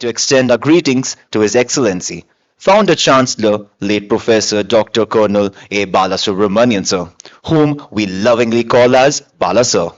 to extend our greetings to His Excellency, Founder Chancellor, late Professor Dr. Colonel A. Balasubramanian Sir, whom we lovingly call as Bala Sir.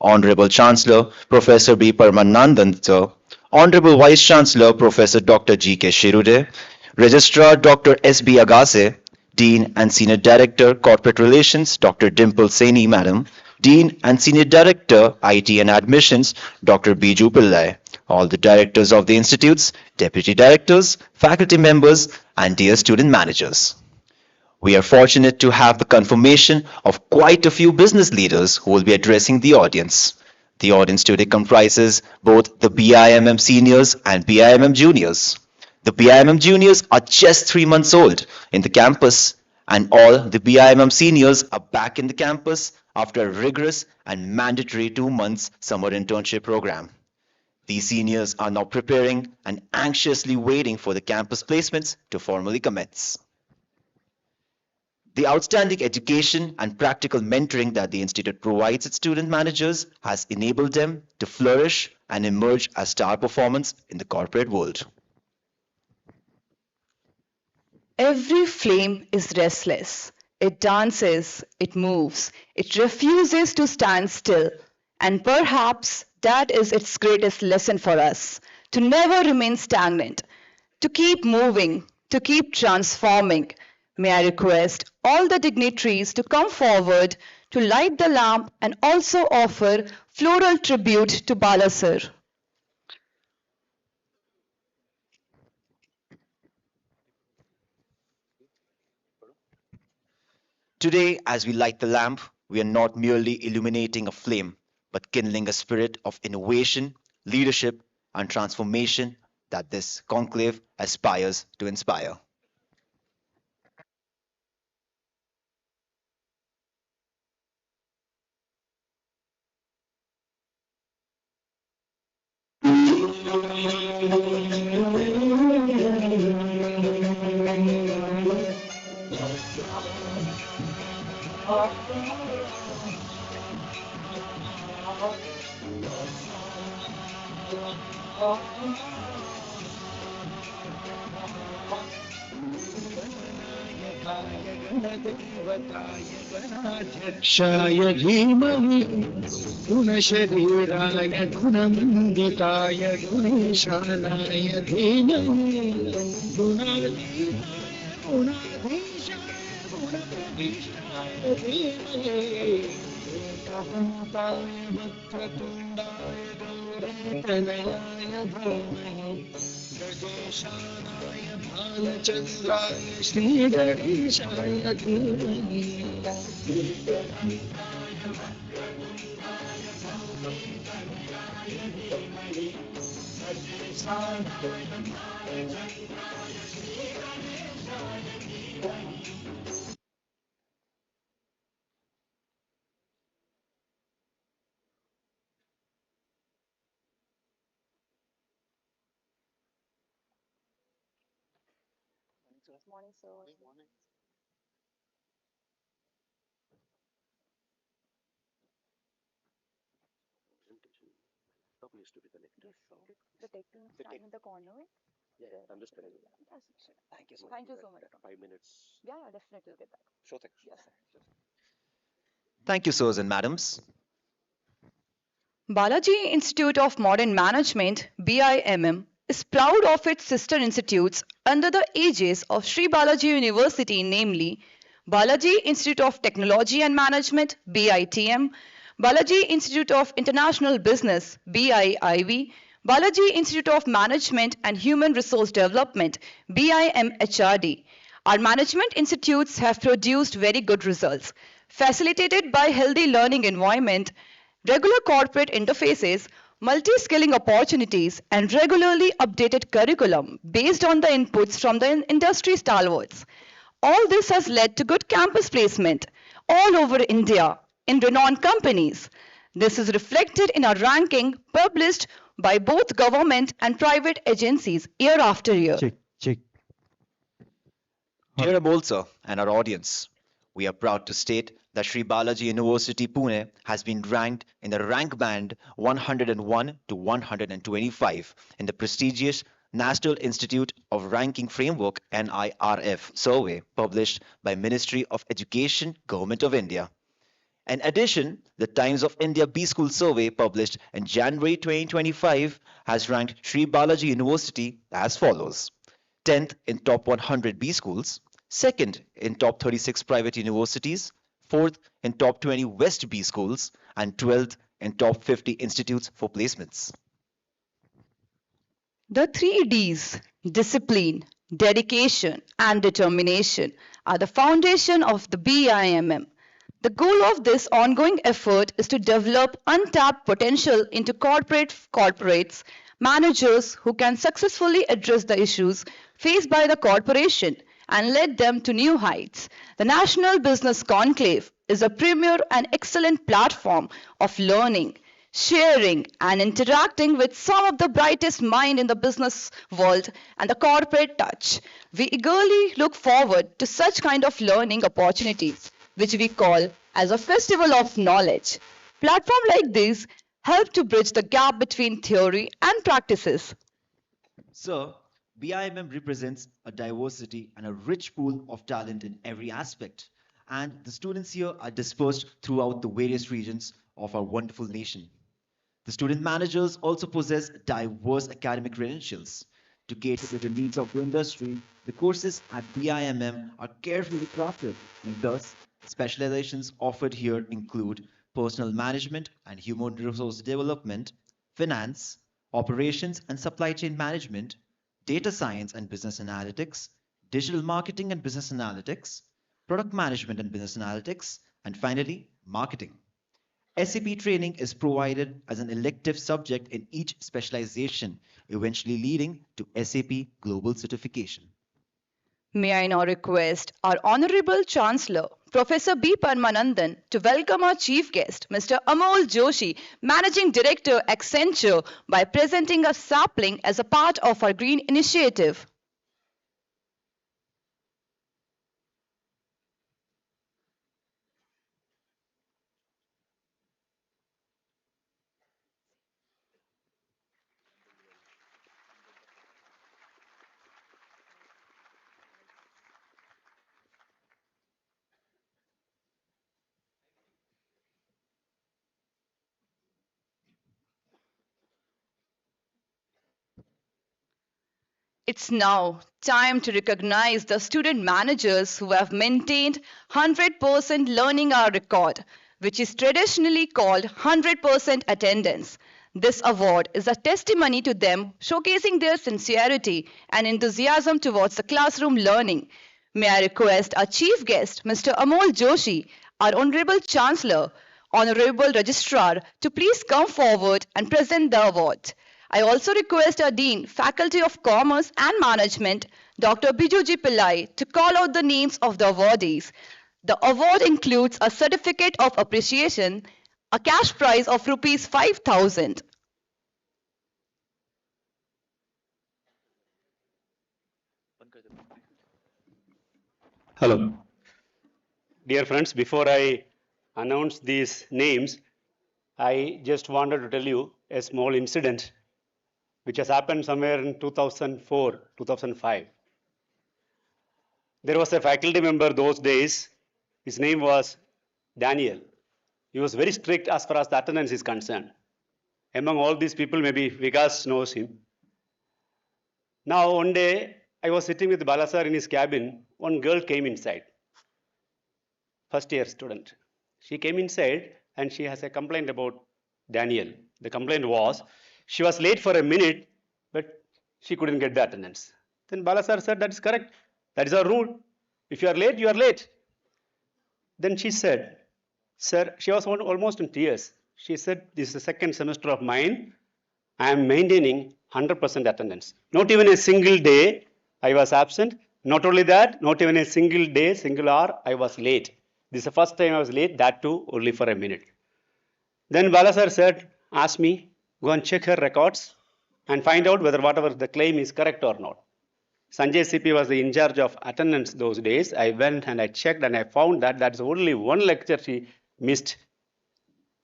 Honorable Chancellor Professor B. Paramanandan Sir, Honorable Vice Chancellor Professor Dr. G. K. Shirude, Registrar Dr. S. B. Agase, Dean and Senior Director Corporate Relations Dr. Dimple Saini Madam, Dean and Senior Director IT and Admissions Dr. Biju Pillai, all the directors of the institutes, deputy directors, faculty members, and dear student managers. We are fortunate to have the confirmation of quite a few business leaders who will be addressing the audience. The audience today comprises both the BIMM seniors and BIMM juniors. The BIMM juniors are just 3 months old in the campus, and all the BIMM seniors are back in the campus after a rigorous and mandatory 2 months summer internship program. These seniors are now preparing and anxiously waiting for the campus placements to formally commence. The outstanding education and practical mentoring that the Institute provides its student managers has enabled them to flourish and emerge as star performers in the corporate world. Every flame is restless. It dances, it moves, it refuses to stand still. And perhaps that is its greatest lesson for us, to never remain stagnant, to keep moving, to keep transforming. May I request all the dignitaries to come forward to light the lamp and also offer floral tribute to Bala Sir. Today, as we light the lamp, we are not merely illuminating a flame, but kindling a spirit of innovation, leadership, and transformation that this conclave aspires to inspire. क्षाय धीमहि गुणशरीराय गुणमण्डिताय गुणेशानाय धीमहि गुणाधीशाय गुणप्रविष्टाय धीमहि एकहन्ताय वक्रतुण्डाय गौरीतनयाय धीमहि गजेशानाय भालचन्द्राय श्रीगणेशाय धीमहि Morning, sir. Needs to be connected. Yes, sir. The tech team is standing in the corner. Yeah, I'm just connecting. Yes, sure. Thank you Thank you so much. 5 minutes. Yeah, definitely will get back. Sure thing. Yes, sir. Thank you, sirs and madams. Balaji Institute of Modern Management, BIMM, is proud of its sister institutes under the aegis of Sri Balaji University, namely Balaji Institute of Technology and Management, BITM, Balaji Institute of International Business, BIIB, Balaji Institute of Management and Human Resource Development, BIMHRD. Our management institutes have produced very good results, facilitated by healthy learning environment, regular corporate interfaces, multi-skilling opportunities, and regularly updated curriculum based on the inputs from the industry stalwarts. All this has led to good campus placement all over India in renowned companies. This is reflected in our ranking published by both government and private agencies year after year. check. Dear Abolsa and our audience, we are proud to state that Sri Balaji University Pune has been ranked in the rank band 101 to 125 in the prestigious National Institute of Ranking Framework NIRF survey published by Ministry of Education, Government of India. In addition, the Times of India B School survey published in January 2025 has ranked Sri Balaji University as follows: 10th in top 100 B schools, 2nd in top 36 private universities, 4th in top 20 West B schools, and 12th in top 50 institutes for placements. The three Ds, discipline, dedication, and determination, are the foundation of the BIMM. The goal of this ongoing effort is to develop untapped potential into corporates, managers who can successfully address the issues faced by the corporation and lead them to new heights. The National Business Conclave is a premier and excellent platform of learning, sharing, and interacting with some of the brightest minds in the business world and the corporate touch. We eagerly look forward to such kind of learning opportunities, which we call as a festival of knowledge. Platforms like these help to bridge the gap between theory and practices. So, BIMM represents a diversity and a rich pool of talent in every aspect, and the students here are dispersed throughout the various regions of our wonderful nation. The student managers also possess diverse academic credentials. To cater to the needs of the industry, the courses at BIMM are carefully crafted, and thus, specializations offered here include personal management and human resource development, finance, operations and supply chain management, data science and business analytics, digital marketing and business analytics, product management and business analytics, and finally, marketing. SAP training is provided as an elective subject in each specialization, eventually leading to SAP Global Certification. May I now request our Honorable Chancellor, Professor B. Parmanandan, to welcome our chief guest, Mr. Amol Joshi, Managing Director, Accenture, by presenting a sapling as a part of our Green Initiative. It's now time to recognize the student managers who have maintained 100% learning hour record, which is traditionally called 100% attendance. This award is a testimony to them, showcasing their sincerity and enthusiasm towards the classroom learning. May I request our chief guest, Mr. Amol Joshi, our Honorable Chancellor, Honorable Registrar, to please come forward and present the award. I also request our Dean, Faculty of Commerce and Management, Dr. Bijuji Pillai, to call out the names of the awardees. The award includes a certificate of appreciation, a cash prize of rupees 5,000. Hello. Dear friends, before I announce these names, I just wanted to tell you a small incident which has happened somewhere in 2004, 2005. There was a faculty member those days. His name was Daniel. He was very strict as far as the attendance is concerned. Among all these people, maybe Vikas knows him. Now, one day, I was sitting with Balasar in his cabin. One girl came inside, first year student. She came inside and she has a complaint about Daniel. The complaint was, she was late for a minute, but she couldn't get the attendance. Then Balasar said, that is correct. That is our rule. If you are late, you are late. Then she said, sir, she was almost in tears. She said, this is the second semester of mine. I am maintaining 100% attendance. Not even a single day I was absent. Not only that, not even a single day, single hour I was late. This is the first time I was late, that too only for a minute. Then Balasar said, ask me, go and check her records and find out whether whatever the claim is correct or not. Sanjay CP was the in charge of attendance those days. I went and I checked and I found that that's only one lecture she missed.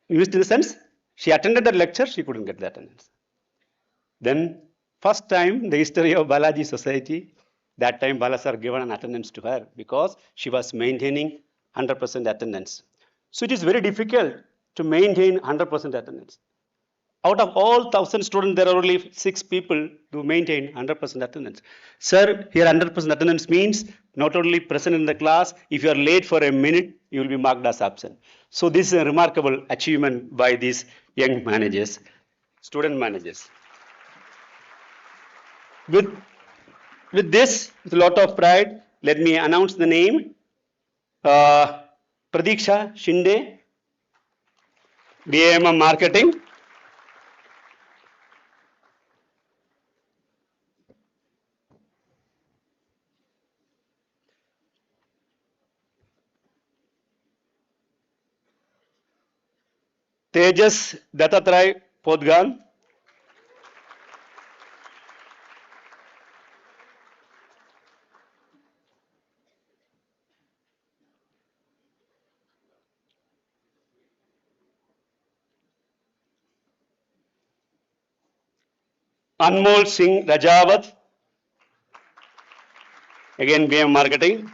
Missed in the sense, she attended that lecture, she couldn't get the attendance. Then First time in the history of Balaji Society, that time Bala sir given an attendance to her because she was maintaining 100% attendance. So it is very difficult to maintain 100% attendance. Out of all 1,000 students, there are only 6 people who maintain 100% attendance. Sir, here 100% attendance means not only present in the class, if you are late for a minute, you will be marked as absent. So this is a remarkable achievement by these young managers, student managers. With this, with a lot of pride, let me announce the name. Pradiksha Shinde, BIMM Marketing. Tejas Dattatray Podgan. Anmol Singh Rajawat, again BIMM Marketing.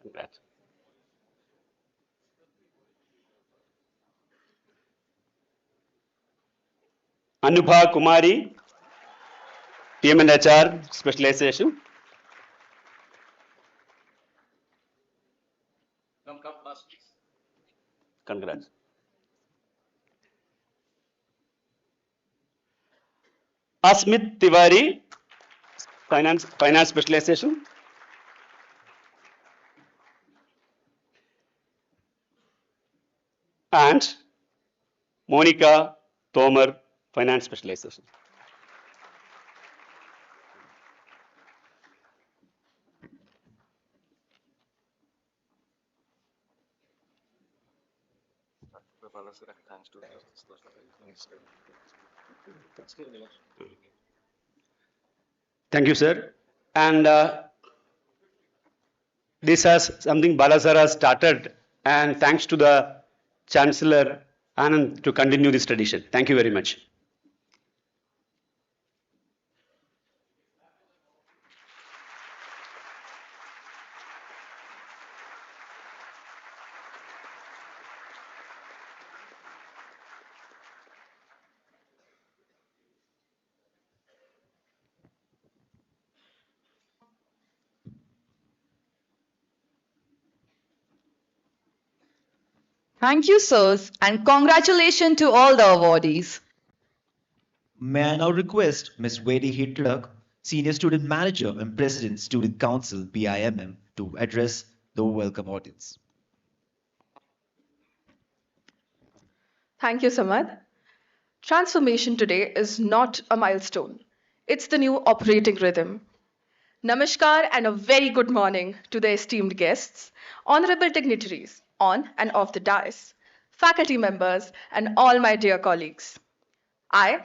Congrats. Anubha Kumari, PM and HR specialization. Congrats. Asmit Tiwari, finance specialization. And Monica Tomar, finance specialization. Thank you, sir. And this has something Bala sir has started, and thanks to the Chancellor Anand to continue this tradition. Thank you very much. Thank you, sirs, and congratulations to all the awardees. May I now request Ms. Vedi Hitrak, Senior Student Manager and President Student Council BIMM, to address the welcome audience. Thank you, Samad. Transformation today is not a milestone. It's the new operating rhythm. Namaskar and a very good morning to the esteemed guests, honorable dignitaries on and off the dais, faculty members, and all my dear colleagues. I,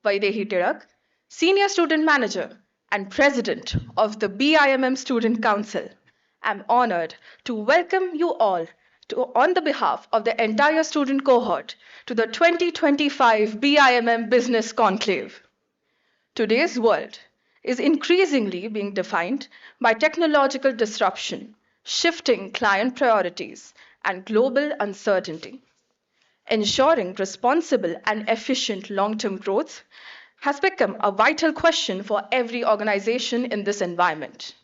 Vaidehi Tirak, Senior Student Manager and President of the BIMM Student Council, am honored to welcome you all on the behalf of the entire student cohort to the 2025 BIMM Business Conclave. Today's world is increasingly being defined by technological disruption, shifting client priorities, and global uncertainty. Ensuring responsible and efficient long-term growth has become a vital question for every organization in this environment.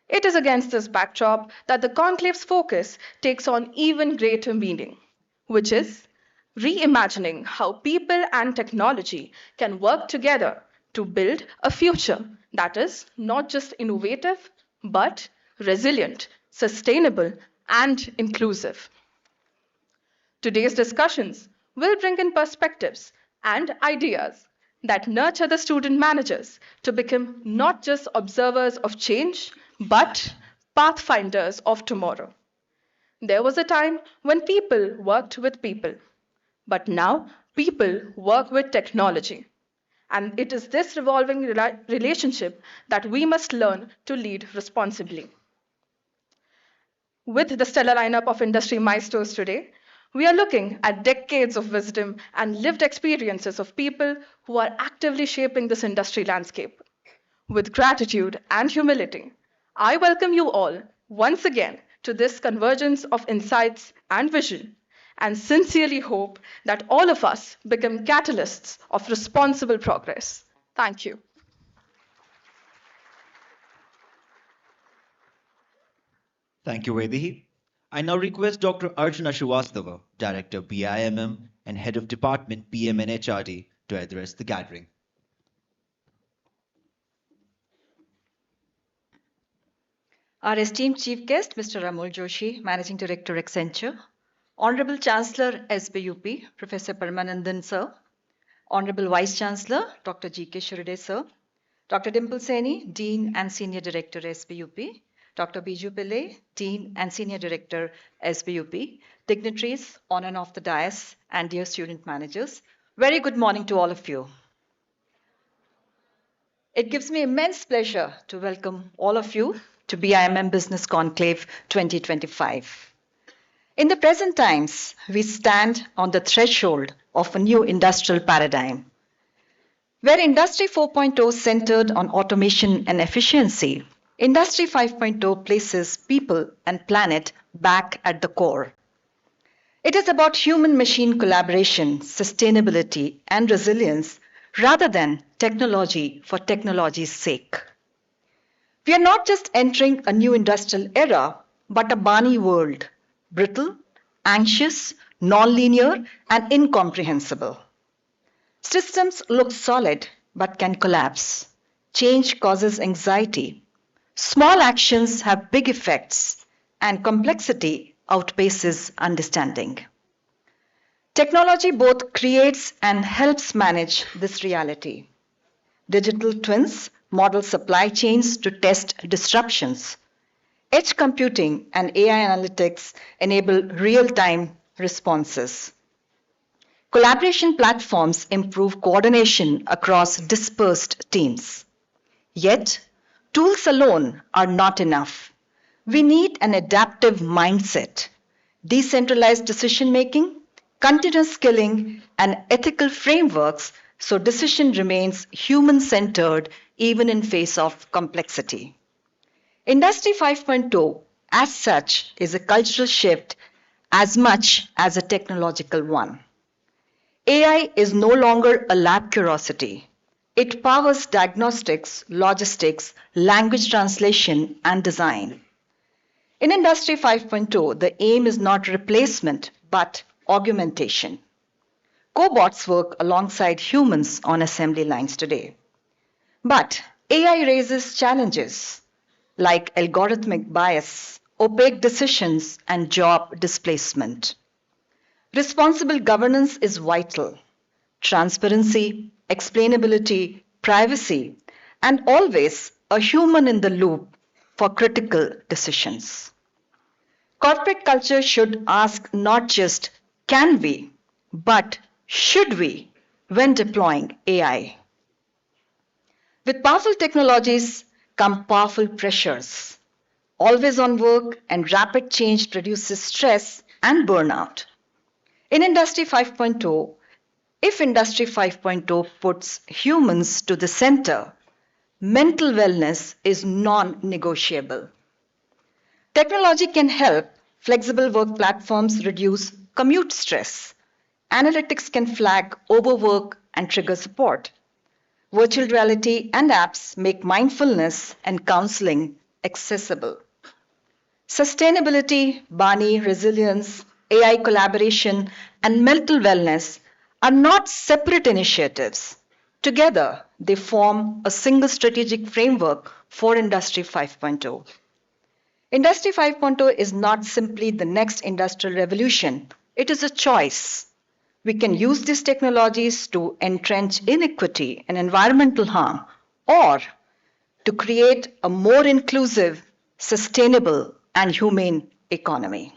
It is against this backdrop that the conclave's focus takes on even greater meaning, which is reimagining how people and technology can work together to build a future that is not just innovative, but resilient, sustainable, and inclusive. Today's discussions will bring in perspectives and ideas that nurture the student managers to become not just observers of change, but pathfinders of tomorrow. There was a time when people worked with people, but now people work with technology. And it is this revolving relationship that we must learn to lead responsibly. With the stellar lineup of industry maestros today, We are looking at decades of wisdom and lived experiences of people who are actively shaping this industry landscape. With gratitude and humility, I welcome you all once again to this convergence of insights and vision, and sincerely hope that all of us become catalysts of responsible progress. Thank you. Thank you, Vaidehi. I now request Dr. Arjuna Srivastava, Director BIMM and Head of Department PM and HRD, to address the gathering. Our esteemed Chief Guest, Mr. Amol Joshi, Managing Director, Accenture, Honorable Chancellor, SBUP, Professor Paramanandan Sir, Honorable Vice Chancellor, Dr. G.K. Shirde Sir, Dr. Dimple Saini, Dean and Senior Director, SBUP, Dr. Biju Pillai, Dean and Senior Director, SBUP, dignitaries on and off the dais, and dear student managers, very good morning to all of you. It gives me immense pleasure to welcome all of you to BIMM Business Conclave 2025. In the present times, we stand on the threshold of a new industrial paradigm, where Industry 4.0 centered on automation and efficiency, Industry 5.0 places people and planet back at the core. It is about human-machine collaboration, sustainability, and resilience rather than technology for technology's sake. We are not just entering a new industrial era, but a Barney world, brittle, anxious, non-linear, and incomprehensible. Systems look solid, but can collapse. Change causes anxiety. Small actions have big effects, and complexity outpaces understanding. Technology both creates and helps manage this reality. Digital twins model supply chains to test disruptions. Edge computing and AI analytics enable real-time responses. Collaboration platforms improve coordination across dispersed teams. Yet, tools alone are not enough. We need an adaptive mindset, decentralized decision-making, continuous skilling, and ethical frameworks so decision remains human-centered even in face of complexity. Industry 5.0, as such, is a cultural shift as much as a technological one. AI is no longer a lab curiosity. It powers diagnostics, logistics, language translation, and design. In Industry 5.0, the aim is not replacement, but augmentation. Cobots work alongside humans on assembly lines today. But AI raises challenges like algorithmic bias, opaque decisions, and job displacement. Responsible governance is vital. Transparency, explainability, privacy, and always a human in the loop for critical decisions. Corporate culture should ask not just can we, but should we when deploying AI. With powerful technologies come powerful pressures. Always on work and rapid change reduces stress and burnout. In Industry 5.0, if Industry 5.0 puts humans to the center, mental wellness is non-negotiable. Technology can help flexible work platforms reduce commute stress. Analytics can flag overwork and trigger support. Virtual reality and apps make mindfulness and counseling accessible. Sustainability, Barney, resilience, AI collaboration, and mental wellness are not separate initiatives. Together, they form a single strategic framework for Industry 5.0. Industry 5.0 is not simply the next industrial revolution, it is a choice. We can use these technologies to entrench inequity and environmental harm, or to create a more inclusive, sustainable, and humane economy.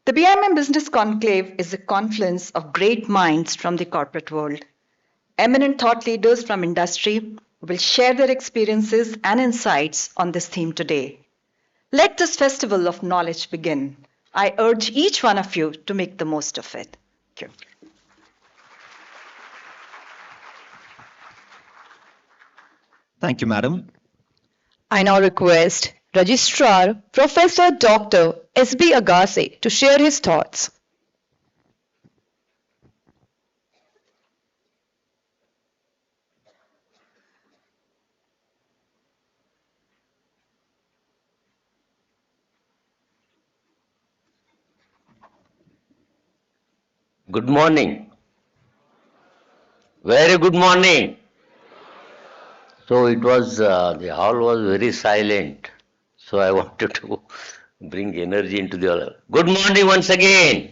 The BIMM Business Conclave is a confluence of great minds from the corporate world. Eminent thought leaders from industry will share their experiences and insights on this theme today. Let this festival of knowledge begin. I urge each one of you to make the most of it. Thank you. Thank you, madam. I now request Registrar Professor Dr. S.B. Agassi to share his thoughts. Good morning. Very good morning. So it was, the hall was very silent. So I wanted to bring energy into the hall. Good morning once again.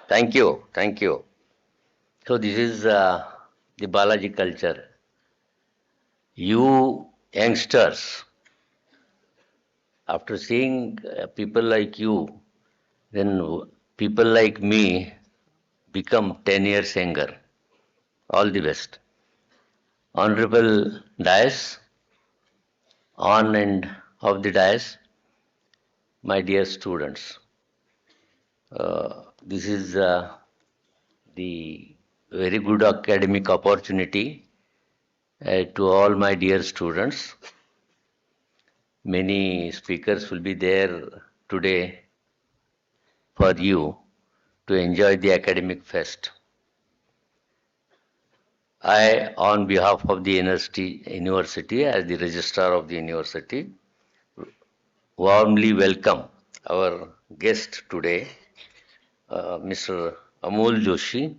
Thank you. Thank you. So this is the Balaji culture. You youngsters, after seeing people like you, then people like me become 10 years younger. All the best. Honorable Dais, on and off the dais, my dear students. This is the very good academic opportunity to all my dear students. Many speakers will be there today for you to enjoy the academic fest. I, on behalf of the university, as the registrar of the university, warmly welcome our guest today, Mr. Amol Joshi,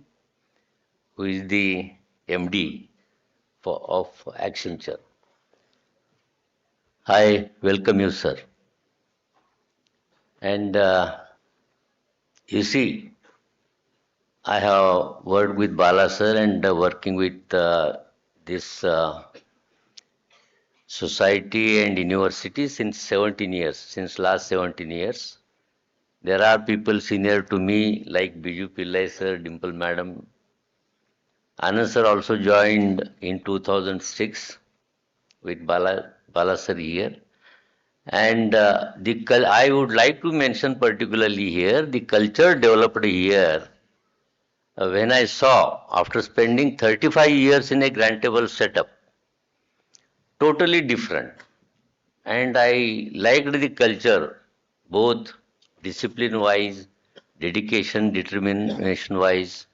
who is the MD of Accenture. I welcome you, sir. And you see, I have worked with Bala sir and working with this society and university since 17 years, since last 17 years. There are people senior to me like Biju Pillai sir, Dimple madam. Anand sir also joined in 2006 with Bala sir here. And I would like to mention particularly here the culture developed here. When I saw, after spending 35 years in a grantable setup, totally different. And I liked the culture, both discipline-wise, dedication, determination-wise,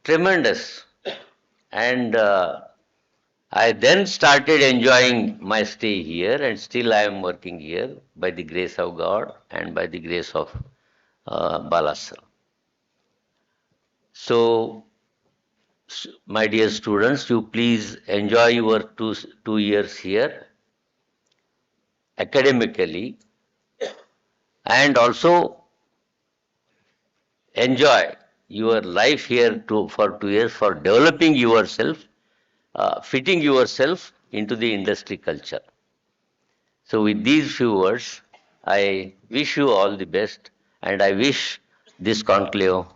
tremendous. And I then started enjoying my stay here, and still I am working here by the grace of God and by the grace of Bala sir. So, my dear students, you please enjoy your two years here academically, and also enjoy your life here for 2 years for developing yourself, fitting yourself into the industry culture. So with these few words, I wish you all the best, and I wish this conclave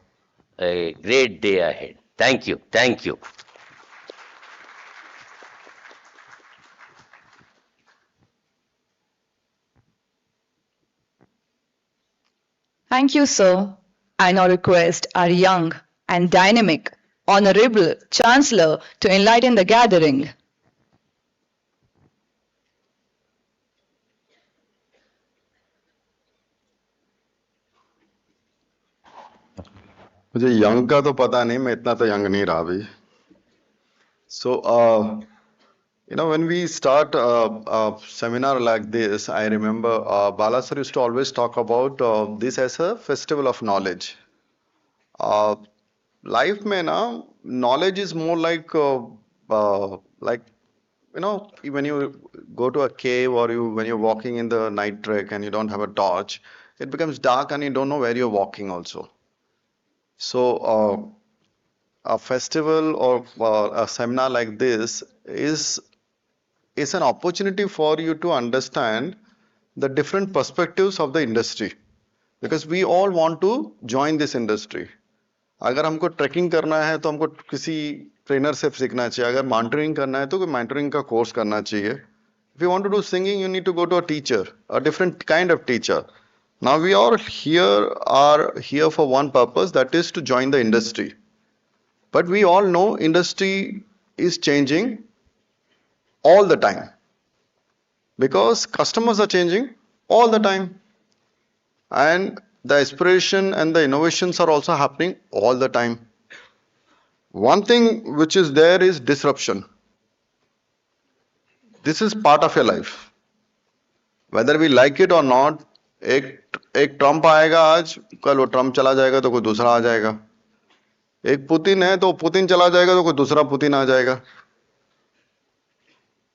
a great day ahead. Thank you. Thank you. Thank you, sir. I now request our young and dynamic Honorable Chancellor to enlighten the gathering. मुझे young का तो पता नहीं, मैं इतना तो young नहीं रहा अभी. So, when we start a seminar like this, I remember Bala sir used to always talk about this as a festival of knowledge. Life में ना, knowledge is more like when you go to a cave or when you're walking in the night trek and you don't have a torch, it becomes dark and you don't know where you're walking also. So a festival or a seminar like this is an opportunity for you to understand the different perspectives of the industry, because we all want to join this industry. अगर हमको trekking करना है तो हमको किसी trainer से सीखना चाहिए. अगर माउंटेनिंग करना है तो कोई माउंटेनिंग का कोर्स करना चाहिए. If you want to do singing, you need to go to a teacher, a different kind of teacher. Now we all here are here for one purpose, that is to join the industry. But we all know industry is changing all the time because customers are changing all the time, and the aspiration and the innovations are also happening all the time. One thing which is there is disruption. This is part of your life. Whether we like it or not, एक Trump आएगा आज, कल वो Trump चला जाएगा तो कोई दूसरा आ जाएगा. एक पुतिन है तो पुतिन चला जाएगा तो कोई दूसरा पुतिन आ जाएगा.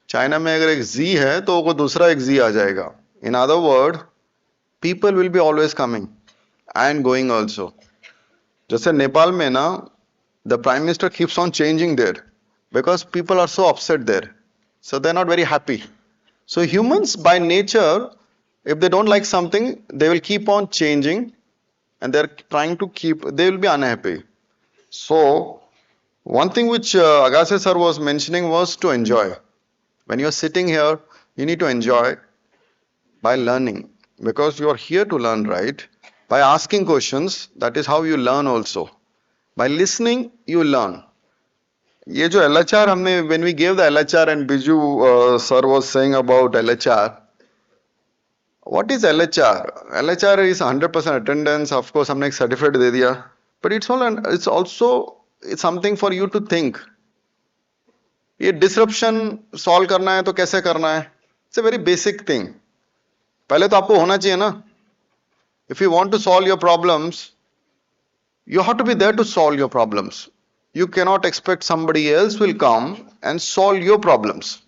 चाइना में अगर एक जी है तो कोई दूसरा एक जी आ जाएगा. In other words, people will be always coming and going also. जैसे नेपाल में ना, the prime minister keeps on changing there because people are so upset there. So they're not very happy. So humans by nature, if they don't like something, they will keep on changing and they're trying to they will be unhappy. So one thing which Agassi sir was mentioning was to enjoy. When you're sitting here, you need to enjoy by learning because you are here to learn, right? By asking questions, that is how you learn also. By listening, you learn. ये जो LHR हमने, when we gave the LHR and Biju sir was saying about LHR. What is LHR? LHR is 100% attendance. Of course, हमने एक certificate दे दिया. But it's also something for you to think. ये disruption solve करना है तो कैसे करना है? It's a very basic thing. पहले तो आपको होना चाहिए ना. If you want to solve your problems, you have to be there to solve your problems. You cannot expect somebody else will come and solve your problems.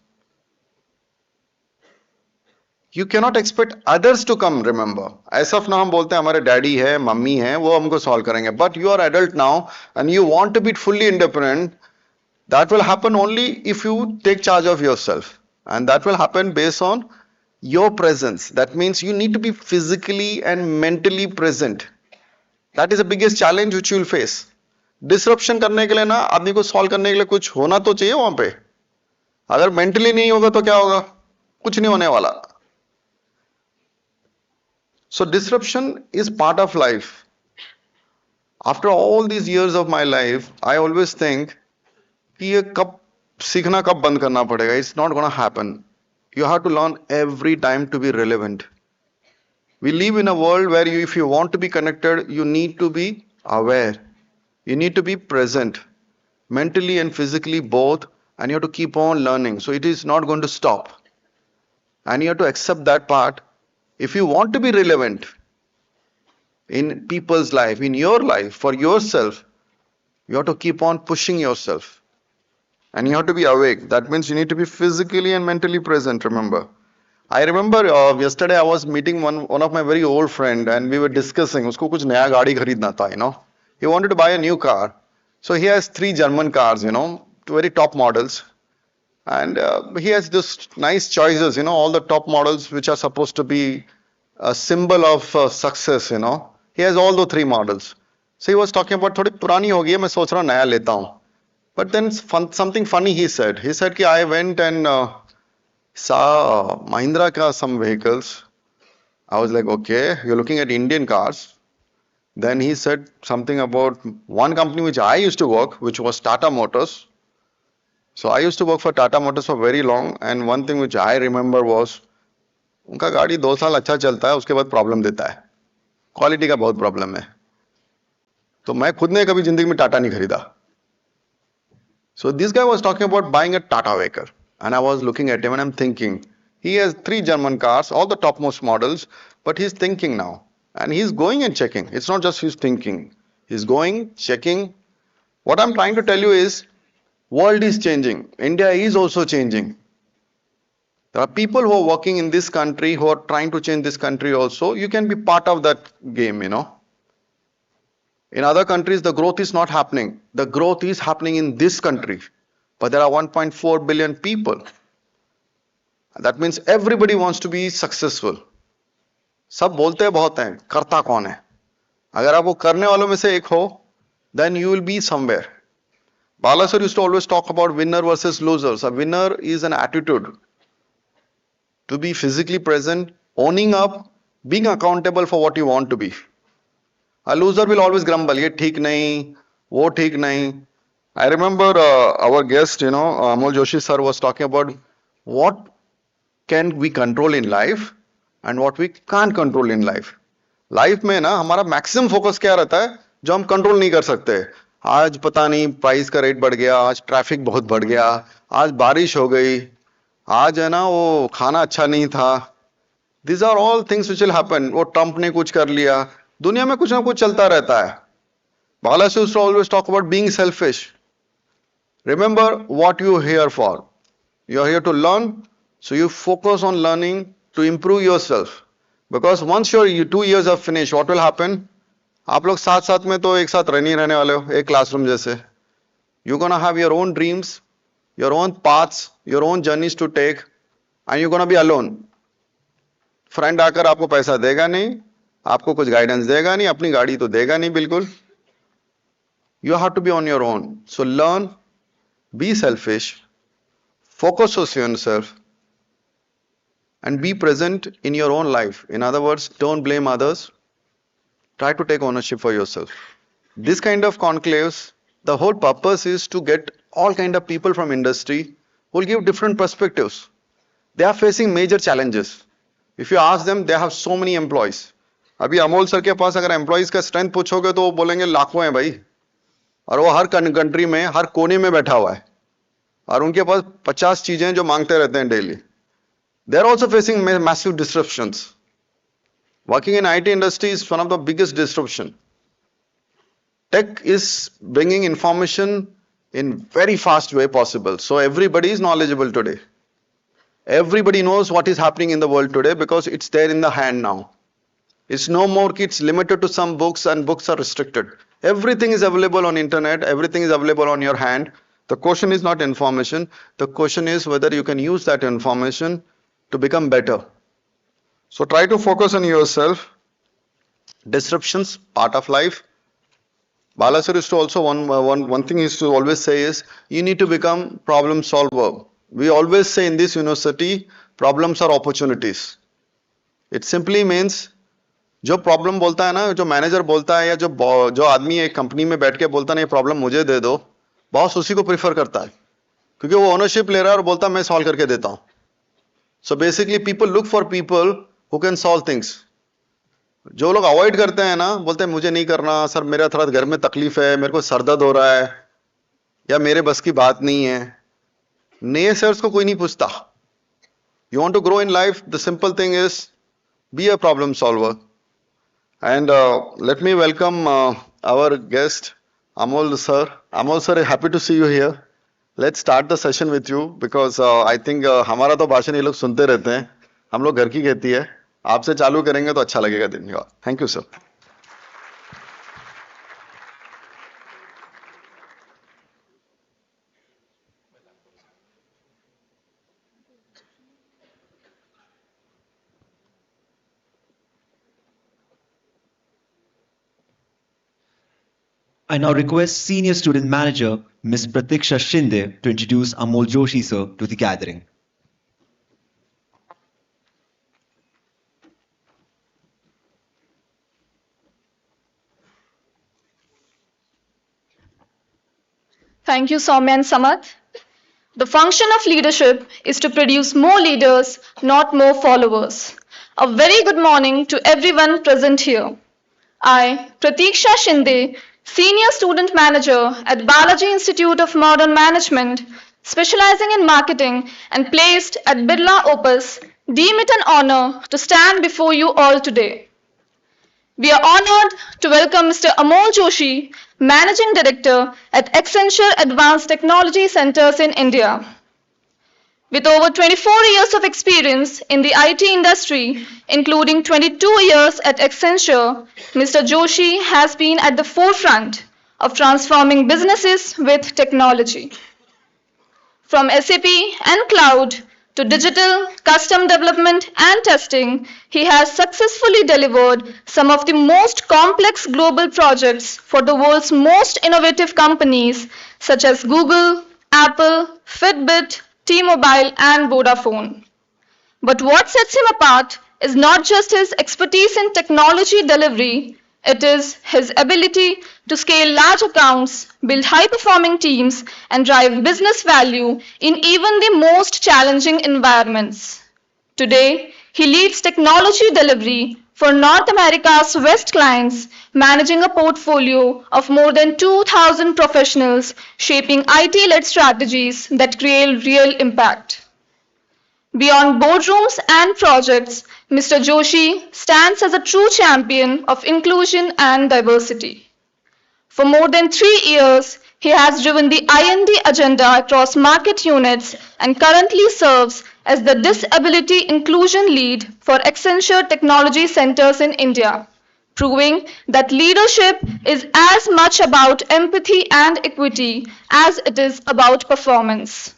You cannot expect others to come, remember. ऐसा ना हम बोलते हैं हमारे daddy है, mummy है, वो हमको solve करेंगे. But you are adult now and you want to be fully independent. That will happen only if you take charge of yourself. And that will happen based on your presence. That means you need to be physically and mentally present. That is the biggest challenge which you will face. Disruption करने के लिए ना आदमी को solve करने के लिए कुछ होना तो चाहिए वहां पे. अगर mentally नहीं होगा तो क्या होगा? कुछ नहीं होने वाला. So disruption is part of life. After all these years of my life, I always think कि ये कब सीखना कब बंद करना पड़ेगा. It's not gonna happen. You have to learn every time to be relevant. We live in a world where if you want to be connected, you need to be aware. You need to be present, mentally and physically both, and you have to keep on learning. So it is not going to stop. And you have to accept that part. If you want to be relevant in people's life, in your life, for yourself, you have to keep on pushing yourself. And you have to be awake. That means you need to be physically and mentally present, remember. I remember yesterday I was meeting one of my very old friend and we were discussing, उसको कुछ नया गाड़ी खरीदना था, you know. He wanted to buy a new car. So he has 3 German cars, you know, very top models. And he has this nice choices, you know, all the top models which are supposed to be a symbol of success, you know. He has all the 3 models. So he was talking about थोड़ी पुरानी हो गई है, मैं सोच रहा हूँ नया लेता हूँ. But then something funny he said. He said कि I went and saw Mahindra ka some vehicles. I was like, okay, you're looking at Indian cars. Then he said something about one company which I used to work, which was Tata Motors. So I used to work for Tata Motors for very long, and one thing which I remember was उनका गाड़ी 2 साल अच्छा चलता है, उसके बाद problem देता है. क्वालिटी का बहुत प्रॉब्लम है. तो मैं खुद ने कभी जिंदगी में टाटा नहीं खरीदा. So this guy was talking about buying a Tata vehicle, and I was looking at him and I'm thinking, he has 3 German cars, all the topmost models, but he's thinking now, and he's going and checking. It's not just he's thinking, he's going, checking. What I'm trying to tell you is, world is changing. India is also changing. There are people who are working in this country who are trying to change this country also. You can be part of that game, you know. In other countries, the growth is not happening. The growth is happening in this country. But there are 1.4 billion people. That means everybody wants to be successful. सब बोलते हैं बहुत हैं, करता कौन है? अगर आप वो करने वालों में से एक हो, then you will be somewhere. Bala sir used to always talk about winner versus losers. A winner is an attitude to be physically present, owning up, being accountable for what you want to be. A loser will always grumble, ye theek nahi, wo theek nahi. I remember our guest, Amol Joshi sir was talking about what can we control in life and what we can't control in life. Life में ना हमारा maximum focus क्या रहता है जो हम control नहीं कर सकते. आज पता नहीं प्राइस का रेट बढ़ गया, आज ट्रैफिक बहुत बढ़ गया, आज बारिश हो गई, आज है ना वो खाना अच्छा नहीं था. These are all things which will happen. वो ट्रम्प ने कुछ कर लिया, दुनिया में कुछ ना कुछ चलता रहता है. Balaji used to always talk about being selfish. Remember what you are here for. You are here to learn, so you focus on learning to improve yourself. Because once your 2 years are finished, what will happen? आप लोग साथ साथ में तो एक साथ रहने ही रहने वाले हो, एक क्लासरूम जैसे. You're gonna have your own dreams, your own paths, your own journeys to take, and you're gonna be alone. Friend आकर आपको पैसा देगा नहीं, आपको कुछ गाइडेंस देगा नहीं, अपनी गाड़ी तो देगा नहीं बिल्कुल. You have to be on your own. So learn, be selfish, focus on yourself, and be present in your own life. In other words, don't blame others. Try to take ownership for yourself. This kind of conclaves, the whole purpose is to get all kind of people from industry who will give different perspectives. They are facing major challenges. If you ask them, they have so many employees. अभी Amol sir के पास अगर employees का strength पूछोगे तो वो बोलेंगे लाखों हैं भाई, और वो हर कंट्री में हर कोने में बैठा हुआ है, और उनके पास 50 चीजें जो मांगते रहते हैं daily. They are also facing massive disruptions. Working in IT industry is one of the biggest disruption. Tech is bringing information in very fast way possible. So everybody is knowledgeable today. Everybody knows what is happening in the world today because it's there in the hand now. It's no more it's limited to some books and books are restricted. Everything is available on internet. Everything is available on your hand. The question is not information. The question is whether you can use that information to become better. So try to focus on yourself. Disruptions, part of life. Balaji used to also one thing he used to always say is you need to become problem solver. We always say in this university, problems are opportunities. It simply means जो problem बोलता है ना, जो manager बोलता है या जो आदमी एक कंपनी में बैठ के बोलता है ना ये प्रॉब्लम मुझे दे दो, बॉस उसी को प्रीफर करता है क्योंकि वो ओनरशिप ले रहा है और बोलता है मैं सॉल्व करके देता हूँ. So basically people look for people who can solve things. जो लोग अवॉइड करते हैं ना, बोलते हैं मुझे नहीं करना सर, मेरा थोड़ा घर में तकलीफ है, मेरे को सर दर्द हो रहा है, या मेरे बस की बात नहीं है. नए सर्स को कोई नहीं पूछता. You want to grow in life, the simple thing is be a problem solver. And let me welcome our guest, Amol sir. Amol sir, happy to see you here. Let's start the session with you because I think हमारा तो भाषण ये लोग सुनते रहते हैं, हम लोग घर की खेती है. आपसे चालू करेंगे तो अच्छा लगेगा. धन्यवाद. Thank you, sir. I now request Senior Student Manager Ms. Pratiksha Shinde to introduce Amol Joshi sir to the gathering. Thank you, Soumya and Samat. The function of leadership is to produce more leaders, not more followers. A very good morning to everyone present here. I, Pratiksha Shinde, Senior Student Manager at Balaji Institute of Modern Management, specializing in marketing and placed at Birla Opus, deem it an honor to stand before you all today. We are honored to welcome Mr. Amol Joshi, Managing Director at Accenture Advanced Technology Centers in India. With over 24 years of experience in the IT industry, including 22 years at Accenture, Mr. Joshi has been at the forefront of transforming businesses with technology. From SAP and cloud to digital, custom development and testing, he has successfully delivered some of the most complex global projects for the world's most innovative companies such as Google, Apple, Fitbit, T-Mobile and Vodafone. But what sets him apart is not just his expertise in technology delivery, it is his ability to scale large accounts, build high-performing teams, and drive business value in even the most challenging environments. Today, he leads technology delivery for North America's West clients, managing a portfolio of more than 2,000 professionals, shaping IT-led strategies that create real impact. Beyond boardrooms and projects, Mr. Joshi stands as a true champion of inclusion and diversity. For more than 3 years, he has driven the I&D agenda across market units and currently serves as the Disability Inclusion Lead for Accenture Technology Centers in India, proving that leadership is as much about empathy and equity as it is about performance.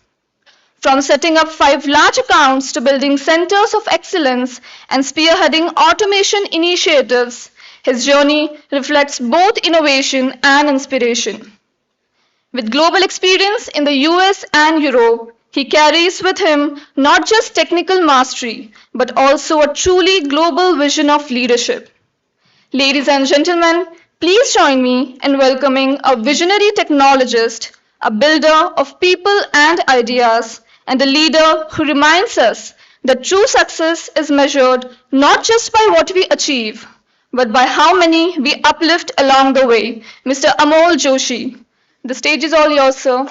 From setting up 5 large accounts to building centers of excellence and spearheading automation initiatives, his journey reflects both innovation and inspiration. With global experience in the US and Europe, he carries with him not just technical mastery, but also a truly global vision of leadership. Ladies and gentlemen, please join me in welcoming a visionary technologist, a builder of people and ideas, and a leader who reminds us that true success is measured not just by what we achieve, but by how many we uplift along the way. Mr. Amol Joshi. The stage is all yours, sir.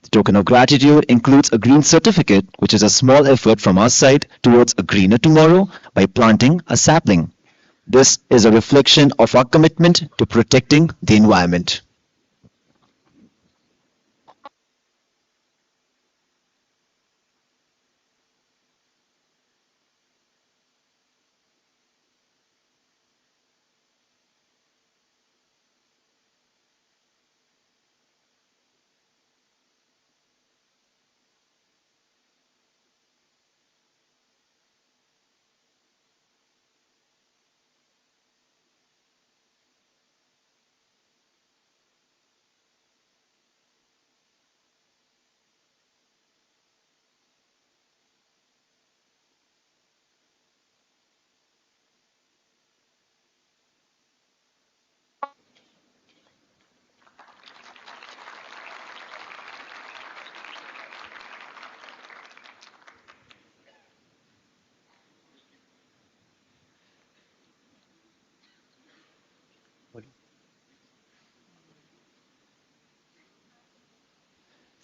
The token of gratitude includes a green certificate, which is a small effort from our side towards a greener tomorrow by planting a sapling. This is a reflection of our commitment to protecting the environment.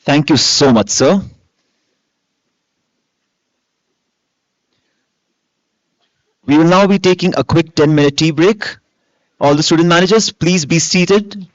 Thank you so much, sir. We will now be taking a quick 10-minute tea break. All the student managers, please be seated.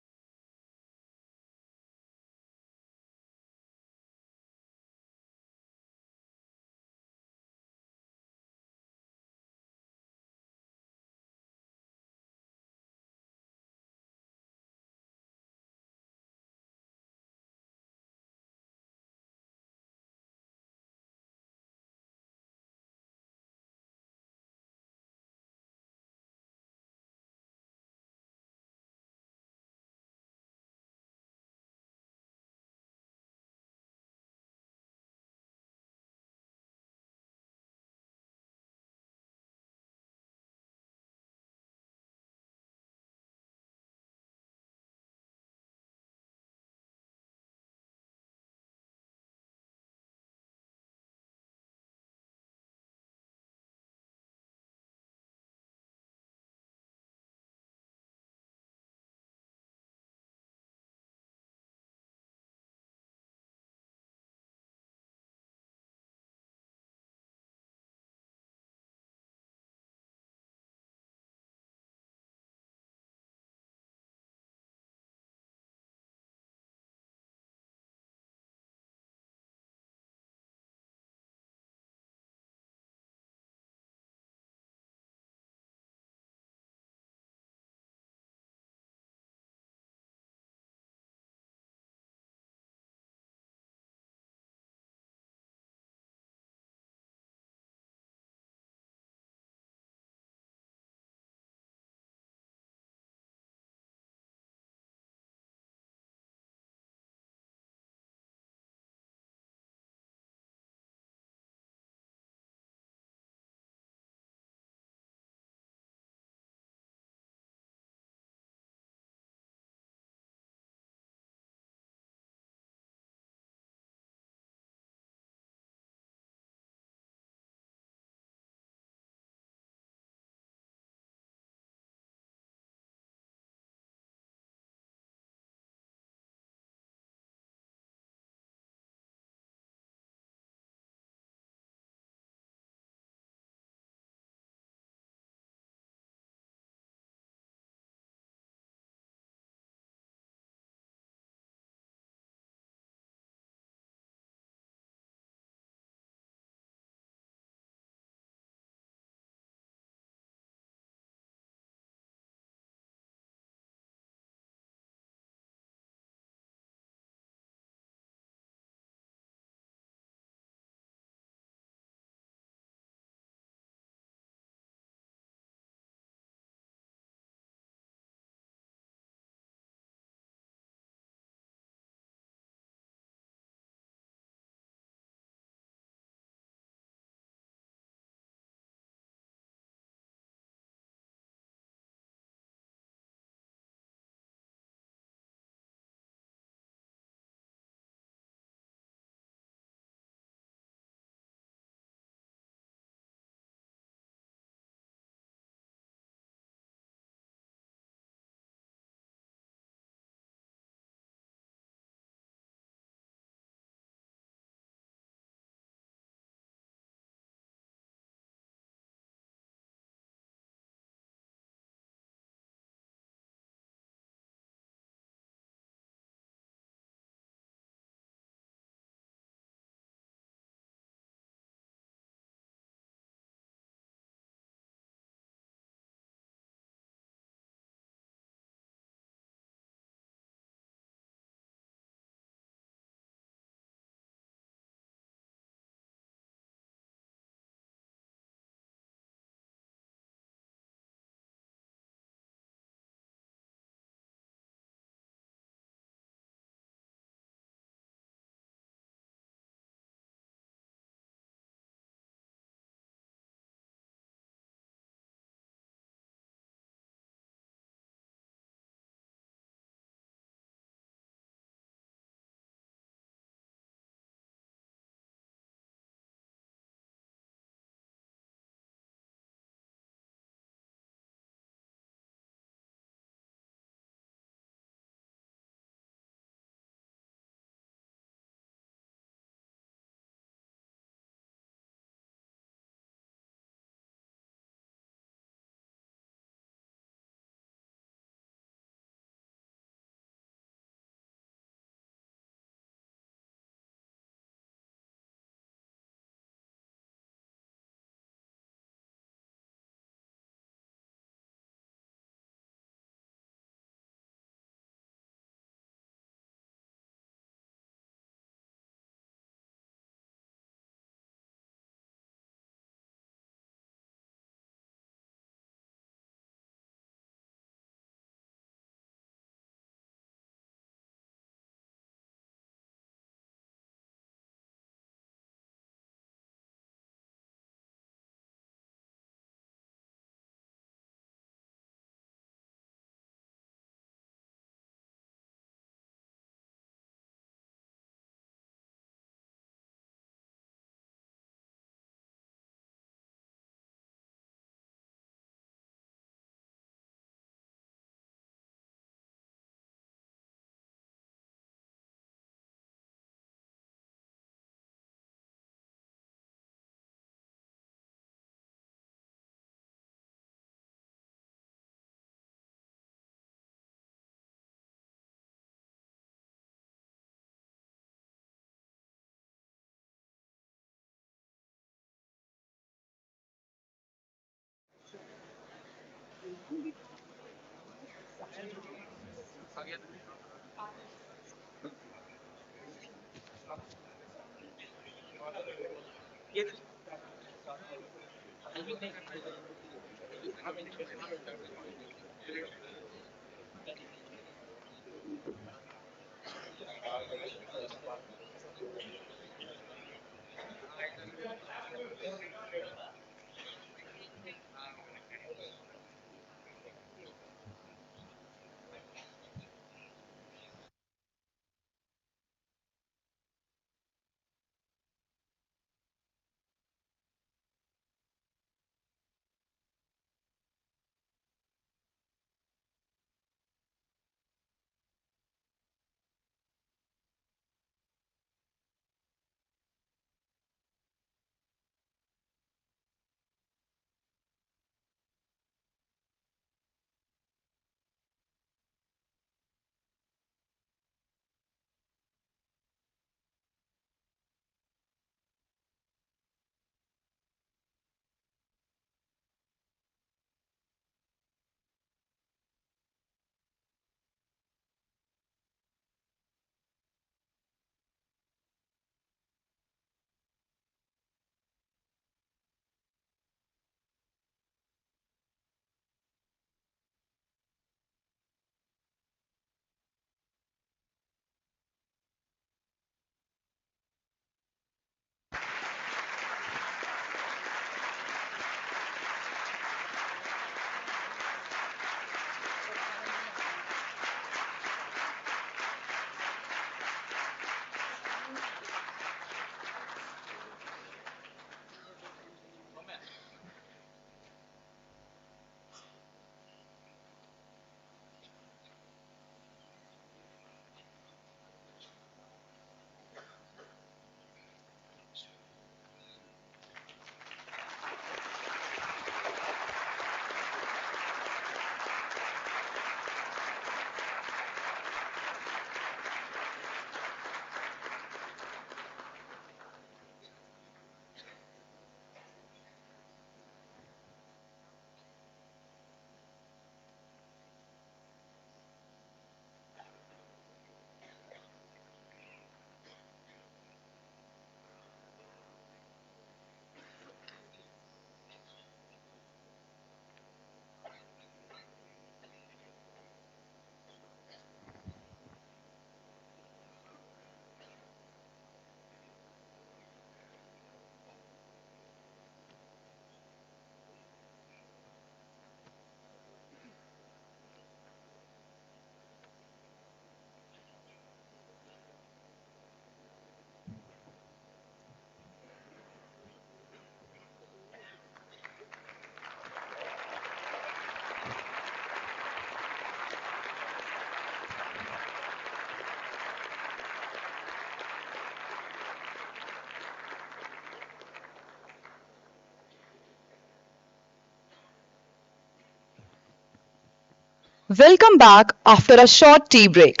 Welcome back after a short tea break.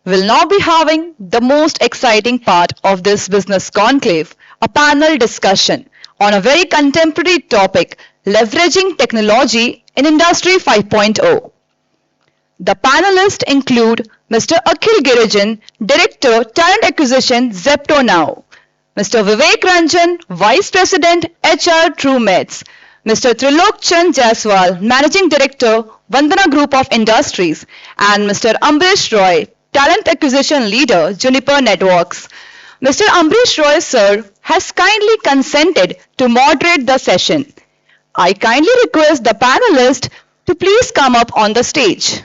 We'll now be having the most exciting part of this business conclave, a panel discussion on a very contemporary topic, leveraging technology in Industry 5.0. The panelists include Mr. Akhil Girijan, Director, Talent Acquisition, Zepto Now; Mr. Vivek Ranjan, Vice President, HR, TrueMeds; Mr. Trilok Chand Jaiswal, Managing Director, Vandana Group of Industries; and Mr. Ambrish Roy, Talent Acquisition Leader, Juniper Networks. Mr. Ambrish Roy, sir, has kindly consented to moderate the session. I kindly request the panelists to please come up on the stage.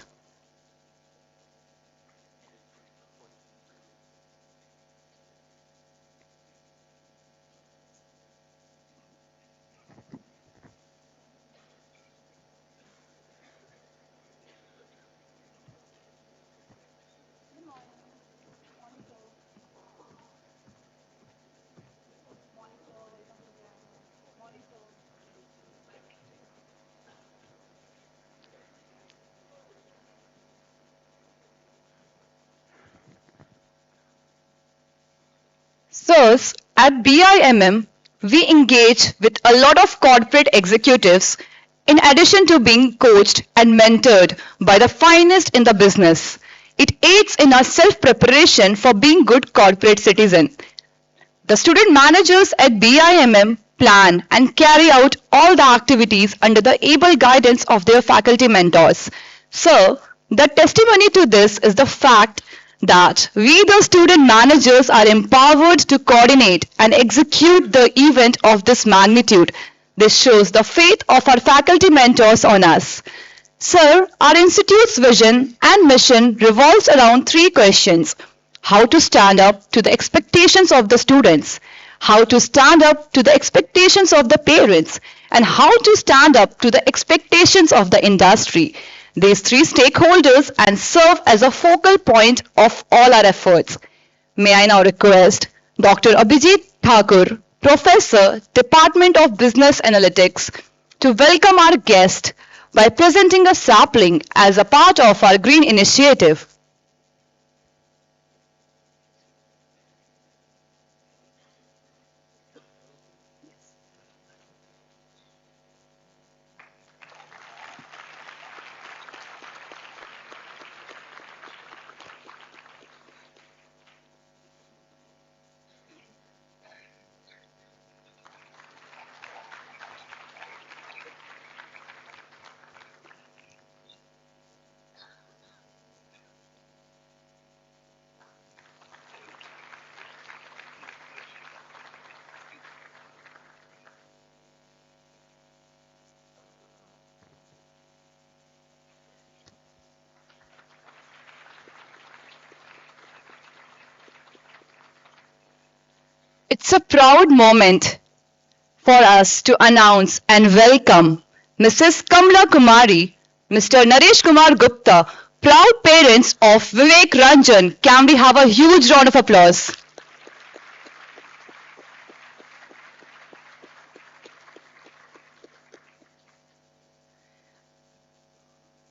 Sirs, at BIMM, we engage with a lot of corporate executives In addition to being coached and mentored by the finest in the business, it aids in our self-preparation for being good corporate citizen. The student managers at BIMM plan and carry out all the activities under the able guidance of their faculty mentors. So, the testimony to this is the fact that we, the student managers, are empowered to coordinate and execute the event of this magnitude. This shows the faith of our faculty mentors on us. Sir, our institute's vision and mission revolves around three questions: how to stand up to the expectations of the students, how to stand up to the expectations of the parents, and how to stand up to the expectations of the industry. These three stakeholders and serve as a focal point of all our efforts. May I now request Dr. Abhijit Thakur, Professor, Department of Business Analytics, to welcome our guest by presenting a sapling as a part of our green initiative. It's a proud moment for us to announce and welcome Mrs. Kamla Kumari, Mr. Naresh Kumar Gupta, proud parents of Vivek Ranjan. Can we have a huge round of applause?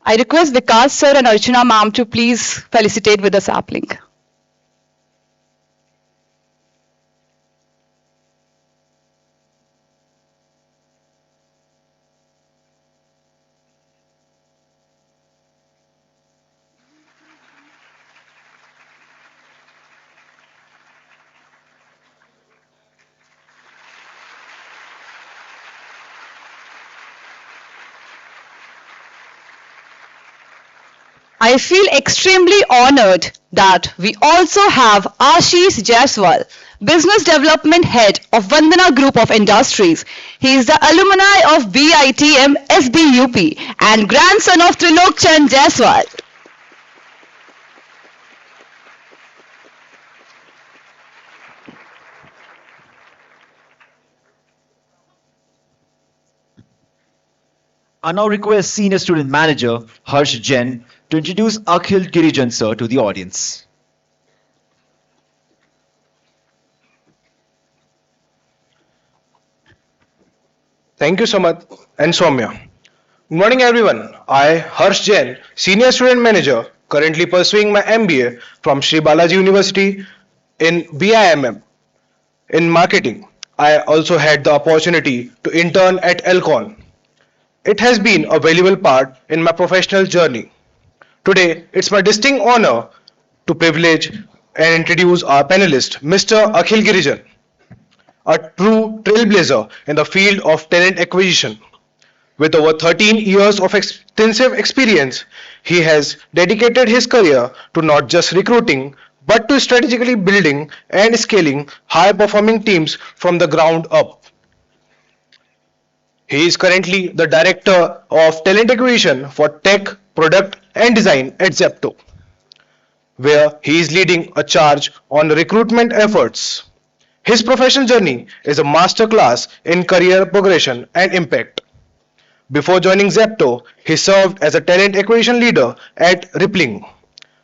I request Vikas sir and Archana ma'am to please felicitate with the sapling. I feel extremely honored that we also have Ashish Jaiswal, Business Development Head of Vandana Group of Industries. He is the alumni of BITM SBUP and grandson of Trilok Chand Jaiswal. I now request Senior Student Manager Harsh Jain to introduce Akhil Girijan sir to the audience. Thank you, Samad and Soumya. Good morning, everyone. I, Harsh Jain, Senior Student Manager, currently pursuing my MBA from Sri Balaji University in BIMM in marketing. I also had the opportunity to intern at Elcon. It has been a valuable part in my professional journey. Today, it's my distinct honor to privilege and introduce our panelist, Mr. Akhil Girijan, a true trailblazer in the field of talent acquisition. With over 13 years of extensive experience, he has dedicated his career to not just recruiting, but to strategically building and scaling high-performing teams from the ground up. He is currently the Director of Talent Acquisition for Tech, Product and Design at Zepto, where he is leading a charge on recruitment efforts. His professional journey is a masterclass in career progression and impact. Before joining Zepto, he served as a talent acquisition leader at Rippling,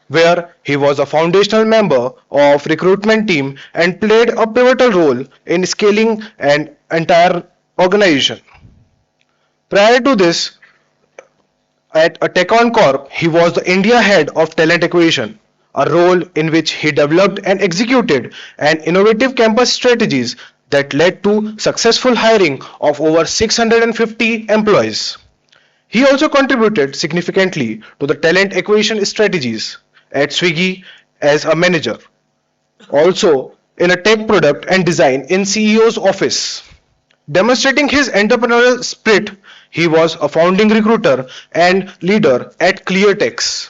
where he was a foundational member of recruitment team and played a pivotal role in scaling an entire organization. Prior to this, at a Tecon Corp, he was the India head of talent acquisition, a role in which he developed and executed an innovative campus strategies that led to successful hiring of over 650 employees. He also contributed significantly to the talent acquisition strategies at Swiggy as a manager, also in a tech product and design in CEO's office. Demonstrating his entrepreneurial spirit, he was a founding recruiter and leader at ClearTex,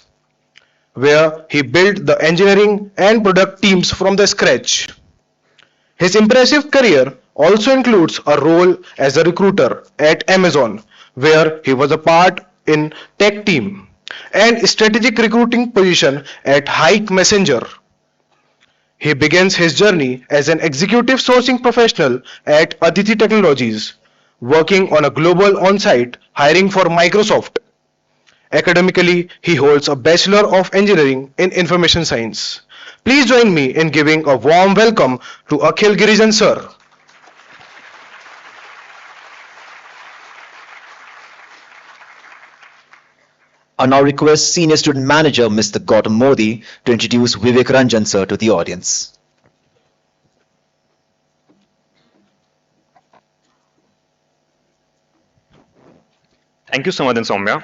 where he built the engineering and product teams from the scratch. His impressive career also includes a role as a recruiter at Amazon, where he was a part in tech team, and strategic recruiting position at Hike Messenger. He begins his journey as an executive sourcing professional at Aditi Technologies, working on a global on-site hiring for Microsoft. Academically, he holds a Bachelor of Engineering in Information Science. Please join me in giving a warm welcome to Akhil Girijan sir. I now request Senior Student Manager Mr. Gautam Modi to introduce Vivek Ranjan sir to the audience. Thank you, Samad and Soumya.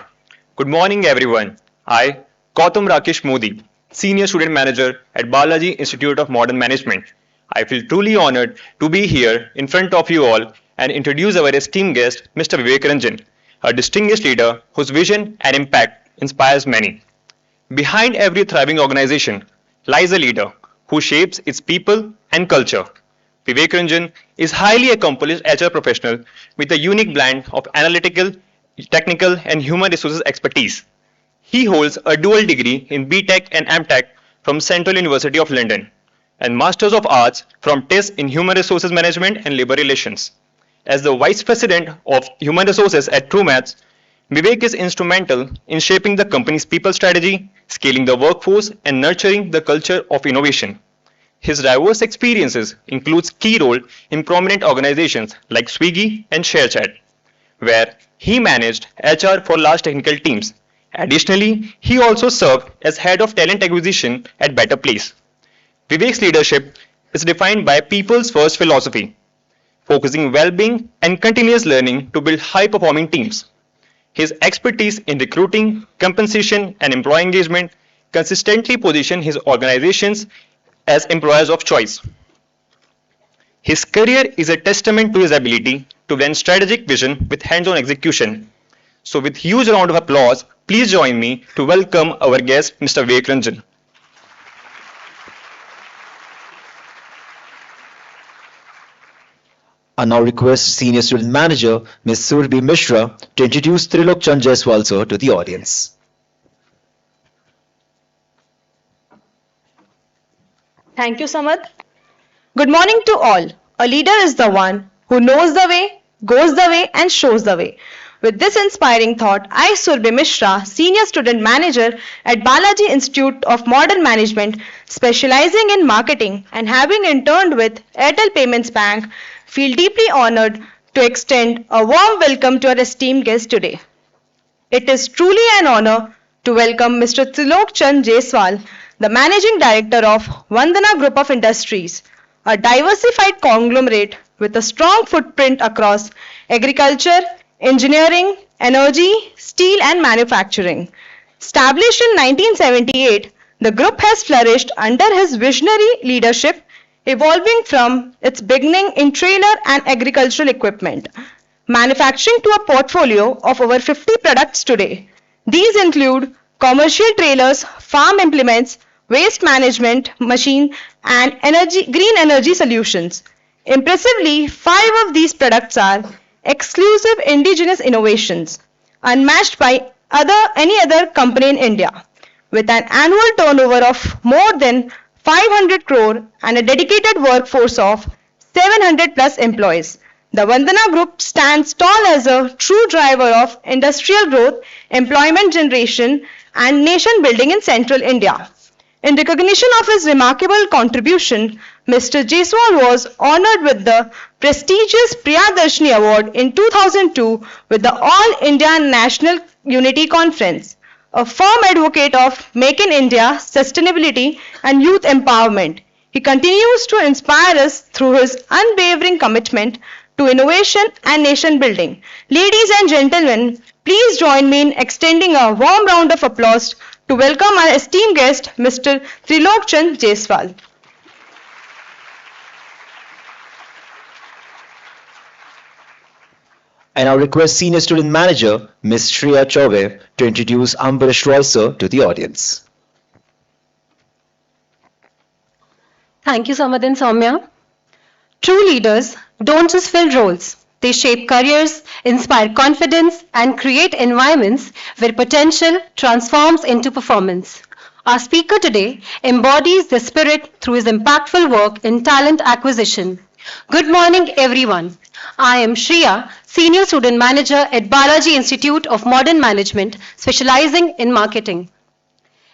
Good morning, everyone. I, Gautam Rakesh Modi, Senior Student Manager at Balaji Institute of Modern Management. I feel truly honored to be here in front of you all and introduce our esteemed guest, Mr. Vivek Ranjan, a distinguished leader whose vision and impact inspires many. Behind every thriving organization lies a leader who shapes its people and culture. Vivek Ranjan is highly accomplished HR professional with a unique blend of analytical, technical and human resources expertise. He holds a dual degree in BTech and MTech from Central University of London and Masters of Arts from TIS in Human Resources Management and Labor Relations. As the Vice President of Human Resources at TrueMaths, Vivek is instrumental in shaping the company's people strategy, scaling the workforce, and nurturing the culture of innovation. His diverse experiences includes key role in prominent organizations like Swiggy and ShareChat, where he managed HR for large technical teams. Additionally, he also served as head of talent acquisition at Better Place. Vivek's leadership is defined by people's first philosophy, focusing well-being and continuous learning to build high-performing teams. His expertise in recruiting, compensation, and employee engagement consistently position his organizations as employers of choice. His career is a testament to his ability to blend strategic vision with hands-on execution. So with huge round of applause, please join me to welcome our guest, Mr. Vivek Ranjan. I now request Senior Student Manager Ms. Surbhi Mishra to introduce Trilok Chand Jaiswal sir to the audience. Thank you, Samad. Good morning to all. A leader is the one who knows the way, goes the way, and shows the way. With this inspiring thought, I, Surbhi Mishra, Senior Student Manager at Balaji Institute of Modern Management, specializing in marketing and having interned with Airtel Payments Bank, feel deeply honored to extend a warm welcome to our esteemed guest today. It is truly an honor to welcome Mr. Trilok Chand Jaiswal, the Managing Director of Vandana Group of Industries, a diversified conglomerate with a strong footprint across agriculture, engineering, energy, steel and manufacturing. Established in 1978, the group has flourished under his visionary leadership, evolving from its beginning in trailer and agricultural equipment, manufacturing to a portfolio of over 50 products today. These include commercial trailers, farm implements, waste management machine, and green energy solutions. Impressively, 5 of these products are exclusive indigenous innovations, unmatched by any other company in India, with an annual turnover of more than 500 crore and a dedicated workforce of 700 plus employees. The Vandana Group stands tall as a true driver of industrial growth, employment generation, and nation building in central India. In recognition of his remarkable contribution, Mr. Jaiswal was honored with the prestigious Priyadarshini Award in 2002 with the All India National Unity Conference. A firm advocate of Make in India, sustainability and youth empowerment, he continues to inspire us through his unwavering commitment to innovation and nation building. Ladies and gentlemen, please join me in extending a warm round of applause to welcome our esteemed guest, Mr. Trilok Chand Jaiswal. And I request Senior Student Manager, Ms. Shreya Chaube, to introduce Ambarish Roy sir to the audience. Thank you, Samad and Soumya. True leaders don't just fill roles. They shape careers, inspire confidence, and create environments where potential transforms into performance. Our speaker today embodies this spirit through his impactful work in talent acquisition. Good morning, everyone. I am Shreya, Senior Student Manager at Balaji Institute of Modern Management, specializing in marketing.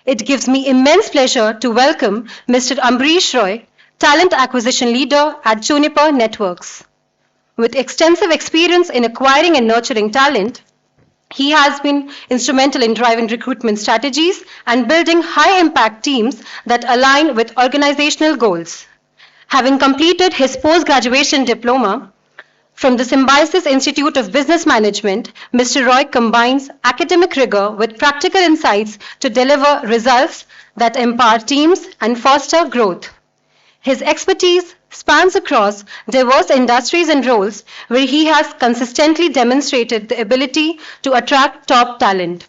It gives me immense pleasure to welcome Mr. Ambarish Roy, Talent Acquisition Leader at Juniper Networks. With extensive experience in acquiring and nurturing talent, he has been instrumental in driving recruitment strategies and building high-impact teams that align with organizational goals. Having completed his post-graduation diploma from the Symbiosis Institute of Business Management, Mr. Roy combines academic rigor with practical insights to deliver results that empower teams and foster growth. His expertise spans across diverse industries and roles where he has consistently demonstrated the ability to attract top talent,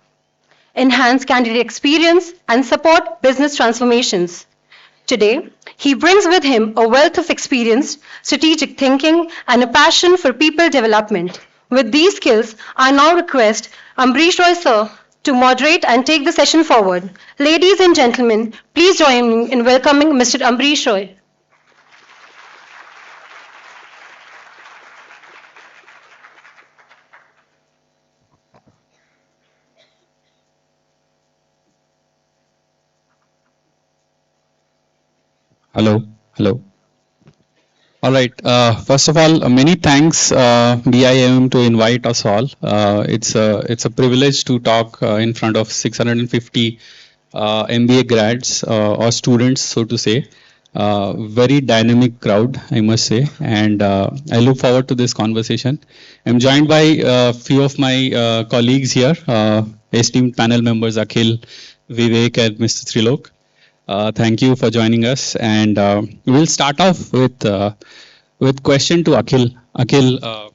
enhance candidate experience, and support business transformations. Today, he brings with him a wealth of experience, strategic thinking, and a passion for people development. With these skills, I now request Ambarish Roy sir to moderate and take the session forward. Ladies and gentlemen, please join me in welcoming Mr. Ambarish Roy. Hello, hello. All right. First of all, many thanks BIMM to invite us all. It's a privilege to talk in front of 650 MBA grads or students, so to say. Very dynamic crowd, I must say, and I look forward to this conversation. I'm joined by a few of my colleagues here, esteemed panel members Akhil, Vivek, and Mr. Trilok. Thank you for joining us, and we'll start off with question to Akhil. Akhil,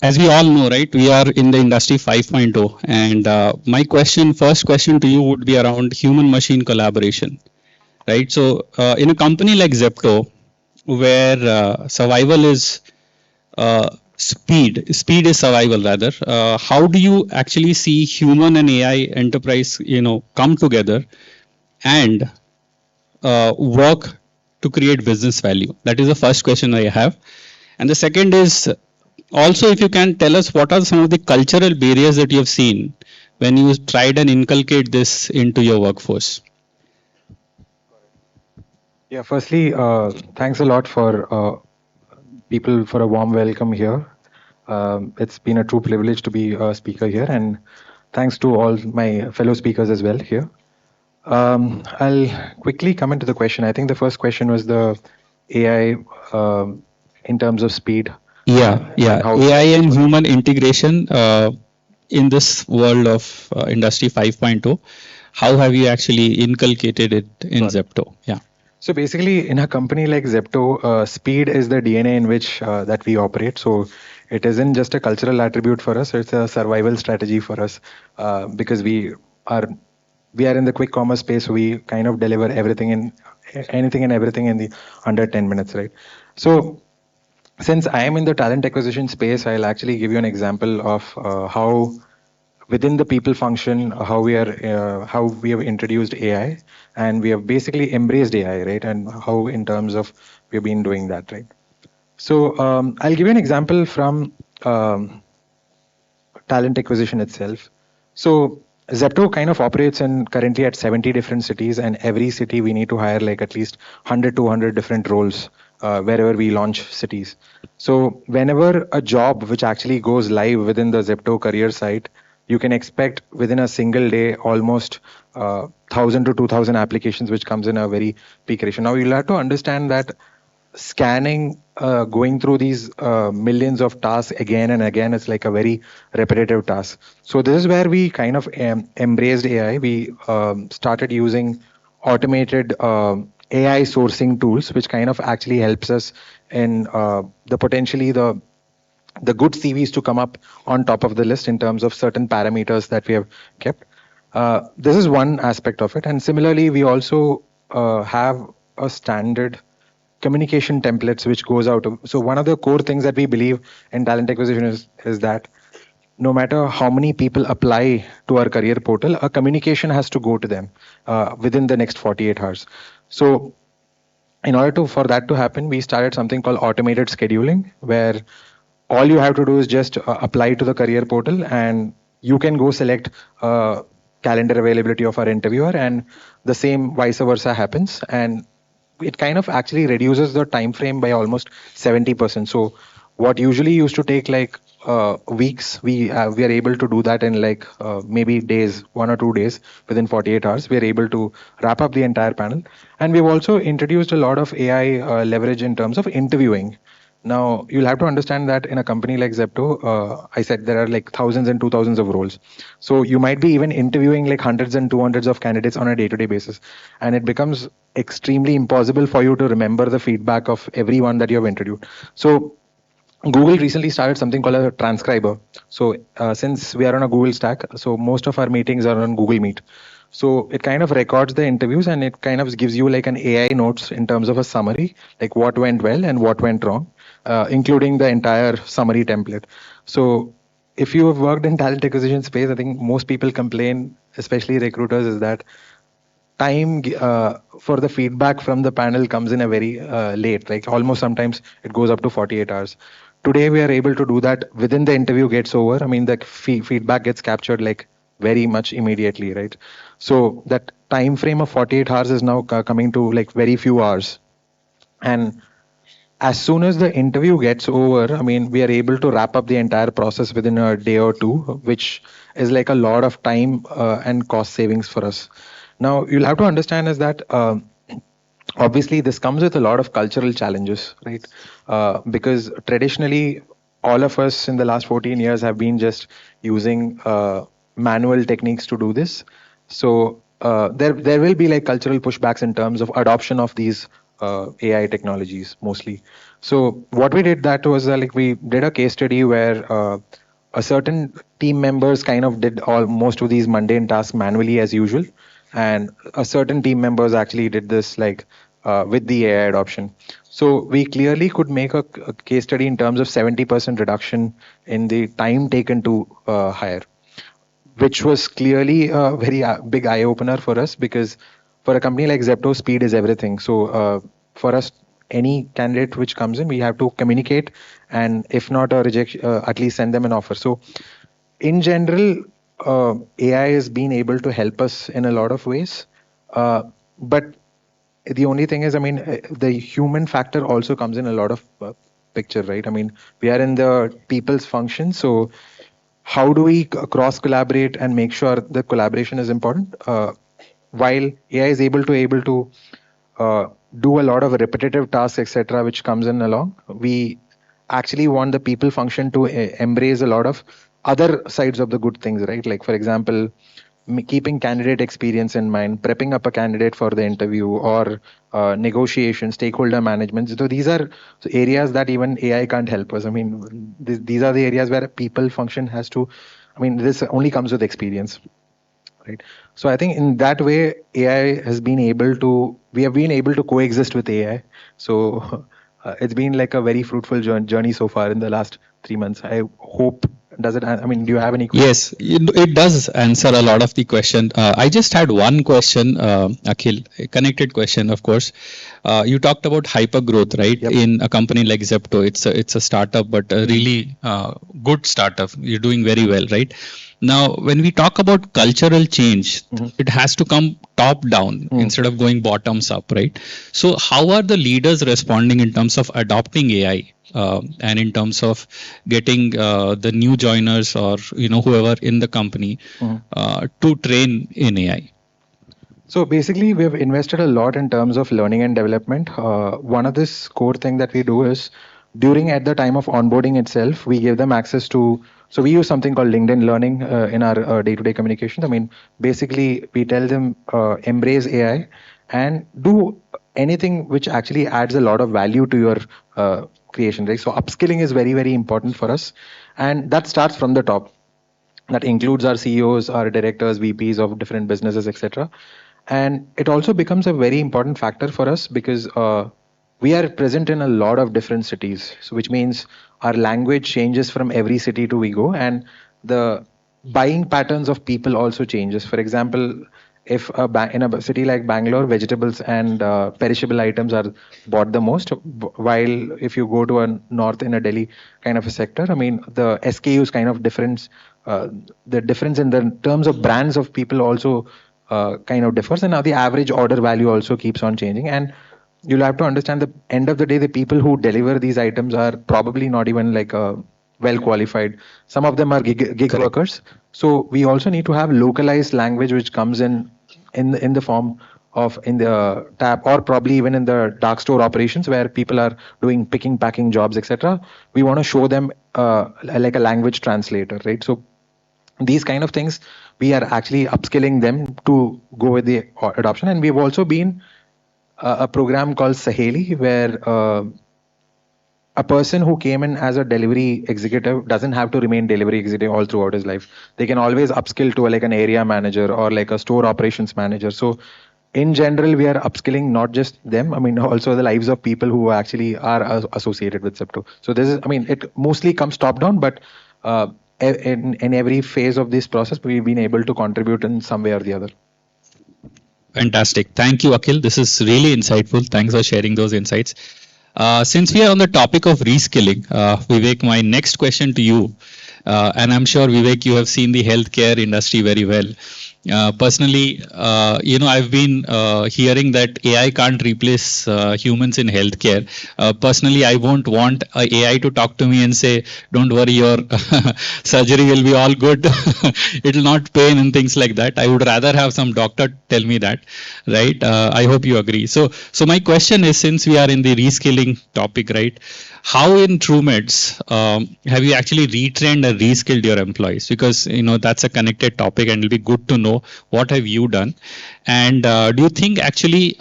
as we all know, right, we are in the industry 5.0, and my first question to you would be around human-machine collaboration, right? So, in a company like Zepto, where survival is speed is survival rather. How do you actually see human and AI enterprise, come together and work to create business value? That is the first question I have. And the second is also, if you can tell us what are some of the cultural barriers that you have seen when you tried and inculcate this into your workforce? Yeah, firstly, thanks a lot for people for a warm welcome here. It's been a true privilege to be a speaker here, and thanks to all my fellow speakers as well here. I'll quickly come into the question. I think the first question was the AI in terms of speed. Yeah. AI and human integration in this world of Industry 5.0. How have you actually inculcated it in Zepto? Yeah. So basically, in a company like Zepto, speed is the DNA in which that we operate. So it isn't just a cultural attribute for us; it's a survival strategy for us because we are in the quick commerce space. We kind of deliver anything and everything in the under 10 minutes, right? So since I am in the talent acquisition space, I'll actually give you an example of how within the people function, how we have introduced AI, and we have basically embraced AI, right? And how in terms of we've been doing that, right? So I'll give you an example from talent acquisition itself. So Zepto kind of operates currently at 70 different cities, and every city we need to hire like at least 100, 200 different roles wherever we launch cities. So whenever a job which actually goes live within the Zepto career site, you can expect within a single day almost 1,000 to 2,000 applications, which comes in a very peak ratio. Now you'll have to understand that scanning, going through these millions of tasks again and again is like a very repetitive task. So this is where we kind of embraced AI. We started using automated AI sourcing tools, which kind of actually helps us in the good CVs to come up on top of the list in terms of certain parameters that we have kept. This is one aspect of it. And similarly, we also have a standard communication templates which goes out. So one of the core things that we believe in talent acquisition is that no matter how many people apply to our career portal, a communication has to go to them within the next 48 hours. So in order for that to happen, we started something called automated scheduling, where all you have to do is just apply to the career portal, and you can go select calendar availability of our interviewer, and the same vice versa happens. And it kind of actually reduces the time frame by almost 70%. So what usually used to take like weeks, we are able to do that in like maybe days, 1 or 2 days, within 48 hours. We are able to wrap up the entire panel. And we've also introduced a lot of AI leverage in terms of interviewing. Now, you'll have to understand that in a company like Zepto, I said there are like thousands and 2000s of roles. So you might be even interviewing like hundreds and 200s of candidates on a day-to-day basis. And it becomes extremely impossible for you to remember the feedback of everyone that you have interviewed. So Google recently started something called a transcriber. So since we are on a Google stack, so most of our meetings are on Google Meet. So it kind of records the interviews, and it kind of gives you like an AI notes in terms of a summary, like what went well and what went wrong, including the entire summary template. So if you have worked in talent acquisition space, I think most people complain, especially recruiters, is that time for the feedback from the panel comes in a very late, like almost sometimes it goes up to 48 hours. Today we are able to do that within the interview gets over. I mean, the feedback gets captured like very much immediately, right? So that time frame of 48 hours is now coming to like very few hours. And as soon as the interview gets over, I mean, we are able to wrap up the entire process within a day or two, which is like a lot of time and cost savings for us. Now, you'll have to understand is that obviously this comes with a lot of cultural challenges, right? Because traditionally, all of us in the last 14 years have been just using manual techniques to do this. So there will be like cultural pushbacks in terms of adoption of these AI technologies mostly. So what we did that was like we did a case study where a certain team members kind of did most of these mundane tasks manually as usual, and a certain team members actually did this like with the AI adoption. So we clearly could make a case study in terms of 70% reduction in the time taken to hire, which was clearly a very big eye opener for us, because for a company like Zepto, speed is everything. So for us, any candidate which comes in, we have to communicate, and if not a rejection, at least send them an offer. So in general, AI has been able to help us in a lot of ways. But the only thing is, I mean, the human factor also comes in a lot of picture, right? I mean, we are in the people's function. So how do we cross collaborate and make sure the collaboration is important? While AI is able to do a lot of repetitive tasks, etc., which comes in along, we actually want the people function to embrace a lot of other sides of the good things, right? Like, for example, keeping candidate experience in mind, prepping up a candidate for the interview, or negotiation, stakeholder management. So these are areas that even AI can't help us. I mean, these are the areas where people function has to, I mean, this only comes with experience, right? So I think in that way, AI has been able to, we have been able to coexist with AI. So it's been like a very fruitful journey so far in the last 3 months. I hope, does it, I mean, do you have any questions? Yes, it does answer a lot of the question. I just had one question, Akhil, a connected question, of course. You talked about hyper growth, right? Yep. In a company like Zepto, it's a startup, but a really good startup. You're doing very well, right? Now, when we talk about cultural change, it has to come top down instead of going bottoms up, right? So how are the leaders responding in terms of adopting AI? And in terms of getting the new joiners or whoever in the company to train in AI? So basically, we've invested a lot in terms of learning and development. One of this core thing that we do is at the time of onboarding itself, we give them access to. So we use something called LinkedIn Learning in our day-to-day communications. I mean, basically, we tell them embrace AI and do anything which actually adds a lot of value to your creation. Right. So upskilling is very, very important for us, and that starts from the top. That includes our CEOs, our directors, VPs of different businesses, etc. And it also becomes a very important factor for us because we are present in a lot of different cities, so which means our language changes from every city to we go, and the buying patterns of people also changes. For example, if in a city like Bangalore, vegetables and perishable items are bought the most, while if you go to a north in a Delhi kind of a sector, I mean the SKUs kind of difference, the difference in the terms of brands of people also kind of differs, and now the average order value also keeps on changing. And you'll have to understand, the end of the day, the people who deliver these items are probably not even like well qualified. Some of them are gig workers. So we also need to have localized language which comes in the form of in the tab, or probably even in the dark store operations where people are doing picking, packing jobs, etc. We want to show them like a language translator, right? So these kind of things, we are actually upskilling them to go with the adoption. And we've also been a program called Saheli, where a person who came in as a delivery executive doesn't have to remain delivery executive all throughout his life. They can always upskill to like an area manager or like a store operations manager. So in general, we are upskilling not just them, I mean also the lives of people who actually are associated with Zepto. So this is, I mean, it mostly comes top down, but in every phase of this process, we've been able to contribute in some way or the other. Fantastic. Thank you, Akhil. This is really insightful. Thanks for sharing those insights. Since we are on the topic of reskilling, Vivek, my next question to you, and I'm sure, Vivek, you have seen the healthcare industry very well. Personally, I've been hearing that AI can't replace humans in healthcare. Personally, I won't want AI to talk to me and say, don't worry, your surgery will be all good. It will not pain and things like that. I would rather have some doctor tell me that, right? I hope you agree. So my question is, since we are in the reskilling topic, right? How in TrueMeds have you actually retrained or reskilled your employees? Because that's a connected topic, and it'll be good to know what have you done. And do you think actually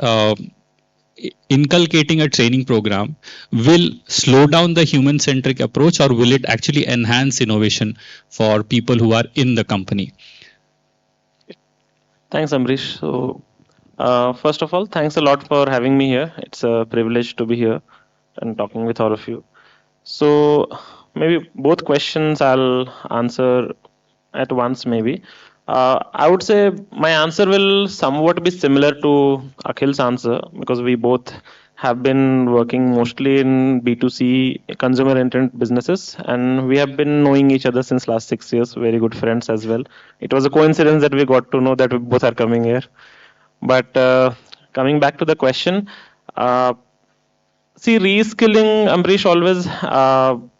inculcating a training program will slow down the human-centric approach, or will it actually enhance innovation for people who are in the company? Thanks, Amrish. So first of all, thanks a lot for having me here. It's a privilege to be here and talking with all of you. So maybe both questions I'll answer at once maybe. I would say my answer will somewhat be similar to Akhil's answer, because we both have been working mostly in B2C consumer intent businesses, and we have been knowing each other since last 6 years, very good friends as well. It was a coincidence that we got to know that we both are coming here. But coming back to the question, see, reskilling, Amrish, always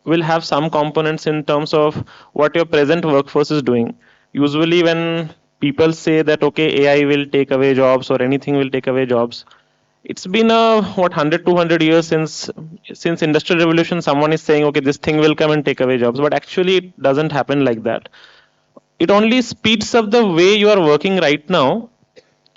will have some components in terms of what your present workforce is doing. Usually when people say that, okay, AI will take away jobs or anything will take away jobs, it's been 100, 200 years since Industrial Revolution, someone is saying, okay, this thing will come and take away jobs. But actually it doesn't happen like that. It only speeds up the way you are working right now,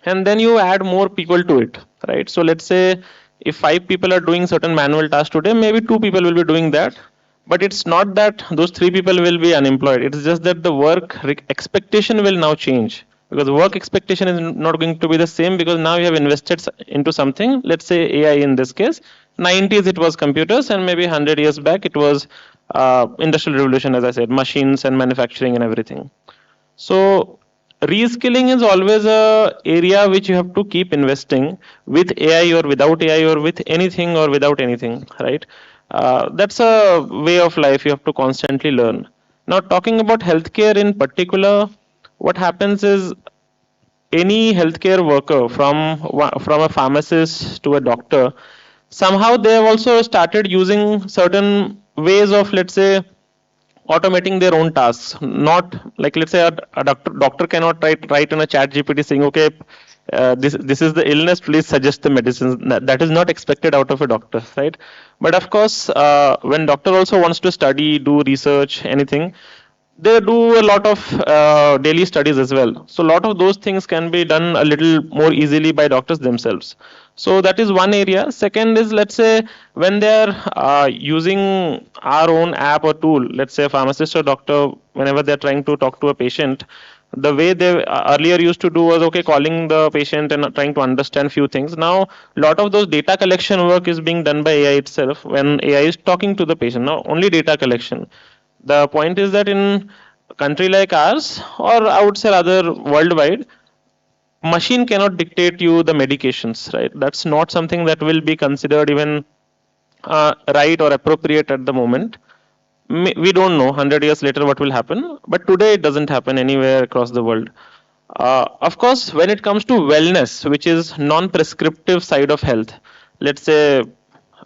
and then you add more people to it, right? So let's say if 5 people are doing certain manual tasks today, maybe 2 people will be doing that. But it's not that those 3 people will be unemployed. It's just that the work expectation will now change, because the work expectation is not going to be the same, because now you have invested into something. Let's say AI in this case. 90s it was computers, and maybe 100 years back it was Industrial Revolution, as I said, machines and manufacturing and everything. So reskilling is always a area which you have to keep investing, with AI or without AI, or with anything or without anything, right? That's a way of life. You have to constantly learn. Now, talking about healthcare in particular, what happens is any healthcare worker, from a pharmacist to a doctor, somehow they have also started using certain ways of, let's say, automating their own tasks. Not like, let's say a doctor cannot write in a chat GPT saying, okay, this is the illness, please suggest the medicines. That is not expected out of a doctor, right? But of course, when doctor also wants to study, do research, anything, they do a lot of daily studies as well. So a lot of those things can be done a little more easily by doctors themselves. So that is one area. Second is, let's say when they are using our own app or tool, let's say a pharmacist or doctor, whenever they're trying to talk to a patient, the way they earlier used to do was, okay, calling the patient and trying to understand few things. Now a lot of those data collection work is being done by AI itself when AI is talking to the patient. Now only data collection. The point is that in a country like ours, or I would say rather worldwide, machine cannot dictate you the medications, right? That's not something that will be considered even right or appropriate at the moment. We don't know 100 years later what will happen, but today it doesn't happen anywhere across the world. Of course, when it comes to wellness, which is non-prescriptive side of health, let's say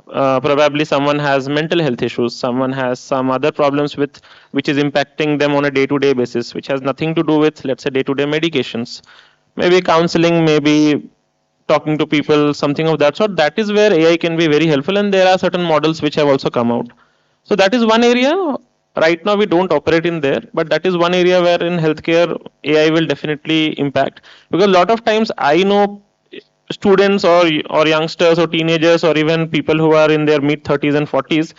probably someone has mental health issues, someone has some other problems with which is impacting them on a day-to-day basis, which has nothing to do with, let's say, day-to-day medications, maybe counseling, maybe talking to people, something of that sort. That is where AI can be very helpful, and there are certain models which have also come out. So that is one area. Right now we don't operate in there, but that is one area where in healthcare AI will definitely impact, because a lot of times I know students or youngsters or teenagers or even people who are in their mid 30s and 40s,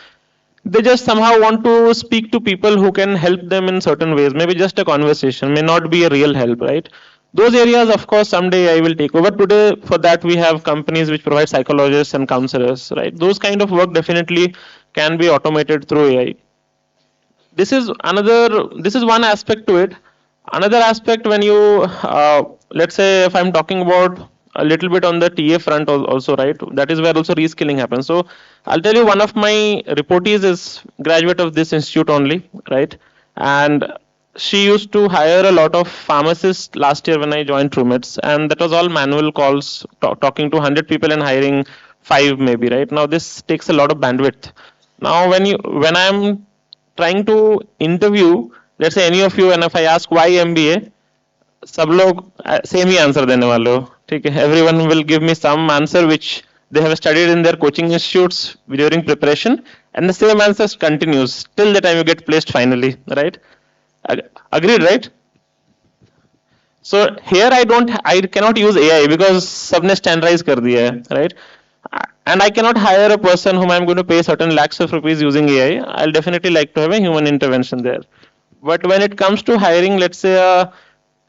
they just somehow want to speak to people who can help them in certain ways. Maybe just a conversation may not be a real help, right? Those areas, of course, someday I will take over. Today, for that, we have companies which provide psychologists and counselors, right? Those kind of work definitely can be automated through AI. This is one aspect to it. Another aspect, when you, let's say, if I'm talking about a little bit on the TA front also, right? That is where also reskilling happens. So I'll tell you, one of my reportees is graduate of this institute only, right? And she used to hire a lot of pharmacists last year when I joined Trumets, and that was all manual calls, talking to 100 people and hiring 5 maybe, right? Now this takes a lot of bandwidth. Now when I'm trying to interview, let's say any of you, and if I ask why MBA, सब लोग same ही answer देने वाले हो, ठीक है? Everyone will give me some answer which they have studied in their coaching institutes during preparation, and the same answer continues till the time you get placed finally, right? Agreed, right? So here I cannot use AI because सबने standardize कर दिया है, right? And I cannot hire a person whom I'm going to pay certain lakhs of rupees using AI. I'll definitely like to have a human intervention there. But when it comes to hiring, let's say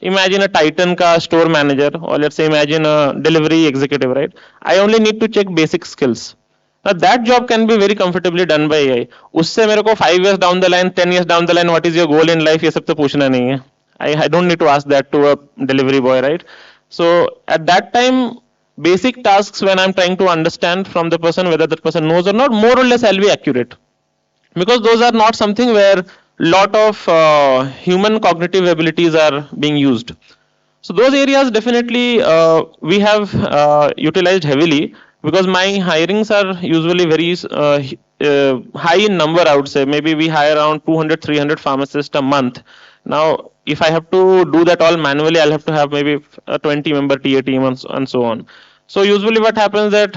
imagine a Titan ka store manager, or let's say imagine a delivery executive, right? I only need to check basic skills. Now that job can be very comfortably done by AI. उससे मेरे को 5 years down the line, 10 years down the line, what is your goal in life? ये सब तो पूछना नहीं है. I don't need to ask that to a delivery boy, right? So at that time, basic tasks, when I'm trying to understand from the person whether that person knows or not, more or less I'll be accurate, because those are not something where lot of human cognitive abilities are being used. So those areas definitely we have utilized heavily, because my hirings are usually very high in number. I would say maybe we hire around 200-300 pharmacists a month. Now if I have to do that all manually, I'll have to have maybe a 20-member TA team and so on. So usually what happens that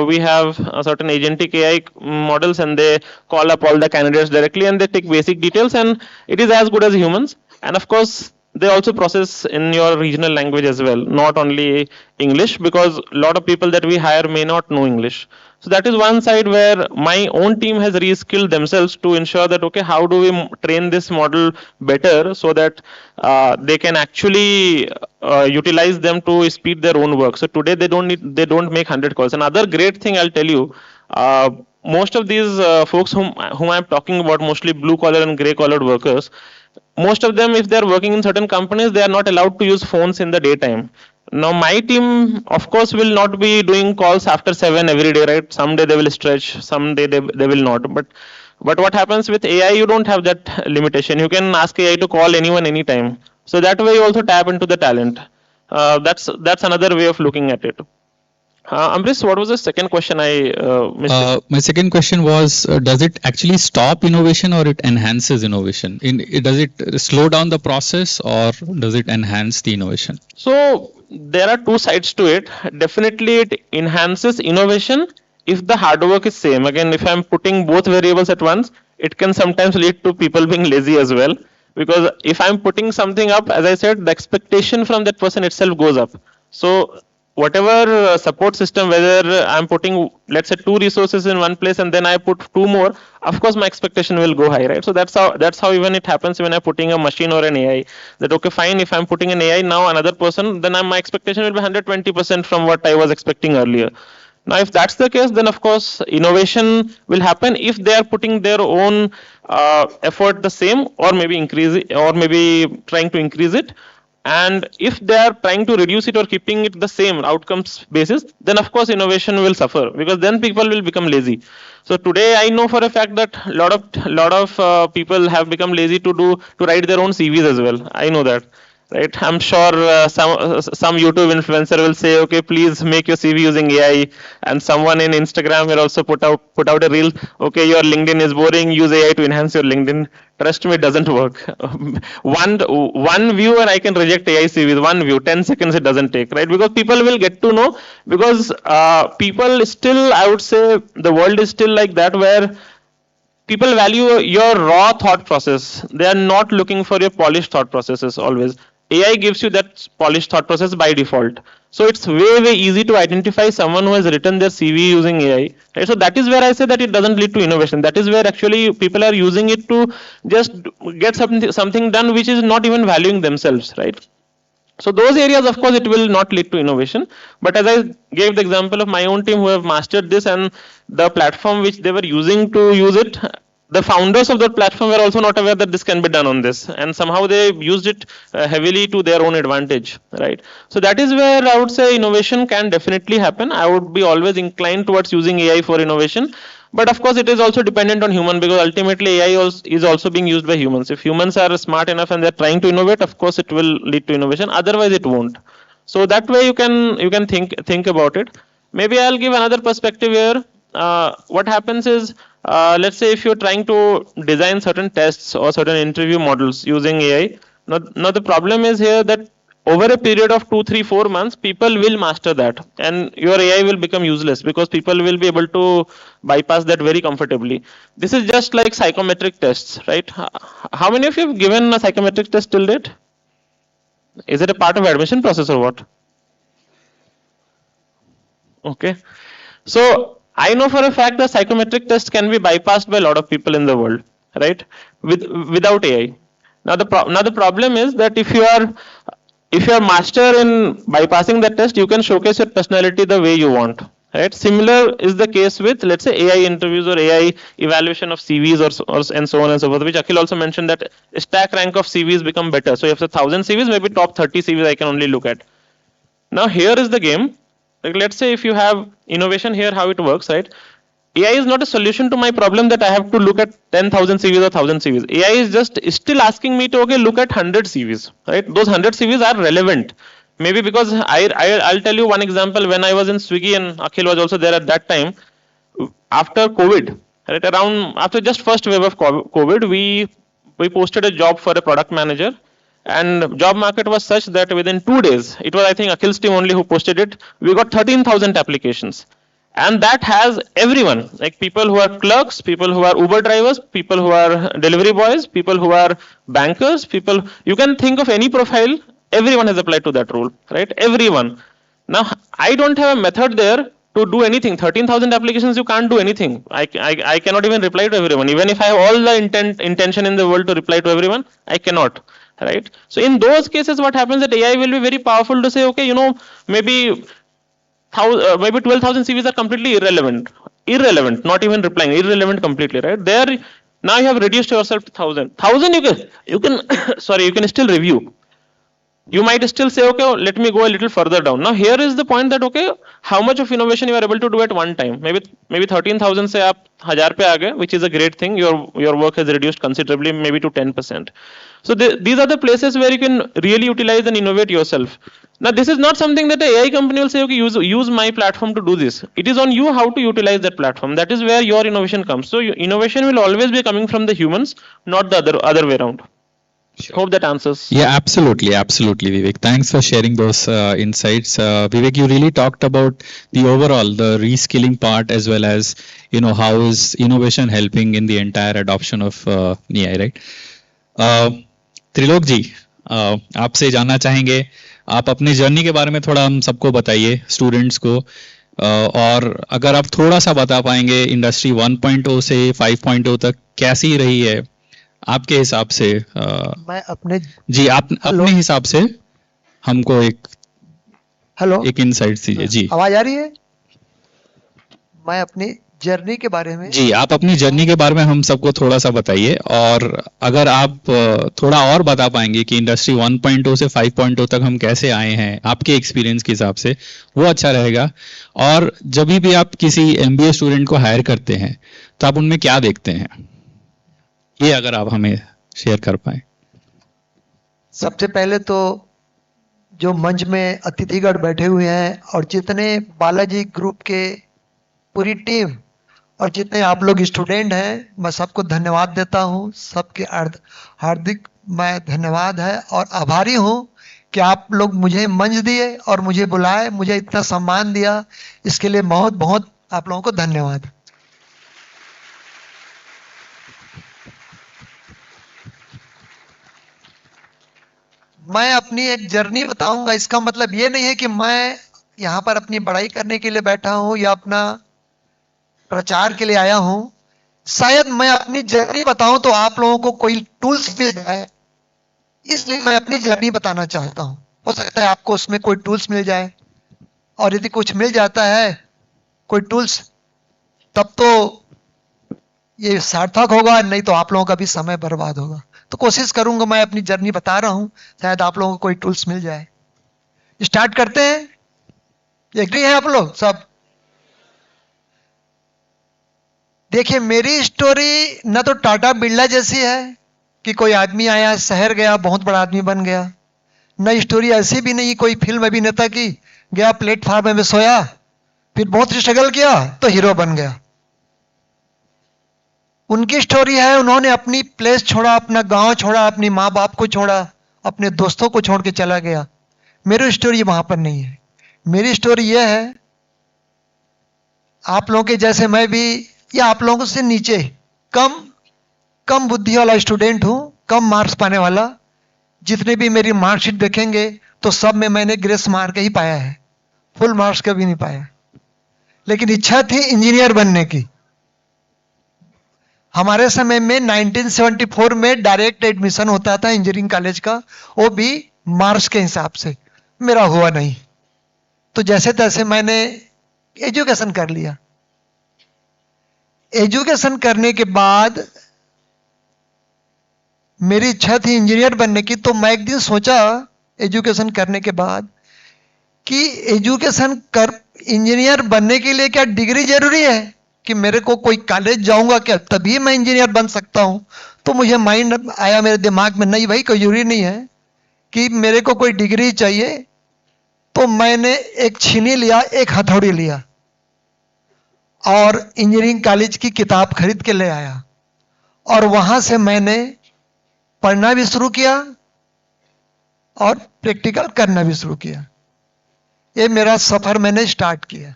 we have a certain agentic AI models, and they call up all the candidates directly and they take basic details, and it is as good as humans. And of course they also process in your regional language as well, not only English, because a lot of people that we hire may not know English. So that is one side where my own team has reskilled themselves to ensure that, okay, how do we train this model better so that they can actually utilize them to speed their own work. So today they don't make 100 calls. Another great thing I'll tell you, most of these folks whom I'm talking about, mostly blue collar and gray collared workers, most of them, if they're working in certain companies, they are not allowed to use phones in the daytime. Now my team, of course, will not be doing calls after 7 every day, right? Someday they will stretch, someday they will not. But what happens with AI, you don't have that limitation. You can ask AI to call anyone anytime. So that way you also tap into the talent. That's another way of looking at it. Ambrish, what was the second question? I missed it. My second question was, does it actually stop innovation or it enhances innovation? Does it slow down the process or does it enhance the innovation? So there are two sides to it. Definitely it enhances innovation if the hard work is same. Again, if I'm putting both variables at once, it can sometimes lead to people being lazy as well. Because if I'm putting something up, as I said, the expectation from that person itself goes up. So whatever support system, whether I'm putting, let's say, two resources in one place and then I put two more, of course my expectation will go high, right? So that's how even it happens when I'm putting a machine or an AI. That okay, fine, if I'm putting an AI now, another person, then my expectation will be 120% from what I was expecting earlier. Now, if that's the case, then of course innovation will happen if they are putting their own effort the same, or maybe increase it, or maybe trying to increase it. And if they are trying to reduce it or keeping it the same outcomes basis, then of course innovation will suffer, because then people will become lazy. So today I know for a fact that lot of people have become lazy to write their own CVs as well. I know that. Right, I'm sure some YouTube influencer will say, okay, please make your CV using AI, and someone in Instagram will also put out a reel. Okay, your LinkedIn is boring. Use AI to enhance your LinkedIn. Trust me, it doesn't work. one view and I can reject AI CVs. One view, 10 seconds it doesn't take, right? Because people will get to know. Because people still, I would say, the world is still like that, where people value your raw thought process. They are not looking for your polished thought processes always. AI gives you that polished thought process by default. So it's way easy to identify someone who has written their CV using AI. Right? So that is where I say that it doesn't lead to innovation. That is where actually people are using it to just get something done which is not even valuing themselves, right? So those areas, of course, it will not lead to innovation. But as I gave the example of my own team who have mastered this, and the platform which they were using to use it, the founders of that platform were also not aware that this can be done on this, and somehow they used it heavily to their own advantage, right? So that is where I would say innovation can definitely happen. I would be always inclined towards using AI for innovation. But of course, it is also dependent on human, because ultimately AI is also being used by humans. If humans are smart enough and they're trying to innovate, of course, it will lead to innovation. Otherwise, it won't. So that way, you can think about it. Maybe I'll give another perspective here. What happens is, let's say if you're trying to design certain tests or certain interview models using AI. Now the problem is here that over a period of 2, 3, 4 months, people will master that, and your AI will become useless because people will be able to bypass that very comfortably. This is just like psychometric tests, right? How many of you have given a psychometric test till date? Is it a part of admission process or what? Okay. So I know for a fact that psychometric test can be bypassed by a lot of people in the world, right? Without AI. Now the problem is that if you are master in bypassing that test, you can showcase your personality the way you want, right? Similar is the case with, let's say, AI interviews or AI evaluation of CVs or and so on and so forth, which Akhil also mentioned, that stack rank of CVs become better. So if it's 1,000 CVs, maybe top 30 CVs I can only look at. Now here is the game. Like, let's say if you have innovation here, how it works, right? AI is not a solution to my problem that I have to look at 10,000 CVs or 1,000 CVs. AI is just still asking me to, okay, look at 100 CVs, right? Those 100 CVs are relevant. Maybe because I'll tell you one example. When I was in Swiggy, and Akhil was also there at that time, after COVID, right, around after just first wave of COVID, we posted a job for a product manager, and job market was such that within 2 days, it was I think Akhil's team only who posted it, we got 13,000 applications. And that has everyone, like people who are clerks, people who are Uber drivers, people who are delivery boys, people who are bankers, people, you can think of any profile, everyone has applied to that role, right? Everyone. Now, I don't have a method there to do anything. 13,000 applications, you can't do anything. I cannot even reply to everyone. Even if I have all the intention in the world to reply to everyone, I cannot, right? So in those cases, what happens that AI will be very powerful to say, okay, maybe 12,000 CVs are completely irrelevant, not even replying, irrelevant completely, right? There, now you have reduced yourself to 1,000. You can sorry, you can still review. You might still say, okay, let me go a little further down. Now here is the point that, okay, how much of innovation you are able to do at one time? Maybe 13,000 say aap 1,000 pe aa gaye, which is a great thing. Your work has reduced considerably, maybe to 10%. So these are the places where you can really utilize and innovate yourself. Now, this is not something that a AI company will say, okay, use my platform to do this. It is on you how to utilize that platform. That is where your innovation comes. So your innovation will always be coming from the humans, not the other way around. Sure. Hope that answers. Yeah, absolutely, absolutely, Vivek. Thanks for sharing those insights. Vivek, you really talked about the overall, the reskilling part, as well as, you know, how is innovation helping in the entire adoption of AI, right? Trilok जी, आपसे जानना चाहेंगे, आप अपने journey के बारे में थोड़ा हम सबको बताइए, स्टूडेंट्स को, और अगर आप थोड़ा सा बता पाएंगे इंडस्ट्री 1.0 से 5.0 तक कैसी रही है आपके हिसाब से। मैं अपने जी, आप अपने हिसाब से हमको एक इनसाइट दीजिए। जी, आवाज आ रही है? मैं अपनी जर्नी के बारे में, जी, आप अपनी जर्नी के बारे में हम सबको थोड़ा सा बताइए, और अगर आप थोड़ा और बता पाएंगे कि इंडस्ट्री 1.0 से 5.0 तक हम कैसे आए हैं आपके एक्सपीरियंस के हिसाब से, वो अच्छा रहेगा। और जब भी आप किसी MBA स्टूडेंट को हायर करते हैं तो आप उनमें क्या देखते हैं, ये अगर आप हमें शेयर कर पाए। सबसे पहले तो जो मंच में अतिथिगण बैठे हुए हैं और जितने बालाजी ग्रुप के पूरी टीम और जितने आप लोग स्टूडेंट हैं, मैं सबको धन्यवाद देता हूं। सबके हार्दिक मैं धन्यवाद है और आभारी हूं कि आप लोग मुझे मंच दिए और मुझे बुलाए, मुझे इतना सम्मान दिया, इसके लिए बहुत बहुत आप लोगों को धन्यवाद। मैं अपनी एक जर्नी बताऊंगा। इसका मतलब ये नहीं है कि मैं यहाँ पर अपनी पढ़ाई करने के लिए बैठा हूँ या अपना प्रचार के लिए आया हूँ। शायद मैं अपनी जर्नी बताऊं तो आप लोगों को कोई टूल्स मिल जाए, इसलिए मैं अपनी जर्नी बताना चाहता हूँ। हो सकता है आपको उसमें कोई टूल्स मिल जाए, और यदि कुछ मिल जाता है कोई टूल्स, तब तो ये सार्थक होगा, नहीं तो आप लोगों का भी समय बर्बाद होगा। तो कोशिश करूंगा, मैं अपनी जर्नी बता रहा हूं, शायद आप लोगों को कोई टूल्स मिल जाए। स्टार्ट करते हैं। एग्री हैं आप लोग सब? देखिए, मेरी स्टोरी न तो टाटा बिरला जैसी है कि कोई आदमी आया, शहर गया, बहुत बड़ा आदमी बन गया। न स्टोरी ऐसी भी नहीं कोई फिल्म अभिनेता की, गया प्लेटफॉर्म में सोया, फिर बहुत स्ट्रगल किया तो हीरो बन गया। उनकी स्टोरी है, उन्होंने अपनी प्लेस छोड़ा, अपना गांव छोड़ा, अपनी माँ बाप को छोड़ा, अपने दोस्तों को छोड़ के चला गया। मेरी स्टोरी वहां पर नहीं है। मेरी स्टोरी यह है, आप लोगों के जैसे मैं भी, या आप लोगों से नीचे कम बुद्धि वाला स्टूडेंट हूं, कम मार्क्स पाने वाला। जितने भी मेरी मार्कशीट देखेंगे तो सब में मैंने ग्रेस मार्क ही पाया है, फुल मार्क्स कभी नहीं पाया। लेकिन इच्छा थी इंजीनियर बनने की। हमारे समय में 1974 में डायरेक्ट एडमिशन होता था इंजीनियरिंग कॉलेज का, वो भी मार्क्स के हिसाब से। मेरा हुआ नहीं, तो जैसे तैसे मैंने एजुकेशन कर लिया। एजुकेशन करने के बाद मेरी इच्छा थी इंजीनियर बनने की। तो मैं एक दिन सोचा एजुकेशन करने के बाद कि इंजीनियर बनने के लिए क्या डिग्री जरूरी है, कि मेरे को कोई कॉलेज जाऊंगा क्या तभी मैं इंजीनियर बन सकता हूं। तो मुझे माइंड आया मेरे दिमाग में, नहीं भाई, कोई जरूरी नहीं है कि मेरे को कोई डिग्री चाहिए। तो मैंने एक छीनी लिया, एक हथौड़ी लिया और इंजीनियरिंग कॉलेज की किताब खरीद के ले आया, और वहां से मैंने पढ़ना भी शुरू किया और प्रैक्टिकल करना भी शुरू किया। ये मेरा सफर मैंने स्टार्ट किया।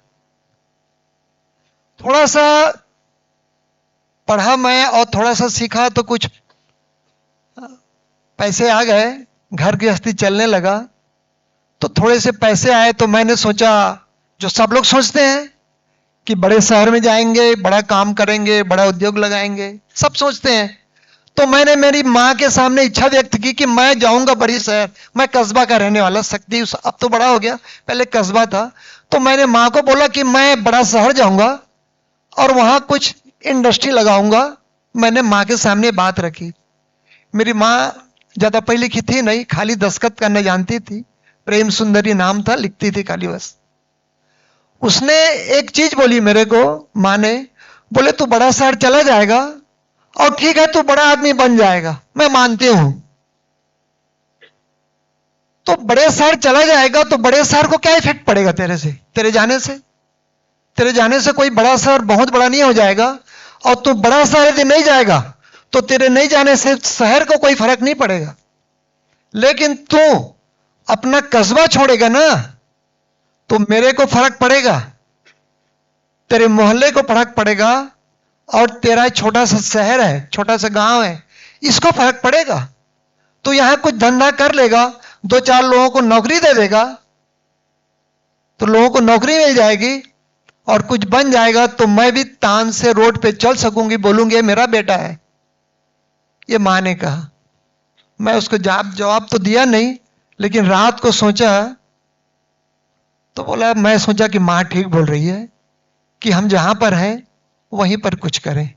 थोड़ा सा पढ़ा मैं और थोड़ा सा सीखा, तो कुछ पैसे आ गए, घर गृहस्थी चलने लगा। तो थोड़े से पैसे आए तो मैंने सोचा, जो सब लोग सोचते हैं कि बड़े शहर में जाएंगे, बड़ा काम करेंगे, बड़ा उद्योग लगाएंगे, सब सोचते हैं। तो मैंने मेरी माँ के सामने इच्छा व्यक्त की कि मैं जाऊंगा बड़ी शहर। मैं कस्बा का रहने वाला, शक्ति अब तो बड़ा हो गया, पहले कस्बा था। तो मैंने माँ को बोला कि मैं बड़ा शहर जाऊंगा और वहां कुछ इंडस्ट्री लगाऊंगा। मैंने माँ के सामने बात रखी। मेरी माँ ज्यादा पढ़ी लिखी थी नहीं, खाली दस्तखत करना जानती थी, प्रेम सुंदरी नाम था, लिखती थी खाली बस। उसने एक चीज बोली मेरे को, माँ ने, बोले तू बड़ा शहर चला जाएगा और ठीक है तू बड़ा आदमी बन जाएगा, मैं मानती हूं। तो बड़े शहर चला जाएगा तो बड़े शहर को क्या इफेक्ट पड़ेगा तेरे से, तेरे जाने से? तेरे जाने से कोई बड़ा शहर बहुत बड़ा नहीं हो जाएगा, और तू बड़ा शहर यदि नहीं जाएगा तो तेरे नहीं जाने से शहर को कोई फर्क नहीं पड़ेगा। लेकिन तू अपना कस्बा छोड़ेगा ना तो मेरे को फर्क पड़ेगा, तेरे मोहल्ले को फर्क पड़ेगा, और तेरा छोटा सा शहर है, छोटा सा गांव है, इसको फर्क पड़ेगा। तो यहां कुछ धंधा कर लेगा, 2-4 लोगों को नौकरी दे देगा, तो लोगों को नौकरी मिल जाएगी और कुछ बन जाएगा, तो मैं भी तान से रोड पे चल सकूंगी, बोलूंगी ये मेरा बेटा है। ये मां ने कहा। मैं उसको जवाब तो दिया नहीं, लेकिन रात को सोचा तो बोला, मैं सोचा कि मां ठीक बोल रही है कि हम जहां पर हैं वहीं पर कुछ करें।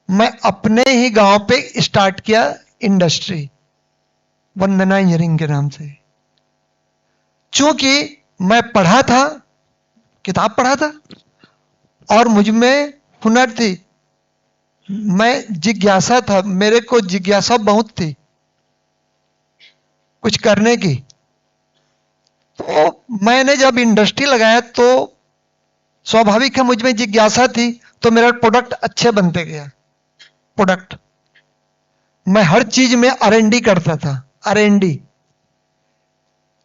मैं अपने ही गांव पे स्टार्ट किया इंडस्ट्री, वंदना इंजीनियरिंग के नाम से। चूंकि मैं पढ़ा था, किताब पढ़ा था, और मुझ में हुनर थी, मैं जिज्ञासा था, मेरे को जिज्ञासा बहुत थी कुछ करने की। तो मैंने जब इंडस्ट्री लगाया तो स्वाभाविक है मुझ में जिज्ञासा थी, तो मेरा प्रोडक्ट अच्छे बनते गया। प्रोडक्ट मैं हर चीज में R&D करता था, R&D।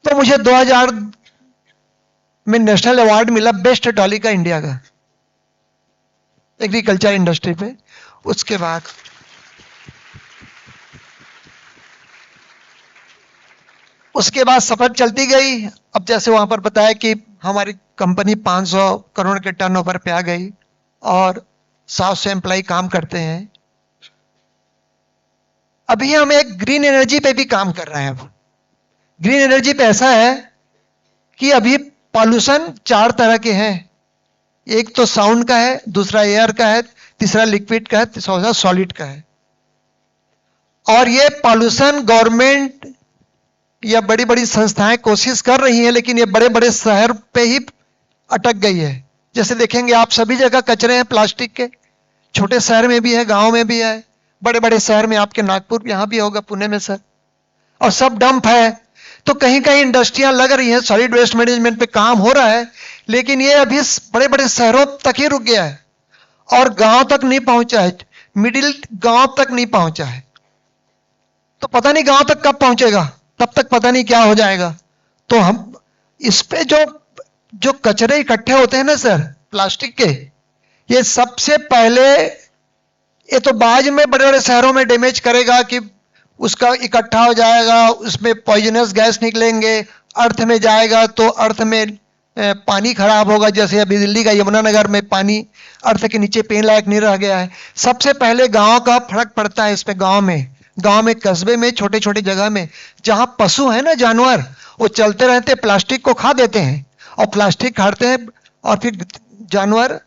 तो मुझे 2000 में नेशनल अवार्ड मिला बेस्ट ट्रॉली का इंडिया का, एग्रीकल्चर इंडस्ट्री पे। उसके बाद सफर चलती गई। अब जैसे वहां पर बताया कि हमारी कंपनी 500 करोड़ के टर्नओवर पे आ गई और 700 एम्प्लॉय काम करते हैं। अभी हम एक ग्रीन एनर्जी पे भी काम कर रहे हैं। अब ग्रीन एनर्जी पे ऐसा है कि अभी पॉल्यूशन 4 तरह के हैं। एक तो साउंड का है, दूसरा एयर का है, तीसरा लिक्विड का है, तीसरा सॉलिड का है। और ये पॉल्यूशन गवर्नमेंट या बड़ी बड़ी संस्थाएं कोशिश कर रही हैं, लेकिन ये बड़े बड़े शहर पे ही अटक गई है। जैसे देखेंगे आप सभी जगह कचरे हैं प्लास्टिक के, छोटे शहर में भी है, गांव में भी है, बड़े बड़े शहर में आपके नागपुर यहां भी होगा, पुणे में सर, और सब डंप है। तो कहीं कहीं इंडस्ट्रियां लग रही हैं, सॉलिड वेस्ट मैनेजमेंट पे काम हो रहा है, लेकिन ये अभी बड़े बड़े शहरों तक ही रुक गया है और गांव तक नहीं पहुंचा है, मिडिल गांव तक नहीं पहुंचा है। तो पता नहीं गांव तक कब पहुंचेगा, तब तक पता नहीं क्या हो जाएगा। तो हम इस पे जो कचरे इकट्ठे होते हैं ना सर प्लास्टिक के, ये सबसे पहले ये तो बाद में बड़े बड़े शहरों में डैमेज करेगा कि उसका इकट्ठा हो जाएगा, उसमें पॉइजनस गैस निकलेंगे, अर्थ में जाएगा तो अर्थ में पानी खराब होगा। जैसे अभी दिल्ली का यमुनानगर में पानी अर्थ के नीचे पीने लायक नहीं रह गया है। सबसे पहले गांव का फर्क पड़ता है इस पे, गांव में कस्बे में, छोटे छोटे जगह में जहां पशु है ना, जानवर, वो चलते रहते प्लास्टिक को खा देते हैं और प्लास्टिक खाते हैं और फिर जानवर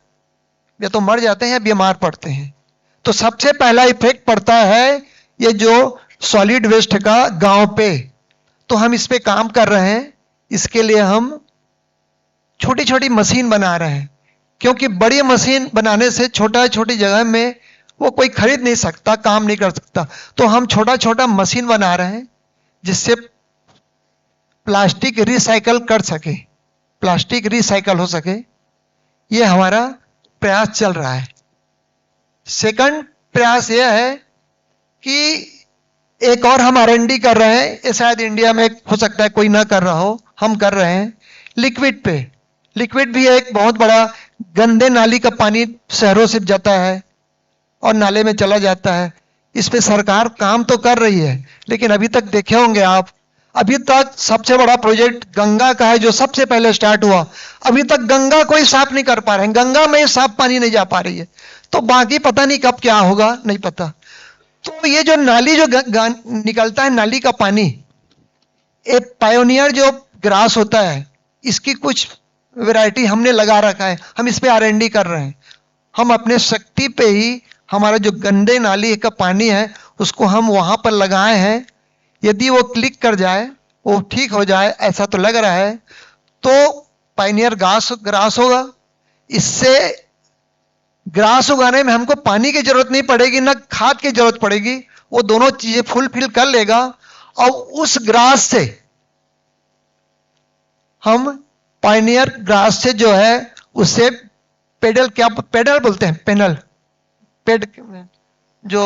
या तो मर जाते हैं या बीमार पड़ते हैं। तो सबसे पहला इफेक्ट पड़ता है ये जो सॉलिड वेस्ट का गांव पे। तो हम इस पे काम कर रहे हैं। इसके लिए हम छोटी छोटी मशीन बना रहे हैं, क्योंकि बड़ी मशीन बनाने से छोटी जगह में वो कोई खरीद नहीं सकता, काम नहीं कर सकता। तो हम छोटा छोटा मशीन बना रहे हैं जिससे प्लास्टिक रिसाइकल कर सके, प्लास्टिक रिसाइकल हो सके। ये हमारा प्रयास चल रहा है। सेकंड प्रयास यह है कि एक और हम R&D कर रहे हैं, ये शायद इंडिया में हो सकता है कोई ना कर रहा हो, हम कर रहे हैं लिक्विड पे। लिक्विड भी एक बहुत बड़ा, गंदे नाली का पानी शहरों से जाता है और नाले में चला जाता है। इस पे सरकार काम तो कर रही है, लेकिन अभी तक देखे होंगे आप, अभी तक सबसे बड़ा प्रोजेक्ट गंगा का है जो सबसे पहले स्टार्ट हुआ। अभी तक गंगा कोई साफ नहीं कर पा रहे हैं, गंगा में साफ पानी नहीं जा पा रही है। तो बाकी पता नहीं कब क्या होगा, नहीं पता। तो ये जो नाली जो निकलता है, नाली का पानी, एक पायोनियर जो ग्रास होता है, इसकी कुछ वैरायटी हमने लगा रखा है। हम इस पे R&D कर रहे हैं। हम अपने शक्ति पे ही हमारा जो गंदे नाली का पानी है उसको हम वहां पर लगाए हैं। यदि वो क्लिक कर जाए, वो ठीक हो जाए, ऐसा तो लग रहा है, तो पायनियर ग्रास होगा। इससे ग्रास उगाने में हमको पानी की जरूरत नहीं पड़ेगी, ना खाद की जरूरत पड़ेगी। वो दोनों चीजें फुलफिल कर लेगा और उस ग्रास से हम पायनियर ग्रास से जो है उससे पेडल, क्या पेडल बोलते हैं, पेनल पेड, जो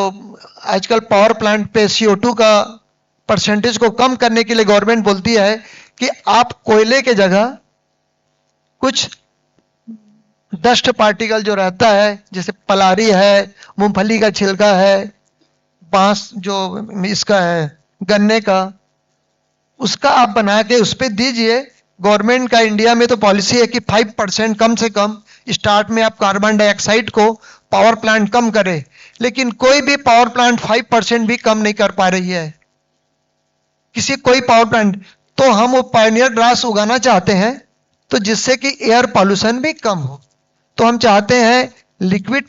आजकल पावर प्लांट पे CO2 का परसेंटेज को कम करने के लिए गवर्नमेंट बोलती है कि आप कोयले के जगह कुछ डस्ट पार्टिकल जो रहता है, जैसे पलारी है, मूंगफली का छिलका है, बांस जो इसका है, गन्ने का, उसका आप बना के उस पर दीजिए। गवर्नमेंट का इंडिया में तो पॉलिसी है कि 5% कम से कम स्टार्ट में आप कार्बन डाइऑक्साइड को पावर प्लांट कम करे, लेकिन कोई भी पावर प्लांट 5% भी कम नहीं कर पा रही है, किसी कोई पावर प्लांट। तो हम वो पायनियर ग्रास उगाना चाहते हैं, तो जिससे कि एयर पॉल्यूशन भी कम हो। तो हम चाहते हैं, लिक्विड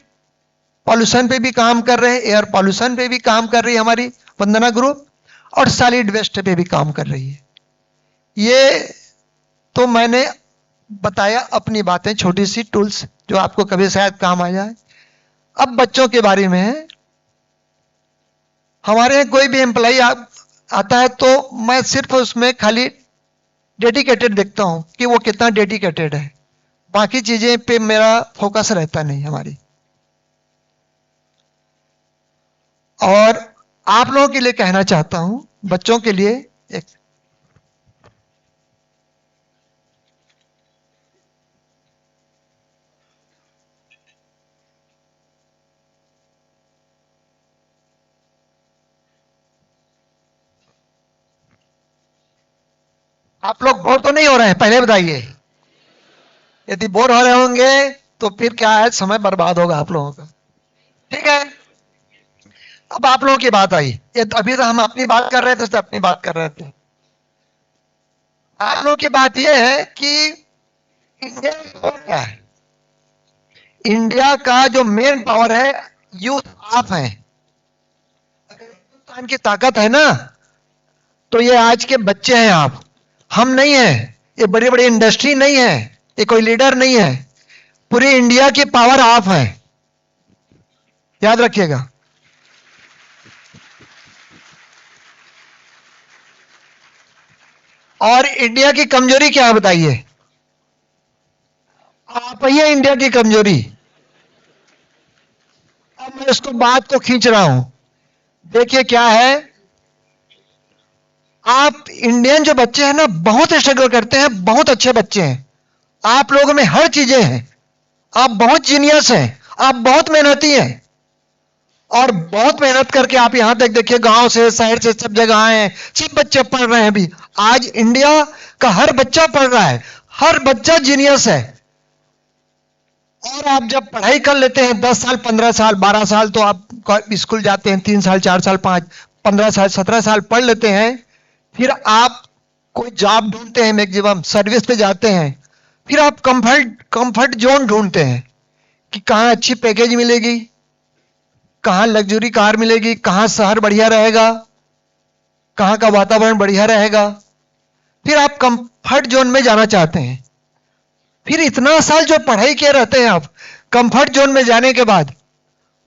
पॉल्यूशन पे भी काम कर रहे हैं, एयर पॉल्यूशन पे भी काम कर रही है हमारी वंदना ग्रुप, और सॉलिड वेस्ट पे भी काम कर रही है। ये तो मैंने बताया अपनी बातें, छोटी सी टूल्स जो आपको कभी शायद काम आ जाए। अब बच्चों के बारे में है। हमारे यहाँ कोई भी एम्प्लॉय आता है तो मैं सिर्फ उसमें खाली डेडिकेटेड देखता हूं कि वो कितना डेडिकेटेड है, बाकी चीजें पे मेरा फोकस रहता नहीं हमारी। और आप लोगों के लिए कहना चाहता हूं, बच्चों के लिए एक आप लोग बोर तो नहीं हो रहे हैं, पहले बताइए। यदि बोर हो रहे होंगे तो फिर क्या है, समय बर्बाद होगा आप लोगों का। ठीक है, अब आप लोगों की बात आई। ये अभी तो हम अपनी बात कर रहे थे, तो अपनी बात कर रहे थे। आप लोगों की बात यह है कि इंडिया क्या है। इंडिया का जो मेन पावर है, यूथ आप हैं। अगर हिंदुस्तान की ताकत है ना, तो ये आज के बच्चे हैं आप, हम नहीं हैं। ये बड़ी बड़ी इंडस्ट्री नहीं है, ये कोई लीडर नहीं है, पूरी इंडिया की पावर आप हैं, याद रखिएगा। और इंडिया की कमजोरी क्या है बताइए? आप ही है इंडिया की कमजोरी। अब मैं इसको बात को खींच रहा हूं, देखिए क्या है। आप इंडियन जो बच्चे हैं ना, बहुत स्ट्रगल करते हैं, बहुत अच्छे बच्चे हैं, आप लोगों में हर चीजें हैं, आप बहुत जीनियस हैं, आप बहुत मेहनती हैं, और बहुत मेहनत करके आप यहां तक देखिए, गांव से शहर से सब जगह आए हैं, सब बच्चे पढ़ रहे हैं। अभी आज इंडिया का हर बच्चा पढ़ रहा है, हर बच्चा जीनियस है। और आप जब पढ़ाई कर लेते हैं 10 साल 15 साल 12 साल, तो आप स्कूल जाते हैं, 3 साल 4 साल 5 15 साल 17 साल पढ़ लेते हैं, फिर आप कोई जॉब ढूंढते हैं, मैक्सिमम सर्विस पे जाते हैं, फिर आप कंफर्ट जोन ढूंढते हैं कि कहां अच्छी पैकेज मिलेगी, कहां लग्जरी कार मिलेगी, कहां शहर बढ़िया रहेगा, कहां का वातावरण बढ़िया रहेगा। फिर आप कंफर्ट जोन में जाना चाहते हैं। फिर इतना साल जो पढ़ाई किए रहते हैं आप, कंफर्ट जोन में जाने के बाद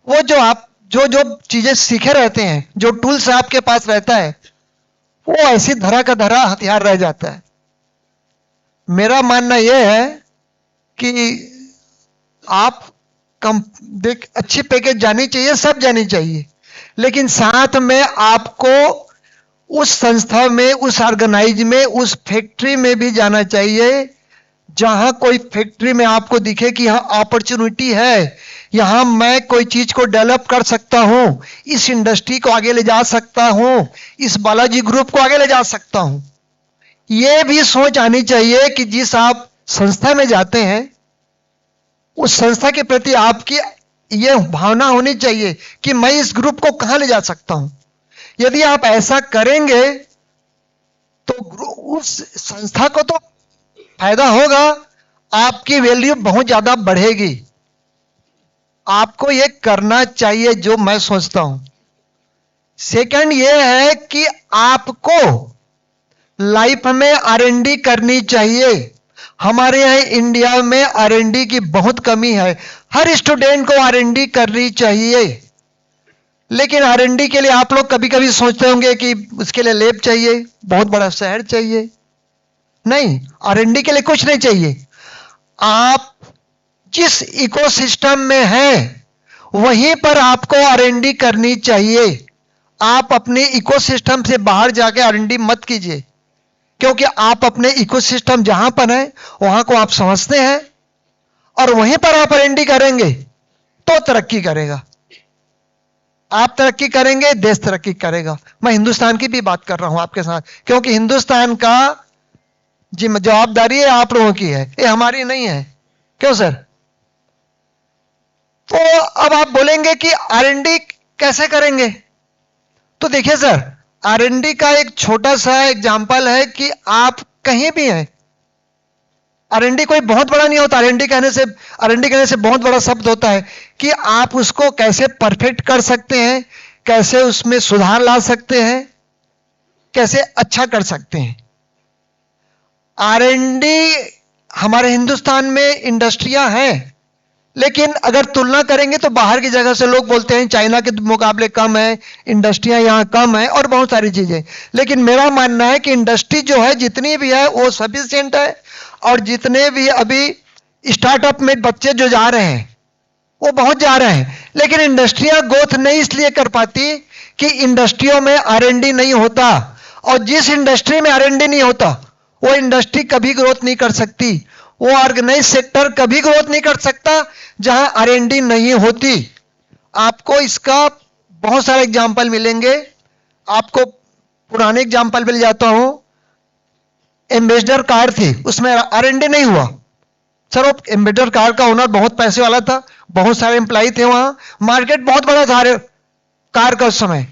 वो जो आप जो जो चीजें सीखे रहते हैं, जो टूल्स आपके पास रहता है, वो ऐसी धरा का धरा हथियार रह जाता है। मेरा मानना यह है कि आप देख अच्छी पैकेज जानी चाहिए, सब जानी चाहिए, लेकिन साथ में आपको उस संस्था में, उस ऑर्गेनाइज में, उस फैक्ट्री में भी जाना चाहिए, जहां कोई फैक्ट्री में आपको दिखे कि यहां अपॉर्चुनिटी है, यहां मैं कोई चीज को डेवलप कर सकता हूं, इस इंडस्ट्री को आगे ले जा सकता हूं, इस बालाजी ग्रुप को आगे ले जा सकता हूं। यह भी सोच आनी चाहिए कि जिस आप संस्था में जाते हैं, उस संस्था के प्रति आपकी यह भावना होनी चाहिए कि मैं इस ग्रुप को कहां ले जा सकता हूं। यदि आप ऐसा करेंगे तो उस संस्था को तो फायदा होगा, आपकी वैल्यू बहुत ज्यादा बढ़ेगी। आपको यह करना चाहिए जो मैं सोचता हूं। सेकंड यह है कि आपको लाइफ में R&D करनी चाहिए। हमारे यहाँ इंडिया में R&D की बहुत कमी है, हर स्टूडेंट को R&D करनी चाहिए। लेकिन R&D के लिए आप लोग कभी कभी सोचते होंगे कि उसके लिए लैब चाहिए, बहुत बड़ा शहर चाहिए, नहीं, R&D के लिए कुछ नहीं चाहिए। आप जिस इकोसिस्टम में हैं वहीं पर आपको R&D करनी चाहिए। आप अपने इकोसिस्टम से बाहर जाके R&D मत कीजिए, क्योंकि आप अपने इकोसिस्टम जहां पर है वहां को आप समझते हैं और वहीं पर आप R&D करेंगे तो तरक्की करेगा। आप तरक्की करेंगे, देश तरक्की करेगा। मैं हिंदुस्तान की भी बात कर रहा हूं आपके साथ, क्योंकि हिंदुस्तान का जवाबदारी है आप लोगों की है, ये हमारी नहीं है। क्यों सर? तो अब आप बोलेंगे कि R&D कैसे करेंगे? तो देखिए सर, R&D का एक छोटा सा एग्जाम्पल है कि आप कहीं भी हैं, R&D कोई बहुत बड़ा नहीं होता। R&D कहने से बहुत बड़ा शब्द होता है कि आप उसको कैसे परफेक्ट कर सकते हैं, कैसे उसमें सुधार ला सकते हैं, कैसे अच्छा कर सकते हैं। R&D हमारे हिंदुस्तान में इंडस्ट्रियां हैं, लेकिन अगर तुलना करेंगे तो बाहर की जगह से लोग बोलते हैं चाइना के मुकाबले कम है, इंडस्ट्रियां यहां कम है और बहुत सारी चीजें। लेकिन मेरा मानना है कि इंडस्ट्री जो है जितनी भी है वो सफिशिएंट है, और जितने भी अभी स्टार्टअप में बच्चे जो जा रहे हैं वो बहुत जा रहे हैं। लेकिन इंडस्ट्रियां ग्रोथ नहीं इसलिए कर पाती कि इंडस्ट्रियों में R&D नहीं होता, और जिस इंडस्ट्री में R&D नहीं होता वो इंडस्ट्री कभी ग्रोथ नहीं कर सकती। वो ऑर्गेनाइज सेक्टर कभी ग्रोथ नहीं कर सकता जहां R&D नहीं होती। आपको इसका बहुत सारे एग्जाम्पल मिलेंगे। आपको पुराने एग्जाम्पल मिल जाता हूं। एम्बेसडर कार थी, उसमें R&D नहीं हुआ सर। वो एम्बेसडर कार का ओनर बहुत पैसे वाला था, बहुत सारे एम्प्लॉय थे, वहां मार्केट बहुत बड़ा था कार का उस समय।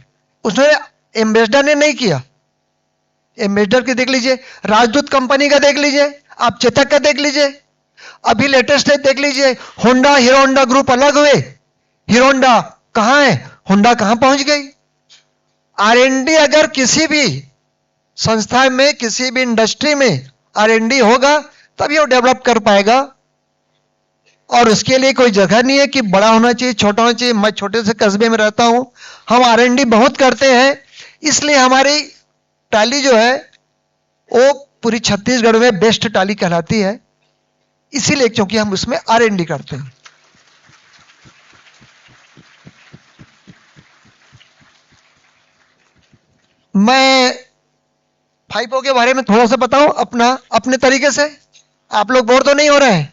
उसने एम्बेसडर ने नहीं किया। एम्बेसडर की देख लीजिए, राजदूत कंपनी का देख लीजिए, आप चेतक का देख लीजिए, अभी लेटेस्ट देख लीजिए, होंडा हीरो होंडा ग्रुप अलग हुए। हीरो होंडा कहां है, होंडा कहां पहुंच गई। R&D अगर किसी भी संस्था में, किसी भी इंडस्ट्री में R&D होगा तभी वो डेवलप कर पाएगा। और उसके लिए कोई जगह नहीं है कि बड़ा होना चाहिए, छोटा होना चाहिए। मैं छोटे से कस्बे में रहता हूं, हम R&D बहुत करते हैं, इसलिए हमारी टाली जो है वो पूरी छत्तीसगढ़ में बेस्ट टाली कहलाती है, इसीलिए क्योंकि हम उसमें R&D करते हैं। मैं 5O के बारे में थोड़ा सा बताऊं अपने तरीके से। आप लोग बोर तो नहीं हो रहे हैं?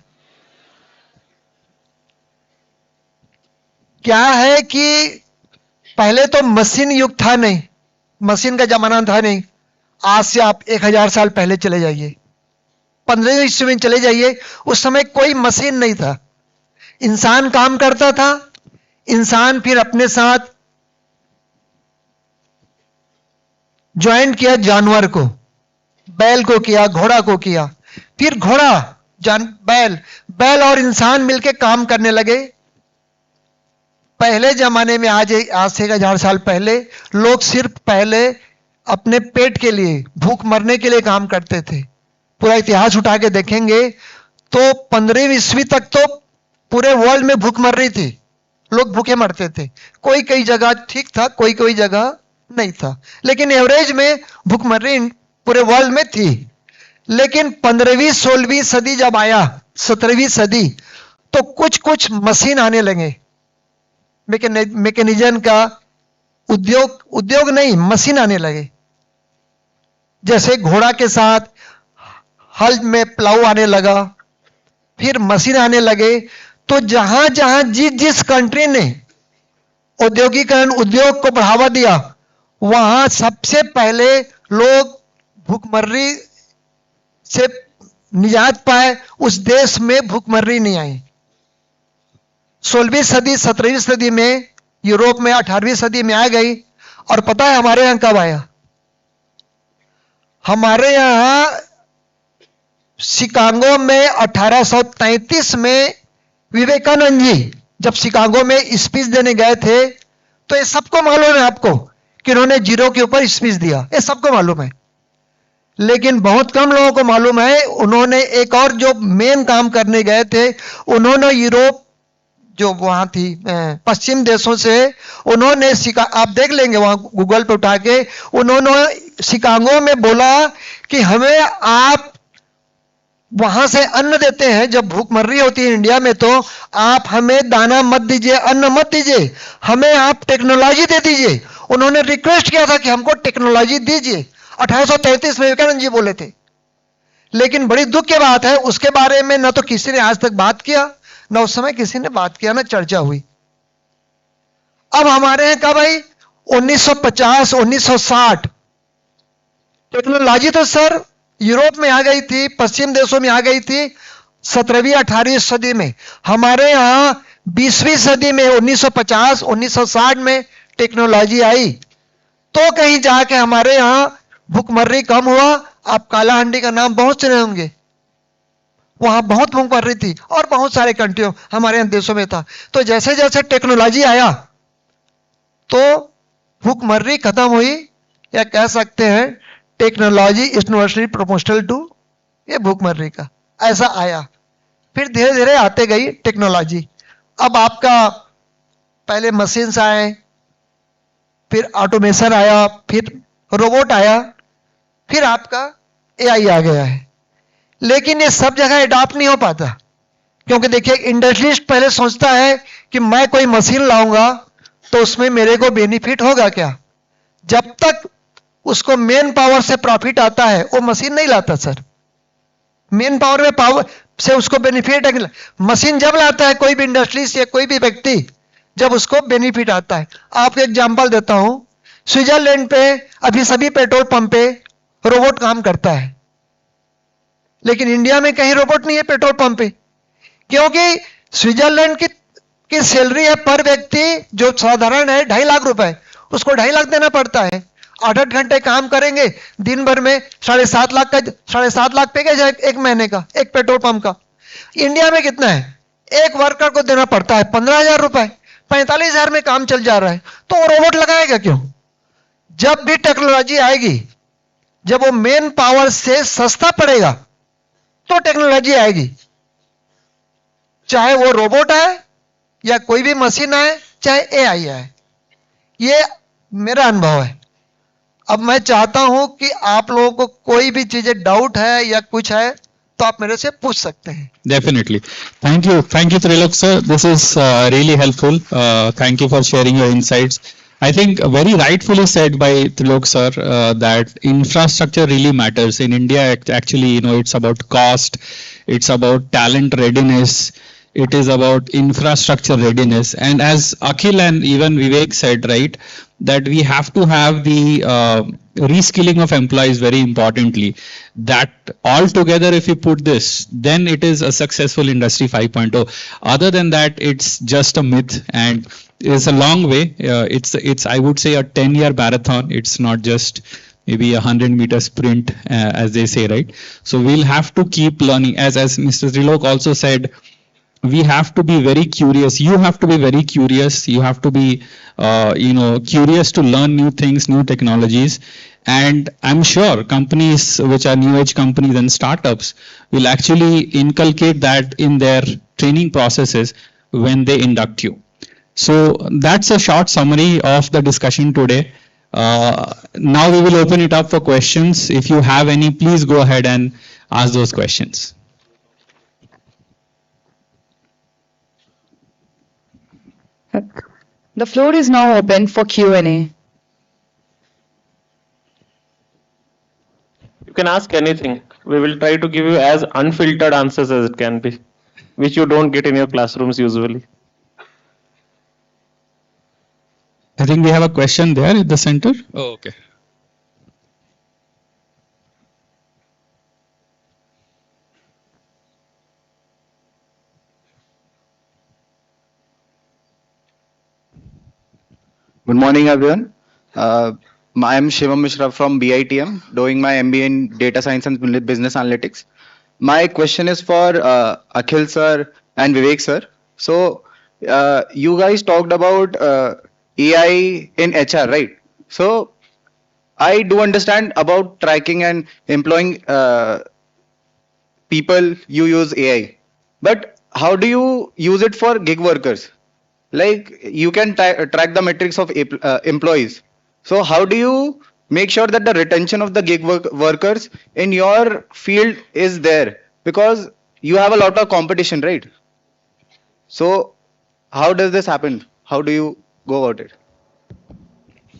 क्या है कि पहले तो मशीन युग था नहीं, मशीन का जमाना था नहीं। आज से आप 1000 साल पहले चले जाइए, 15वीं ईस्वी में चले जाइए, उस समय कोई मशीन नहीं था। इंसान काम करता था, इंसान फिर अपने साथ ज्वाइंट किया जानवर को, बैल को किया, घोड़ा को किया, फिर घोड़ा बैल और इंसान मिलकर काम करने लगे। पहले जमाने में आज से 1000 साल पहले लोग सिर्फ पहले अपने पेट के लिए, भूख मरने के लिए काम करते थे। पूरा इतिहास उठा के देखेंगे तो 15वीं ईस्वी तक तो पूरे वर्ल्ड में भूख मर रही थी, लोग भूखे मरते थे। कोई कई जगह ठीक था, कोई कोई जगह नहीं था, लेकिन एवरेज में भूख मर रही पूरे वर्ल्ड में थी। लेकिन 15वीं 16वीं सदी जब आया, 17वीं सदी, तो कुछ कुछ मशीन आने लगे। मैकेनिज्म का उद्योग नहीं, मशीन आने लगे। जैसे घोड़ा के साथ हल में प्लाऊ आने लगा, फिर मशीन आने लगे। तो जहां जहां जिस कंट्री ने औद्योगिकरण, उद्योग को बढ़ावा दिया, वहां सबसे पहले लोग भूखमर्री से निजात पाए, उस देश में भूखमर्री नहीं आई। 16वीं सदी 17वीं सदी में यूरोप में, 18वीं सदी में आ गई। और पता है हमारे यहां कब आया? हमारे यहां शिकागो में 1833 में विवेकानंद जी जब शिकागो में स्पीच देने गए थे, तो ये सबको मालूम है आपको कि उन्होंने जीरो के ऊपर स्पीच दिया, ये सबको मालूम है। लेकिन बहुत कम लोगों को मालूम है उन्होंने एक और जो मेन काम करने गए थे, उन्होंने यूरोप जो वहां थी पश्चिम देशों से, उन्होंने आप देख लेंगे वहां गूगल पे उठा के, उन्होंने शिकागो में बोला कि हमें आप वहां से अन्न देते हैं। जब भूखमरी होती है इंडिया में, तो आप हमें दाना मत दीजिए, अन्न मत दीजिए, हमें आप टेक्नोलॉजी दे दीजिए। उन्होंने रिक्वेस्ट किया था कि हमको टेक्नोलॉजी दीजिए, 1833 में विवेकानंद जी बोले थे। लेकिन बड़ी दुख की बात है, उसके बारे में न तो किसी ने आज तक बात किया, न उस समय किसी ने बात किया, न चर्चा हुई। अब हमारे यहाँ कब आई? 1950, 1960। टेक्नोलॉजी तो सर यूरोप में आ गई थी, पश्चिम देशों में आ गई थी 17वीं 18वीं सदी में। हमारे यहाँ 20वीं सदी में 1950, 1960 में टेक्नोलॉजी आई, तो कहीं जाके हमारे यहाँ भूखमरी कम हुआ। आप कालाहांडी का नाम बहुत सुने होंगे, वहां बहुत भूखमरी थी और बहुत सारे कंट्रियों हमारे यहाँ देशों में था। तो जैसे जैसे टेक्नोलॉजी आया तो भूखमरी खत्म हुई, या कह सकते हैं technology is inversely proportional to ये भूखमरी का, ऐसा आया। फिर धीरे धीरे आते गई टेक्नोलॉजी। अब आपका पहले मशीन्स आए, फिर ऑटोमेशन आया, फिर रोबोट आया, फिर आपका एआई आ गया है। लेकिन ये सब जगह अडॉप्ट नहीं हो पाता, क्योंकि देखिए इंडस्ट्रियलिस्ट पहले सोचता है कि मैं कोई मशीन लाऊंगा तो उसमें मेरे को बेनिफिट होगा क्या। जब तक उसको मेन पावर से प्रॉफिट आता है वो मशीन नहीं लाता सर। मेन पावर में पावर से उसको बेनिफिट है। मशीन जब लाता है कोई भी इंडस्ट्रीज या कोई भी व्यक्ति, जब उसको बेनिफिट आता है। आपको एग्जांपल देता हूं, स्विट्जरलैंड पे अभी सभी पेट्रोल पंप पे रोबोट काम करता है, लेकिन इंडिया में कहीं रोबोट नहीं है पेट्रोल पंप पे, क्योंकि स्विट्जरलैंड की सैलरी है पर व्यक्ति जो साधारण है 2.5 लाख रुपए, उसको 2.5 लाख देना पड़ता है। 8-8 घंटे काम करेंगे, दिन भर में 7.5 लाख का 7.5 लाख पैकेज है एक महीने का, एक पेट्रोल पंप का। इंडिया में कितना है? एक वर्कर को देना पड़ता है 15,000 रुपए, 45,000 में काम चल जा रहा है। तो वो रोबोट लगाएगा क्यों? जब भी टेक्नोलॉजी आएगी, जब वो मेन पावर से सस्ता पड़ेगा तो टेक्नोलॉजी आएगी। चाहे वो रोबोट आए या कोई भी मशीन आए, चाहे एआई आए, ये मेरा अनुभव है। अब मैं चाहता हूं कि आप लोगों को कोई भी चीजें डाउट है या कुछ है तो आप मेरे से पूछ सकते हैं। Definitely. Thank you, Trilok sir. This is really helpful. Thank you for sharing your insights. I think very rightfully said by Trilok sir that infrastructure really matters in India. Actually, it's about cost, it's about talent readiness, it is about infrastructure readiness, and as Akhil and even Vivek said, right, that we have to have the reskilling of employees very importantly. That all together, if you put this, then it is a successful industry 5.0. Other than that, it's just a myth, and it's a long way. It's I would say a 10-year marathon. It's not just maybe a 100-meter sprint, as they say, right? So we'll have to keep learning. As Mr. Trilok also said, we have to be very curious. You have to be very curious. You have to be, curious to learn new things, new technologies. And I'm sure companies which are new age companies and startups will actually inculcate that in their training processes when they induct you. So that's a short summary of the discussion today. Now we will open it up for questions. If you have any, please go ahead and ask those questions. The floor is now open for Q&A. You can ask anything. We will try to give you as unfiltered answers as it can be, which you don't get in your classrooms usually. I think we have a question there at the center. Oh, okay. Good morning, everyone. I am Shivam Mishra from BITM, doing my MBA in Data Science and Business Analytics. My question is for Akhil sir and Vivek sir. So, you guys talked about AI in HR, right? So, I do understand about tracking and employing people. You use AI, but how do you use it for gig workers? Like you can track the metrics of employees. So how do you make sure that the retention of the gig workers in your field is there? because you have a lot of competition, right? So how does this happen? How do you go about it?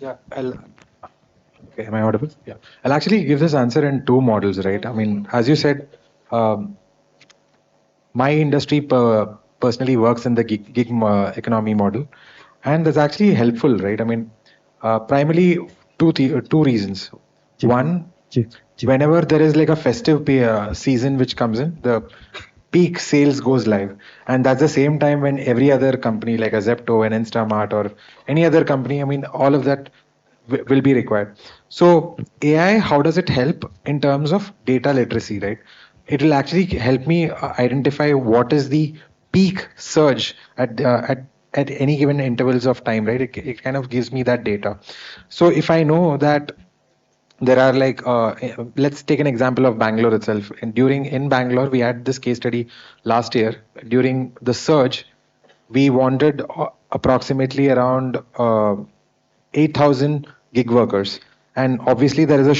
Yeah, okay, am I audible? Yeah. I'll actually give this answer in two models, right? I mean, as you said, um, my industry personally works in the gig economy model, and that's actually helpful, right? I mean, primarily two reasons. One, whenever there is like a festive season which comes in, the peak sales goes live, and that's the same time when every other company like a Zepto, an Instamart, or any other company, I mean, all of that will be required. So AI, how does it help in terms of data literacy, right? It will actually help me identify what is the peak surge at any given intervals of time, right? It kind of gives me that data. So if I know that there are like let's take an example of Bangalore itself. And in Bangalore we had this case study last year. During the surge, we wanted approximately around 8,000 gig workers, and obviously there is a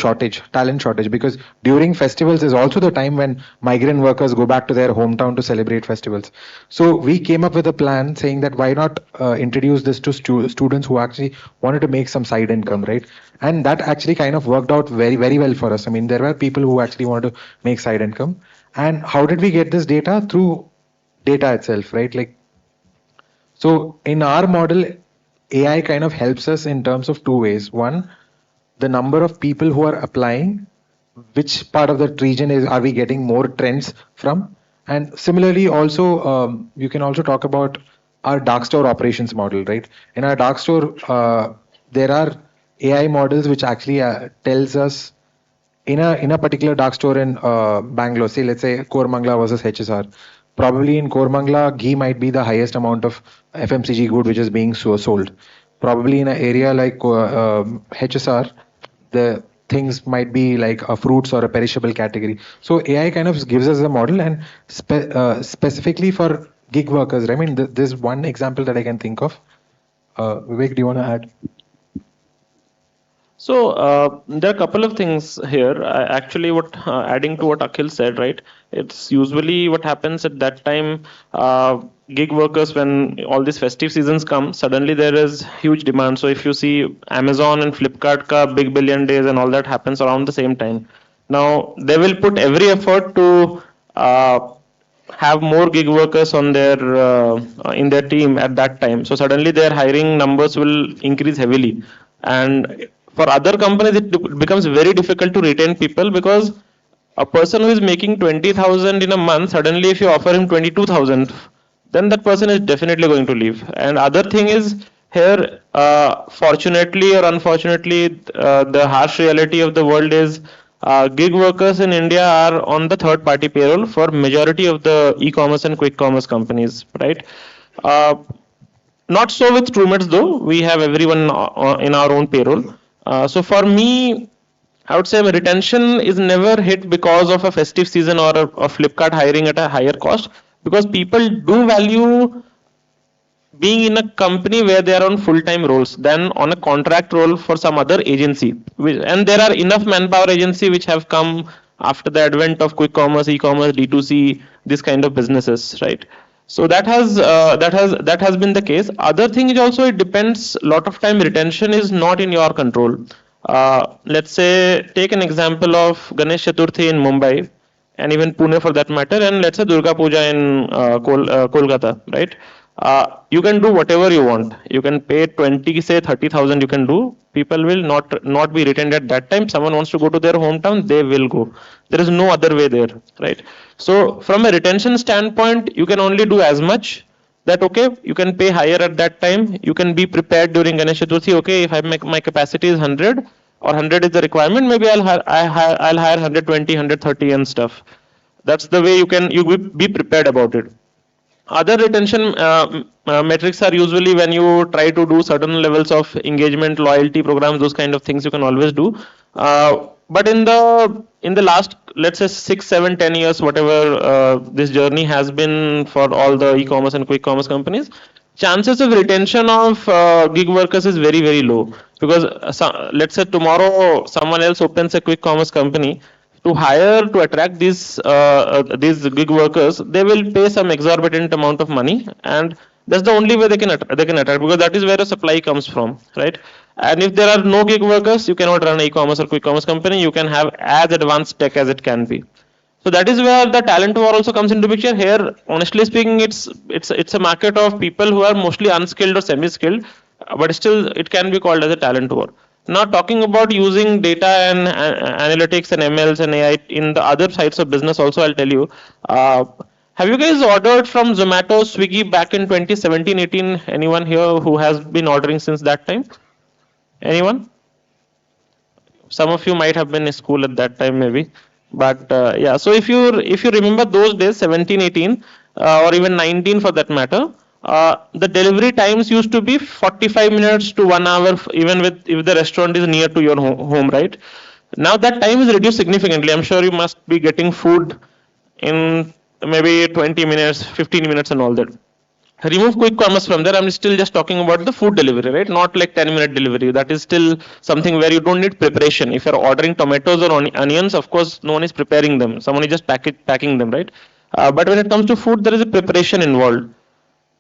talent shortage, because during festivals is also the time when migrant workers go back to their hometown to celebrate festivals. So we came up with a plan saying that why not introduce this to students who actually wanted to make some side income, right? And that actually kind of worked out very, very well for us. I mean, there were people who actually wanted to make side income. And how did we get this data? Through data itself, right? Like, so in our model, AI kind of helps us in terms of two ways. One, the number of people who are applying, which part of that region are we getting more trends from? And similarly, also you can also talk about our dark store operations model, right? In our dark store, there are AI models which actually tells us in a particular dark store in Bangalore, say let's say Kormangla versus HSR. Probably in Kormangla, ghee might be the highest amount of FMCG good which is being sold. Probably in an area like HSR, the things might be like a fruits or a perishable category. So AI kind of gives us a model, and specifically for gig workers. I mean, there's one example that I can think of. Vivek, do you want to add? So there are a couple of things here. Actually, what adding to what Akhil said, right? It's usually what happens at that time. Gig workers, when all these festive seasons come, suddenly there is huge demand. So if you see Amazon and Flipkart ka big billion days and all that happens around the same time. Now they will put every effort to have more gig workers on their in their team at that time. So suddenly their hiring numbers will increase heavily, and for other companies it becomes very difficult to retain people, because a person who is making 20,000 in a month, suddenly if you offer him 22,000, then that person is definitely going to leave. And other thing is here, fortunately or unfortunately, the harsh reality of the world is gig workers in India are on the third party payroll for majority of the e-commerce and quick commerce companies, right? Not so with TrueMates though. We have everyone in our own payroll. So for me, I would say retention is never hit because of a festive season or a Flipkart hiring at a higher cost, because people do value being in a company where they are on full-time roles than on a contract role for some other agency. And there are enough manpower agency which have come after the advent of quick commerce, e-commerce, D2C, this kind of businesses, right? So that has been the case. Other thing is also, it depends. A lot of time retention is not in your control. Let's say take an example of Ganesh Chaturthi in Mumbai, and even Pune for that matter, and let's say Durga Puja in Kolkata, right? You can do whatever you want. You can pay 20, say 30,000. You can do. People will not be retained at that time. Someone wants to go to their hometown, they will go. There is no other way there, right? So from a retention standpoint, you can only do as much. That okay, you can pay higher at that time. You can be prepared during Ganesh Chaturthi. Okay, if I make my capacity is 100 or 100 is the requirement, maybe I'll hire 120, 130 and stuff. That's the way you be prepared about it. Other retention metrics are usually when you try to do certain levels of engagement, loyalty programs, those kind of things you can always do. But in the last, let's say 6, 7, 10 years, whatever this journey has been for all the e-commerce and quick commerce companies, chances of retention of gig workers is very, very low. Because let's say tomorrow someone else opens a quick commerce company, to hire, to attract these gig workers, they will pay some exorbitant amount of money, and that's the only way they can attract, because that is where the supply comes from, right? And if there are no gig workers, you cannot run an e-commerce or quick commerce company. You can have as advanced tech as it can be. So that is where the talent war also comes into picture. Here, honestly speaking, it's a market of people who are mostly unskilled or semi-skilled, but still it can be called as a talent war. Now, talking about using data and analytics and MLs and AI in the other sides of business, also I'll tell you. Have you guys ordered from Zomato, Swiggy back in 2017-18? Anyone here who has been ordering since that time? Anyone? Some of you might have been in school at that time, maybe. But yeah, so if you remember those days, 17, 18, or even 19 for that matter, the delivery times used to be 45 minutes to 1 hour, even if the restaurant is near to your home, right? Now that time is reduced significantly. I'm sure you must be getting food in maybe 20 minutes, 15 minutes and all that. Remove quick commerce from there. I'm still just talking about the food delivery, right? Not like 10-minute delivery. That is still something where you don't need preparation. If you're ordering tomatoes or onions, of course, no one is preparing them. Someone is just packing them, right? But when it comes to food, there is a preparation involved.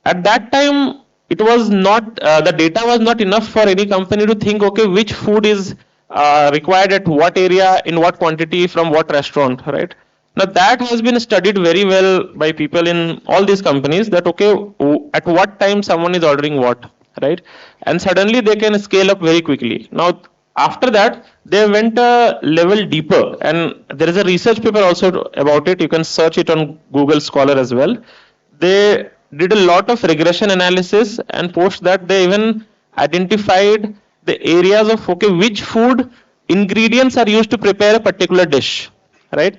At that time, it was not, the data was not enough for any company to think, okay, which food is required at what area, in what quantity, from what restaurant, right? Now that has been studied very well by people in all these companies, that okay, at what time someone is ordering what, right? And suddenly they can scale up very quickly. Now after that, they went a level deeper, and there is a research paper also about it. You can search it on Google Scholar as well. They did a lot of regression analysis, and post that they even identified the areas of okay, which food ingredients are used to prepare a particular dish, right?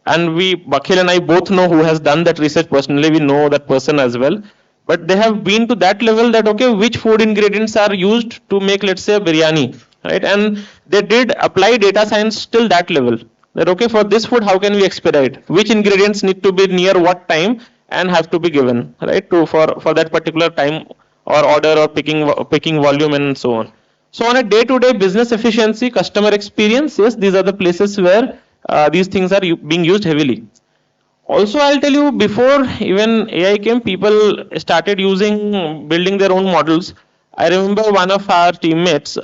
And Bakhil and I both know who has done that research personally. We know that person as well. But they have been to that level that, okay, which food ingredients are used to make, let's say, a biryani, right? And they did apply data science till that level. That, okay, for this food, how can we expedite? Which ingredients need to be near what time and have to be given, right? For that particular time or order or picking volume and so on. So on a day-to-day business efficiency, customer experience, yes, these are the places where these things are being used heavily. Also, I'll tell you, before even AI came, people started building their own models. I remember one of our teammates,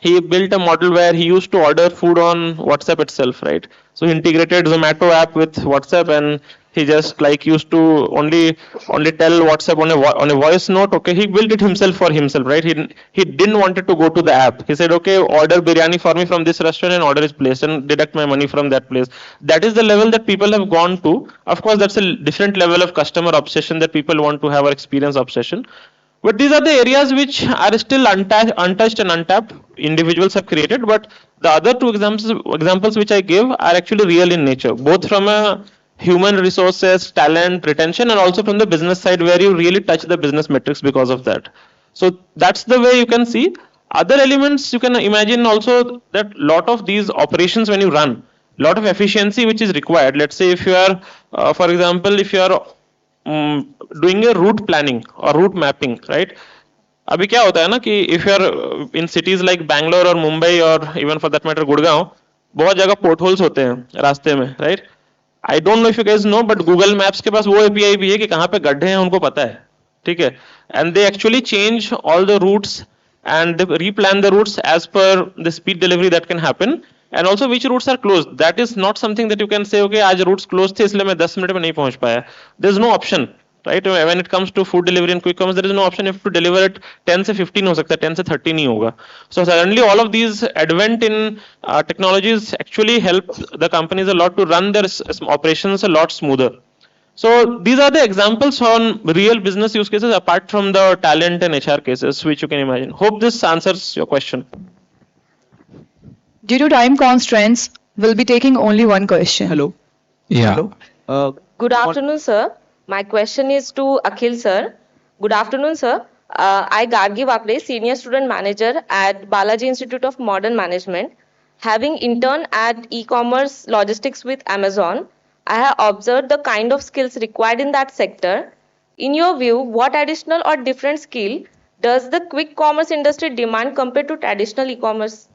he built a model where he used to order food on WhatsApp itself, right? So he integrated Zomato app with WhatsApp, and he just like used to only tell WhatsApp on a voice note. Okay, he built it himself for himself, right? He didn't want it to go to the app. He said, okay, order biryani for me from this restaurant, and order is placed, and deduct my money from that place. That is the level that people have gone to. Of course, that's a different level of customer obsession that people want to have, or experience obsession. But these are the areas which are still untouched and untapped. Individuals have created, but the other two examples which I give are actually real in nature, both from a human resources, talent, retention, and also from the business side, where you really touch the business metrics because of that. So that's the way you can see. Other elements, you can imagine also that lot of these operations, when you run, lot of efficiency which is required. Let's say if you are, for example, if you are doing a route planning or route mapping, right? अभी क्या होता है ना कि if you are in cities like Bangalore or Mumbai or even for that matter Gurgaon, बहुत जगह potholes होते हैं रास्ते में, right? I don't know if you guys know, but Google Maps के पास वो API भी है कि कहाँ पे गड्ढे हैं उनको पता है, ठीक है? And they actually change all the routes and they replan the routes as per the speed delivery that can happen. And also which routes are closed. That is not something that you can say, okay, आज routes closed थे इसलिए मैं 10 minute में नहीं पहुंच पाया. There's no option, right? When it comes to food delivery and quick commerce, there is no option. You have to deliver it 10 से 15 हो सकता है, 10 से 30 नहीं होगा. So suddenly all of these advent in technologies actually help the companies a lot to run their operations a lot smoother. So these are the examples on real business use cases apart from the talent and HR cases which you can imagine. Hope this answers your question. Due to time constraints, we'll be taking only one question. Hello. Yeah. Hello. Good afternoon, sir. My question is to Akhil, sir. Good afternoon, sir. I, Gargi Vakre, Senior Student Manager at Balaji Institute of Modern Management. Having interned at e-commerce logistics with Amazon, I have observed the kind of skills required in that sector. In your view, what additional or different skill does the quick commerce industry demand compared to traditional e-commerce?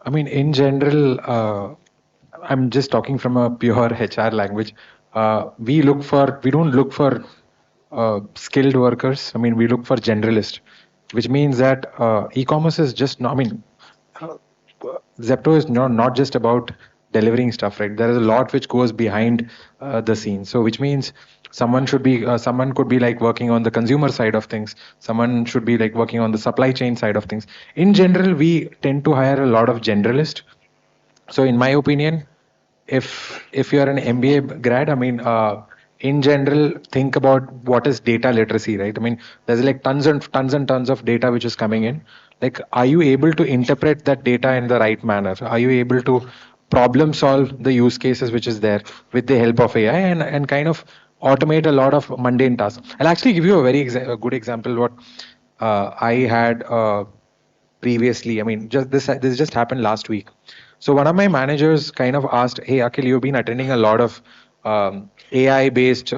I mean, in general, I'm just talking from a pure HR language. We don't look for skilled workers. I mean, we look for generalists, which means that e-commerce is just not, I mean, Zepto is not just about delivering stuff, right? There is a lot which goes behind the scenes. So, which means someone could be like working on the consumer side of things. Someone should be like working on the supply chain side of things. In general, we tend to hire a lot of generalists. So, in my opinion, if you're an MBA grad, I mean, in general, think about what is data literacy, right? I mean, there's like tons and tons of data which is coming in. Like, are you able to interpret that data in the right manner? Are you able to problem solve the use cases which is there with the help of AI and kind of automate a lot of mundane tasks? I'll actually give you a good example what I had previously. I mean, this just happened last week. So one of my managers kind of asked, "Hey, Akhil, you've been attending a lot of AI-based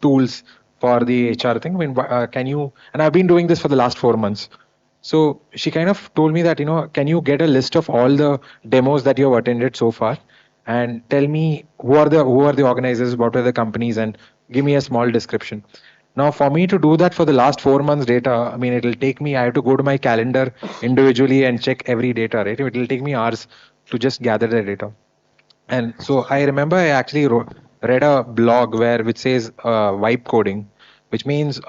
tools for the HR thing. I mean, can you?" And I've been doing this for the last 4 months. So she kind of told me that, can you get a list of all the demos that you have attended so far, and tell me who are the organizers, what are the companies, and give me a small description. Now, for me to do that for the last 4 months data, I mean, it'll take me, I have to go to my calendar individually and check every data, right? It'll take me hours to just gather the data. And so I remember I actually read a blog which says vibe coding, which means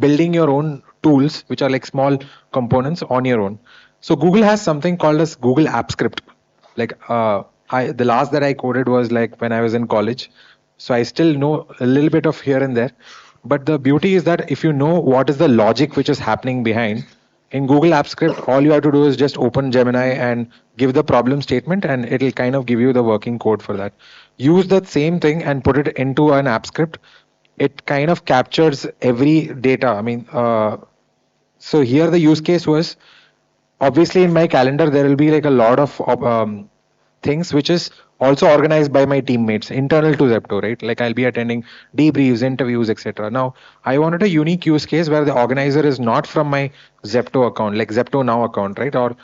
building your own tools, which are like small components on your own. So Google has something called as Google App Script. Like the last that I coded was like when I was in college. So I still know a little bit of here and there. But the beauty is that if you know what is the logic which is happening behind, in Google App Script, all you have to do is just open Gemini and give the problem statement, and it'll kind of give you the working code for that. Use that same thing and put it into an app script. It kind of captures every data. I mean, so here the use case was, obviously in my calendar, there will be like a lot of things which is also organized by my teammates internal to Zepto, right? Like I'll be attending debriefs, interviews, etc. Now, I wanted a unique use case where the organizer is not from my Zepto account, like Zepto Now account, right? Or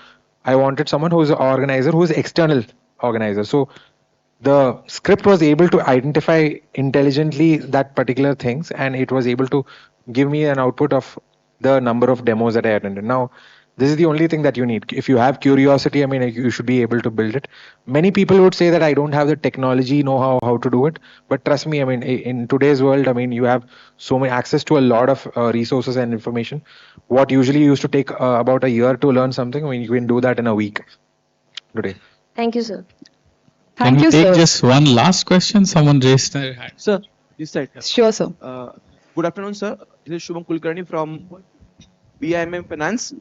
I wanted someone who's an organizer who's external organizer. So the script was able to identify intelligently that particular things, and it was able to give me an output of the number of demos that I attended. Now, this is the only thing that you need. If you have curiosity, I mean, you should be able to build it. Many people would say that I don't have the technology know how to do it. But trust me, I mean, in today's world, I mean, you have so much access to a lot of resources and information. What usually used to take about a year to learn something, I mean, you can do that in a week today. Thank you, sir. Can we take just one last question? Someone raised their hand. Sir, this side. Sure, sir. Good afternoon, sir. This is Shubham Kulkarni from BIMM Finance.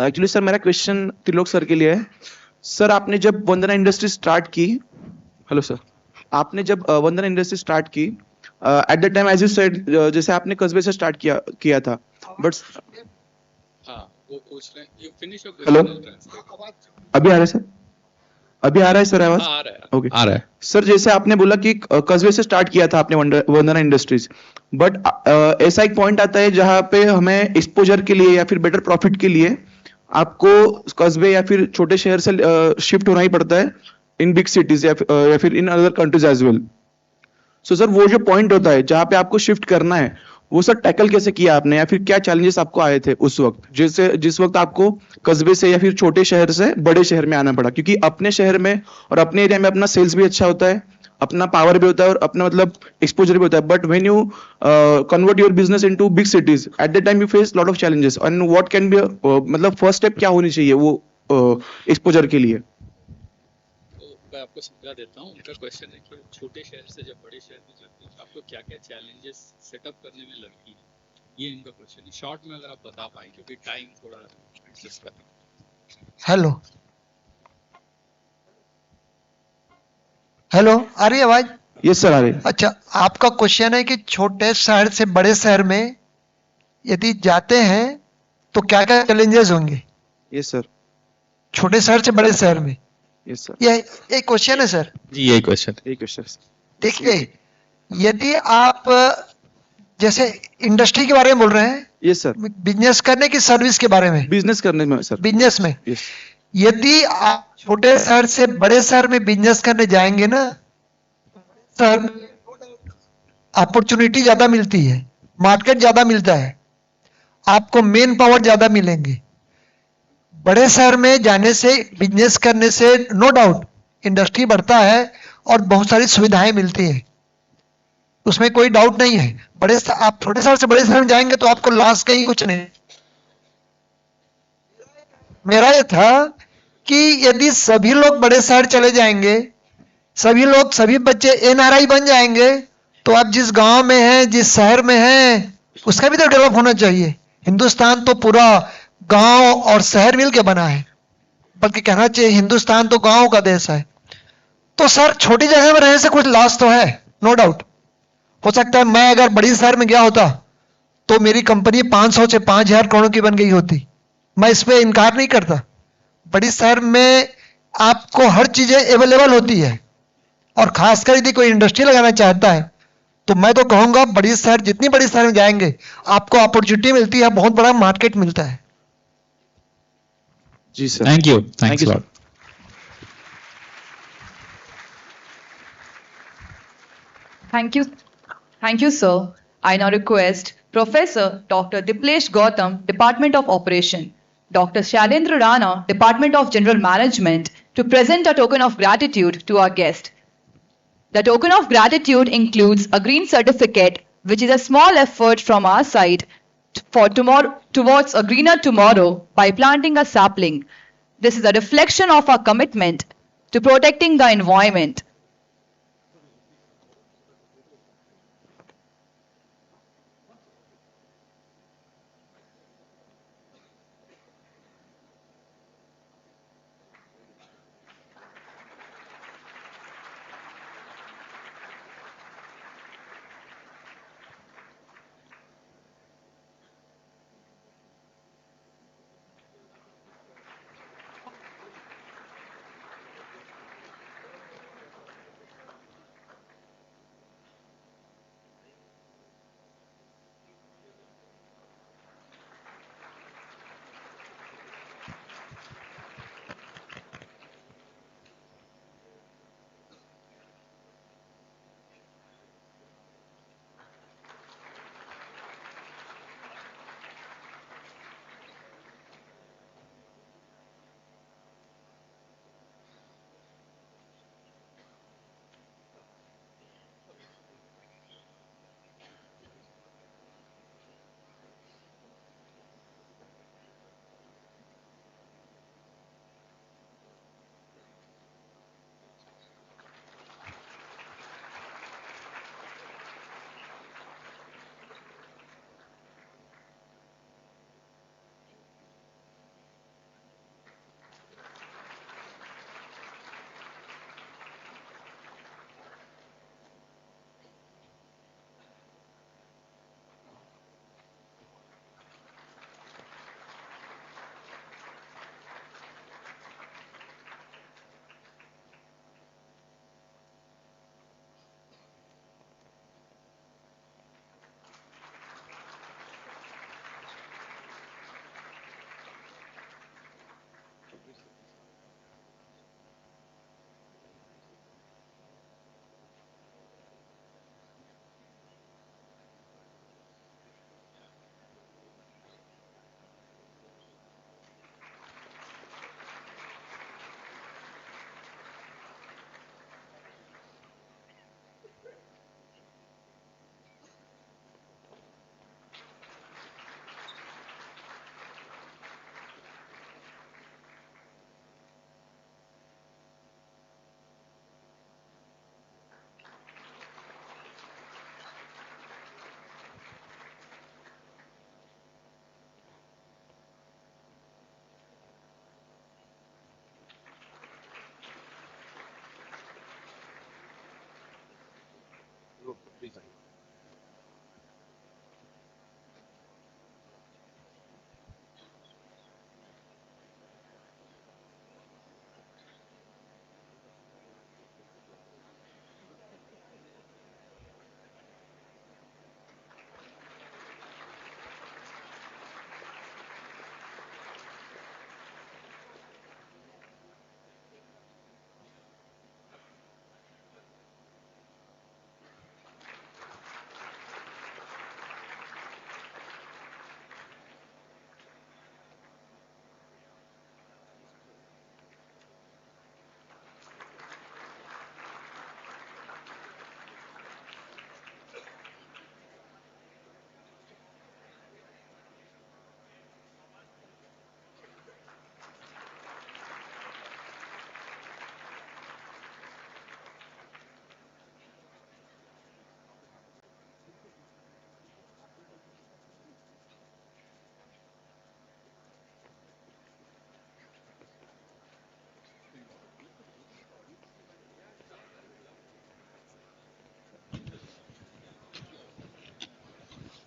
Actually sir मेरा question Trilok sir के लिए है. Sir आपने जब Vandana industry start की, hello sir, आपने जब Vandana industry start की, at the time as you said, जैसे आपने कस्बे से स्टार्ट किया था, बट हेलो, अभी आ रहा है सर? अभी आ रहा है सर आवाज? ओके, आ रहा है सर. जैसे आपने बोला कि कस्बे से स्टार्ट किया था आपने वंदना इंडस्ट्रीज, बट ऐसा एक पॉइंट आता है जहां पे हमें एक्सपोजर के लिए या फिर बेटर प्रॉफिट के लिए आपको कस्बे या फिर छोटे शहर से शिफ्ट होना ही पड़ता है इन बिग सिटीज या फिर in other countries as well. So sir वो जो पॉइंट होता है जहां पे आपको शिफ्ट करना है, वो सर टैकल कैसे किया आपने, या फिर क्या चैलेंजेस आपको आए थे उस वक्त, जिस वक्त आपको कस्बे से या फिर छोटे शहर से बड़े शहर में आना पड़ा? क्योंकि अपने शहर में और अपने एरिया में अपना सेल्स भी अच्छा होता है, अपना पावर भी होता है और अपना मतलब एक्सपोजर भी होता है, but when you convert your business into big cities, eight the time you face lot of challenges, and what can be मतलब फर्स्ट स्टेप क्या होनी चाहिए वो एक्सपोजर के लिए? मैं आपको समझा देता हूँ. उनका क्वेश्चन है कि छोटे शहर से जब बड़े शहर में जाते हैं आपको क्या क्या चैलेंजेस सेटअप करने में लगती है, ये इनका क्वेश्चन है. शॉर्ट में अगर आप बता पाएं, क्योंकि टाइम थोड़ा एडजस्ट करना. हेलो हेलो, आ रही आवाज? यस सर, आ रही. अच्छा, आपका क्वेश्चन है कि छोटे शहर से बड़े शहर में यदि जाते हैं तो क्या क्या चैलेंजेस होंगे? Yes sir. छोटे शहर से बड़े शहर में? Yes sir. ये एक क्वेश्चन है सर. जी, यही क्वेश्चन. देखिए, यदि आप जैसे इंडस्ट्री के बारे में बोल रहे हैं. Yes sir. बिजनेस करने की सर्विस के बारे में? बिजनेस करने में सर. बिजनेस में. यस. यदि आप छोटे शहर से बड़े शहर में बिजनेस करने जाएंगे ना, शहर अपॉर्चुनिटी ज्यादा मिलती है, मार्केट ज्यादा मिलता है, आपको मेन पावर ज्यादा मिलेंगे। बड़े शहर में जाने से, बिजनेस करने से नो डाउट इंडस्ट्री बढ़ता है और बहुत सारी सुविधाएं मिलती हैं, उसमें कोई डाउट नहीं है। आप छोटे शहर से बड़े शहर में जाएंगे तो आपको लॉस कहीं कुछ नहीं। मेरा ये था कि यदि सभी लोग बड़े शहर चले जाएंगे, सभी बच्चे एनआरआई बन जाएंगे, तो आप जिस गांव में हैं, जिस शहर में हैं, उसका भी तो डेवलप होना चाहिए। हिंदुस्तान तो पूरा गांव और शहर मिलके बना है, बल्कि कहना चाहिए हिंदुस्तान तो गांव का देश है। तो सर छोटी जगह में रहने से कुछ लॉस तो है, नो डाउट। हो सकता है मैं अगर बड़ी शहर में गया होता तो मेरी कंपनी 500 से 5000 करोड़ की बन गई होती, मैं इस पे इनकार नहीं करता। बड़ी शहर में आपको हर चीजें अवेलेबल होती है, और खासकर यदि कोई इंडस्ट्री लगाना चाहता है तो मैं तो कहूंगा बड़ी शहर, जितनी बड़ी शहर में जाएंगे आपको अपॉर्चुनिटी मिलती है, बहुत बड़ा मार्केट मिलता है। जी sir, Thank you. Thanks a lot. Thank you. Thank you, sir. I now request Professor Dr. Diplesh Gautam, Department of Operation, Dr. Shalendra Rana, Department of General Management, to present a token of gratitude to our guest. The token of gratitude includes a green certificate, which is a small effort from our side for towards a greener tomorrow by planting a sapling. This is a reflection of our commitment to protecting the environment.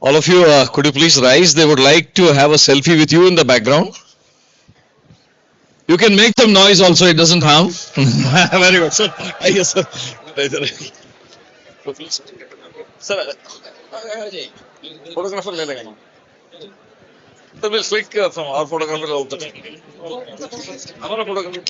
All of you, could you please rise? They would like to have a selfie with you in the background. You can make some noise also, it doesn't harm. Very good, sir. Yes, sir. Sir, photographer ले लेंगे. So we'll click from our photographer also. हमारा photographer.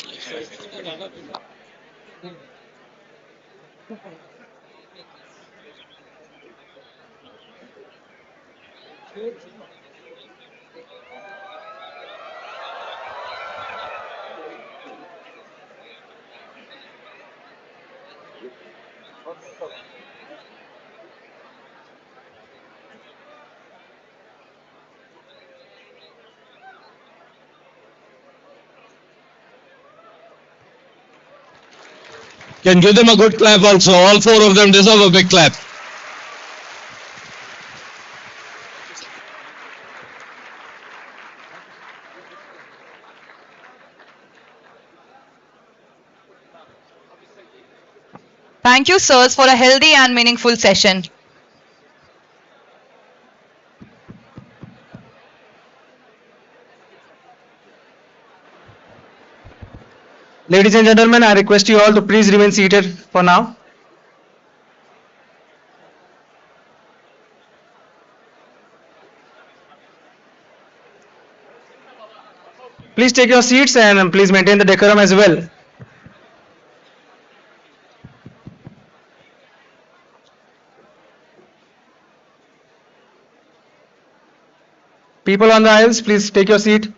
Can give them a good clap also. All four of them deserve a big clap. Thank you, sirs, for a healthy and meaningful session. Ladies and gentlemen, I request you all to please remain seated for now. Please take your seats and please maintain the decorum as well. People on the aisles, please take your seat.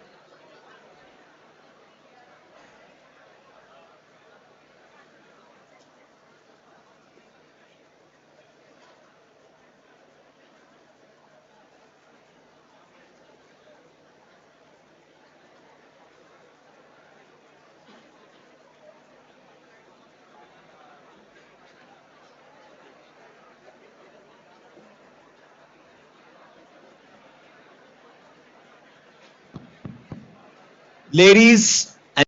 Ladies and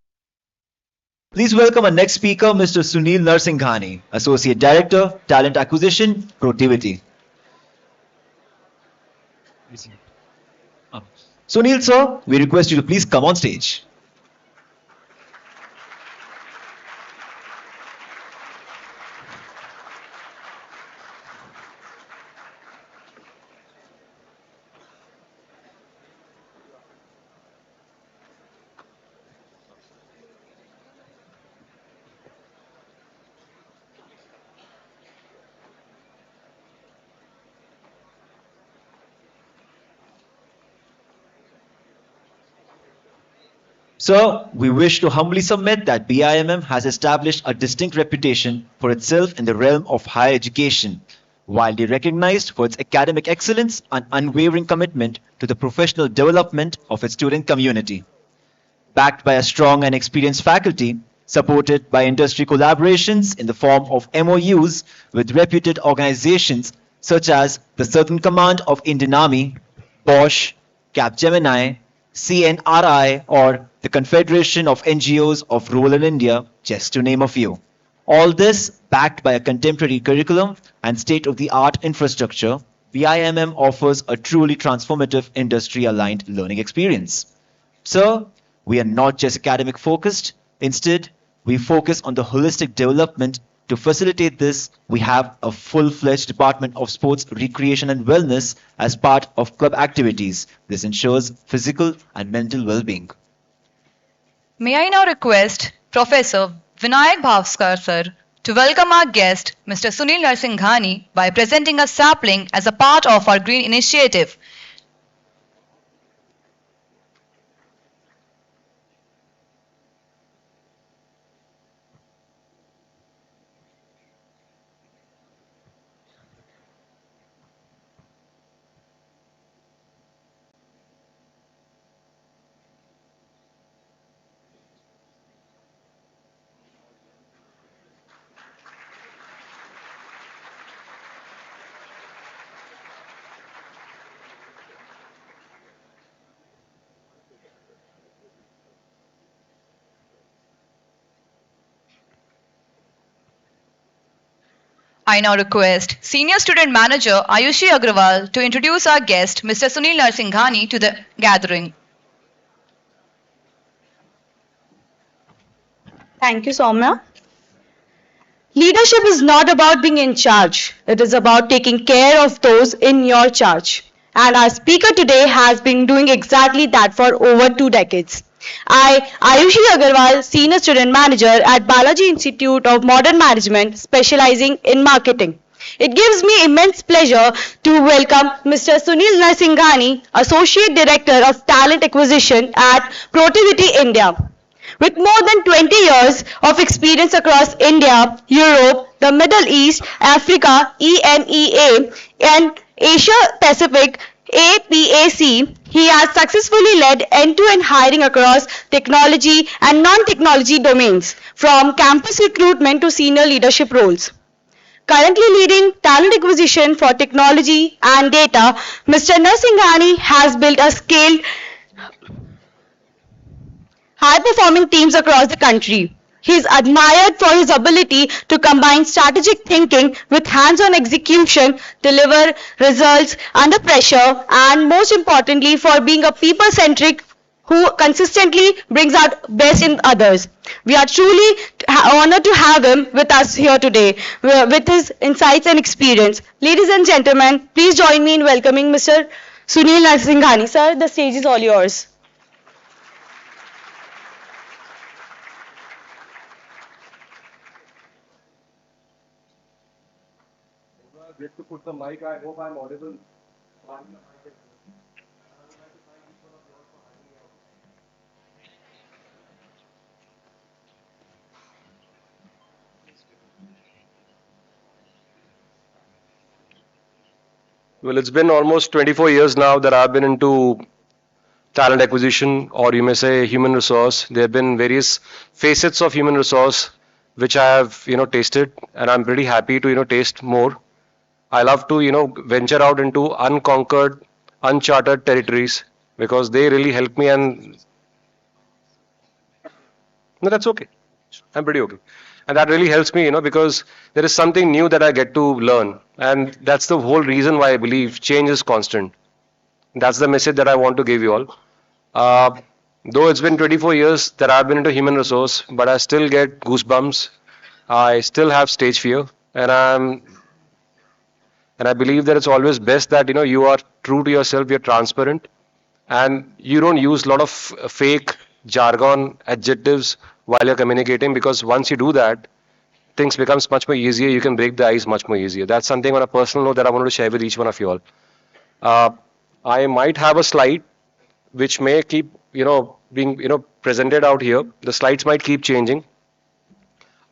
please welcome our next speaker, Mr. Sunil Narsinghani, Associate Director, Talent Acquisition, Protivity. Sunil, sir, we request you to please come on stage. Sir, we wish to humbly submit that BIMM has established a distinct reputation for itself in the realm of higher education, widely recognized for its academic excellence and unwavering commitment to the professional development of its student community. Backed by a strong and experienced faculty, supported by industry collaborations in the form of MOUs with reputed organizations such as the Southern Command of Indian Army, Bosch, Capgemini, CNRI, or the Confederation of NGOs of Rural India, just to name a few. All this backed by a contemporary curriculum and state-of-the-art infrastructure, BIMM offers a truly transformative industry-aligned learning experience. Sir, we are not just academic focused. Instead, we focus on the holistic development. To facilitate this, we have a full-fledged Department of Sports, Recreation and Wellness as part of club activities. This ensures physical and mental well-being. May I now request Professor Vinayak Bhavskar sir to welcome our guest, Mr. Sunil Narsinghani, by presenting a sapling as a part of our Green Initiative. I now request Senior Student Manager Ayushi Agrawal to introduce our guest, Mr. Sunil Narsinghani, to the gathering. Thank you, Soumya. Leadership is not about being in charge. It is about taking care of those in your charge. And our speaker today has been doing exactly that for over 2 decades. I, Ayushi Agarwal, Senior Student Manager at Balaji Institute of Modern Management, specializing in marketing. It gives me immense pleasure to welcome Mr. Sunil Narsinghani, Associate Director of Talent Acquisition at Protivity India. With more than 20 years of experience across India, Europe, the Middle East, Africa, EMEA, and Asia Pacific, APAC, he has successfully led end-to-end hiring across technology and non-technology domains, from campus recruitment to senior leadership roles. Currently leading talent acquisition for technology and data, Mr. Narsinghani has built a scaled high-performing teams across the country. He is admired for his ability to combine strategic thinking with hands-on execution, deliver results under pressure, and most importantly, for being a people-centric who consistently brings out best in others. We are truly honored to have him with us here today with his insights and experience. Ladies and gentlemen, please join me in welcoming Mr. Sunil Narsinghani. Sir, the stage is all yours. To put the mic, I hope I'm audible. Well, it's been almost 24 years now that I've been into talent acquisition, or you may say human resource. There have been various facets of human resource which I have, tasted, and I'm pretty happy to, taste more. I love to, venture out into unconquered, uncharted territories because they really help me. And no, that's okay. I'm pretty okay. And that really helps me, because there is something new that I get to learn. And that's the whole reason why I believe change is constant. That's the message that I want to give you all. Though it's been 24 years that I've been into human resource, but I still get goosebumps. I still have stage fear, and I believe that it's always best that you are true to yourself, you're transparent, and you don't use a lot of fake jargon, adjectives while you're communicating, because once you do that, things becomes much more easier. You can break the ice much more easier. That's something on a personal note that I wanted to share with each one of you all. I might have a slide which may keep being presented out here. The slides might keep changing.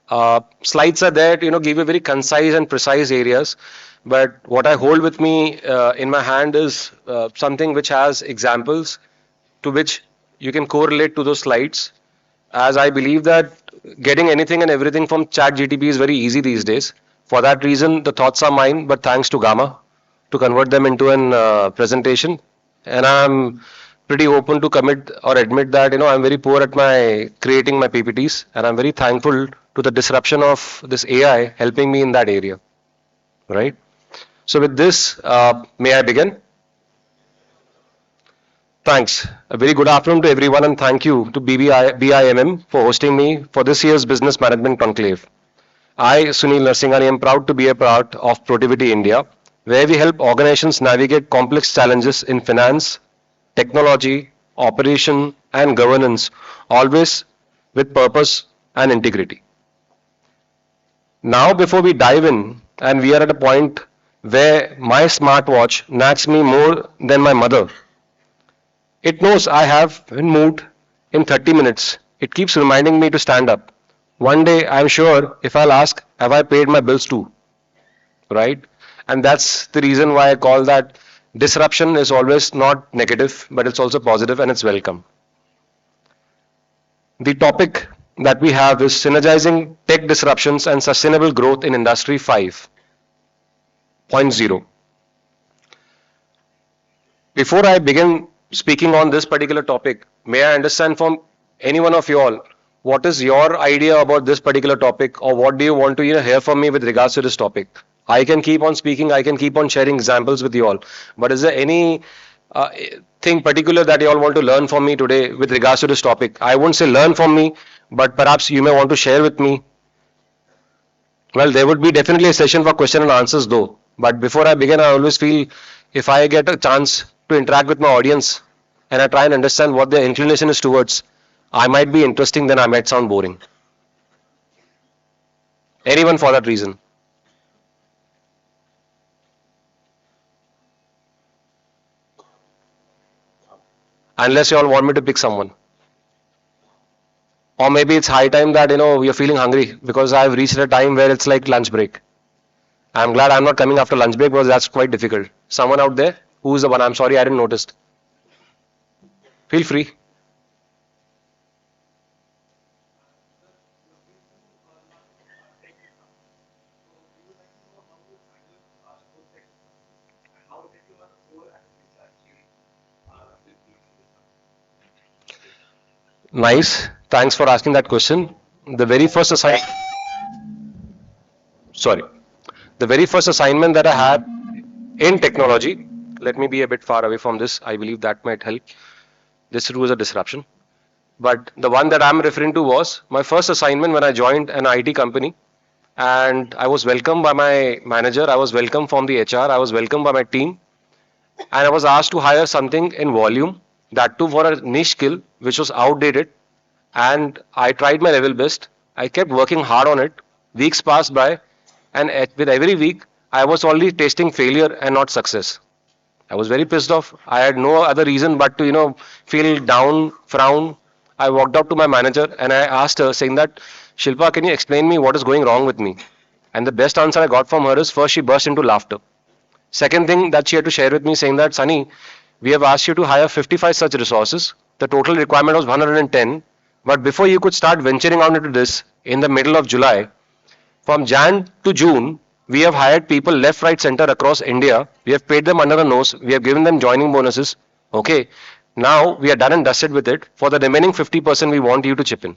Slides are there to give you very concise and precise areas, but what I hold with me in my hand is something which has examples to which you can correlate to those slides, as I believe that getting anything and everything from ChatGPT is very easy these days. For that reason, the thoughts are mine, but thanks to Gamma to convert them into an presentation. And I'm pretty open to commit or admit that I'm very poor at creating my PPTs, and I'm very thankful to the disruption of this AI helping me in that area. Right? So with this, may I begin? Thanks. A very good afternoon to everyone, and thank you to BIMM for hosting me for this year's Business Management Conclave. I, Sunil Narsinghani, am proud to be a part of Protivity India, where we help organizations navigate complex challenges in finance, technology, operation, and governance, always with purpose and integrity. Now, before we dive in, and we are at a point where my smartwatch nags me more than my mother. It knows I have been moved in 30 minutes. It keeps reminding me to stand up. One day, I'm sure if I'll ask, have I paid my bills too? Right? And that's the reason why I call that disruption is always not negative, but it's also positive, and it's welcome. The topic that we have is Synergizing Tech Disruptions and Sustainable Growth in Industry 5.0. Before I begin speaking on this particular topic, may I understand from any one of you all, what is your idea about this particular topic, or what do you want to hear from me with regards to this topic? I can keep on speaking, I can keep on sharing examples with you all, but is there any thing particular that you all want to learn from me today with regards to this topic? I won't say learn from me, but perhaps you may want to share with me. Well, there would be definitely a session for question and answers though, but before I begin, I always feel if I get a chance to interact with my audience and I try and understand what their inclination is towards, I might be interesting, then I might sound boring. Anyone for that reason? Unless you all want me to pick someone. Or maybe it's high time that you're feeling hungry because I've reached a time where it's like lunch break. I'm glad I'm not coming after lunch break because that's quite difficult. Someone out there? Who's the one? I'm sorry, I didn't notice. Feel free. Nice. Thanks for asking that question. The very first assignment that I had in technology, let me be a bit far away from this. I believe that might help. This was a disruption. But the one that I'm referring to was my first assignment when I joined an IT company, and I was welcomed by my manager. I was welcomed from the HR. I was welcomed by my team, and I was asked to hire something in volume, that too for a niche skill which was outdated. And I tried my level best. I kept working hard on it. Weeks passed by, and with every week, I was only tasting failure and not success. I was very pissed off. I had no other reason but to, feel down, frown. I walked up to my manager and I asked her, saying that, Shilpa, can you explain me what is going wrong with me? And the best answer I got from her is, first she burst into laughter. Second thing that she had to share with me, saying that, Sunny, we have asked you to hire 55 such resources. The total requirement was 110. But before you could start venturing out into this, in the middle of July, from Jan to June, we have hired people left, right, center across India. We have paid them under the nose. We have given them joining bonuses. Okay. Now we are done and dusted with it. For the remaining 50%, we want you to chip in.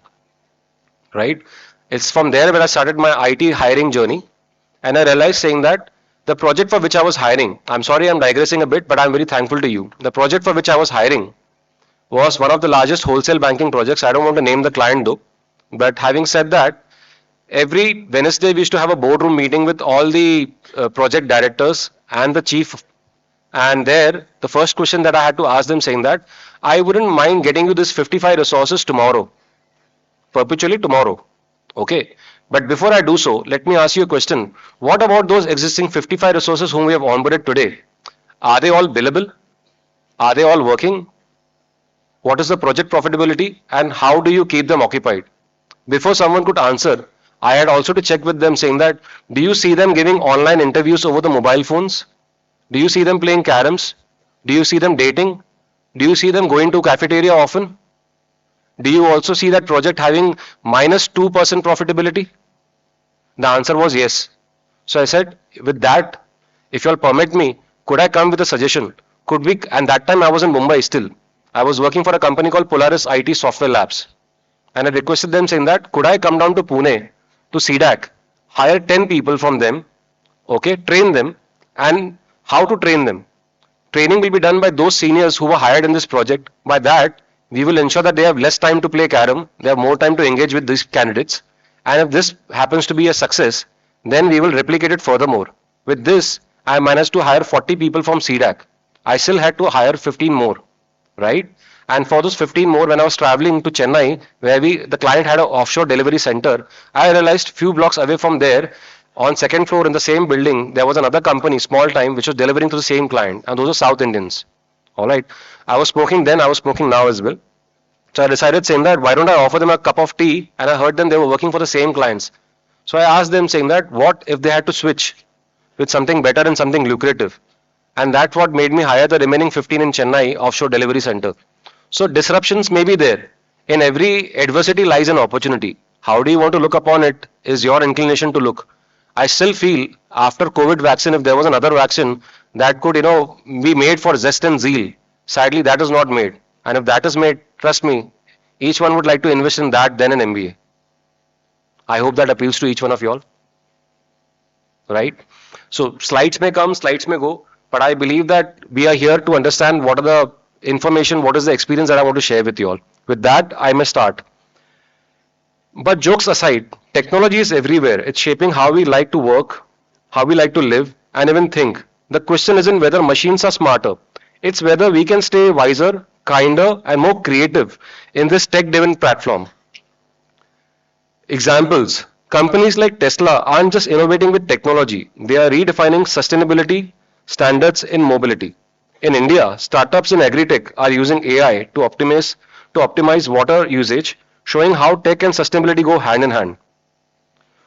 Right? It's from there where I started my IT hiring journey. And I realized, saying that the project for which I was hiring, I'm sorry I'm digressing a bit, but I'm very thankful to you. The project for which I was hiring was one of the largest wholesale banking projects. I don't want to name the client though. But having said that, every Wednesday we used to have a boardroom meeting with all the project directors and the chief. And there, the first question that I had to ask them, saying that, I wouldn't mind getting you this 55 resources tomorrow. Perpetually tomorrow. Okay. But before I do so, let me ask you a question. What about those existing 55 resources whom we have onboarded today? Are they all billable? Are they all working? What is the project profitability and how do you keep them occupied? Before someone could answer, I had also to check with them, saying that, do you see them giving online interviews over the mobile phones? Do you see them playing caroms? Do you see them dating? Do you see them going to cafeteria often? Do you also see that project having minus 2% profitability? The answer was yes. So I said, with that, if you all permit me, could I come with a suggestion? Could we, and that time I was in Mumbai still. I was working for a company called Polaris IT Software Labs. And I requested them, saying that, could I come down to Pune, to CDAC, hire 10 people from them, okay, train them, and how to train them. Training will be done by those seniors who were hired in this project. By that, we will ensure that they have less time to play carom, they have more time to engage with these candidates. And if this happens to be a success, then we will replicate it furthermore. With this, I managed to hire 40 people from CDAC. I still had to hire 15 more. Right? And for those 15 more, when I was traveling to Chennai, where the client had an offshore delivery center, I realized few blocks away from there, on second floor in the same building, there was another company, small time, which was delivering to the same client. And those are South Indians. All right. I was smoking then, I was smoking now as well. So I decided, saying that, why don't I offer them a cup of tea? And I heard them, they were working for the same clients. So I asked them, saying that, what if they had to switch with something better and something lucrative? And that's what made me hire the remaining 15 in Chennai offshore delivery center. So disruptions may be there. In every adversity lies an opportunity. How do you want to look upon it is your inclination to look. I still feel after COVID vaccine, if there was another vaccine that could, be made for zest and zeal, sadly that is not made. And if that is made, trust me, each one would like to invest in that than an MBA. I hope that appeals to each one of y'all. Right? So slides may come, slides may go, but I believe that we are here to understand what are the information, what is the experience that I want to share with you all. With that, I may start. But jokes aside, technology is everywhere. It's shaping how we like to work, how we like to live, and even think. The question isn't whether machines are smarter. It's whether we can stay wiser, kinder, and more creative in this tech-driven platform. Examples. Companies like Tesla aren't just innovating with technology. They are redefining sustainability standards in mobility. In India, startups in agri-tech are using AI to optimize water usage, showing how tech and sustainability go hand in hand.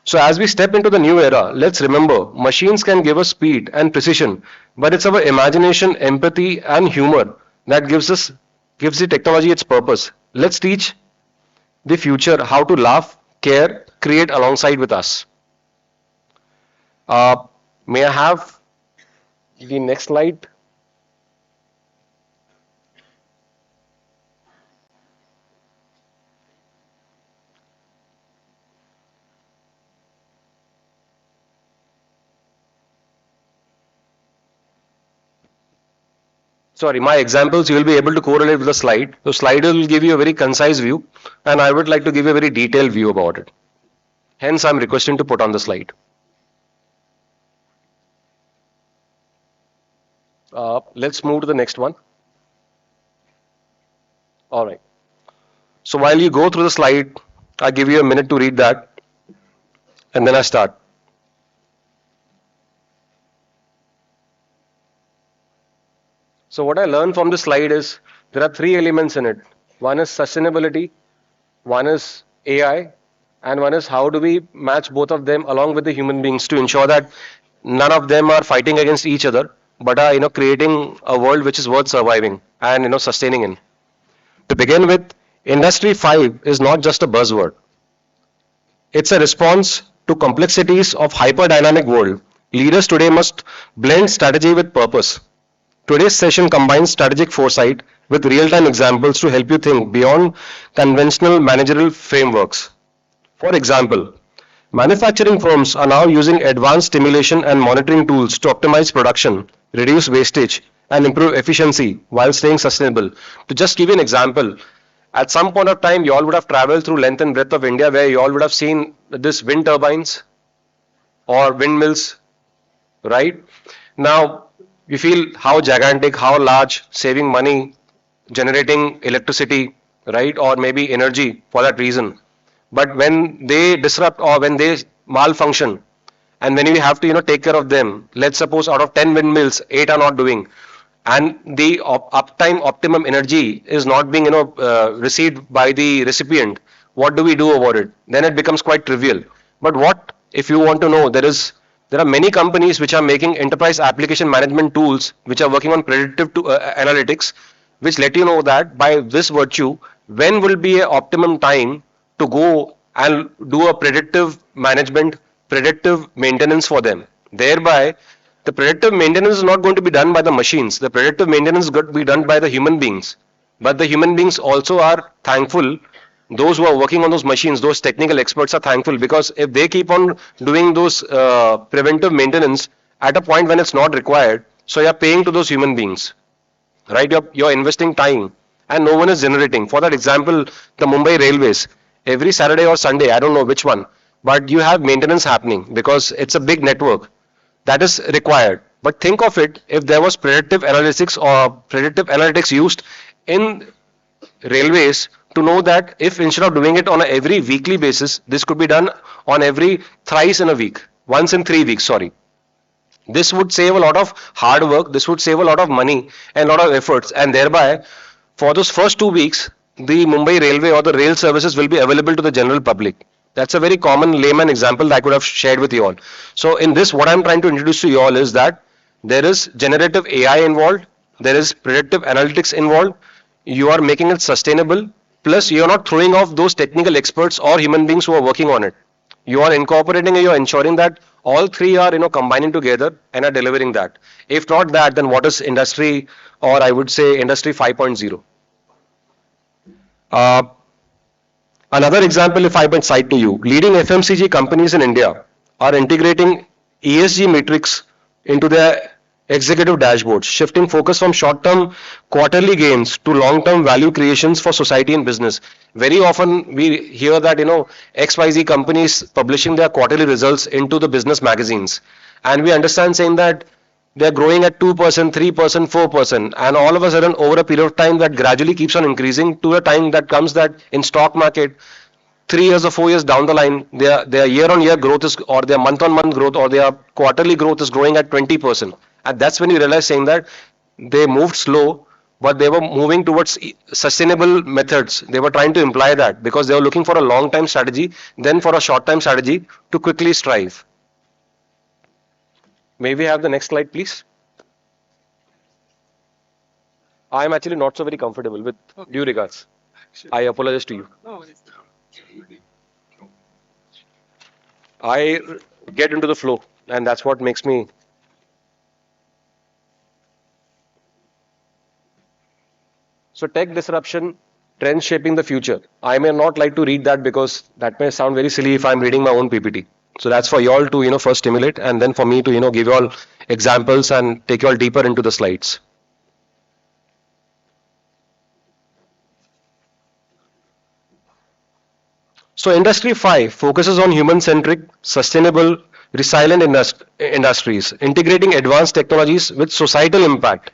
So as we step into the new era, let's remember, machines can give us speed and precision, but it's our imagination, empathy, and humor that gives the technology its purpose. Let's teach the future how to laugh, care, create alongside with us. May I have the next slide? Sorry, my examples you will be able to correlate with the slide. So slide will give you a very concise view, and I would like to give you a very detailed view about it. Hence, I'm requesting to put on the slide. Let's move to the next one. All right. So while you go through the slide, I give you a minute to read that, and then I start. So what I learned from this slide is there are three elements in it. One is sustainability, one is AI, and one is how do we match both of them along with the human beings to ensure that none of them are fighting against each other, but are creating a world which is worth surviving and sustaining in. To begin with, Industry 5 is not just a buzzword. It's a response to complexities of hyper-dynamic world. Leaders today must blend strategy with purpose. Today's session combines strategic foresight with real-time examples to help you think beyond conventional managerial frameworks. For example, manufacturing firms are now using advanced simulation and monitoring tools to optimize production, reduce wastage, and improve efficiency while staying sustainable. To just give you an example, at some point of time, you all would have traveled through length and breadth of India where you all would have seen this wind turbines or windmills, right? Now, you feel how gigantic, how large, saving money, generating electricity, right? Or maybe energy for that reason. But when they disrupt or when they malfunction, and when you have to take care of them, let's suppose out of 10 windmills, 8 are not doing, and the uptime optimum energy is not being received by the recipient, what do we do about it? Then it becomes quite trivial. But what if you want to know, there are many companies which are making enterprise application management tools which are working on predictive analytics, which let you know that by this virtue, when will be an optimum time to go and do a predictive management, predictive maintenance for them. Thereby, the predictive maintenance is not going to be done by the machines. The predictive maintenance is going to be done by the human beings. But the human beings also are thankful. Those who are working on those machines, those technical experts are thankful, because if they keep on doing those preventive maintenance at a point when it's not required, so you're paying to those human beings, right? You're investing time and no one is generating. For that example, the Mumbai Railways, every Saturday or Sunday, I don't know which one, but you have maintenance happening because it's a big network that is required. But think of it, if there was predictive analytics used in railways to know that if instead of doing it on a every weekly basis, this could be done on every thrice in a week, once in 3 weeks, sorry. This would save a lot of hard work, this would save a lot of money and a lot of efforts, and thereby for those first 2 weeks, the Mumbai Railway or the rail services will be available to the general public. That's a very common layman example that I could have shared with you all. So in this, what I'm trying to introduce to you all is that there is generative AI involved, there is predictive analytics involved, you are making it sustainable, plus you are not throwing off those technical experts or human beings who are working on it. You are incorporating and you are ensuring that all three are combining together and are delivering that. If not that, then what is industry, or I would say industry 5.0? Another example, if I might cite to you, leading FMCG companies in India are integrating ESG metrics into their executive dashboards, shifting focus from short-term quarterly gains to long-term value creations for society and business. Very often we hear that, XYZ companies publishing their quarterly results into the business magazines. And we understand saying that they're growing at 2%, 3%, 4%, and all of a sudden over a period of time that gradually keeps on increasing to a time that comes that in stock market, 3 years or 4 years down the line, their year-on-year growth is, or their month-on-month growth, or their quarterly growth is growing at 20%. And that's when you realize saying that they moved slow, but they were moving towards sustainable methods. They were trying to imply that because they were looking for a long-time strategy, then for a short-time strategy to quickly strive. May we have the next slide, please? I am actually not so very comfortable with due regards. I apologize to you. I get into the flow, and that's what makes me. So tech disruption, trends shaping the future. I may not like to read that because that may sound very silly if I'm reading my own PPT. So that's for you all to, first stimulate, and then for me to, give you all examples and take you all deeper into the slides. So Industry 5 focuses on human-centric, sustainable, resilient industries, integrating advanced technologies with societal impact.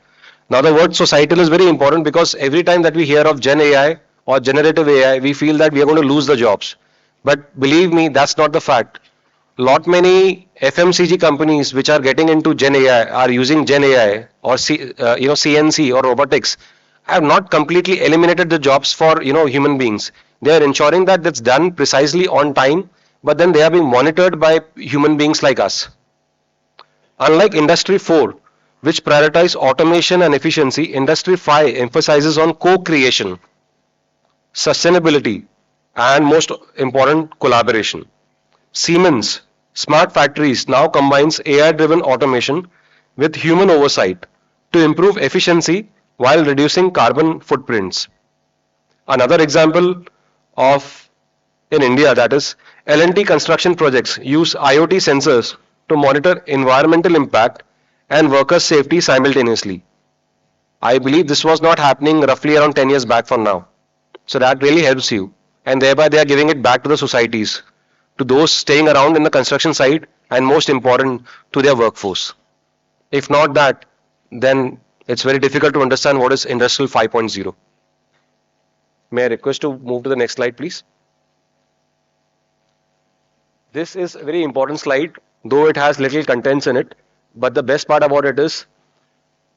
Now the word societal is very important because every time that we hear of Gen AI or generative AI, we feel that we are going to lose the jobs. But believe me, that's not the fact. Lot many FMCG companies which are getting into Gen AI are using Gen AI or CNC or robotics have not completely eliminated the jobs for human beings. They are ensuring that that's done precisely on time, but then they are being monitored by human beings like us. Unlike Industry 4, which prioritize automation and efficiency, Industry 5 emphasizes on co-creation, sustainability, and most important, collaboration. Siemens Smart Factories now combines AI-driven automation with human oversight to improve efficiency while reducing carbon footprints. Another example of in India, that is L&T construction projects use IoT sensors to monitor environmental impact and worker safety simultaneously. I believe this was not happening roughly around 10 years back from now. So that really helps you, and thereby they are giving it back to the societies, to those staying around in the construction site, and most important, to their workforce. If not that, then it's very difficult to understand what is Industrial 5.0. May I request to move to the next slide, please? This is a very important slide, though it has little contents in it. But the best part about it is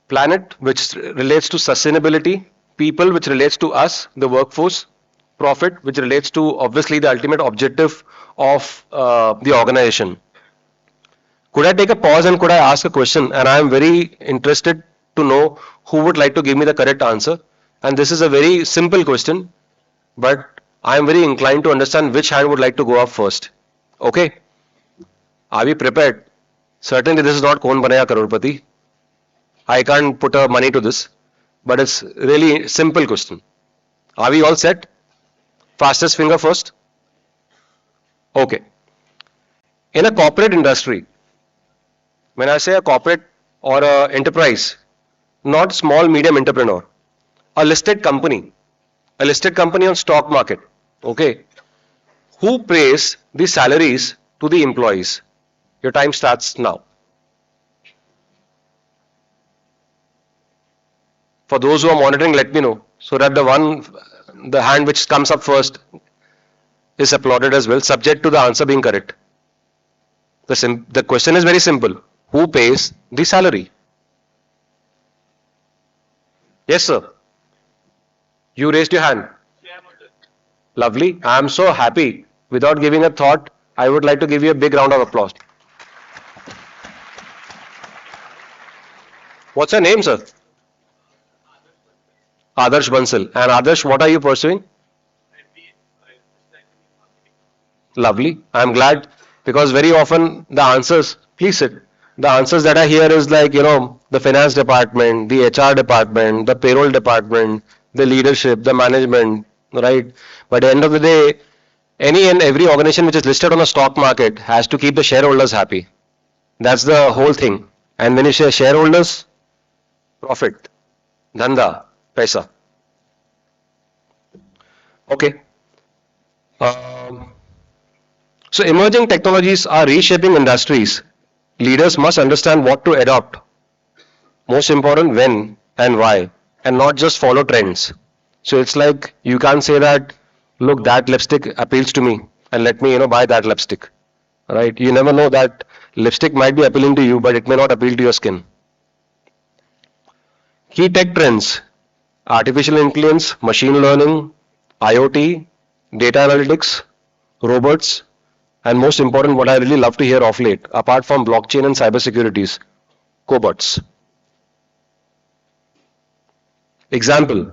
planet, which relates to sustainability, people, which relates to us, the workforce, profit, which relates to obviously the ultimate objective of the organization. Could I take a pause and could I ask a question? And I am very interested to know who would like to give me the correct answer. And this is a very simple question, but I am very inclined to understand which hand would like to go up first. Okay? Are we prepared? Certainly this is not Kaun Banaya Crorepati. I can't put a money to this, but it's really simple question. Are we all set? Fastest finger first. Okay. In a corporate industry, when I say a corporate or a enterprise, not small medium entrepreneur, a listed company on stock market, okay, who pays the salaries to the employees? Your time starts now. For those who are monitoring, let me know, so that the hand which comes up first is applauded as well, subject to the answer being correct. The question is very simple. Who pays the salary? Yes, sir. You raised your hand. Lovely. I am so happy. Without giving a thought, I would like to give you a big round of applause. What's your name, sir? Adarsh Bansal. And Adarsh, what are you pursuing? Lovely. I am glad, because very often the answers, please sit. The answers that I hear is like, the finance department, the HR department, the payroll department, the leadership, the management, right? But at the end of the day, Any and every organization which is listed on a stock market has to keep the shareholders happy. That's the whole thing. And when you say shareholders, profit, dhanda, paisa. Okay. So emerging technologies are reshaping industries. Leaders must understand what to adopt. Most important, when and why, and not just follow trends. So it's like you can't say that, look, that lipstick appeals to me and let me, buy that lipstick. Right? You never know that lipstick might be appealing to you, but it may not appeal to your skin. Key tech trends: artificial intelligence, machine learning, IoT, data analytics, robots, and most important, what I really love to hear of late, apart from blockchain and cybersecurities, cobots. Example: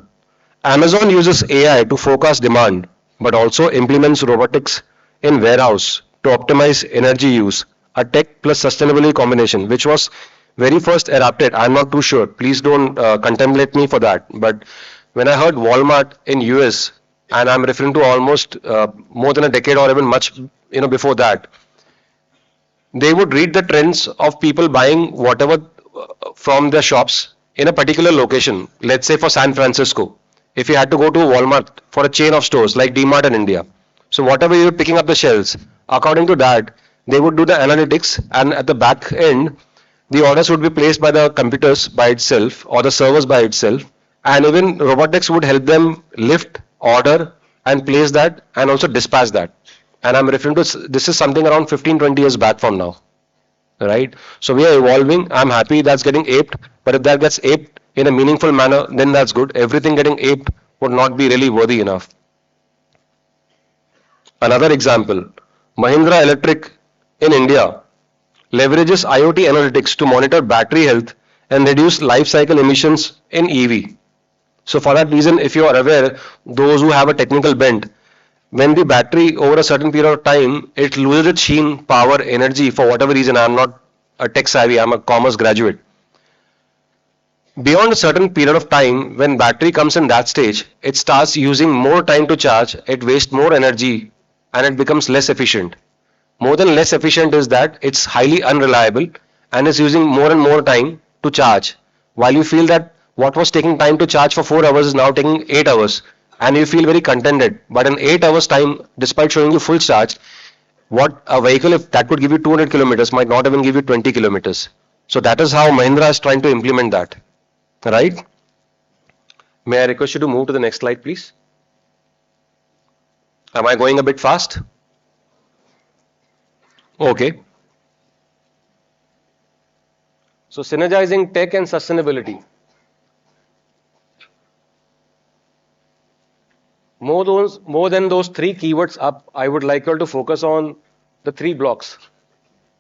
Amazon uses AI to forecast demand, but also implements robotics in warehouse to optimize energy use, a tech plus sustainability combination, which was very first adapted. I'm not too sure. Please don't contemplate me for that. But when I heard Walmart in US, and I'm referring to almost more than a decade or even much, before that, they would read the trends of people buying whatever from their shops in a particular location. Let's say for San Francisco, if you had to go to Walmart for a chain of stores like DMart in India. So whatever you're picking up the shelves, according to that, they would do the analytics, and at the back end, the orders would be placed by the computers by itself or the servers by itself, and even robotics would help them lift, order, and place that, and also dispatch that. And I'm referring to, this is something around 15-20 years back from now, right? So we are evolving. I'm happy that's getting aped, but if that gets aped in a meaningful manner, then that's good. Everything getting aped would not be really worthy enough. Another example, Mahindra Electric in India leverages IoT analytics to monitor battery health and reduce life cycle emissions in EV. So for that reason, if you are aware, those who have a technical bent, when the battery over a certain period of time, it loses its sheen, power, energy, for whatever reason. I'm not a tech savvy, I'm a commerce graduate. Beyond a certain period of time, when battery comes in that stage, it starts using more time to charge, it wastes more energy, and it becomes less efficient. More than less efficient is that it's highly unreliable and is using more and more time to charge. While you feel that what was taking time to charge for 4 hours is now taking 8 hours, and you feel very contented. But in 8 hours time, despite showing you full charge, what a vehicle, if that could give you 200 kilometers, might not even give you 20 kilometers. So that is how Mahindra is trying to implement that, right? May I request you to move to the next slide, please? Am I going a bit fast? Okay. So synergizing tech and sustainability. More than those three keywords up, I would like you all to focus on the three blocks.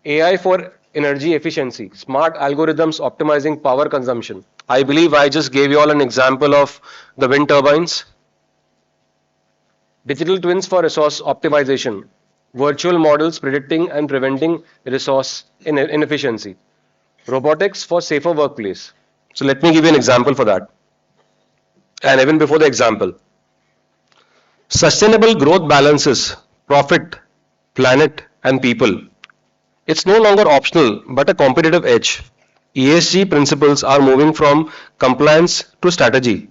AI for energy efficiency, smart algorithms optimizing power consumption. I believe I just gave you all an example of the wind turbines. Digital twins for resource optimization. Virtual models predicting and preventing resource inefficiency. Robotics for safer workplace. So let me give you an example for that. And even before the example, sustainable growth balances profit, planet, and people. It's no longer optional but a competitive edge. ESG principles are moving from compliance to strategy,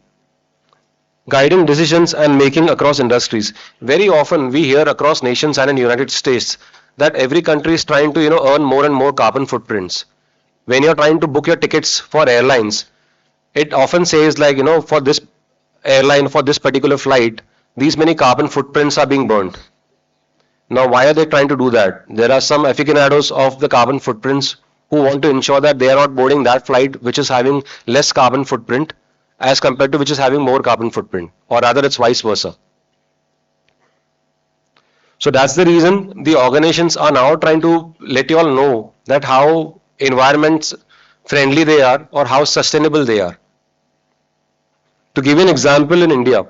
guiding decisions and making across industries. Very often we hear across nations and in United States that every country is trying to earn more and more carbon footprints. When you're trying to book your tickets for airlines, it often says like, for this airline, for this particular flight, these many carbon footprints are being burned. Now, why are they trying to do that? There are some aficionados of the carbon footprints who want to ensure that they are not boarding that flight which is having less carbon footprint as compared to which is having more carbon footprint, or rather it's vice versa. So that's the reason the organizations are now trying to let you all know that how environment friendly they are or how sustainable they are. To give you an example, in India,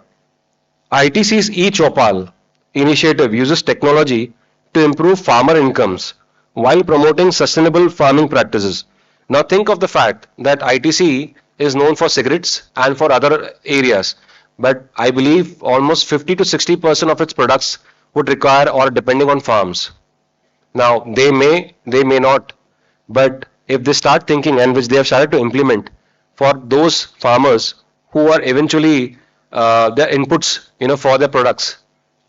ITC's e-Chopal initiative uses technology to improve farmer incomes while promoting sustainable farming practices. Now think of the fact that ITC is known for cigarettes and for other areas, but I believe almost 50 to 60% of its products would require or depending on farms. Now, they may not, but if they start thinking, and which they have started to implement for those farmers who are eventually their inputs, for their products,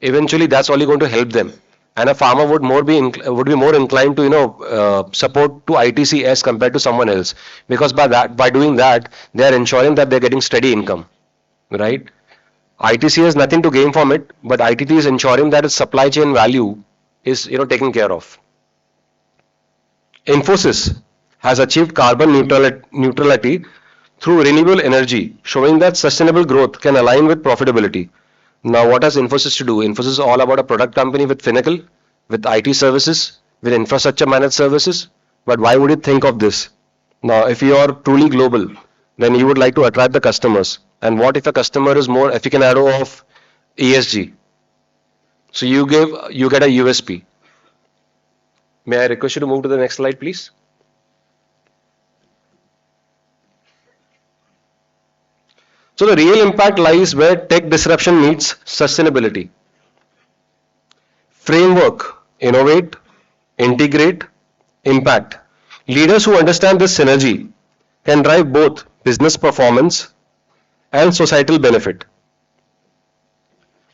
eventually that's only going to help them. And a farmer would be more inclined to support to ITC as compared to someone else, because by doing that they are ensuring that they're getting steady income, right? ITC has nothing to gain from it, but ITT is ensuring that its supply chain value is taken care of. Infosys has achieved carbon neutrality through renewable energy, showing that sustainable growth can align with profitability. Now, what has Infosys to do? Infosys is all about a product company with Finacle, with IT services, with infrastructure managed services. But why would you think of this? Now, if you are truly global, then you would like to attract the customers. And what if a customer is more aficionado of ESG? So you get a USP. May I request you to move to the next slide, please? So the real impact lies where tech disruption meets sustainability. Framework: innovate, integrate, impact. Leaders who understand this synergy can drive both business performance and societal benefit.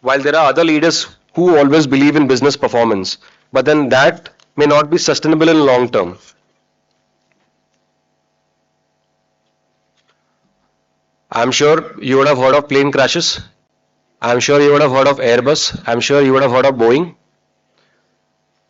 While there are other leaders who always believe in business performance, but then that may not be sustainable in long term. I'm sure you would have heard of plane crashes. I'm sure you would have heard of Airbus. I'm sure you would have heard of Boeing.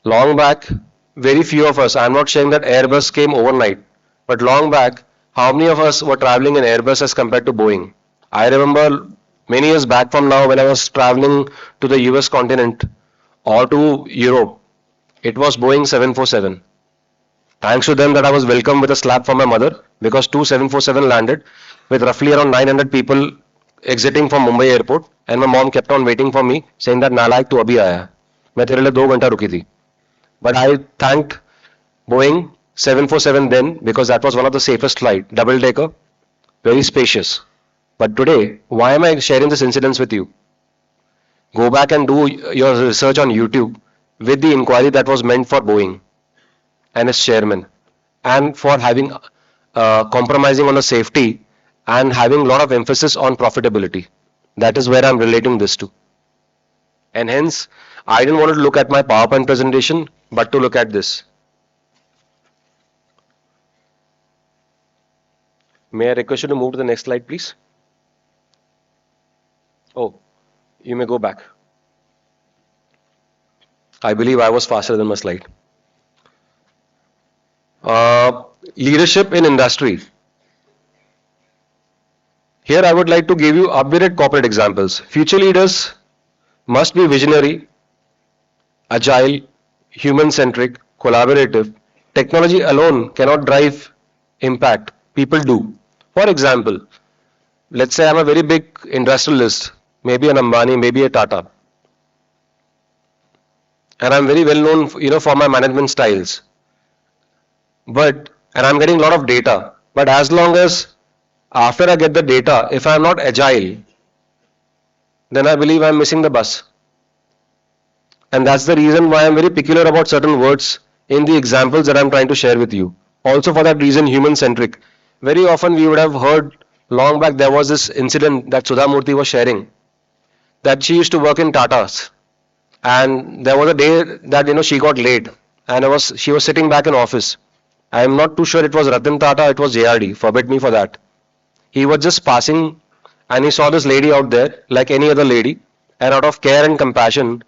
Long back, very few of us, I'm not saying that Airbus came overnight, but long back, how many of us were traveling in Airbus as compared to Boeing? I remember many years back from now when I was traveling to the US continent or to Europe, it was Boeing 747. Thanks to them that I was welcomed with a slap from my mother, because two 747 landed with roughly around 900 people exiting from Mumbai airport, and my mom kept on waiting for me saying that नालायक तू अभी आया, मैं तेरे लिए 2 घंटा रुकी थी. But I thanked Boeing 747 then, because that was one of the safest flight, double decker, very spacious. But today, why am I sharing this incidents with you? Go back and do your research on YouTube with the inquiry that was meant for Boeing and its chairman, and for having compromising on the safety and having a lot of emphasis on profitability. That is where I'm relating this to. And hence, I didn't want to look at my PowerPoint presentation, but to look at this. May I request you to move to the next slide, please? Oh, you may go back. I believe I was faster than my slide. Leadership in industry. Here I would like to give you updated corporate examples. Future leaders must be visionary, agile, human-centric, collaborative. Technology alone cannot drive impact. People do. For example, let's say I'm a very big industrialist, maybe an Ambani, maybe a Tata, and I'm very well known, for my management styles. And I'm getting a lot of data. But as long as after I get the data, if I'm not agile, then I believe I'm missing the bus. And that's the reason why I'm very peculiar about certain words in the examples that I'm trying to share with you. Also for that reason, human-centric. Very often we would have heard long back, there was this incident that Sudha Murthy was sharing, that she used to work in Tata's. And there was a day that, she got late, and she was sitting back in office. I am not too sure it was Ratan Tata, it was JRD, forbid me for that. He was just passing and he saw this lady out there like any other lady, and out of care and compassion,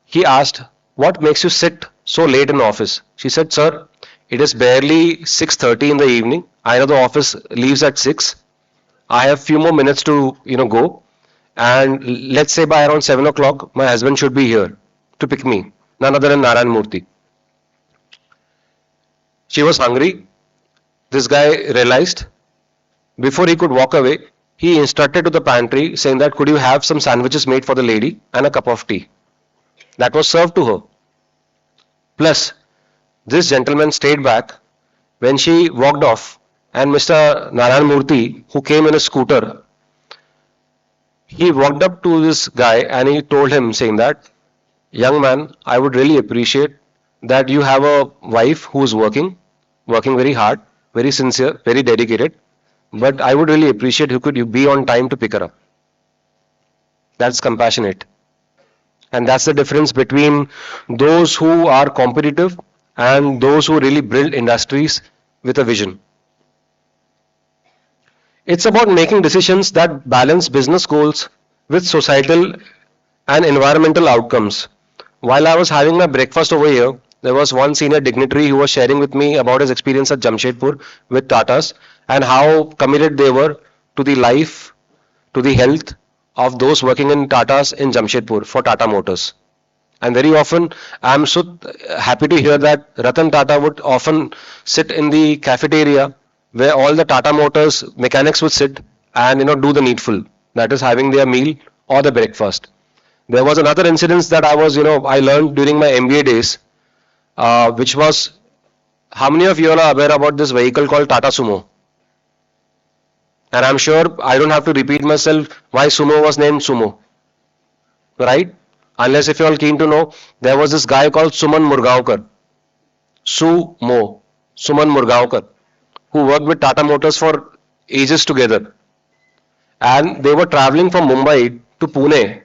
he asked, "What makes you sit so late in office?" She said, "Sir, it is barely 6:30 in the evening. I know the office leaves at 6. I have few more minutes to, go. And let's say by around 7 o'clock, my husband should be here to pick me. None other than Narayan Murthy." She was hungry. This guy realized. Before he could walk away, he instructed to the pantry saying that, "Could you have some sandwiches made for the lady and a cup of tea?" That was served to her. Plus, this gentleman stayed back when she walked off, and Mr. Narayan Murthy, who came in a scooter, he walked up to this guy and he told him saying that, young man, I would really appreciate that you have a wife who's working very hard, very sincere, very dedicated. But I would really appreciate who could you be on time to pick her up. That's compassionate. And that's the difference between those who are competitive and those who really build industries with a vision. It's about making decisions that balance business goals with societal and environmental outcomes. While I was having my breakfast over here, there was one senior dignitary who was sharing with me about his experience at Jamshedpur with Tatas and how committed they were to the life, to the health of those working in Tatas in Jamshedpur for Tata Motors. And very often, I'm so happy to hear that Ratan Tata would often sit in the cafeteria where all the Tata Motors mechanics would sit and do the needful. That is having their meal or the breakfast. There was another incident that I learned during my MBA days, which was, how many of you all are aware about this vehicle called Tata Sumo? And I'm sure I don't have to repeat myself why Sumo was named Sumo, right? Unless if you're all keen to know, there was this guy called Suman Murgaonkar, Sumo, Suman Murgaonkar, who worked with Tata Motors for ages together. And they were traveling from Mumbai to Pune,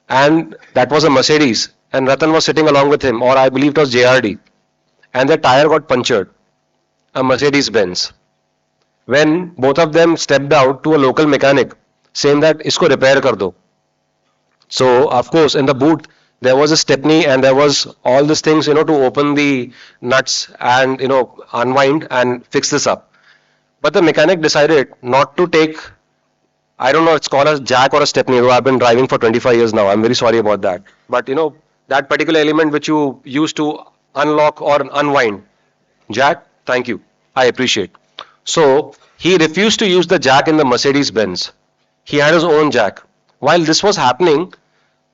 and that was a Mercedes, and Ratan was sitting along with him, or I believe it was JRD, and their tire got punctured, a Mercedes Benz. When both of them stepped out to a local mechanic saying that isko repair kar do. So of course in the boot there was a stepney and there was all these things to open the nuts and unwind and fix this up. But the mechanic decided not to take, I don't know, it's called a jack or a stepney. I've been driving for 25 years now. I'm very sorry about that. But that particular element which you use to unlock or unwind. Jack, thank you. I appreciate. So he refused to use the jack in the Mercedes Benz. He had his own jack. While this was happening,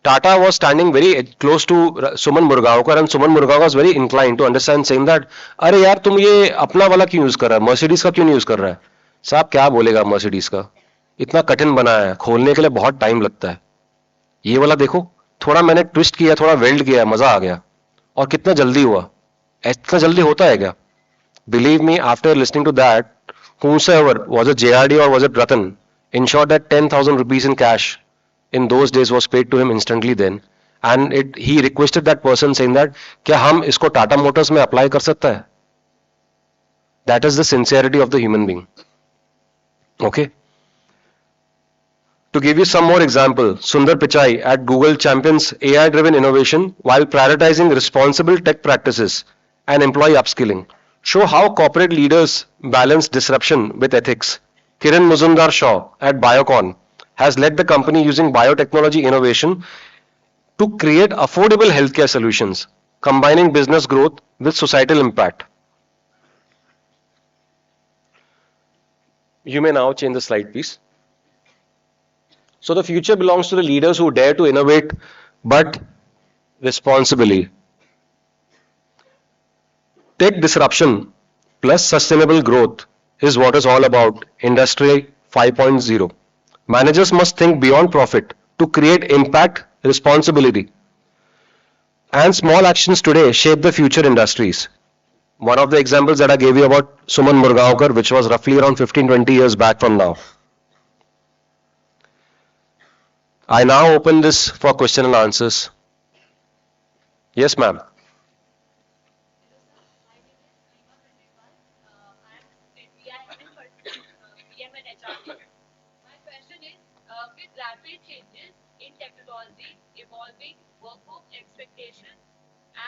Tata was standing very close to Suman Murgaonkar, and Suman Murgaonkar was very inclined to understand, saying that, अरे यार तुम ये अपना वाला क्यों use कर रहा है, मर्सिडीज का क्यों नहीं यूज कर रहा है? साहब क्या बोलेगा मर्सिडीज का? इतना कठिन बनाया है, खोलने के लिए बहुत टाइम लगता है. ये वाला देखो, थोड़ा मैंने ट्विस्ट किया, थोड़ा वेल्ड किया, मजा आ गया. और कितना जल्दी हुआ. इतना जल्दी होता है क्या? Believe me, after listening to that, whosoever, was it JRD or was it Ratan, ensured that 10,000 rupees in cash in those days was paid to him instantly then. And he requested that person saying that, क्या हम इसको Tata Motors में apply कर सकता है? That is the sincerity of the human being. Okay. To give you some more example, Sundar Pichai at Google champions AI-driven innovation while prioritizing responsible tech practices and employee upskilling. Show how corporate leaders balance disruption with ethics. Kiran Muzumdar Shaw at Biocon has led the company using biotechnology innovation to create affordable healthcare solutions, combining business growth with societal impact. You may now change the slide, please. So the future belongs to the leaders who dare to innovate, but responsibly. Tech disruption plus sustainable growth is what is all about Industry 5.0. Managers must think beyond profit to create impact, responsibility. And small actions today shape the future industries. One of the examples that I gave you about Suman Murgaonkar, which was roughly around 15-20 years back from now. I now open this for question and answers. Yes, ma'am.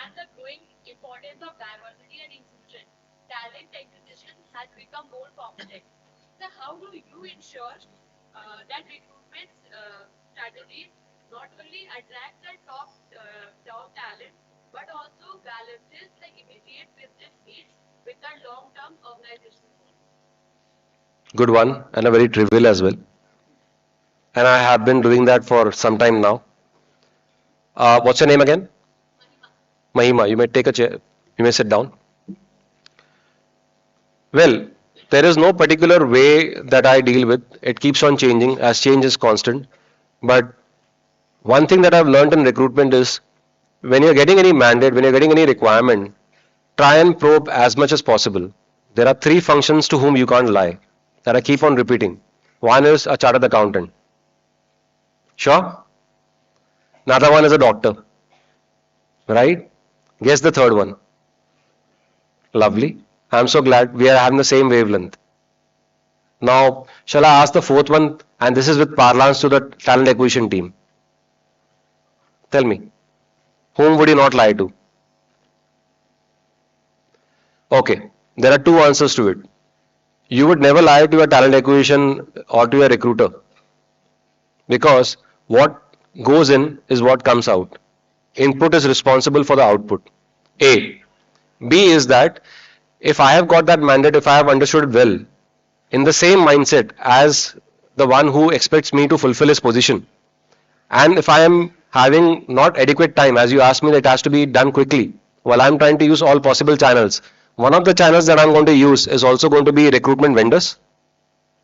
And the growing importance of diversity and inclusion, talent acquisition has become more complex. So how do you ensure that recruitment strategies not only attract the top talent, but also balances the immediate business needs with the long-term organization goals? Good one, and a very trivial as well. And I have been doing that for some time now. What's your name again? Mahima, you may take a chair, you may sit down. Well, there is no particular way that I deal with. It keeps on changing as change is constant. But one thing that I've learned in recruitment is when you're getting any mandate, when you're getting any requirement, try and probe as much as possible. There are three functions to whom you can't lie that I keep on repeating. One is a chartered accountant. Sure? Another one is a doctor. Right? Guess the third one. Lovely. I'm so glad we are having the same wavelength. Now, shall I ask the fourth one? And this is with parlance to the talent acquisition team. Tell me, whom would you not lie to? Okay, there are two answers to it. You would never lie to your talent acquisition or to your recruiter, because what goes in is what comes out. Input is responsible for the output. A. B is that if I have got that mandate, if I have understood it well, in the same mindset as the one who expects me to fulfill his position, and if I am having not adequate time, as you asked me, that it has to be done quickly, while I am trying to use all possible channels, one of the channels that I am going to use is also going to be recruitment vendors.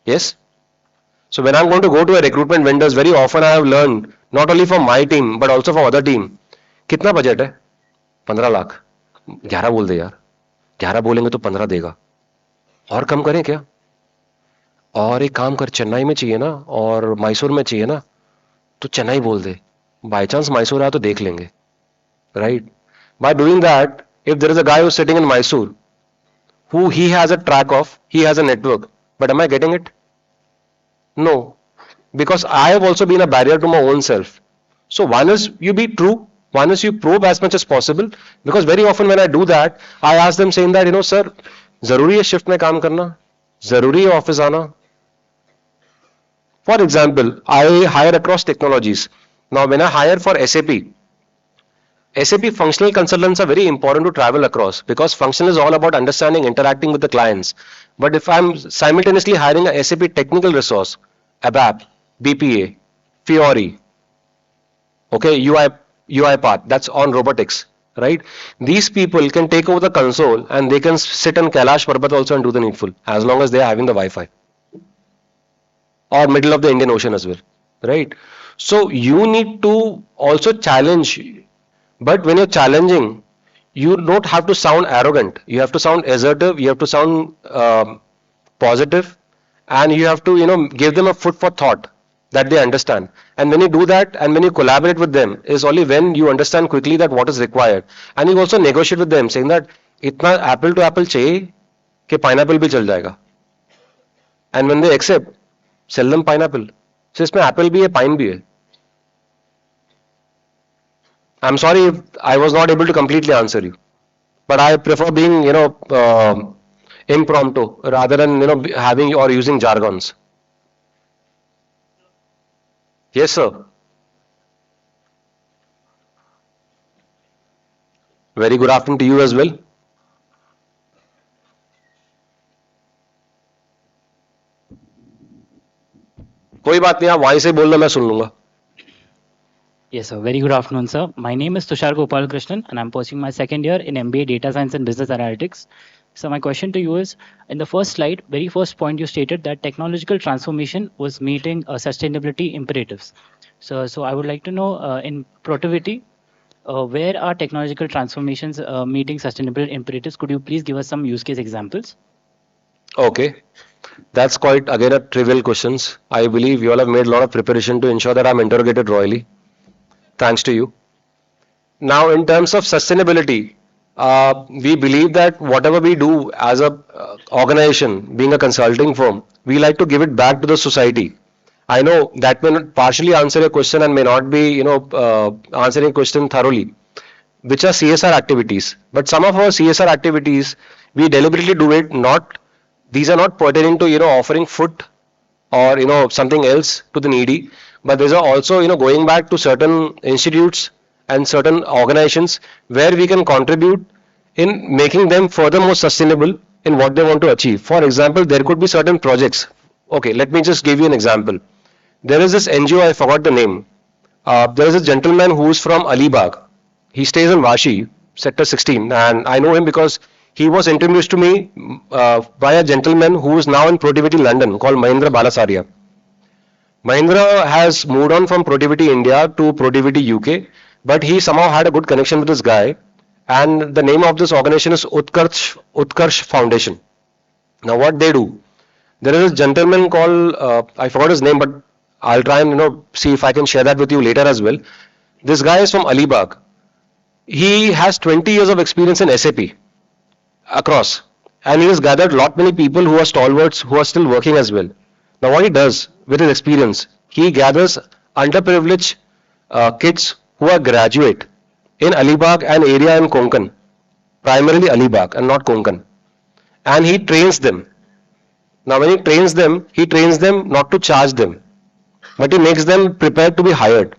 Yes? So when I am going to go to a recruitment vendors, very often I have learned, not only from my team, but also from other team, कितना budget है? 15 लाख. 11 बोल दे यार. 11 बोलेंगे तो 15 देगा. और कम करें क्या? और एक काम कर, चेन्नई में चाहिए ना और मैसूर में चाहिए ना, तो चेन्नई बोल दे. बाय चांस मैसूर आया तो देख लेंगे. Right? By doing that, if there is a guy who's sitting in Mysore, who he has a track of, he has a network, but am I getting it? No, because I have also been a barrier to my own self. So one is you be true, one is you probe as much as possible, because very often when I do that, I ask them saying that, sir, जरूरी है shift में काम करना, जरूरी है office आना. For example, I hire across technologies. Now when I hire for SAP functional consultants are very important to travel across, because function is all about understanding, interacting with the clients. But if I'm simultaneously hiring a SAP technical resource, ABAP, BPA, Fiori, okay, UiPath, that's on robotics, right? These people can take over the console and they can sit on Kailash Parbat also and do the needful, as long as they are having the Wi-Fi. Or middle of the Indian Ocean as well, right? So you need to also challenge. But when you're challenging, you don't have to sound arrogant. You have to sound assertive. You have to sound positive, and you have to, give them a food for thought that they understand. And when you do that, and when you collaborate with them, is only when you understand quickly that what is required. And you also negotiate with them, saying that itna apple to apple chahiye कि pineapple भी चल जाएगा. And when they accept, sell them pineapple. So इसमें apple भी है, pine भी है. I'm sorry if I was not able to completely answer you, but I prefer being, impromptu rather than, having or using jargons. Yes, sir. Very good afternoon to you as well. कोई बात नहीं, आप वहीं से बोल दो, मैं सुन लूंगा. Yes, sir. Very good afternoon, sir. My name is Tushar Gopalakrishnan, and I'm pursuing my second year in MBA Data Science and Business Analytics. So my question to you is, in the first slide, very first point, you stated that technological transformation was meeting sustainability imperatives. So I would like to know, in productivity, where are technological transformations meeting sustainable imperatives? Could you please give us some use case examples? Okay. That's quite, again, a trivial questions. I believe you all have made a lot of preparation to ensure that I'm interrogated royally. Thanks to you. Now, in terms of sustainability, we believe that whatever we do as a organization, being a consulting firm, we like to give it back to the society. I know that may not partially answer your question and may not be, answering your question thoroughly, which are CSR activities. But some of our CSR activities, we deliberately do it not, these are not pertaining to, offering food or, something else to the needy. But these are also, going back to certain institutes and certain organizations where we can contribute in making them further more sustainable in what they want to achieve. For example, there could be certain projects. Okay, let me just give you an example. There is this NGO, I forgot the name. There is a gentleman who is from Alibag. He stays in Vashi, Sector 16, and I know him because he was introduced to me by a gentleman who is now in Productivity London called Mahindra Balasaria. Mahindra has moved on from Productivity India to Productivity UK, but he somehow had a good connection with this guy, and the name of this organization is Utkarsh Foundation. Now what they do, there is a gentleman called, I forgot his name, but I'll try and see if I can share that with you later as well. This guy is from Alibag. He has 20 years of experience in SAP across, and he has gathered many people who are stalwarts, who are still working as well. Now what he does with his experience, he gathers underprivileged kids who are graduate in Alibag and area in Konkan, primarily Alibag and not Konkan, and he trains them. Now when he trains them not to charge them, but he makes them prepared to be hired.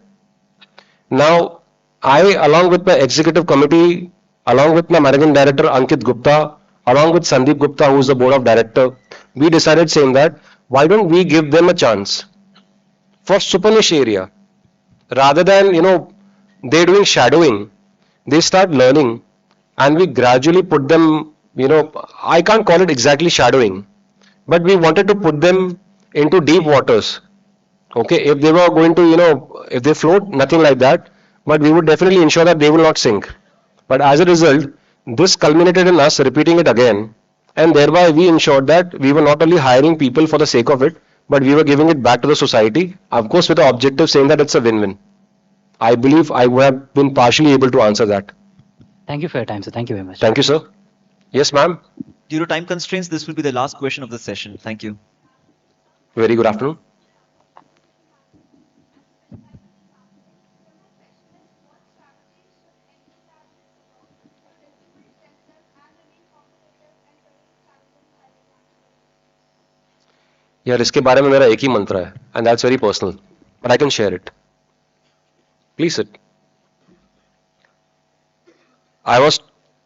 Now I, along with my executive committee, along with my managing director Ankit Gupta, along with Sandeep Gupta, who is the board of director, we decided saying that why don't we give them a chance for super niche area, rather than they're doing shadowing, they start learning, and we gradually put them, I can't call it exactly shadowing, but we wanted to put them into deep waters. Okay, if they were going to, if they float, nothing like that, but we would definitely ensure that they will not sink. But as a result, this culminated in us repeating it again, and thereby we ensured that we were not only hiring people for the sake of it, but we were giving it back to the society, of course with the objective saying that it's a win-win. I believe I would have been partially able to answer that. Thank you for your time, sir. Thank you very much. Thank you, sir. Yes, ma'am. Due to time constraints, this will be the last question of the session. Thank you. Very good afternoon. यार इसके बारे में मेरा एक ही मंत्र है, and that's very personal, but I can share it. Please sit. I was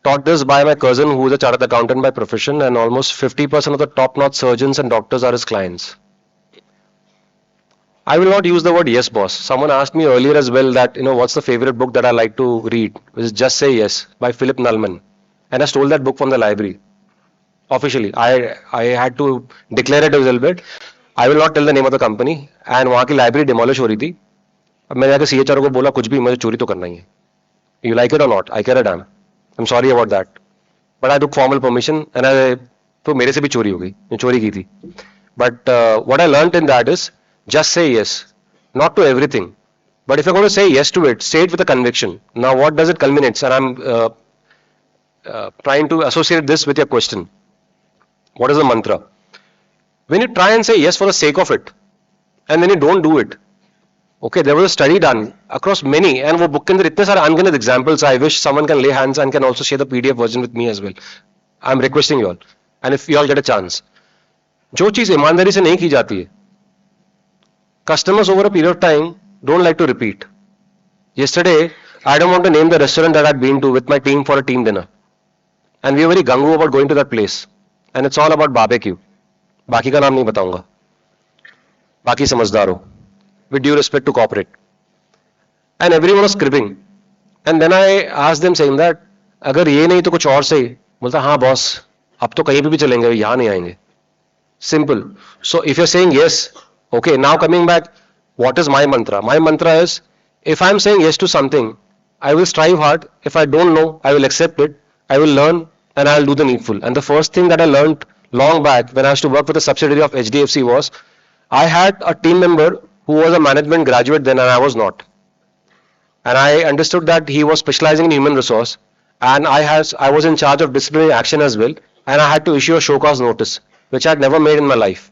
taught this by my cousin, who is a chartered accountant by profession, and almost 50% of the top-notch surgeons and doctors are his clients. I will not use the word yes, boss. Someone asked me earlier as well that, what's the favorite book that I like to read, which is Just Say Yes by Philip Nullman. And I stole that book from the library. Officially, I had to declare it a little bit. I will not tell the name of the company. And वहाँ की library demolish हो रही थी. अब मैंने जाकर CHR को बोला कुछ भी मुझे चोरी तो करना ही है. You like it or not? I care a damn. I'm sorry about that. But I took formal permission, and तो मेरे से भी चोरी हो गई. मैं चोरी की थी. But what I learned in that is just say yes, not to everything. But if you're going to say yes to it, say it with a conviction. Now, what does it culminate? And I'm trying to associate this with your question. What is the mantra? When you try and say yes for the sake of it, and then you don't do it. Okay, there was a study done across many, and वो book के अंदर इतने सारे unginet examples. I wish someone can lay hands and can also share the PDF version with me as well. I'm requesting you all, and if you all get a chance, जो चीज ईमानदारी से नहीं की जाती है, customers over a period of time don't like to repeat. Yesterday, I don't want to name the restaurant that I'd been to with my team for a team dinner, and we were very gung-ho about going to that place, and it's all about barbecue. बाकी का नाम नहीं बताऊंगा. बाकी समझदार हो. With due respect to corporate. And everyone was cribbing. And then I asked them saying that, अगर ये नहीं तो कुछ और सही. बोलता हाँ boss, अब तो कहीं भी चलेंगे, यहाँ नहीं आएंगे. Simple. So if you're saying yes, okay, now coming back, what is my mantra? My mantra is, if I'm saying yes to something, I will strive hard. If I don't know, I will accept it. I will learn, and I'll do the needful. And the first thing that I learned long back when I used to work with a subsidiary of HDFC was, I had a team member who was a management graduate then, and I was not. And I understood that he was specializing in human resource, and I was in charge of disciplinary action as well, and I had to issue a show cause notice, which I had never made in my life.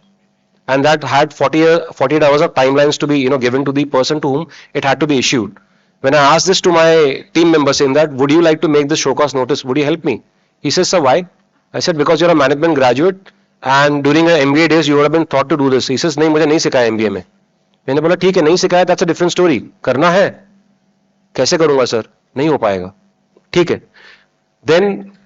And that had 48 hours of timelines to be given to the person to whom it had to be issued. When I asked this to my team member saying that, would you like to make this show cause notice? Would you help me? He says, sir, why? I said, because you're a management graduate, and during your MBA days, you would have been taught to do this. He says, नहीं मुझे नहीं सिखाया MBA में. मैंने बोला ठीक है नहीं सिखाया, that's a different story. करना है, कैसे करूँगा सर? नहीं हो पाएगा. ठीक है. Then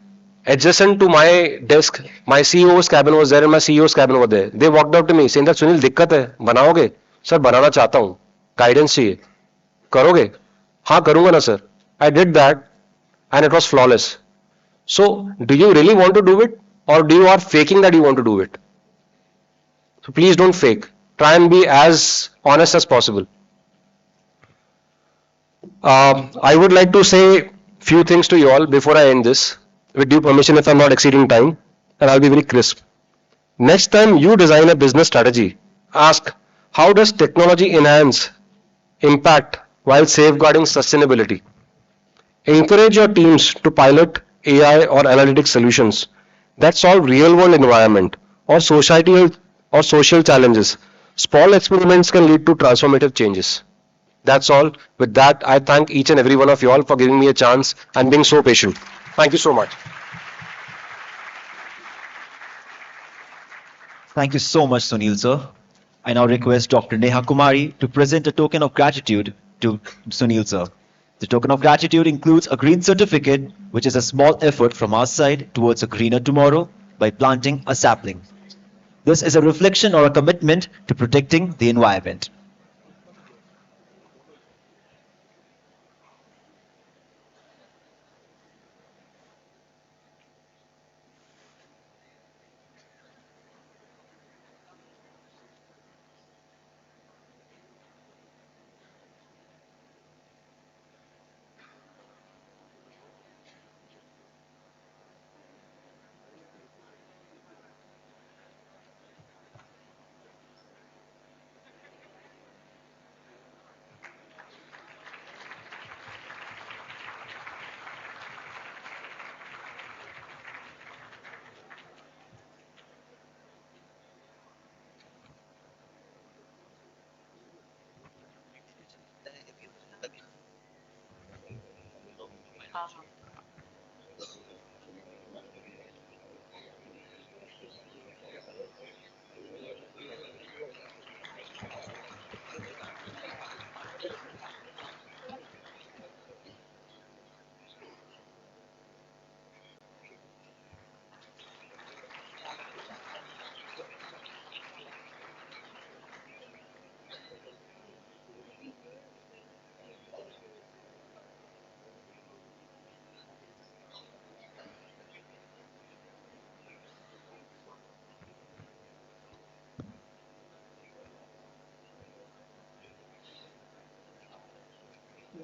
adjacent to my desk, my CEO's cabin was there, and my CEO's cabin was there. They walked out to me saying that Sunil दिक्कत है, बनाओगे? सर बनाना चाहता हूँ, गाइडेंस चाहिए. करोगे? हाँ करूँगा ना sir. I did that, and it was flawless. So, do you really want to do it, or do you are faking that you want to do it? So please don't fake. Try and be as honest as possible. I would like to say few things to you all before I end this, with due permission if I'm not exceeding time, and I'll be very crisp. Next time you design a business strategy, ask how does technology enhance impact while safeguarding sustainability. Encourage your teams to pilot AI or analytic solutions that solve real world environment or societal or social challenges. Small experiments can lead to transformative changes. That's all. With that, I thank each and every one of you all for giving me a chance and being so patient. Thank you so much. Thank you so much, Sunil sir. I now request Dr. Neha Kumari to present a token of gratitude to Sunil sir. The token of gratitude includes a green certificate, which is a small effort from our side towards a greener tomorrow by planting a sapling. This is a reflection or a commitment to protecting the environment.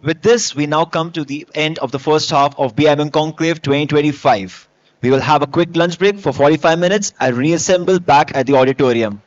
With this, we now come to the end of the first half of BIMM Conclave 2025. We will have a quick lunch break for 45 minutes and reassemble back at the auditorium.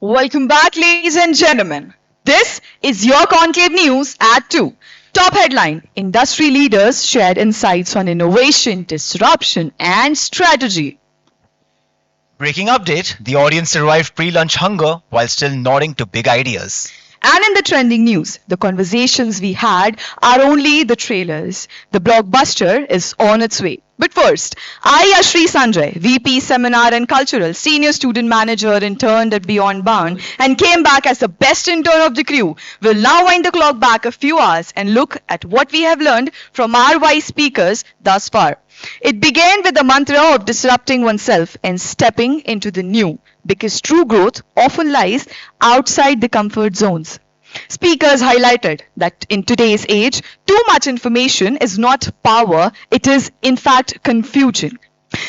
Welcome back, ladies and gentlemen. This is your Conclave News at 2. Top headline: Industry leaders shared insights on innovation, disruption, and strategy. Breaking update, the audience survived pre-lunch hunger while still nodding to big ideas. And in the trending news, the conversations we had are only the trailers. The blockbuster is on its way. But first, I, Ashri Sanjay, VP Seminar and Cultural, Senior Student Manager, interned at Beyond Bound, and came back as the best intern of the crew, will now wind the clock back a few hours and look at what we have learned from our wise speakers thus far. It began with the mantra of disrupting oneself and stepping into the new, because true growth often lies outside the comfort zones. Speakers highlighted that in today's age, too much information is not power, it is in fact confusion.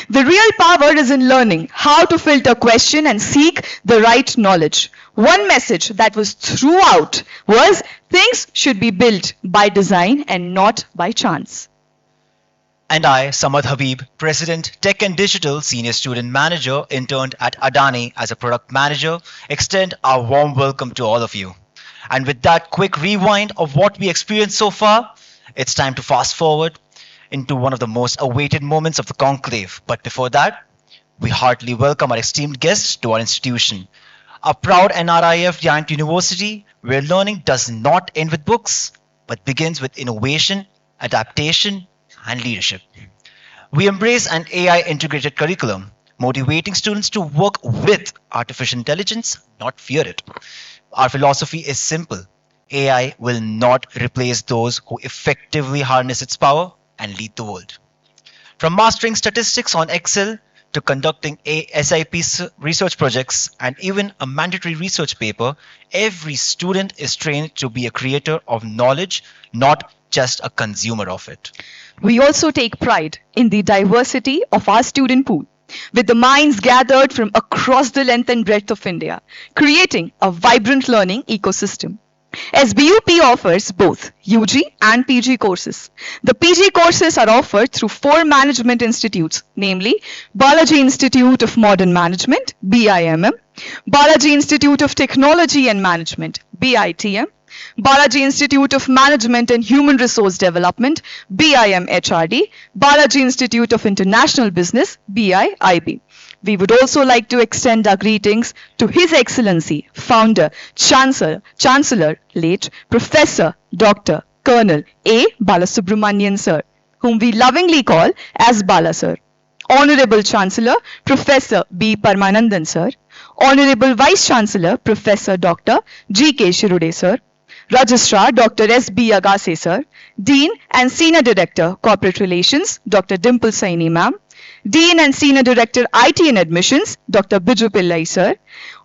The real power is in learning how to filter, question, and seek the right knowledge. One message that was throughout was things should be built by design and not by chance. And I, Samad Habib, President, Tech and Digital, Senior Student Manager, interned at Adani as a Product Manager, extend our warm welcome to all of you. And with that quick rewind of what we experienced so far, it's time to fast forward into one of the most awaited moments of the conclave. But before that, we heartily welcome our esteemed guests to our institution. A proud NRIF ranked university where learning does not end with books, but begins with innovation, adaptation, and leadership. We embrace an AI integrated curriculum, motivating students to work with artificial intelligence, not fear it. Our philosophy is simple: AI will not replace those who effectively harness its power and lead the world. From mastering statistics on Excel to conducting SIP research projects and even a mandatory research paper, every student is trained to be a creator of knowledge, not just a consumer of it. We also take pride in the diversity of our student pool, with the minds gathered from across the length and breadth of India, creating a vibrant learning ecosystem. SBUP offers both UG and PG courses. The PG courses are offered through 4 management institutes, namely Balaji Institute of Modern Management, BIMM, Balaji Institute of Technology and Management, BITM, Balaji Institute of Management and Human Resource Development, BIM HRD, Balaji Institute of International Business, BIIB. We would also like to extend our greetings to His Excellency, Founder, Chancellor, late Professor Dr. Colonel A. Balasubramanian Sir, whom we lovingly call as Bala Sir. Honorable Chancellor, Professor B. Parmanandan Sir, Honorable Vice Chancellor, Professor Dr. G. K. Shirude Sir, Registrar Dr. S. B. Agase Sir, Dean and Senior Director, Corporate Relations, Dr. Dimple Saini Ma'am, Dean and Senior Director, IT and Admissions, Dr. Biju Pillai Sir,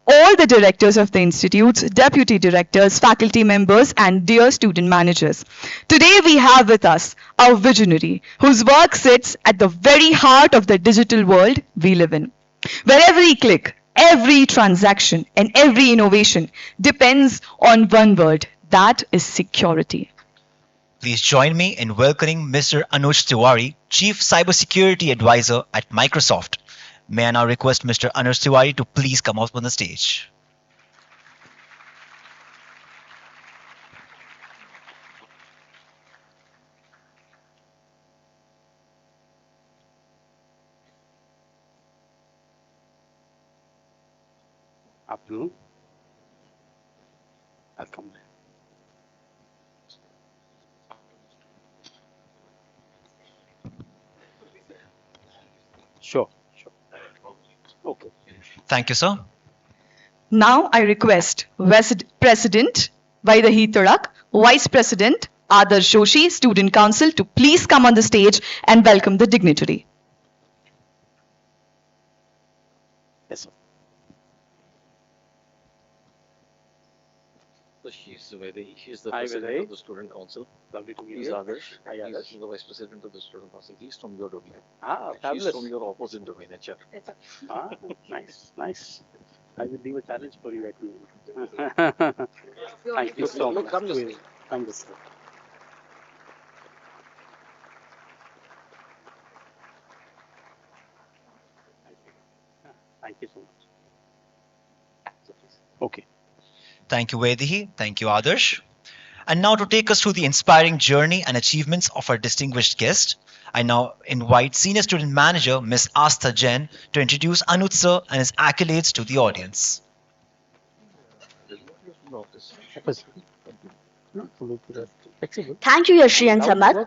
all the directors of the institutes, deputy directors, faculty members, and dear student managers. Today we have with us a visionary whose work sits at the very heart of the digital world we live in, where every click, every transaction, and every innovation depends on one word, that is security. Please join me in welcoming Mr. Anuj Tiwari, Chief Cybersecurity Advisor at Microsoft. May I now request Mr. Anuj Tiwari to please come up on the stage. Afternoon. Welcome. Sure. Okay. Thank you, sir. Now I request President Vaidehi Turak, Vice President Adarsh Joshi, Student Council to please come on the stage and welcome the dignitary. Yes, sir. So she's the Hi, president Vaidehi. of the student council. Lovely to meet He's you. Adarsh. Hi, Adarsh. He's the vice president of the student council. He's from your domain. Ah, And fabulous. she's from your opposite domain, HR. Ah, nice, nice. I will leave a challenge for you at me. Thank you so much. Come this way. Come this way. Thank you so much. Okay. Thank you, Vaidehi. Thank you, Adarsh. And now to take us through the inspiring journey and achievements of our distinguished guest, I now invite Senior Student Manager Ms. Astha Jain to introduce Anuj sir and his accolades to the audience. Thank you, Yashri and Samad.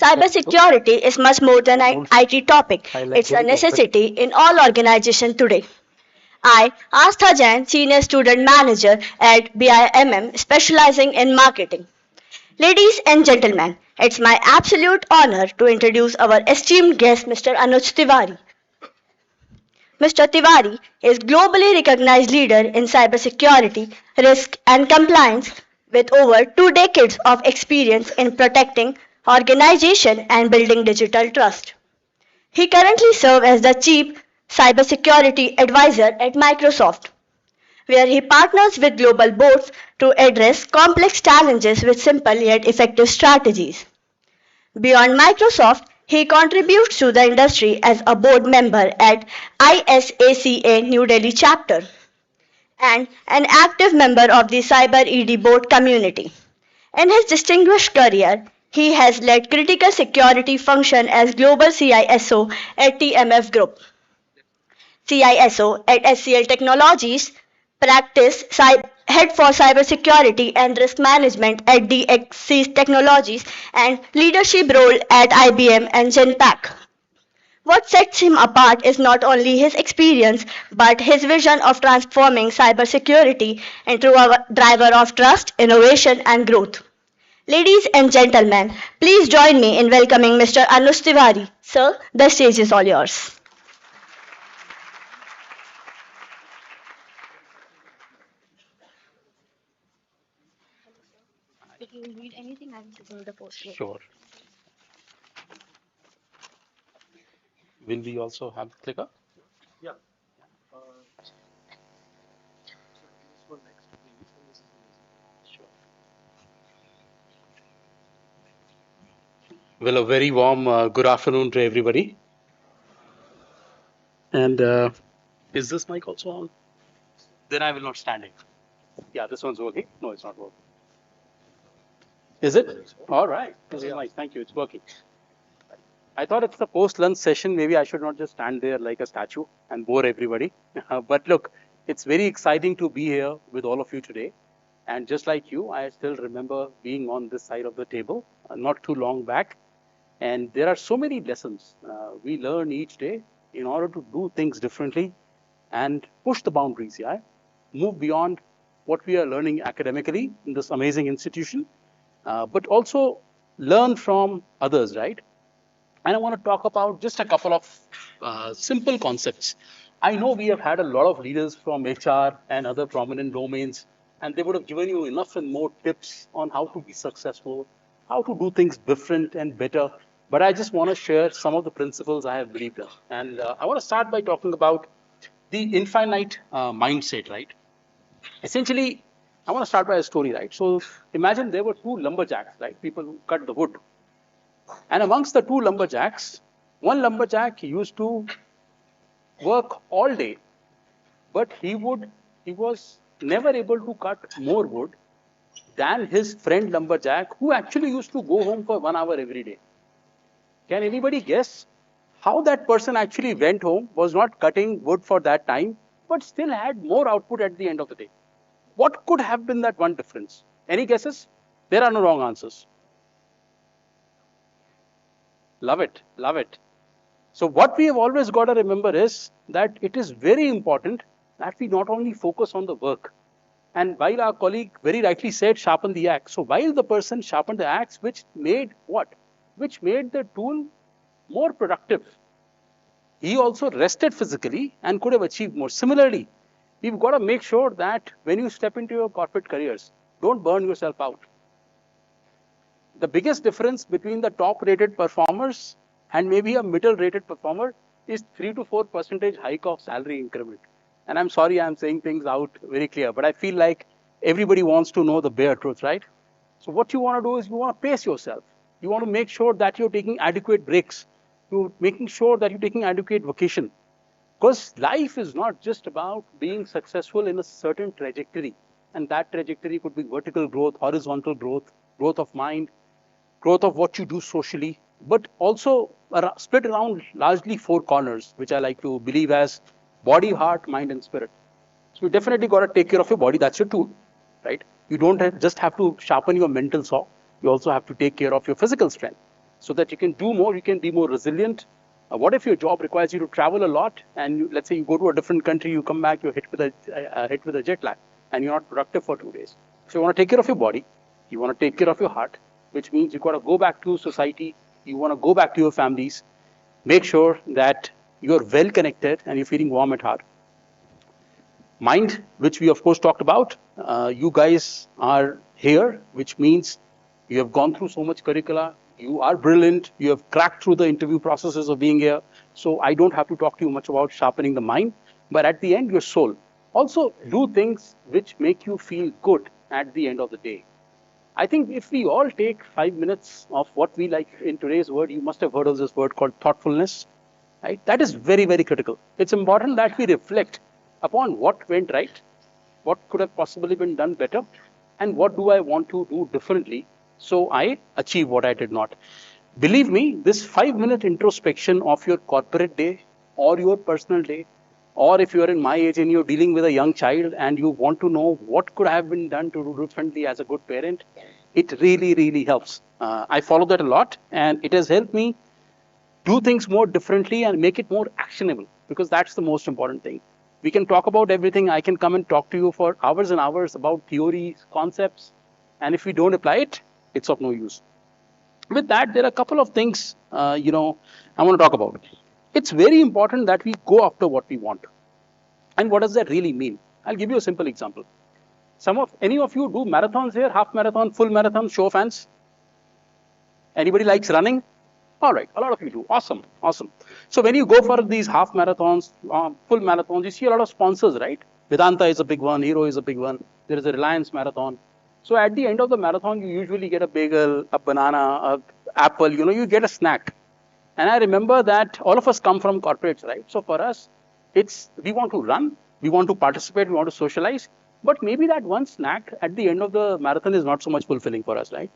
Cybersecurity is much more than an IT topic. It's a necessity in all organizations today. I, Astha Jain, Senior Student Manager at BIMM, specializing in marketing. Ladies and gentlemen, it's my absolute honor to introduce our esteemed guest, Mr. Anuj Tiwari. Mr. Tiwari is globally recognized leader in cybersecurity, risk and compliance with over 2 decades of experience in protecting organization and building digital trust. He currently serves as the Chief Cybersecurity Advisor at Microsoft, where he partners with global boards to address complex challenges with simple yet effective strategies. Beyond Microsoft, he contributes to the industry as a board member at ISACA New Delhi chapter and an active member of the Cyber ED board community. In his distinguished career, he has led critical security function as Global CISO at TMF Group, CISO at SCL Technologies, head for cybersecurity and risk management at DXC Technologies, and leadership role at IBM and Genpact. What sets him apart is not only his experience, but his vision of transforming cybersecurity into a driver of trust, innovation, and growth. Ladies and gentlemen, please join me in welcoming Mr. Anuj Tiwari. Sir, the stage is all yours. If you need anything, I will give you the post. Sure. Will we also have clicker? Yeah. Well, a very warm good afternoon to everybody. And is this mic also on? Then I will not stand it. Yeah, this one's working. No, it's not working. Is it? All right. This is nice. Thank you. It's working. I thought it's the post-lunch session. Maybe I should not just stand there like a statue and bore everybody. But look, it's very exciting to be here with all of you today. And just like you, I still remember being on this side of the table not too long back. And there are so many lessons we learn each day in order to do things differently and push the boundaries, yeah? Move beyond what we are learning academically in this amazing institution, but also learn from others, right? And I want to talk about just a couple of simple concepts. I know we have had a lot of leaders from HR and other prominent domains, and they would have given you enough and more tips on how to be successful, how to do things different and better. But I just want to share some of the principles I have believed in. And I want to start by talking about the infinite mindset, right? Essentially, I want to start by a story, right? So imagine there were 2 lumberjacks, right? People who cut the wood. And amongst the 2 lumberjacks, one lumberjack used to work all day, but he was never able to cut more wood than his friend lumberjack, who actually used to go home for 1 hour every day. Can anybody guess how that person actually went home, was not cutting wood for that time, but still had more output at the end of the day. What could have been that one difference? Any guesses? There are no wrong answers. Love it, love it. So what we have always got to remember is that it is very important that we not only focus on the work. And while our colleague very rightly said, sharpen the axe. So while the person sharpened the axe, which made what? Which made the tool more productive. He also rested physically and could have achieved more. Similarly, we've got to make sure that when you step into your corporate careers, don't burn yourself out. The biggest difference between the top rated performers and maybe a middle rated performer is 3 to 4% hike of salary increment. And I'm sorry I'm saying things out very clear, but I feel like everybody wants to know the bare truth, right? So what you want to do is you want to pace yourself. You want to make sure that you're taking adequate breaks. You're making sure that you're taking adequate vacation. Because life is not just about being successful in a certain trajectory. And that trajectory could be vertical growth, horizontal growth, growth of mind, growth of what you do socially, but also split around largely 4 corners, which I like to believe as body, heart, mind, and spirit. So you definitely got to take care of your body. That's your tool, right? You don't just have to sharpen your mental saw. You also have to take care of your physical strength so that you can do more, you can be more resilient. What if your job requires you to travel a lot and let's say you go to a different country, you come back, you're hit with a jet lag and you're not productive for 2 days. So you want to take care of your body. You want to take care of your heart, which means you got to go back to society. You want to go back to your families. Make sure that you're well connected and you're feeling warm at heart. Mind, which we of course talked about, you guys are here, which means you have gone through so much curricula. You are brilliant. You have cracked through the interview processes of being here. So I don't have to talk to you much about sharpening the mind, but at the end, your soul. Also do things which make you feel good at the end of the day. I think if we all take 5 minutes of what we like in today's word, you must have heard of this word called thoughtfulness, right? That is very, very critical. It's important that we reflect upon what went right, what could have possibly been done better, and what do I want to do differently so I achieve what I did not. Believe me, this 5-minute introspection of your corporate day or your personal day, or if you are in my age and you're dealing with a young child and you want to know what could have been done to do differently as a good parent, it really, really helps. I follow that a lot and it has helped me do things more differently and make it more actionable, because that's the most important thing. We can talk about everything. I can come and talk to you for hours and hours about theories, concepts, and if we don't apply it, it's of no use. With that, there are a couple of things, I want to talk about. It's very important that we go after what we want. And what does that really mean? I'll give you a simple example. Any of you do marathons here, half marathon, full marathon, show of hands? Anybody likes running? All right, a lot of you do. Awesome, awesome. So when you go for these half marathons, full marathons, you see a lot of sponsors, right? Vedanta is a big one, Hero is a big one. There is a Reliance marathon. So at the end of the marathon, you usually get a bagel, a banana, a apple, you get a snack. And I remember that all of us come from corporates, right? So for us, we want to run, we want to participate, we want to socialize, but maybe that one snack at the end of the marathon is not so much fulfilling for us, right?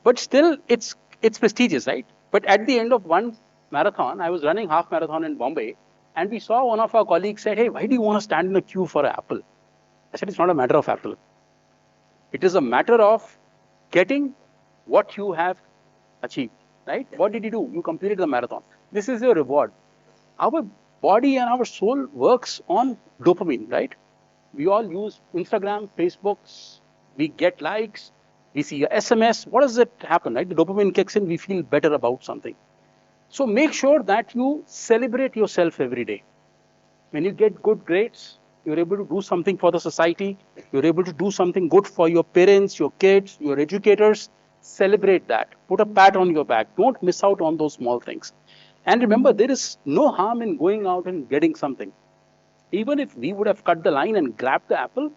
But still, it's prestigious, right? But at the end of one marathon, I was running half marathon in Bombay, and we saw one of our colleagues said, "Hey, why do you want to stand in a queue for an apple?" I said, "It's not a matter of apple. It is a matter of getting what you have achieved, right? What did you do? You completed the marathon. This is your reward." Our body and our soul works on dopamine, right? We all use Instagram, Facebook, we get likes, we see a SMS. What does it happen, right? The dopamine kicks in, we feel better about something. So make sure that you celebrate yourself every day. When you get good grades, you're able to do something for the society, you're able to do something good for your parents, your kids, your educators, celebrate that. Put a pat on your back. Don't miss out on those small things. And remember, there is no harm in going out and getting something. Even if we would have cut the line and grabbed the apple,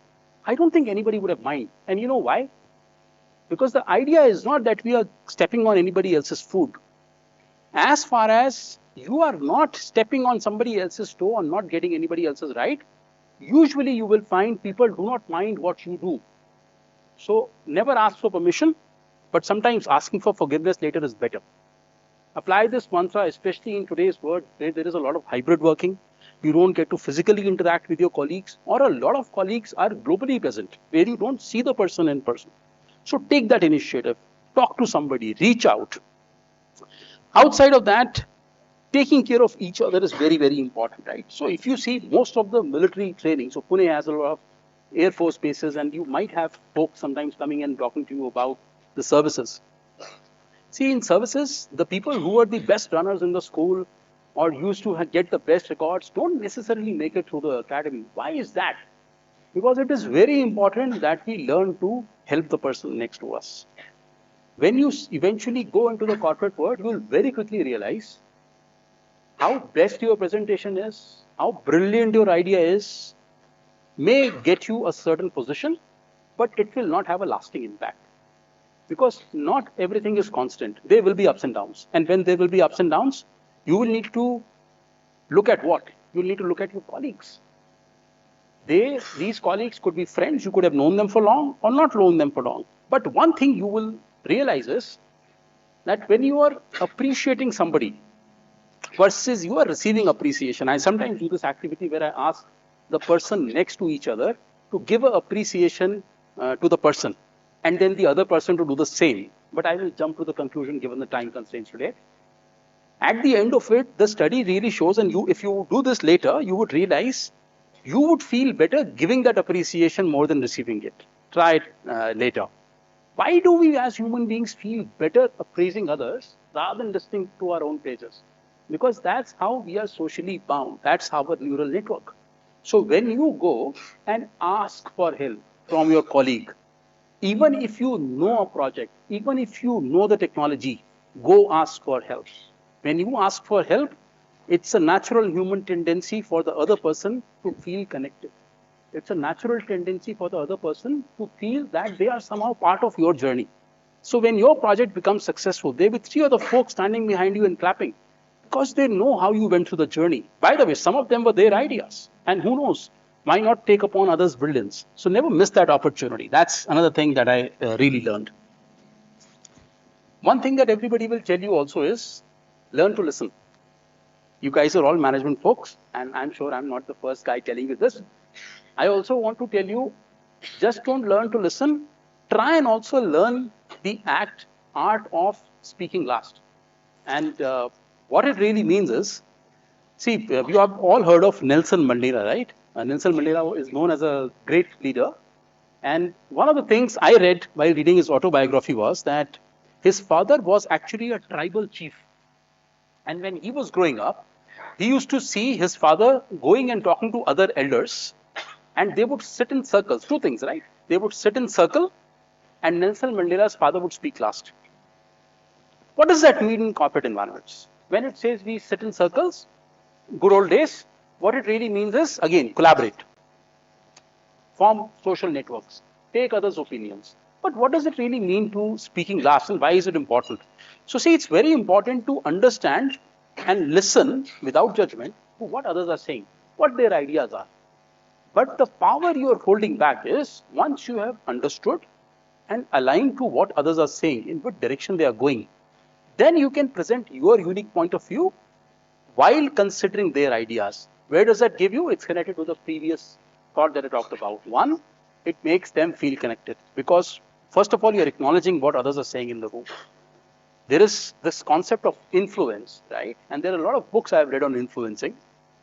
I don't think anybody would have minded. And you know why? Because the idea is not that we are stepping on anybody else's food. As far as you are not stepping on somebody else's toe or not getting anybody else's right, usually you will find people do not mind what you do. So never ask for permission, but sometimes asking for forgiveness later is better. Apply this mantra, especially in today's world where there is a lot of hybrid working. You don't get to physically interact with your colleagues, or a lot of colleagues are globally present where you don't see the person in person. So take that initiative, talk to somebody, reach out. Outside of that, taking care of each other is very, very important, right? So if you see most of the military training, so Pune has a lot of Air Force bases, and you might have folks sometimes coming and talking to you about the services. See, in services, the people who are the best runners in the school or used to get the best records don't necessarily make it through the academy. Why is that? Because it is very important that we learn to help the person next to us. When you eventually go into the corporate world, you will very quickly realize how best your presentation is, how brilliant your idea is, may get you a certain position, but it will not have a lasting impact. Because not everything is constant. There will be ups and downs. And when there will be ups and downs, you will need to look at what? You will need to look at your colleagues. These colleagues could be friends. You could have known them for long or not known them for long. But one thing you will realize is that when you are appreciating somebody versus you are receiving appreciation, I sometimes do this activity where I ask the person next to each other to give an appreciation to the person, and then the other person to do the same. But I will jump to the conclusion given the time constraints today. At the end of it, the study really shows, and if you do this later, you would realize you would feel better giving that appreciation more than receiving it. Try it later. Why do we as human beings feel better appraising others rather than listening to our own praises? Because that's how we are socially bound. That's our neural network. So when you go and ask for help from your colleague, even if you know a project, even if you know the technology, go ask for help. When you ask for help, it's a natural human tendency for the other person to feel connected. It's a natural tendency for the other person to feel that they are somehow part of your journey. So when your project becomes successful, there will be 3 other folks standing behind you and clapping because they know how you went through the journey. By the way, some of them were their ideas, and who knows, why not take upon others' brilliance? So never miss that opportunity. That's another thing that I really learned. One thing that everybody will tell you also is learn to listen. You guys are all management folks, and I'm sure I'm not the first guy telling you this. I also want to tell you, just don't learn to listen. Try and also learn the art of speaking last. And what it really means is, see, you have all heard of Nelson Mandela, right? Nelson Mandela is known as a great leader. And one of the things I read while reading his autobiography was that his father was actually a tribal chief. And when he was growing up, he used to see his father going and talking to other elders, and they would sit in circles. 2 things, right? They would sit in circle, and Nelson Mandela's father would speak last. What does that mean in corporate environments? When it says we sit in circles, good old days, what it really means is, again, collaborate, form social networks, take others' opinions. But what does it really mean to speaking last, and why is it important? So see, it's very important to understand and listen without judgment to what others are saying, what their ideas are. But the power you are holding back is once you have understood and aligned to what others are saying, in what direction they are going, then you can present your unique point of view while considering their ideas. Where does that give you? It's connected to the previous thought that I talked about. One, it makes them feel connected because first of all, you're acknowledging what others are saying in the room. There is this concept of influence, right? And there are a lot of books I've read on influencing.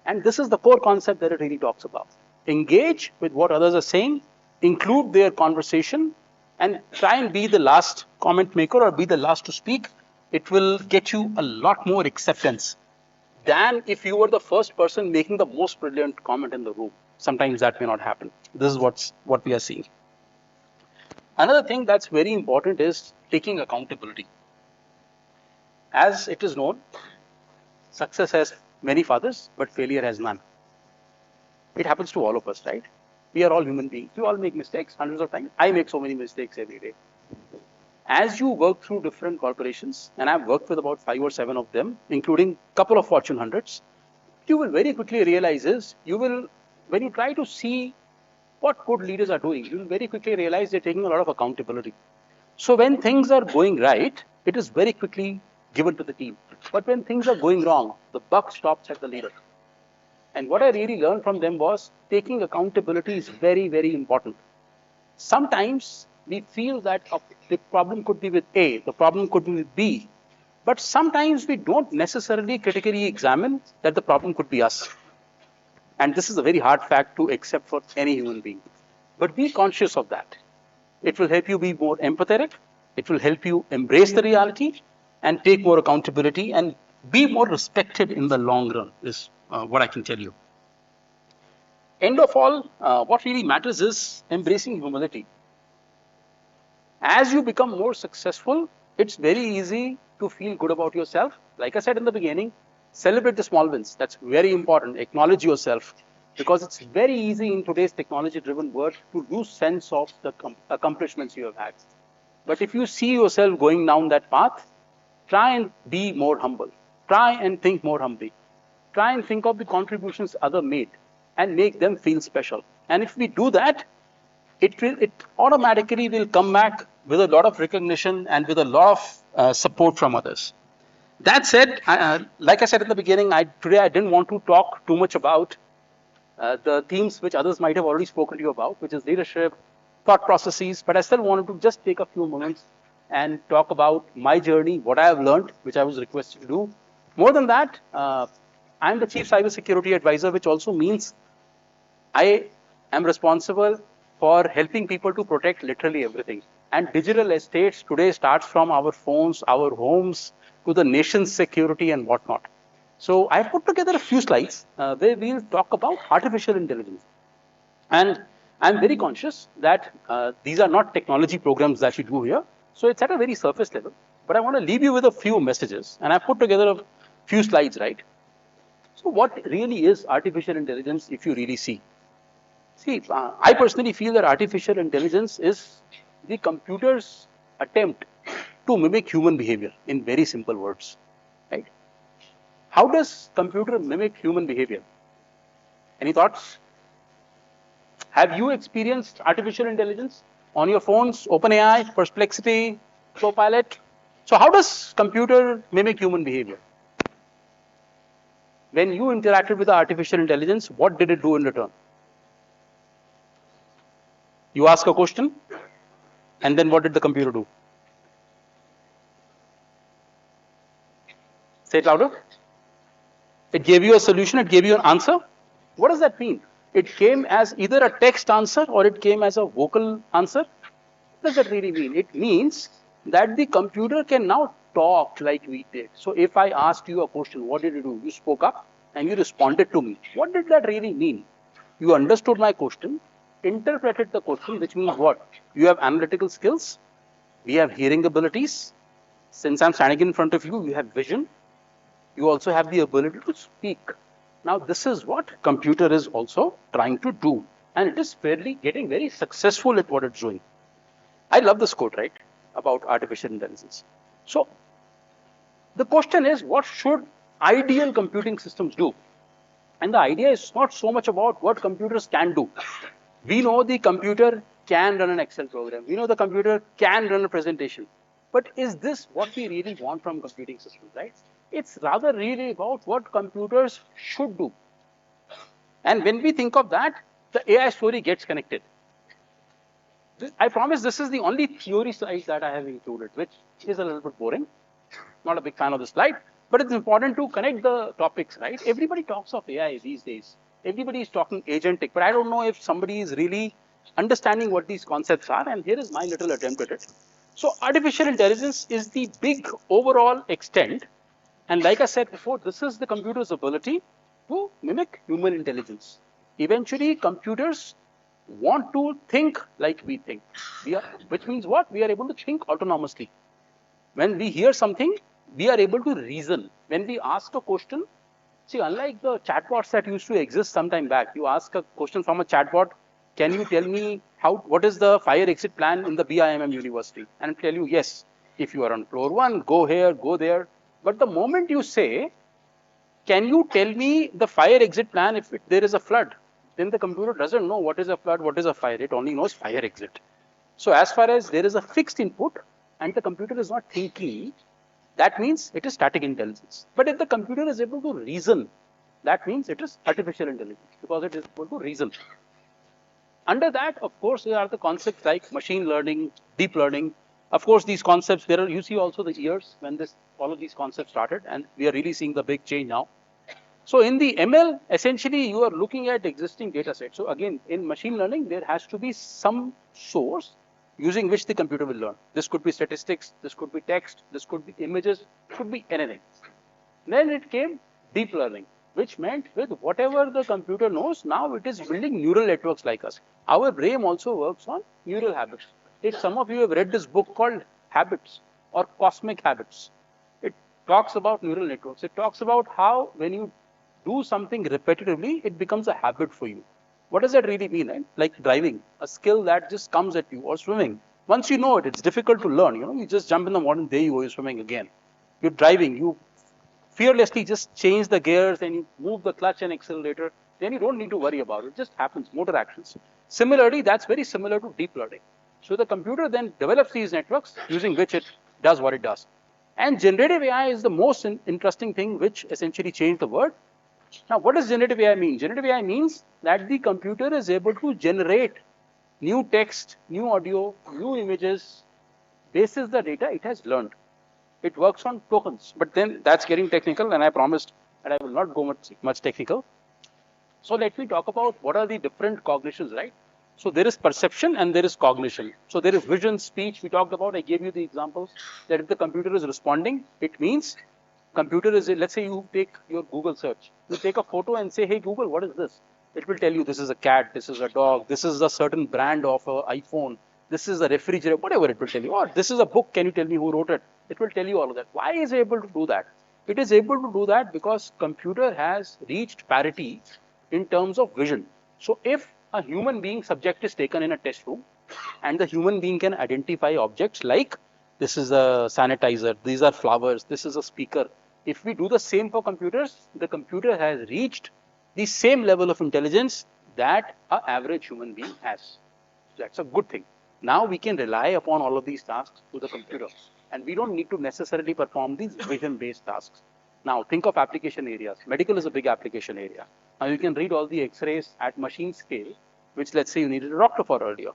And this is the core concept that it really talks about. Engage with what others are saying, include their conversation, and try and be the last comment maker or be the last to speak. It will get you a lot more acceptance than if you were the first person making the most brilliant comment in the room. Sometimes that may not happen. This is what we are seeing. Another thing that's very important is taking accountability. As it is known, success has many fathers, but failure has none. It happens to all of us, right? We are all human beings. We all make mistakes hundreds of times. I make so many mistakes every day. As you work through different corporations, and I've worked with about 5 or 7 of them, including a couple of Fortune 100s, you will very quickly realize is, when you try to see what good leaders are doing, you will very quickly realize they're taking a lot of accountability. So when things are going right, it is very quickly given to the team. But when things are going wrong, the buck stops at the leader. And what I really learned from them was taking accountability is very, very important. Sometimes we feel that the problem could be with A, the problem could be with B, but sometimes we don't necessarily critically examine that the problem could be us. And this is a very hard fact to accept for any human being. But be conscious of that. It will help you be more empathetic. It will help you embrace the reality and take more accountability and be more respected in the long run is what I can tell you. End of all, what really matters is embracing humility. As you become more successful, it's very easy to feel good about yourself. Like I said in the beginning, celebrate the small wins. That's very important. Acknowledge yourself, because it's very easy in today's technology-driven world to lose sense of the accomplishments you have had. But if you see yourself going down that path, try and be more humble. Try and think more humbly. Try and think of the contributions others made and make them feel special. And if we do that, it automatically will come back with a lot of recognition and with a lot of support from others. That said, like I said in the beginning, today I didn't want to talk too much about the themes which others might have already spoken to you about, which is leadership, thought processes, but I still wanted to just take a few moments and talk about my journey, what I have learned, which I was requested to do. More than that, I'm the Chief Cybersecurity Advisor, which also means I am responsible for helping people to protect literally everything. And digital estates today starts from our phones, our homes, to the nation's security and whatnot. So I put together a few slides where we'll talk about artificial intelligence. And I'm very conscious that these are not technology programs that you do here. So it's at a very surface level. But I want to leave you with a few messages. And I put together a few slides, right? So what really is artificial intelligence if you really see? See, I personally feel that artificial intelligence is the computer's attempt to mimic human behavior in very simple words, right? How does computer mimic human behavior? Any thoughts? Have you experienced artificial intelligence on your phones, OpenAI, Perplexity, Copilot? So how does computer mimic human behavior? When you interacted with the artificial intelligence, what did it do in return? You ask a question, and then what did the computer do? Say it louder. It gave you a solution, it gave you an answer. What does that mean? It came as either a text answer or it came as a vocal answer. What does that really mean? It means that the computer can now talk like we did. So if I asked you a question, what did you do? You spoke up and you responded to me. What did that really mean? You understood my question, interpreted the question, which means what? You have analytical skills, we have hearing abilities. Since I'm standing in front of you, you have vision. You also have the ability to speak. Now, this is what computer is also trying to do. And it is fairly getting very successful at what it's doing. I love this quote, right, about artificial intelligence. So, the question is, what should ideal computing systems do? And the idea is not so much about what computers can do. We know the computer can run an Excel program. We know the computer can run a presentation. But is this what we really want from computing systems, right? It's rather really about what computers should do. And when we think of that, the AI story gets connected. I promise this is the only theory slide that I have included, which is a little bit boring. Not a big fan of the slide, but it's important to connect the topics, right? Everybody talks of AI these days. Everybody is talking agentic, but I don't know if somebody is really understanding what these concepts are, and here is my little attempt at it. So artificial intelligence is the big overall extent, and like I said before, this is the computer's ability to mimic human intelligence. Eventually, computers want to think like we think, which means what? We are able to think autonomously. When we hear something, we are able to reason. When we ask a question, see, unlike the chatbots that used to exist some time back, you ask a question from a chatbot, can you tell me what is the fire exit plan in the BIMM University? And it'll tell you, yes, if you are on floor 1, go here, go there. But the moment you say, can you tell me the fire exit plan if there is a flood? Then the computer doesn't know what is a flood, what is a fire. It only knows fire exit. So as far as there is a fixed input and the computer is not thinking, that means it is static intelligence. But if the computer is able to reason, that means it is artificial intelligence because it is able to reason. Under that, of course, there are the concepts like machine learning, deep learning. Of course, these concepts, there are, you see also the years when all of these concepts started, and we are really seeing the big change now. So in the ML, essentially, you are looking at existing data sets. So again, in machine learning, there has to be some source using which the computer will learn. This could be statistics, this could be text, this could be images, it could be anything. Then it came deep learning, which meant with whatever the computer knows, now it is building neural networks like us. Our brain also works on neural habits. If some of you have read this book called Habits or Cosmic Habits, it talks about neural networks. It talks about how when you do something repetitively, it becomes a habit for you. What does that really mean? Right? Like driving, a skill that just comes at you, or swimming. Once you know it, it's difficult to learn. You just jump in the water and there you go, you're swimming again. You're driving, you fearlessly just change the gears and you move the clutch and accelerator. Then you don't need to worry about it. It just happens, motor actions. Similarly, that's very similar to deep learning. So the computer then develops these networks using which it does what it does. And generative AI is the most interesting thing which essentially changed the world. Now, what does generative AI mean? Generative AI means that the computer is able to generate new text, new audio, new images, basis the data it has learned. It works on tokens, but then that's getting technical, and I promised that I will not go much technical. So let me talk about what are the different cognitions, right? So there is perception and there is cognition. So there is vision, speech, we talked about, I gave you the examples that if the computer is responding, it means computer is, let's say you take your Google search, you take a photo and say, hey Google, what is this? It will tell you this is a cat, this is a dog, this is a certain brand of an iPhone, this is a refrigerator, whatever it will tell you. Or this is a book, can you tell me who wrote it? It will tell you all of that. Why is it able to do that? It is able to do that because computer has reached parity in terms of vision. So if a human being subject is taken in a test room and the human being can identify objects like this is a sanitizer, these are flowers, this is a speaker. If we do the same for computers, the computer has reached the same level of intelligence that an average human being has. That's a good thing. Now we can rely upon all of these tasks to the computer, and we don't need to necessarily perform these vision-based tasks. Now think of application areas. Medical is a big application area. Now you can read all the X-rays at machine scale, which let's say you needed a doctor for earlier.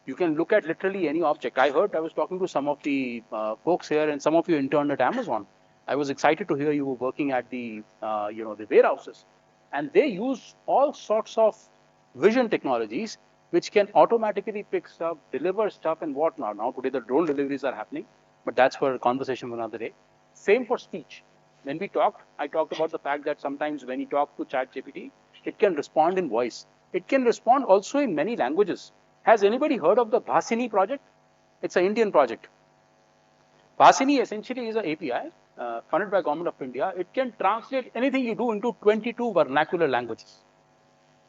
You can look at literally any object. I was talking to some of the folks here, and some of you interned at Amazon. I was excited to hear you were working at the the warehouses, and they use all sorts of vision technologies which can automatically pick stuff, deliver stuff, and whatnot. Now today the drone deliveries are happening, but that's for a conversation for another day. Same for speech. When we talked, I talked about the fact that sometimes when you talk to ChatGPT, it can respond in voice. It can respond also in many languages. Has anybody heard of the Bhasini project? It's an Indian project. Bhasini essentially is an API funded by Government of India. It can translate anything you do into 22 vernacular languages.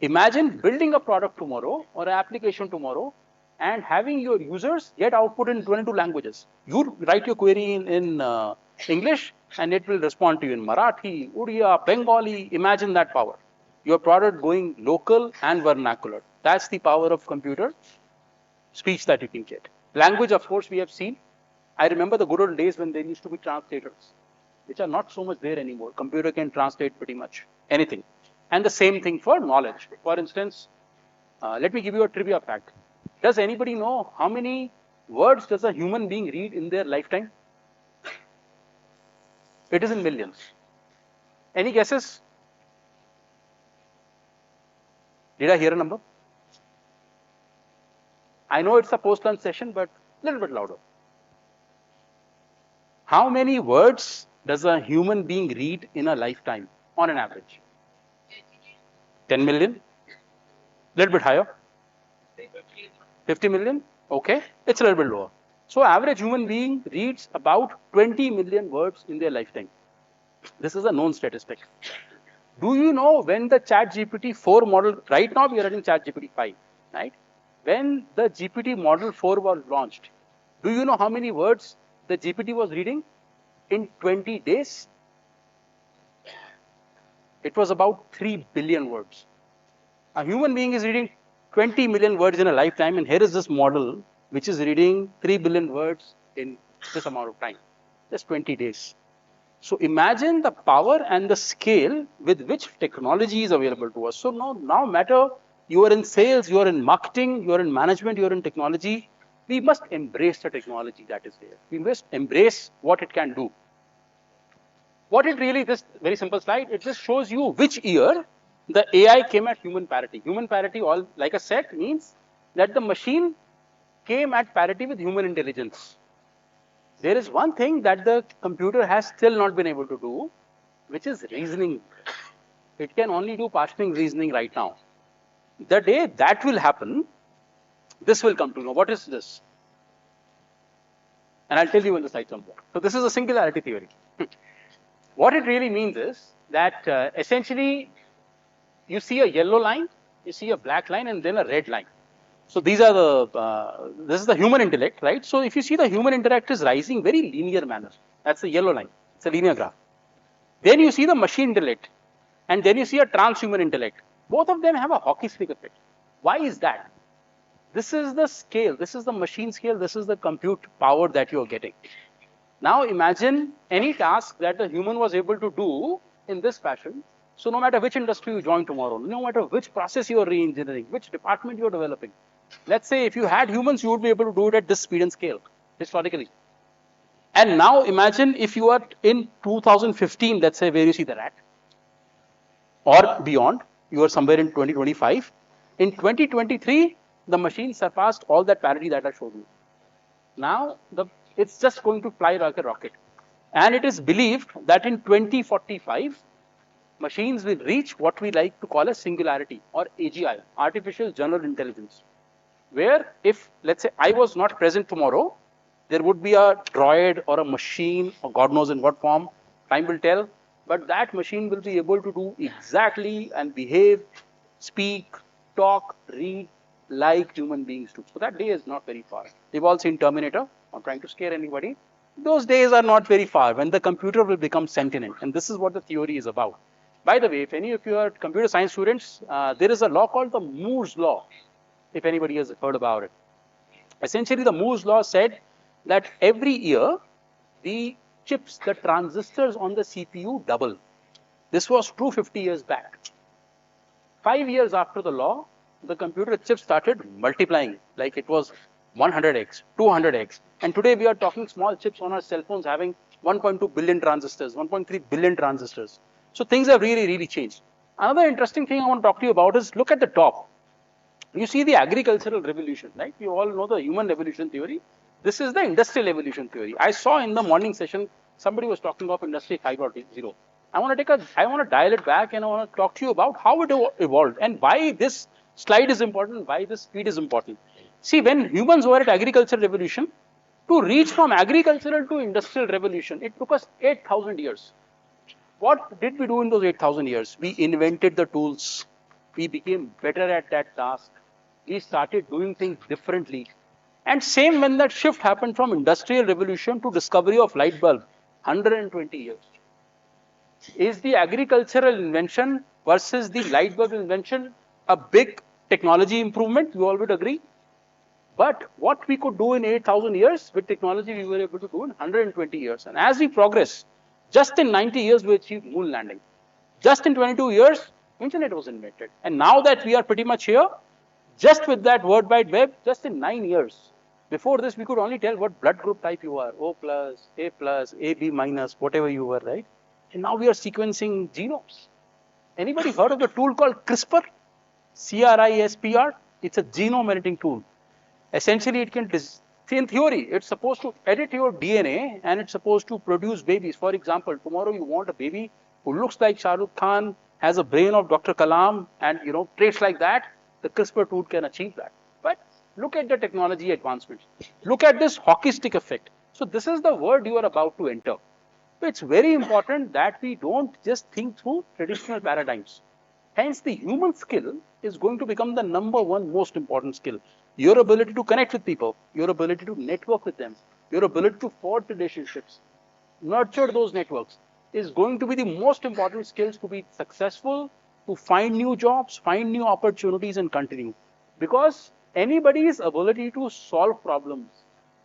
Imagine building a product tomorrow or an application tomorrow and having your users get output in 22 languages. You write your query in English and it will respond to you in Marathi, Odia, Bengali. Imagine that power. Your product going local and vernacular. That's the power of computer speech that you can get. Language, of course, we have seen. I remember the good old days when there used to be translators, which are not so much there anymore. Computer can translate pretty much anything. And the same thing for knowledge. For instance, let me give you a trivia fact. Does anybody know how many words does a human being read in their lifetime? It is in millions. Any guesses? Did I hear a number? I know it's a post-lunch session, but a little bit louder. How many words does a human being read in a lifetime on an average? 10 million? A little bit higher? 50 million? Okay, it's a little bit lower. So average human being reads about 20 million words in their lifetime. This is a known statistic. Do you know when the ChatGPT 4 model, right now we are running ChatGPT 5, right? When the GPT model 4 was launched, do you know how many words the GPT was reading? In 20 days, it was about 3 billion words. A human being is reading 20 million words in a lifetime, and here is this model which is reading 3 billion words in this amount of time, just 20 days. So imagine the power and the scale with which technology is available to us. So now matter you are in sales, you are in marketing, you are in management, you are in technology, we must embrace the technology that is there. We must embrace what it can do. What it really, this very simple slide, it just shows you which year the AI came at human parity. Human parity, all like I said, means that the machine came at parity with human intelligence. There is one thing that the computer has still not been able to do, which is reasoning. It can only do partial reasoning right now. The day that will happen, this will come to know. What is this? And I'll tell you in the slide somewhere. So this is a singularity theory. What it really means is that essentially you see a yellow line, you see a black line, and then a red line. So these are the, this is the human intellect, right? So if you see the human intellect is rising very linear manner. That's the yellow line. It's a linear graph. Then you see the machine intellect, and then you see a transhuman intellect. Both of them have a hockey stick effect. Why is that? This is the scale. This is the machine scale. This is the compute power that you are getting. Now imagine any task that the human was able to do in this fashion. So no matter which industry you join tomorrow, no matter which process you are re-engineering, which department you are developing, let's say if you had humans, you would be able to do it at this speed and scale, historically. And now imagine if you are in 2015, let's say where you see the rat, or beyond, you are somewhere in 2025. In 2023, the machine surpassed all that parity that I showed you. Now it's just going to fly like a rocket. And it is believed that in 2045, machines will reach what we like to call a singularity, or AGI, artificial general intelligence, where if, let's say, I was not present tomorrow, there would be a droid or a machine, or God knows in what form, time will tell, but that machine will be able to do exactly and behave, speak, talk, read like human beings do. So that day is not very far. We've all seen Terminator. I'm trying to scare anybody. Those days are not very far when the computer will become sentient, and this is what the theory is about. By the way, if any of you are computer science students, there is a law called the Moore's law, if anybody has heard about it. Essentially, the Moore's law said that every year, the chips, the transistors on the CPU double. This was true 50 years back. 5 years after the law, the computer chips started multiplying, like it was 100x, 200x. And today we are talking small chips on our cell phones having 1.2 billion transistors, 1.3 billion transistors. So things have really, really changed. Another interesting thing I want to talk to you about is look at the top. You see the agricultural revolution, right? You all know the human evolution theory. This is the industrial evolution theory. I saw in the morning session, somebody was talking of industry 5.0. I want to dial it back and I want to talk to you about how it evolved and why this slide is important, why this speed is important. See, when humans were at agricultural revolution, to reach from agricultural to industrial revolution, it took us 8,000 years. What did we do in those 8,000 years? We invented the tools. We became better at that task. We started doing things differently. And same when that shift happened from industrial revolution to discovery of light bulb, 120 years. Is the agricultural invention versus the light bulb invention a big technology improvement? You all would agree. But what we could do in 8,000 years with technology, we were able to do in 120 years. And as we progress, just in 90 years, we achieved moon landing. Just in 22 years, internet was invented. And now that we are pretty much here, just with that World Wide Web, just in 9 years. Before this, we could only tell what blood group type you are, O+, A+, AB-, whatever you were, right? And now we are sequencing genomes. Anybody heard of the tool called CRISPR? CRISPR? It's a genome editing tool. Essentially, it can, in theory, it's supposed to edit your DNA and it's supposed to produce babies. For example, tomorrow you want a baby who looks like Shah Rukh Khan, has a brain of Dr. Kalam, and traits like that. The CRISPR tool can achieve that. But look at the technology advancements. Look at this hockey stick effect. So this is the world you are about to enter. It's very important that we don't just think through traditional paradigms. Hence, the human skill is going to become the #1 most important skill. Your ability to connect with people, your ability to network with them, your ability to forge relationships, nurture those networks is going to be the most important skills to be successful, to find new jobs, find new opportunities and continue. Because anybody's ability to solve problems,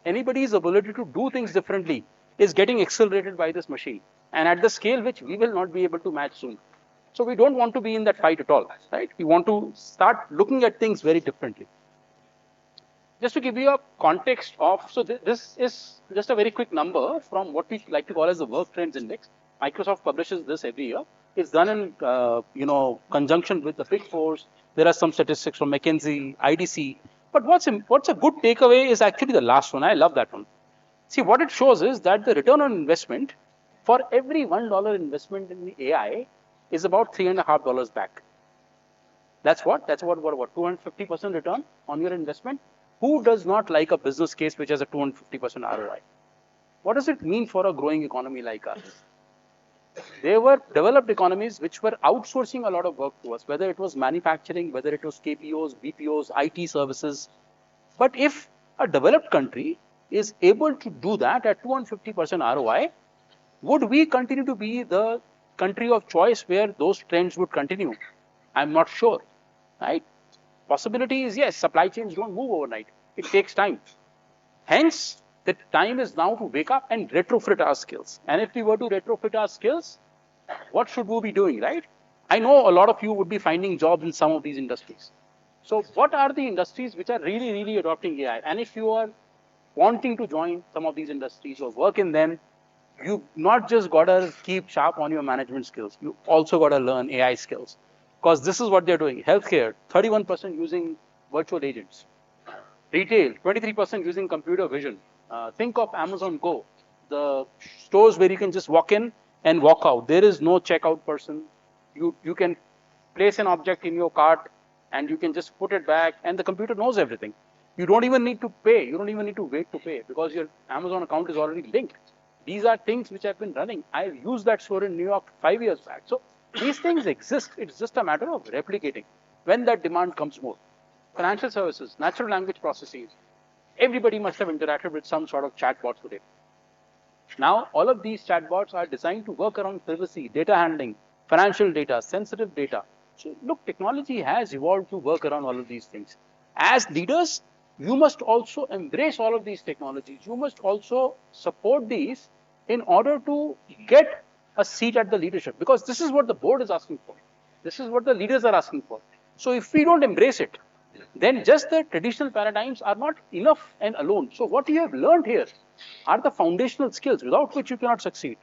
anybody's ability to do things differently is getting accelerated by this machine. and at the scale which we will not be able to match soon. So we don't want to be in that fight at all, right? We want to start looking at things very differently. Just to give you a context of, so this is just a very quick number from what we like to call as the Work Trends Index. Microsoft publishes this every year. It's done in conjunction with the Big Fours. There are some statistics from McKinsey, IDC. But what's a good takeaway is actually the last one. I love that one. See, what it shows is that the return on investment for every $1 investment in the AI is about $3.50 back. That's what? That's about what 250% return on your investment. Who does not like a business case which has a 250% ROI? What does it mean for a growing economy like us? There were developed economies which were outsourcing a lot of work to us, whether it was manufacturing, whether it was KPOs, BPOs, IT services. But if a developed country is able to do that at 250% ROI, would we continue to be the country of choice where those trends would continue? I'm not sure, right? Possibility is yes, supply chains don't move overnight. It takes time. Hence, the time is now to wake up and retrofit our skills. And if we were to retrofit our skills, what should we be doing, right? I know a lot of you would be finding jobs in some of these industries. So what are the industries which are really, really adopting AI? And if you are wanting to join some of these industries or work in them, you not just got to keep sharp on your management skills, you also got to learn AI skills. Because this is what they're doing. Healthcare, 31% using virtual agents. Retail, 23% using computer vision. Think of Amazon Go, the stores where you can just walk in and walk out. There is no checkout person. You can place an object in your cart and you can just put it back and the computer knows everything. You don't even need to pay. You don't even need to wait to pay because your Amazon account is already linked. These are things which have been running. I used that store in New York 5 years back. So these things exist. It's just a matter of replicating when that demand comes more. Financial services, natural language processes. Everybody must have interacted with some sort of chatbot today. Now, all of these chatbots are designed to work around privacy, data handling, financial data, sensitive data. So look, technology has evolved to work around all of these things. As leaders, you must also embrace all of these technologies. You must also support these in order to get a seat at the leadership, because this is what the board is asking for. This is what the leaders are asking for. So if we don't embrace it, then just the traditional paradigms are not enough and alone. So what you have learned here are the foundational skills without which you cannot succeed.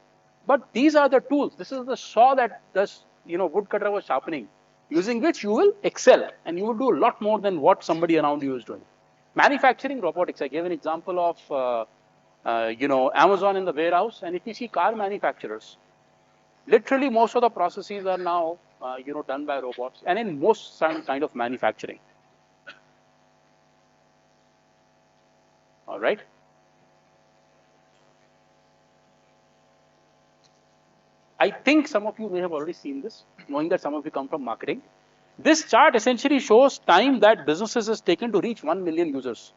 But these are the tools. This is the saw that the woodcutter was sharpening, using which you will excel and you will do a lot more than what somebody around you is doing. Manufacturing robotics. I gave an example of Amazon in the warehouse, and if you see car manufacturers, literally most of the processes are now done by robots, and in most kind of manufacturing. All right. I think some of you may have already seen this, knowing that some of you come from marketing. This chart essentially shows time that businesses has taken to reach 1 million users.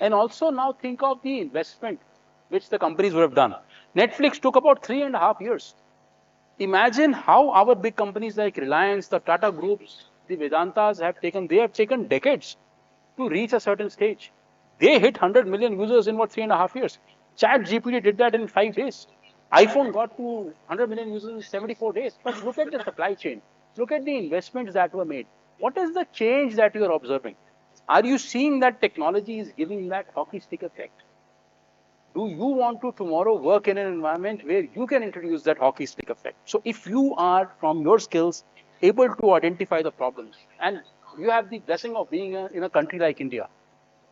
And also now think of the investment which the companies would have done. Netflix took about 3.5 years. Imagine how our big companies like Reliance, the Tata Groups, the Vedantas they have taken decades to reach a certain stage. They hit 100 million users in what, 3.5 years. ChatGPT did that in 5 days. iPhone got to 100 million users in 74 days. But look at the supply chain. Look at the investments that were made. What is the change that you are observing? Are you seeing that technology is giving that hockey stick effect? Do you want to tomorrow work in an environment where you can introduce that hockey stick effect? So if you are, from your skills, able to identify the problems, and you have the blessing of being in a country like India,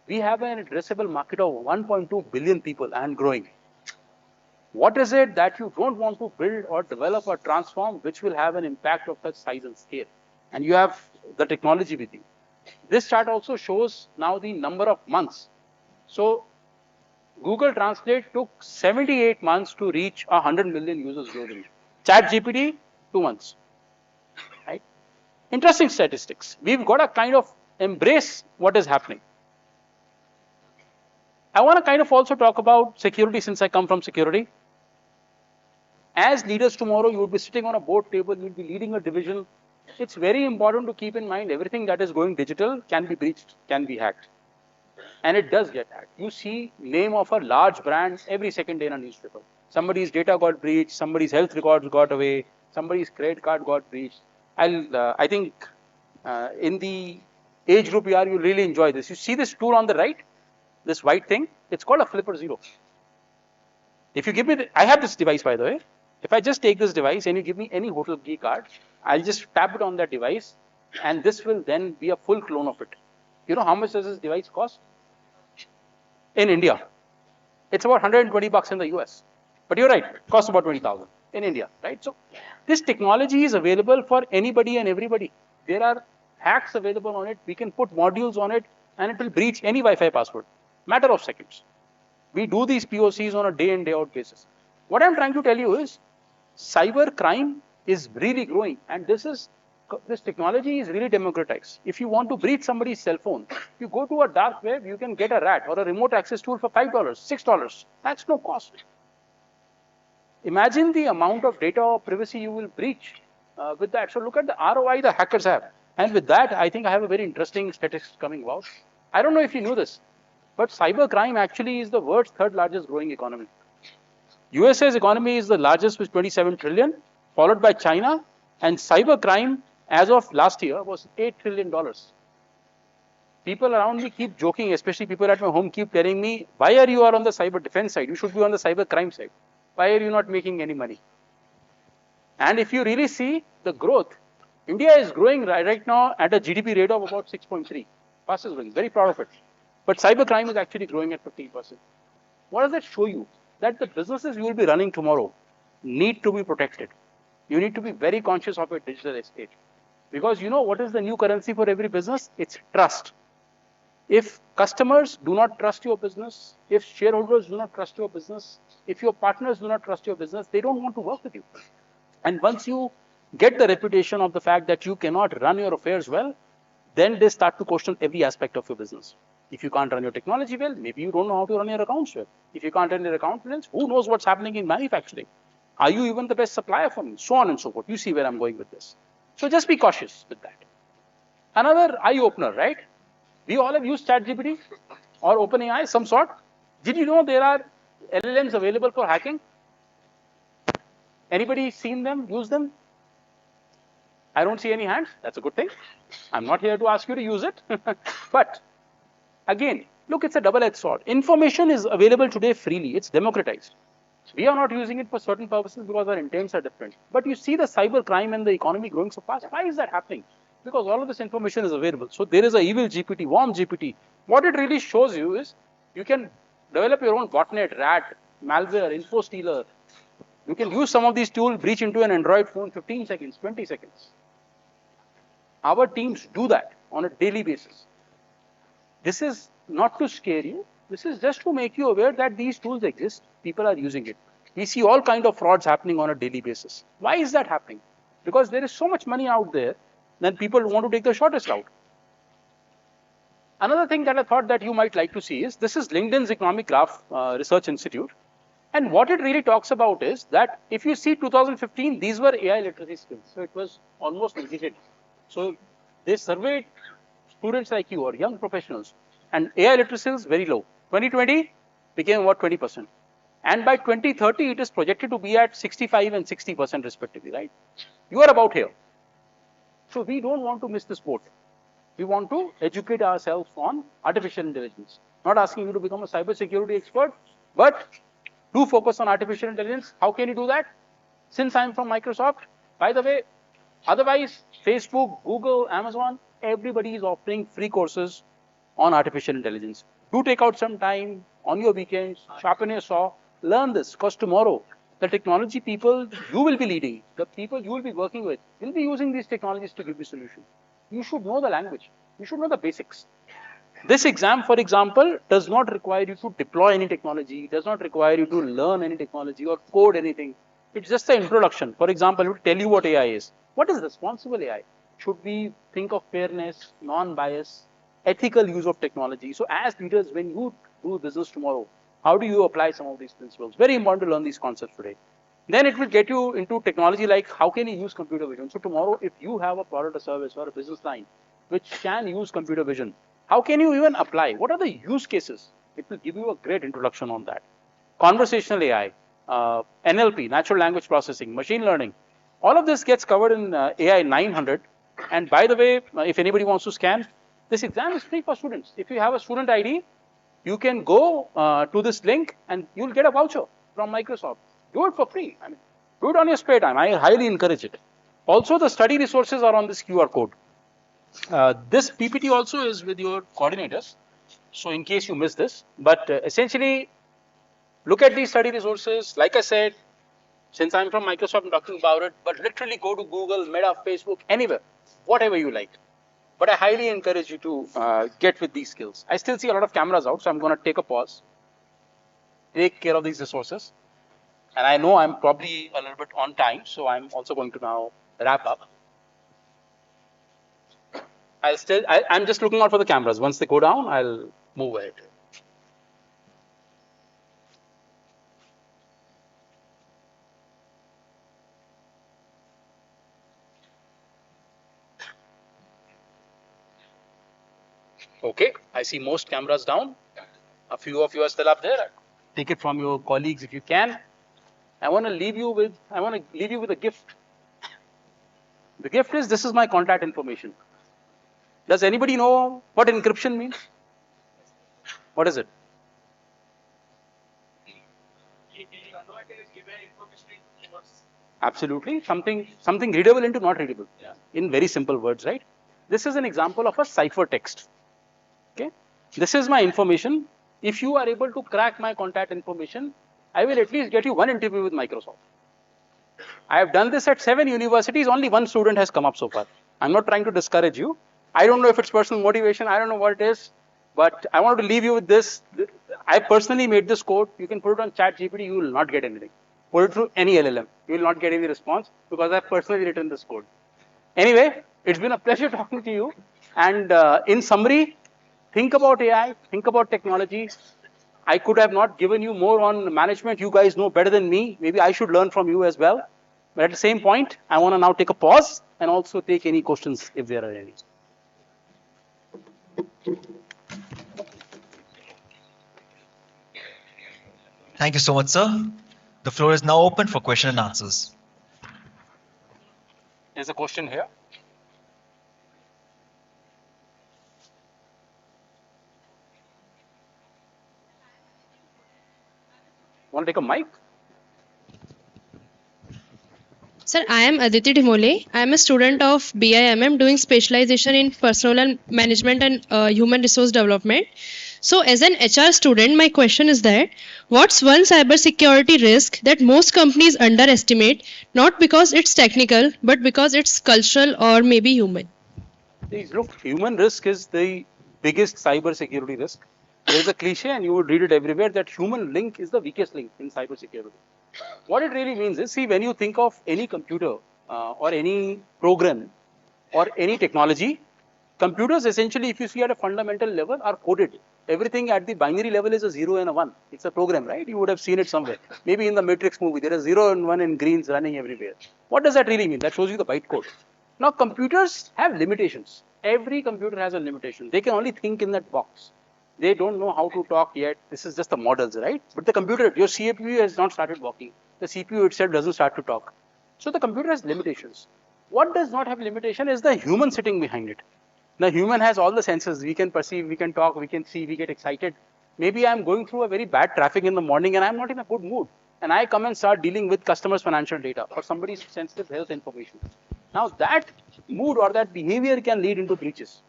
we have an addressable market of 1.2 billion people and growing. What is it that you don't want to build or develop or transform which will have an impact of such size and scale? And you have the technology with you. This chart also shows now the number of months. So Google Translate took 78 months to reach 100 million users globally. ChatGPT, 2 months. Right? Interesting statistics. We've got to kind of embrace what is happening. I want to kind of also talk about security since I come from security. As leaders tomorrow, you will be sitting on a board table, you will be leading a division. It's very important to keep in mind everything that is going digital can be breached, can be hacked. And it does get hacked. You see name of a large brand every second day in a newspaper. Somebody's data got breached, somebody's health records got away, somebody's credit card got breached. I think in the age group you are, you really enjoy this. You see this tool on the right, this white thing, it's called a flipper zero. If you give me, I have this device by the way. If I just take this device and you give me any hotel key card, I'll just tap it on that device and this will then be a full clone of it. You know how much does this device cost? In India, it's about 120 bucks in the US. But you're right, it costs about 20,000 in India, right? So this technology is available for anybody and everybody. There are hacks available on it. We can put modules on it and it will breach any Wi-Fi password. Matter of seconds. We do these POCs on a day in, day out basis. What I'm trying to tell you is cyber crime is really growing and this technology is really democratized. If you want to breach somebody's cell phone, you go to a dark web, you can get a rat or a remote access tool for $5, $6. That's no cost. Imagine the amount of data or privacy you will breach with that. So look at the ROI the hackers have. And with that, I think I have a very interesting statistic coming about. I don't know if you knew this, but cyber crime actually is the world's third largest growing economy. USA's economy is the largest with 27 trillion, followed by China, and cyber crime as of last year was $8 trillion. People around me keep joking, especially people at my home keep telling me, why are you on the cyber defense side? You should be on the cyber crime side. Why are you not making any money? And if you really see the growth, India is growing right now at a GDP rate of about 6.3. Fastest growing, very proud of it. But cyber crime is actually growing at 15%. What does that show you? That the businesses you will be running tomorrow need to be protected. You need to be very conscious of your digital estate. Because you know what is the new currency for every business? It's trust. If customers do not trust your business, if shareholders do not trust your business, if your partners do not trust your business, they don't want to work with you. And once you get the reputation of the fact that you cannot run your affairs well, then they start to question every aspect of your business. If you can't run your technology well, maybe you don't know how to run your accounts well. If you can't run your account well, who knows what's happening in manufacturing? Are you even the best supplier for me? So on and so forth. You see where I'm going with this. So just be cautious with that. Another eye-opener, right? We all have used ChatGPT or OpenAI, some sort. Did you know there are LLMs available for hacking? Anybody seen them, use them? I don't see any hands. That's a good thing. I'm not here to ask you to use it. But again, look, it's a double-edged sword. Information is available today freely. It's democratized. We are not using it for certain purposes because our intents are different. But you see the cyber crime and the economy growing so fast. Why is that happening? Because all of this information is available. So there is a evil GPT, warm GPT. What it really shows you is you can develop your own botnet, rat, malware, info stealer. You can use some of these tools, breach into an Android phone 15 seconds, 20 seconds. Our teams do that on a daily basis. This is not to scare you. This is just to make you aware that these tools exist. People are using it. We see all kinds of frauds happening on a daily basis. Why is that happening? Because there is so much money out there that people want to take the shortest route. Another thing that I thought that you might like to see is, this is LinkedIn's Economic Graph Research Institute. And what it really talks about is that if you see 2015, these were AI literacy skills. So it was almost negated. So they surveyed students like you or young professionals, and AI literacy is very low. 2020 became about 20%. And by 2030, it is projected to be at 65 and 60% respectively, right? You are about here. So we don't want to miss this boat. We want to educate ourselves on artificial intelligence. Not asking you to become a cybersecurity expert, but do focus on artificial intelligence. How can you do that? Since I'm from Microsoft, by the way, otherwise, Facebook, Google, Amazon, everybody is offering free courses on artificial intelligence. Do take out some time on your weekends, sharpen your saw, learn this, because tomorrow, the technology people you will be leading, the people you will be working with, will be using these technologies to give you solutions. You should know the language. You should know the basics. This exam, for example, does not require you to deploy any technology, does not require you to learn any technology or code anything. It's just an introduction. For example, it will tell you what AI is. What is responsible AI? Should we think of fairness, non-bias, ethical use of technology? So as leaders, when you do business tomorrow, how do you apply some of these principles? Very important to learn these concepts today. Then it will get you into technology like how can you use computer vision. So tomorrow, if you have a product or service or a business line which can use computer vision, how can you even apply? What are the use cases? It will give you a great introduction on that. Conversational AI. NLP, natural language processing, machine learning. All of this gets covered in AI 900. And by the way, if anybody wants to scan, this exam is free for students. If you have a student ID, you can go to this link and you'll get a voucher from Microsoft. Do it for free. I mean, do it on your spare time. I highly encourage it. Also, the study resources are on this QR code. This PPT also is with your coordinators. So in case you missed this, but essentially, look at these study resources. Like I said, since I'm from Microsoft, I'm talking about it, but literally go to Google, Meta, Facebook, anywhere, whatever you like. But I highly encourage you to get with these skills. I still see a lot of cameras out, so I'm going to take a pause, take care of these resources. And I know I'm probably a little bit on time, so I'm also going to now wrap up. I'm just looking out for the cameras. Once they go down, I'll move ahead. Okay, I see most cameras down. A few of you are still up there. Take it from your colleagues if you can. I want to leave you with a gift. The gift is, this is my contact information. Does anybody know what encryption means? What is it? Absolutely, something readable into not readable. In very simple words, right? This is an example of a ciphertext. Okay, this is my information. If you are able to crack my contact information, I will at least get you one interview with Microsoft. I have done this at 7 universities. Only one student has come up so far. I'm not trying to discourage you. I don't know if it's personal motivation. I don't know what it is, but I want to leave you with this. I personally made this code. You can put it on ChatGPT. You will not get anything. Put it through any LLM. You will not get any response because I've personally written this code. Anyway, it's been a pleasure talking to you. And in summary, think about AI, think about technology. I could have not given you more on management. You guys know better than me. Maybe I should learn from you as well. But at the same point, I want to now take a pause and also take any questions if there are any. Thank you so much, sir. The floor is now open for question and answers. There's a question here. Want to take a mic? Sir, I am Aditi Dhimole. I am a student of BIMM doing specialization in personnel management and human resource development. So as an HR student, my question is that what's one cybersecurity risk that most companies underestimate, not because it's technical, but because it's cultural or maybe human? Look, human risk is the biggest cybersecurity risk. There's a cliche and you would read it everywhere that human link is the weakest link in cybersecurity. What it really means is, see, when you think of any computer or any program or any technology, computers essentially, if you see at a fundamental level, are coded. Everything at the binary level is a 0 and a 1. It's a program, right? You would have seen it somewhere. Maybe in the Matrix movie, there is 0 and 1 in greens running everywhere. What does that really mean? That shows you the bytecode. Now, computers have limitations. Every computer has a limitation. They can only think in that box. They don't know how to talk yet. This is just the models, right? But the computer, your CPU has not started working. The CPU itself doesn't start to talk. So the computer has limitations. What does not have limitation is the human sitting behind it. The human has all the senses. We can perceive, we can talk, we can see, we get excited. Maybe I'm going through a very bad traffic in the morning and I'm not in a good mood. And I come and start dealing with customers' financial data or somebody's sensitive health information. Now that mood or that behavior can lead into breaches.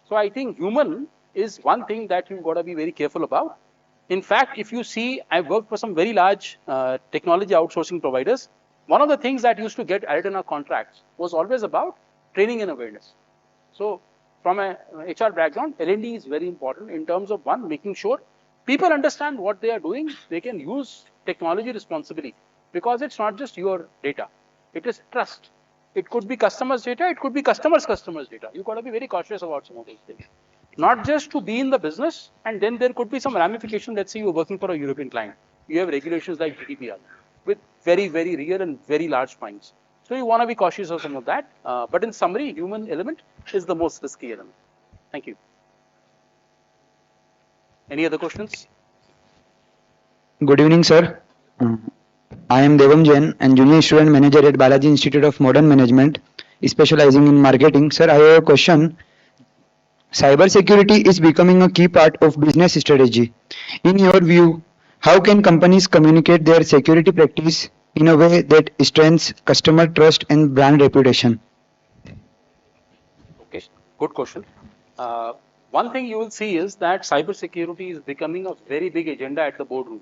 So I think human is one thing that you've got to be very careful about. In fact, if you see, I've worked for some very large technology outsourcing providers. One of the things that used to get added in our contracts was always about training and awareness. So from a HR background, L&D is very important in terms of one, making sure people understand what they are doing. They can use technology responsibly because it's not just your data. It is trust. It could be customers' data. It could be customers' data. You've got to be very cautious about some of these things. Not just to be in the business, and then there could be some ramification. Let's say you're working for a European client. You have regulations like GDPR with very, very real and very large fines. So you want to be cautious of some of that. But in summary, human element is the most risky element. Thank you. Any other questions? Good evening, sir. I am Devam Jain and Junior Student Manager at Balaji Institute of Modern Management, specializing in marketing. Sir, I have a question. Cybersecurity is becoming a key part of business strategy. In your view, how can companies communicate their security practice in a way that strengthens customer trust and brand reputation? Okay, good question. One thing you will see is that cybersecurity is becoming a very big agenda at the boardrooms.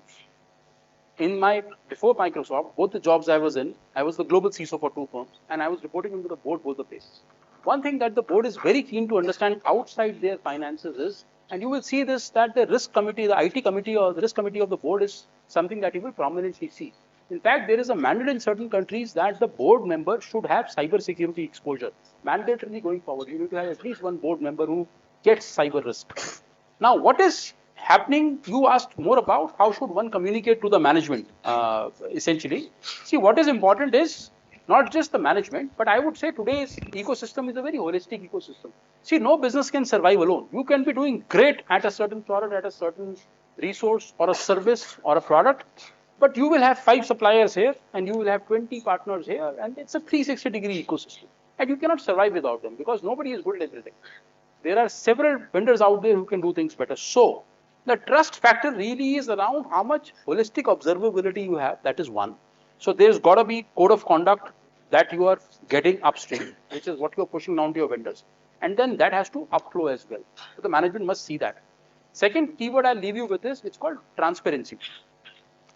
Before Microsoft, both the jobs I was in, I was the global CISO for 2 firms, and I was reporting into the board both the places. One thing that the board is very keen to understand outside their finances is, and you will see this, that the risk committee, the IT committee or the risk committee of the board is something that you will prominently see. In fact, there is a mandate in certain countries that the board member should have cyber security exposure. Mandatorily going forward, you need to have at least one board member who gets cyber risk. Now, what is happening? You asked more about how should one communicate to the management, essentially. See, what is important is not just the management, but I would say today's ecosystem is a very holistic ecosystem. See, no business can survive alone. You can be doing great at a certain product, at a certain resource or a service or a product, but you will have 5 suppliers here and you will have 20 partners here, and it's a 360-degree ecosystem. And you cannot survive without them because nobody is good at everything. There are several vendors out there who can do things better. So the trust factor really is around how much holistic observability you have. That is one. So there's got to be code of conduct that you are getting upstream, which is what you're pushing down to your vendors. And then that has to upflow as well. So the management must see that. Second keyword I'll leave you with is, it's called transparency.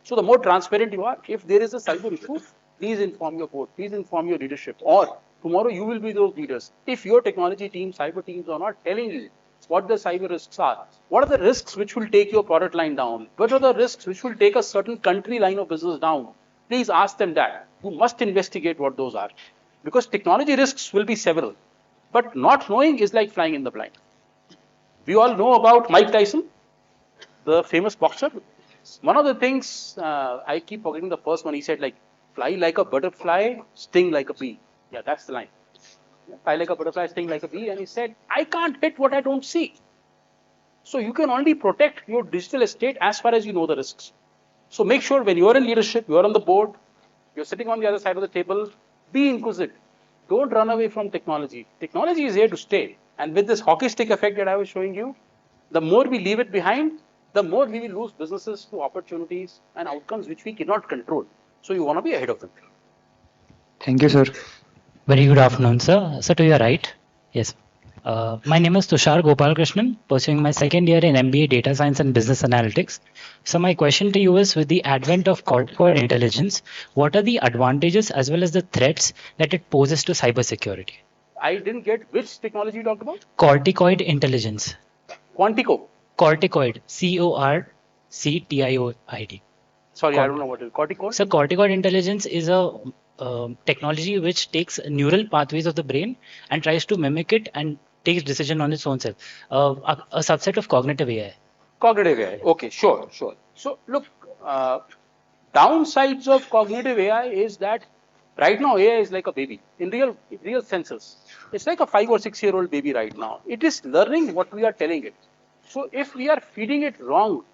So the more transparent you are, if there is a cyber issue, please inform your board, please inform your leadership, or tomorrow you will be those leaders. If your technology team, cyber teams are not telling you what the cyber risks are, what are the risks which will take your product line down, what are the risks which will take a certain country line of business down, please ask them that. You must investigate what those are. Because technology risks will be several, but not knowing is like flying in the blind. We all know about Mike Tyson, the famous boxer. One of the things, I keep forgetting the first one, he said like, fly like a butterfly, sting like a bee. Yeah, that's the line. Fly like a butterfly, sting like a bee. And he said, I can't hit what I don't see. So you can only protect your digital estate as far as you know the risks. So make sure when you're in leadership, you're on the board, you're sitting on the other side of the table, be inquisitive. Don't run away from technology. Technology is here to stay. And with this hockey stick effect that I was showing you, the more we leave it behind, the more we will lose businesses to opportunities and outcomes which we cannot control. So you want to be ahead of them. Thank you, sir. Very good afternoon, sir. Sir, to your right. Yes. My name is Tushar Gopalakrishnan, pursuing my second year in MBA Data Science and Business Analytics. So my question to you is, with the advent of cortical intelligence, what are the advantages as well as the threats that it poses to cybersecurity? I didn't get which technology you talked about? Corticoid intelligence. Quantico. Corticoid. CORCTIOID. Sorry, I don't know what it is. Corticoid? So corticoid intelligence is a technology which takes neural pathways of the brain and tries to mimic it and takes decision on its own self. A subset of cognitive AI. Cognitive AI. Okay, sure. So look, downsides of cognitive AI is that right now AI is like a baby in real senses. It's like a 5 or 6 year old baby right now. It is learning what we are telling it. So if we are feeding it wrong,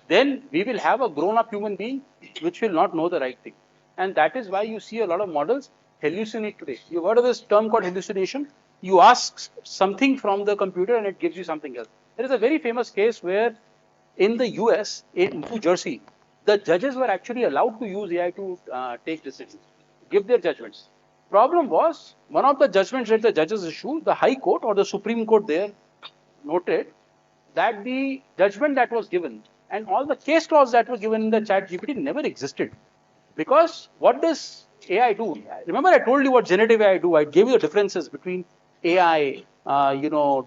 then we will have a grown up human being which will not know the right thing. And that is why you see a lot of models hallucinate today. You've heard of this term called hallucination? You ask something from the computer and it gives you something else. There is a very famous case where in the US, in New Jersey, the judges were actually allowed to use AI to take decisions, give their judgments. Problem was, one of the judgments that the judges issued, the High Court or the Supreme Court there noted that the judgment that was given and all the case laws that were given in the ChatGPT never existed. Because what does AI do? Remember I told you what generative AI do. I gave you the differences between AI,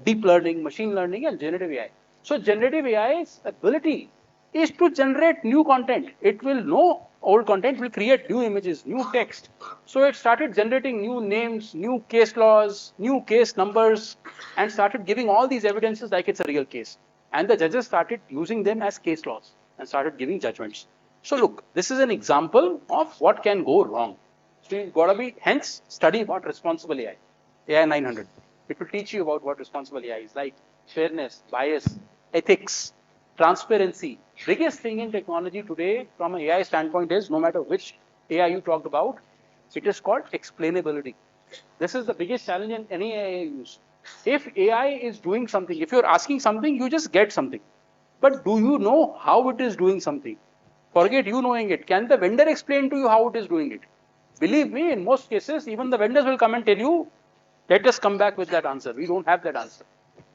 deep learning, machine learning and generative AI. So generative AI's ability is to generate new content. It will know old content, will create new images, new text. So it started generating new names, new case laws, new case numbers, and started giving all these evidences like it's a real case. And the judges started using them as case laws and started giving judgments. So look, this is an example of what can go wrong. So you've got to be, hence, study about responsible AI, AI 900. It will teach you about what responsible AI is like, fairness, bias, ethics, transparency. Biggest thing in technology today from an AI standpoint is no matter which AI you talked about, it is called explainability. This is the biggest challenge in any AI use. If AI is doing something, if you're asking something, you just get something. But do you know how it is doing something? Forget you knowing it. Can the vendor explain to you how it is doing it? Believe me, in most cases, even the vendors will come and tell you, let us come back with that answer. We don't have that answer.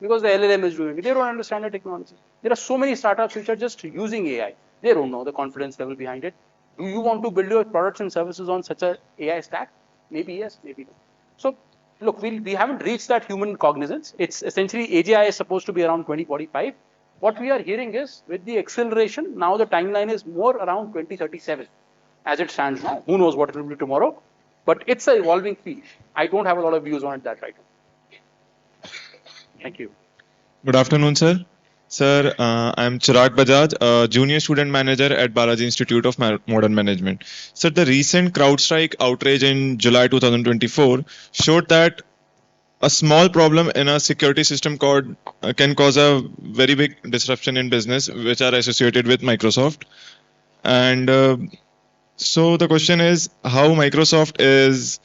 Because the LLM is doing it. They don't understand the technology. There are so many startups which are just using AI. They don't know the confidence level behind it. Do you want to build your products and services on such a AI stack? Maybe yes, maybe no. So look, we haven't reached that human cognizance. It's essentially AGI is supposed to be around 2045. What we are hearing is with the acceleration, now the timeline is more around 2037 as it stands now. Who knows what it will be tomorrow? But it's an evolving field. I don't have a lot of views on that right now. Thank you. Good afternoon, sir. Sir, I'm Chirag Bajaj, a junior student manager at Balaji Institute of Modern Management. Sir, the recent CrowdStrike outrage in July 2024 showed that a small problem in a security system code can cause a very big disruption in business, which are associated with Microsoft. And so the question is how Microsoft is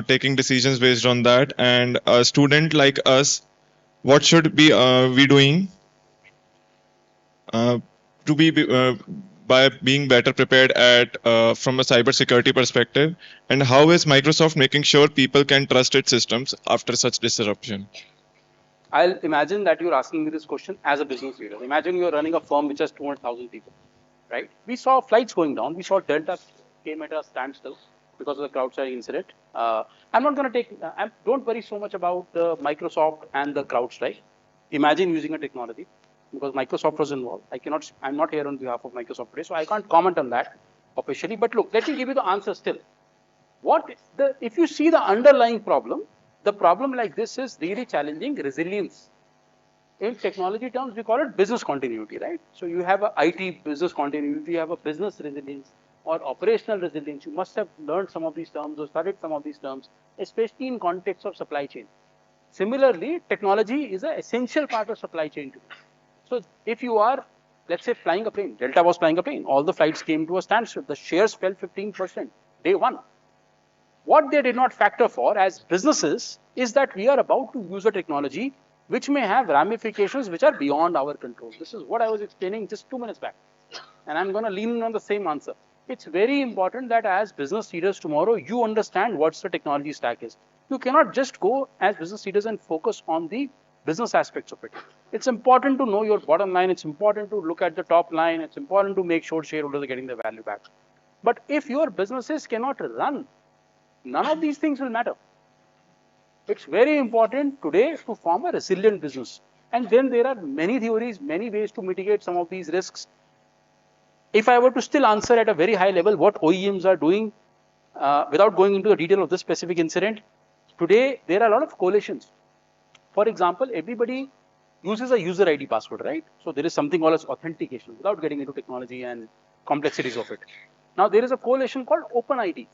taking decisions based on that, and a student like us, what should be we doing to be by being better prepared at from a cybersecurity perspective, and how is Microsoft making sure people can trust its systems after such disruption? I'll imagine that you're asking me this question as a business leader. Imagine you're running a firm which has 200,000 people, right? We saw flights going down. We saw Delta came at a standstill because of the CrowdStrike incident. I'm not going to take, don't worry so much about the Microsoft and the CrowdStrike. Imagine using a technology, because Microsoft was involved. I'm not here on behalf of Microsoft today, so I can't comment on that officially. But look, let me give you the answer still. If you see the underlying problem, the problem like this is really challenging resilience. In technology terms, we call it business continuity, right? So you have a IT business continuity, you have a business resilience or operational resilience. You must have learned some of these terms or studied some of these terms, especially in context of supply chain. Similarly, technology is an essential part of supply chain too. So if you are, let's say, flying a plane, Delta was flying a plane, all the flights came to a standstill, the shares fell 15%, day one. What they did not factor for as businesses is that we are about to use a technology which may have ramifications which are beyond our control. This is what I was explaining just 2 minutes back. And I'm going to lean on the same answer. It's very important that as business leaders tomorrow, you understand what the technology stack is. You cannot just go as business leaders and focus on the business aspects of it. It's important to know your bottom line. It's important to look at the top line. It's important to make sure shareholders are getting their value back. But if your businesses cannot run, none of these things will matter. It's very important today to form a resilient business. And then there are many theories, many ways to mitigate some of these risks. If I were to still answer at a very high level what OEMs are doing, without going into the detail of this specific incident, today there are a lot of coalitions. For example, everybody uses a user ID password, right? So there is something called as authentication, without getting into technology and complexities of it. Now there is a coalition called OpenID.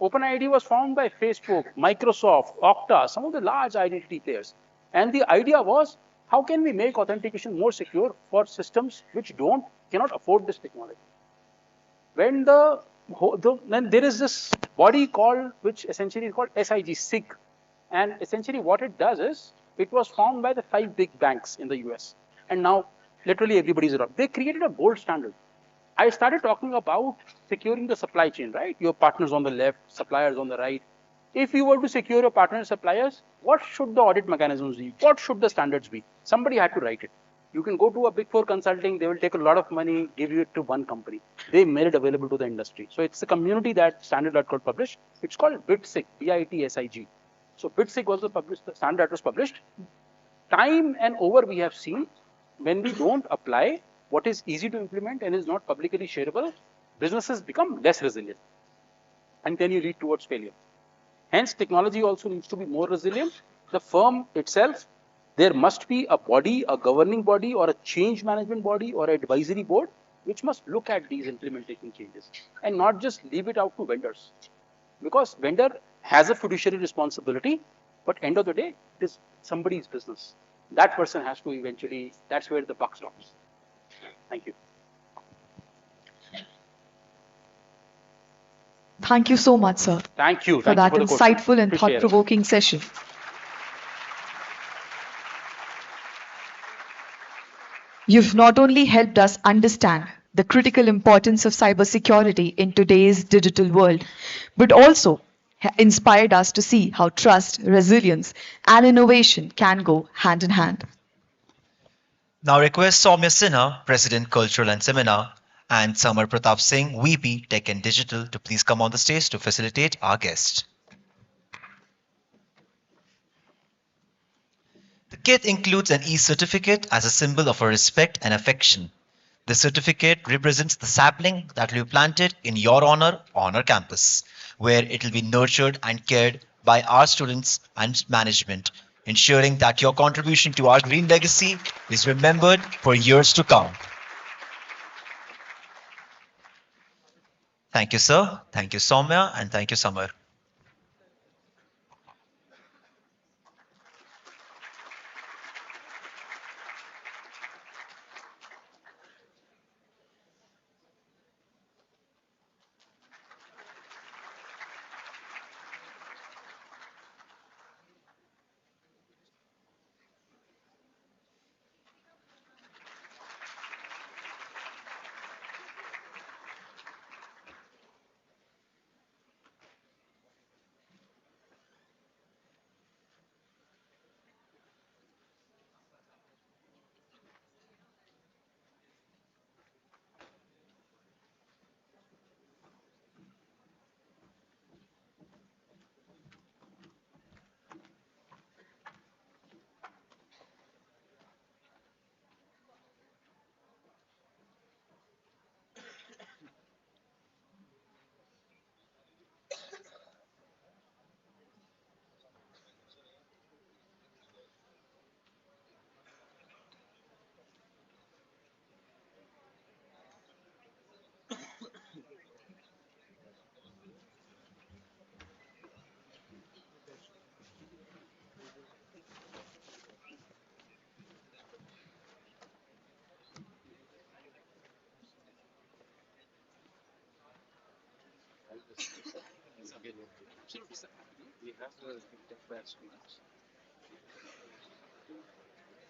OpenID was formed by Facebook, Microsoft, Okta, some of the large identity players. And the idea was, how can we make authentication more secure for systems which cannot afford this technology? When then there is this body which essentially is called SIG. And essentially what it does is, it was formed by the 5 big banks in the US. And now literally everybody's around. They created a gold standard. I started talking about securing the supply chain, right? Your partners on the left, suppliers on the right. If you were to secure your partners and suppliers, what should the audit mechanisms be? What should the standards be? Somebody had to write it. You can go to a big 4 consulting, they will take a lot of money, give it to one company. They made it available to the industry. So it's a community that standard that got published. It's called BITSIG, B-I-T-S-I-G. So BITSIG was the standard that was published. Time and over we have seen, when we don't apply what is easy to implement and is not publicly shareable, businesses become less resilient. And then you lead towards failure. Hence, technology also needs to be more resilient. The firm itself, there must be a body, a governing body, or a change management body, or an advisory board, which must look at these implementation changes and not just leave it out to vendors. Because vendor has a fiduciary responsibility, but end of the day, it is somebody's business. that person has to eventually, that's where the buck stops. Thank you. Thank you so much, sir. Thank you. For Thank you that for the question. insightful and Appreciate it. thought-provoking session. You've not only helped us understand the critical importance of cybersecurity in today's digital world, but also inspired us to see how trust, resilience, and innovation can go hand in hand. Now request Soumya Sinha, President Cultural and Seminar, and Samar Pratap Singh, VP Tech and Digital, to please come on the stage to facilitate our guest. The kit includes an e-certificate as a symbol of our respect and affection. The certificate represents the sapling that will be planted in your honor on our campus, where it will be nurtured and cared by our students and management, ensuring that your contribution to our green legacy is remembered for years to come. Thank you, sir. Thank you, Soumya, and thank you, Samar.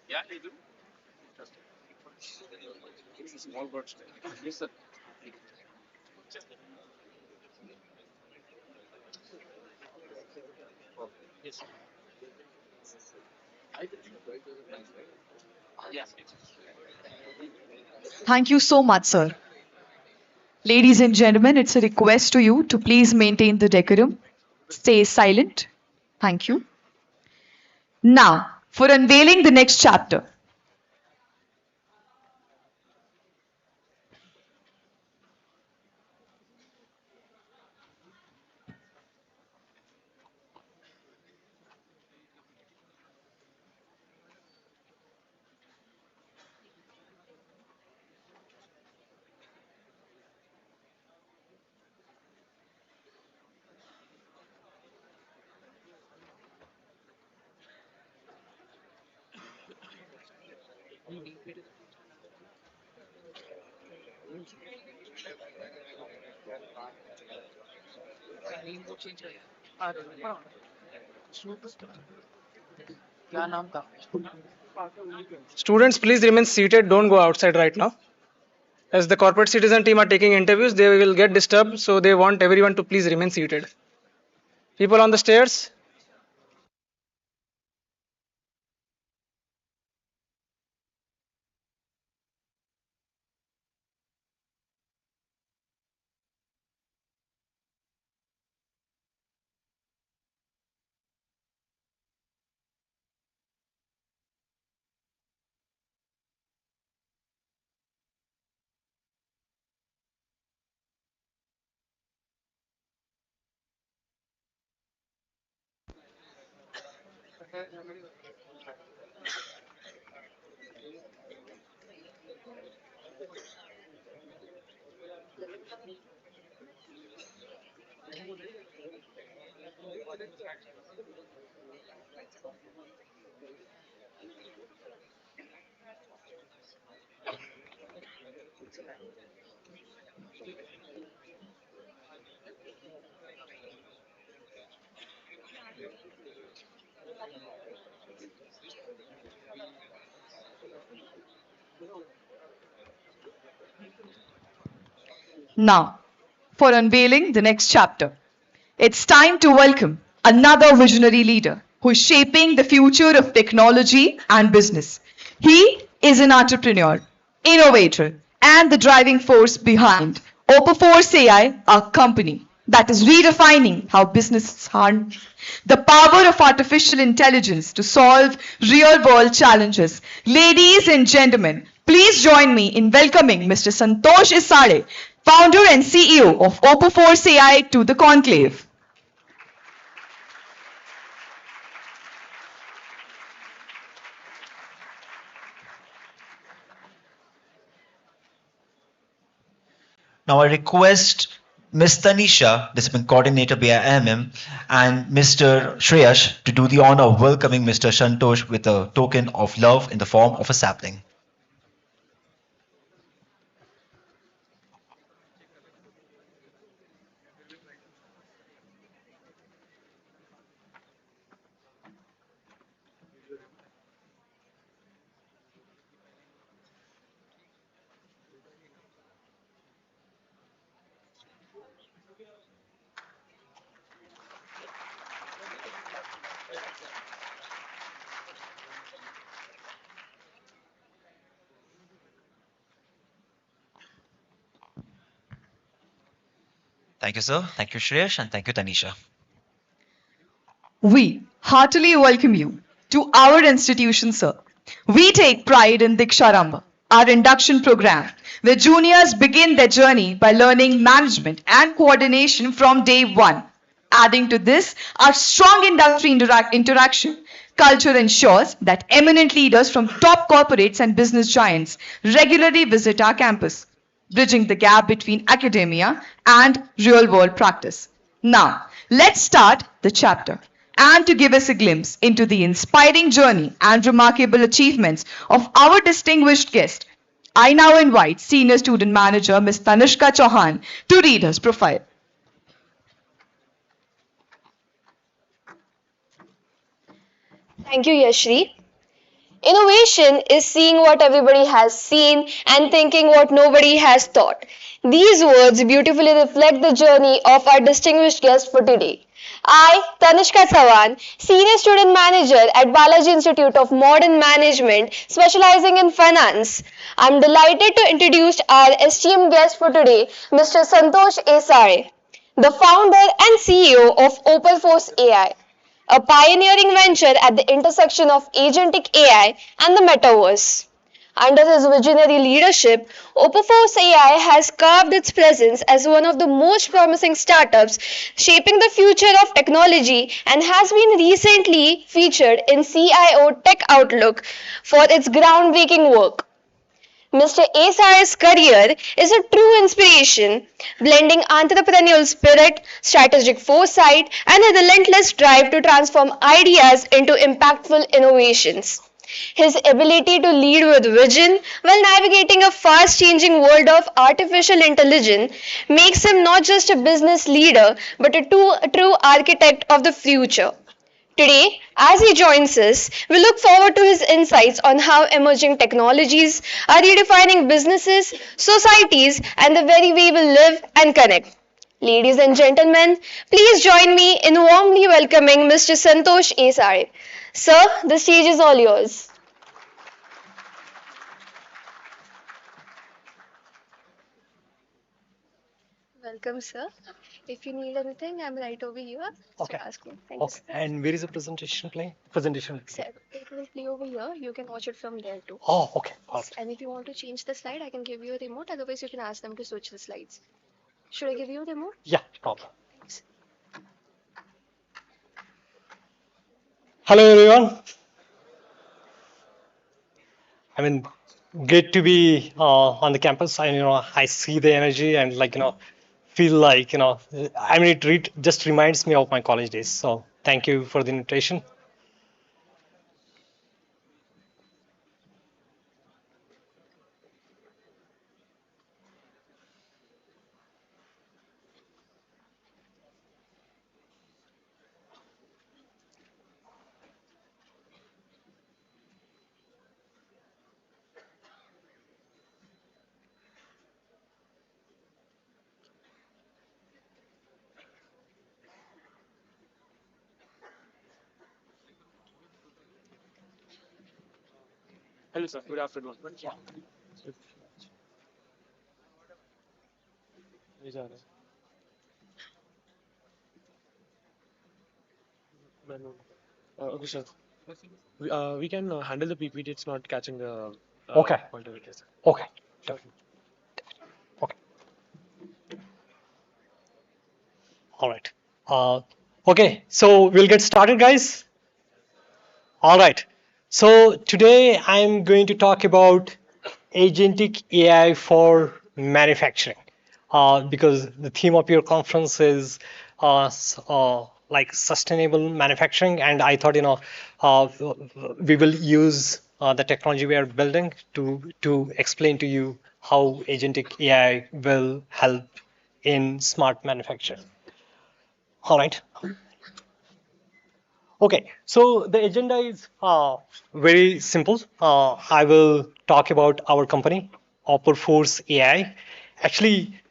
Yeah, they do. Small birds. Yes, sir. Yes. Yes. Thank you so much, sir. Ladies and gentlemen, it's a request to you to please maintain the decorum. Stay silent. Thank you. Now, for unveiling the next chapter. Students, please remain seated. Don't go outside right now. As the corporate citizen team are taking interviews, they will get disturbed. So they want everyone to please remain seated. People on the stairs. Now, for unveiling the next chapter, it's time to welcome another visionary leader who is shaping the future of technology and business. He is an entrepreneur, innovator, and the driving force behind Force AI, a company that is redefining how businesses harness the power of artificial intelligence to solve real world challenges. Ladies and gentlemen, please join me in welcoming Mr. Santosh Isare, founder and CEO of Force AI, to the conclave. Now I request Ms. Tanisha, Discipline Coordinator BIMM, and Mr. Shreyash to do the honor of welcoming Mr. Santosh with a token of love in the form of a sapling. Thank you, sir. Thank you, Shreyash, and thank you, Tanisha. We heartily welcome you to our institution, sir. We take pride in Diksharamba, our induction program, where juniors begin their journey by learning management and coordination from day one. Adding to this, our strong industry interaction culture ensures that eminent leaders from top corporates and business giants regularly visit our campus, bridging the gap between academia and real world practice. Now, let's start the chapter. And to give us a glimpse into the inspiring journey and remarkable achievements of our distinguished guest, I now invite Senior Student Manager Ms. Tanushka Chauhan to read his profile. Thank you, Yashri. Innovation is seeing what everybody has seen and thinking what nobody has thought. These words beautifully reflect the journey of our distinguished guest for today. I, Tanishka Sawan, Senior Student Manager at Balaji Institute of Modern Management, specializing in finance. I'm delighted to introduce our esteemed guest for today, Mr. Santosh Esare, the founder and CEO of Force AI, a pioneering venture at the intersection of agentic AI and the metaverse. Under his visionary leadership, Force AI has carved its presence as one of the most promising startups shaping the future of technology and has been recently featured in CIO Tech Outlook for its groundbreaking work. Mr. Asare's career is a true inspiration, blending entrepreneurial spirit, strategic foresight, and a relentless drive to transform ideas into impactful innovations. His ability to lead with vision while navigating a fast changing world of artificial intelligence makes him not just a business leader but a true architect of the future. Today, as he joins us, we look forward to his insights on how emerging technologies are redefining businesses, societies, and the very way we live and connect. Ladies and gentlemen, please join me in warmly welcoming Mr. Santosh Esare. Sir, the stage is all yours. Welcome, sir. If you need anything, I'm right over here. Okay. So ask me. Thank you, Okay. sir. And where is the presentation playing? Presentation. Sir, it will play over here. You can watch it from there too. Oh, okay. Yes. And if you want to change the slide, I can give you a remote. Otherwise, you can ask them to switch the slides. Should I give you a remote? Yeah, no problem. Hello, everyone. I mean, great to be on the campus. I see the energy and feel like I mean, just reminds me of my college days. So thank you for the invitation. Hello, sir. Good afternoon. Okay, sir. We can handle the PPT. It's not catching the Okay. point of it. Yes, sir. Okay. All right. Okay, so we'll get started, guys. All right. So today I'm going to talk about agentic AI for manufacturing, because the theme of your conference is like sustainable manufacturing, and I thought we will use the technology we are building to explain to you how agentic AI will help in smart manufacturing. All right. Okay, so the agenda is very simple. I will talk about our company, Force AI. Actually,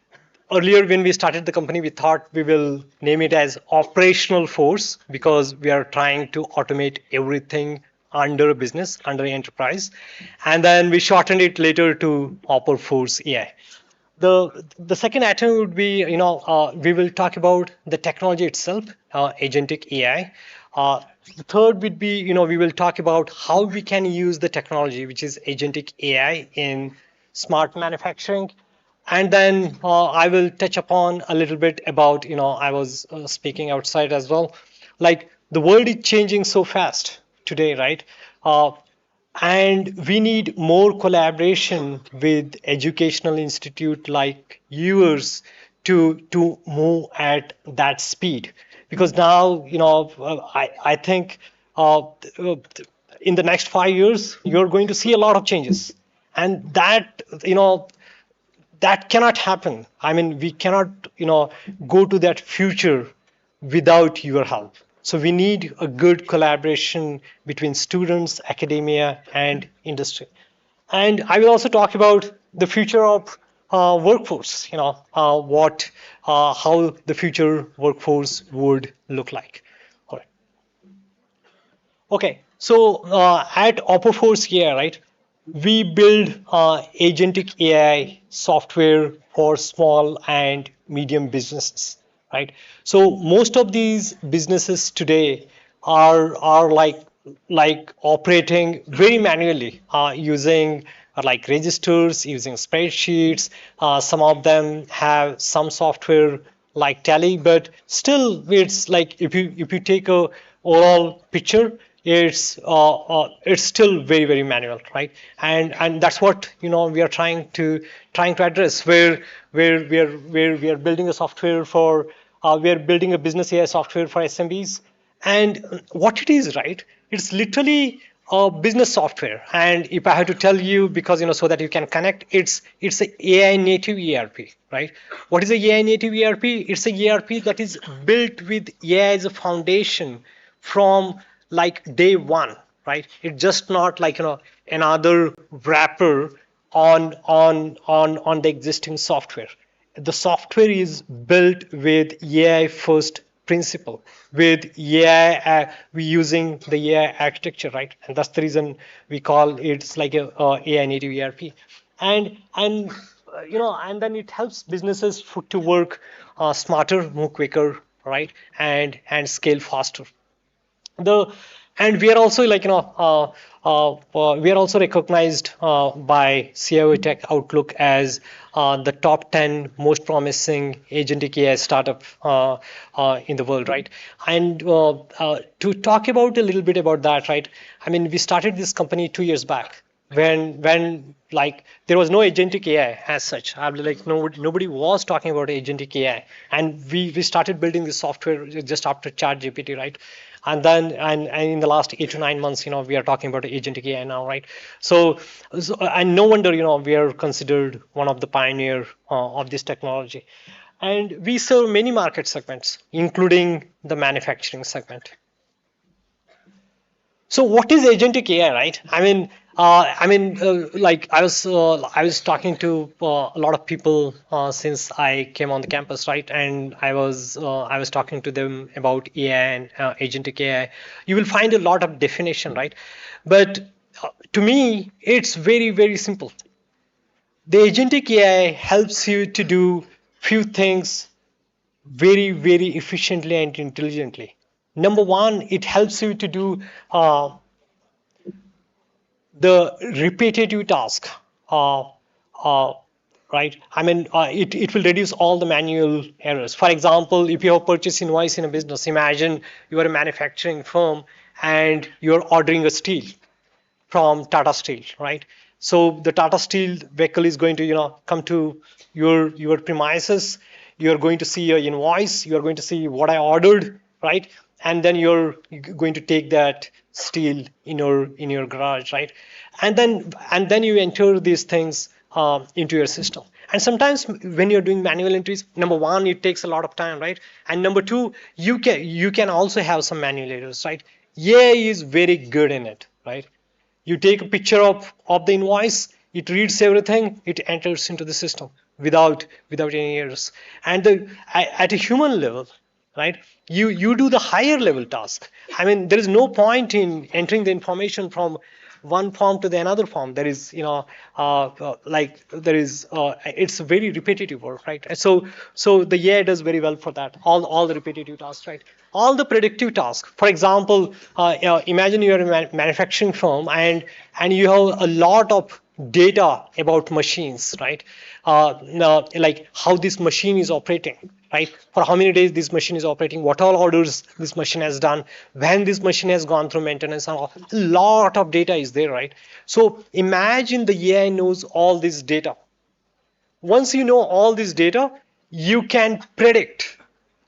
earlier when we started the company, we thought we will name it as Operational Force because we are trying to automate everything under a business, under an enterprise. And then we shortened it later to Force AI. The second item would be, we will talk about the technology itself, agentic AI. The third would be, we will talk about how we can use the technology, which is agentic AI, in smart manufacturing. And then I will touch upon a little bit about, I was speaking outside as well. Like the world is changing so fast today, right? And we need more collaboration with educational institute like yours to move at that speed, because now I think in the next 5 years you're going to see a lot of changes, and that cannot happen. I mean, we cannot go to that future without your help. So we need a good collaboration between students, academia, and industry. And I will also talk about the future of workforce, how the future workforce would look like. All right. Okay, so at Force here, right, we build agentic AI software for small and medium businesses, right? So most of these businesses today are like operating very manually, using like registers, using spreadsheets. Some of them have some software like Tally, but still it's like if you take a overall picture, it's still very manual, right? And that's what we are trying to address, where we are building a software for we are building a business AI software for SMBs. And what it is, right, it's literally a business software. And if I have to tell you, because so that you can connect, it's an AI native ERP, right? What is a AI native ERP? It's a ERP that is built with AI as a foundation from like day one, right? It's just not like another wrapper on the existing software. The software is built with AI first principle, with AI we using the AI architecture, right? And that's the reason we call it's like a AI native ERP. And then it helps businesses to work smarter, more quicker, right? And scale faster. And we are also we are also recognized by CIO Tech Outlook as the top 10 most promising agentic AI startup in the world, right? And to talk about a little bit about that, right? I mean, we started this company 2 years back when like there was no agentic AI as such. I mean, like nobody was talking about agentic AI, and we started building this software just after ChatGPT, right? And then and in the last 8 to 9 months, we are talking about agentic AI now, right? So and no wonder we are considered one of the pioneer of this technology, and we serve many market segments, including the manufacturing segment. So what is agentic AI, right? Like I was talking to a lot of people since I came on the campus, right? And I was talking to them about AI and agentic AI. You will find a lot of definition, right? But to me, it's very, very simple. The agentic AI helps you to do few things very, very efficiently and intelligently. Number one, it helps you to do the repetitive task. Uh, uh, right? I mean, it will reduce all the manual errors. For example, if you have purchase invoice in a business, imagine you are a manufacturing firm and you're ordering a steel from Tata Steel, right? So the Tata Steel vehicle is going to, come to your premises. You're going to see your invoice. You're going to see what I ordered, right? And then you're going to take that steel in your garage, right? And then you enter these things into your system. And sometimes when you're doing manual entries, number one, it takes a lot of time, right? And number two, you can also have some manual errors, right? AI is very good in it, right? You take a picture of the invoice, it reads everything, it enters into the system without any errors. And at a human level, right, you do the higher level task. I mean, there is no point in entering the information from one form to the another form. There is, it's very repetitive work, right? So the AI does very well for that. All the repetitive tasks, right? All the predictive tasks. For example, imagine you are a manufacturing firm and you have a lot of data about machines, right? Like how this machine is operating, right? For how many days this machine is operating, what all orders this machine has done, when this machine has gone through maintenance, and all. A lot of data is there, right? So imagine the AI knows all this data. Once you know all this data, you can predict,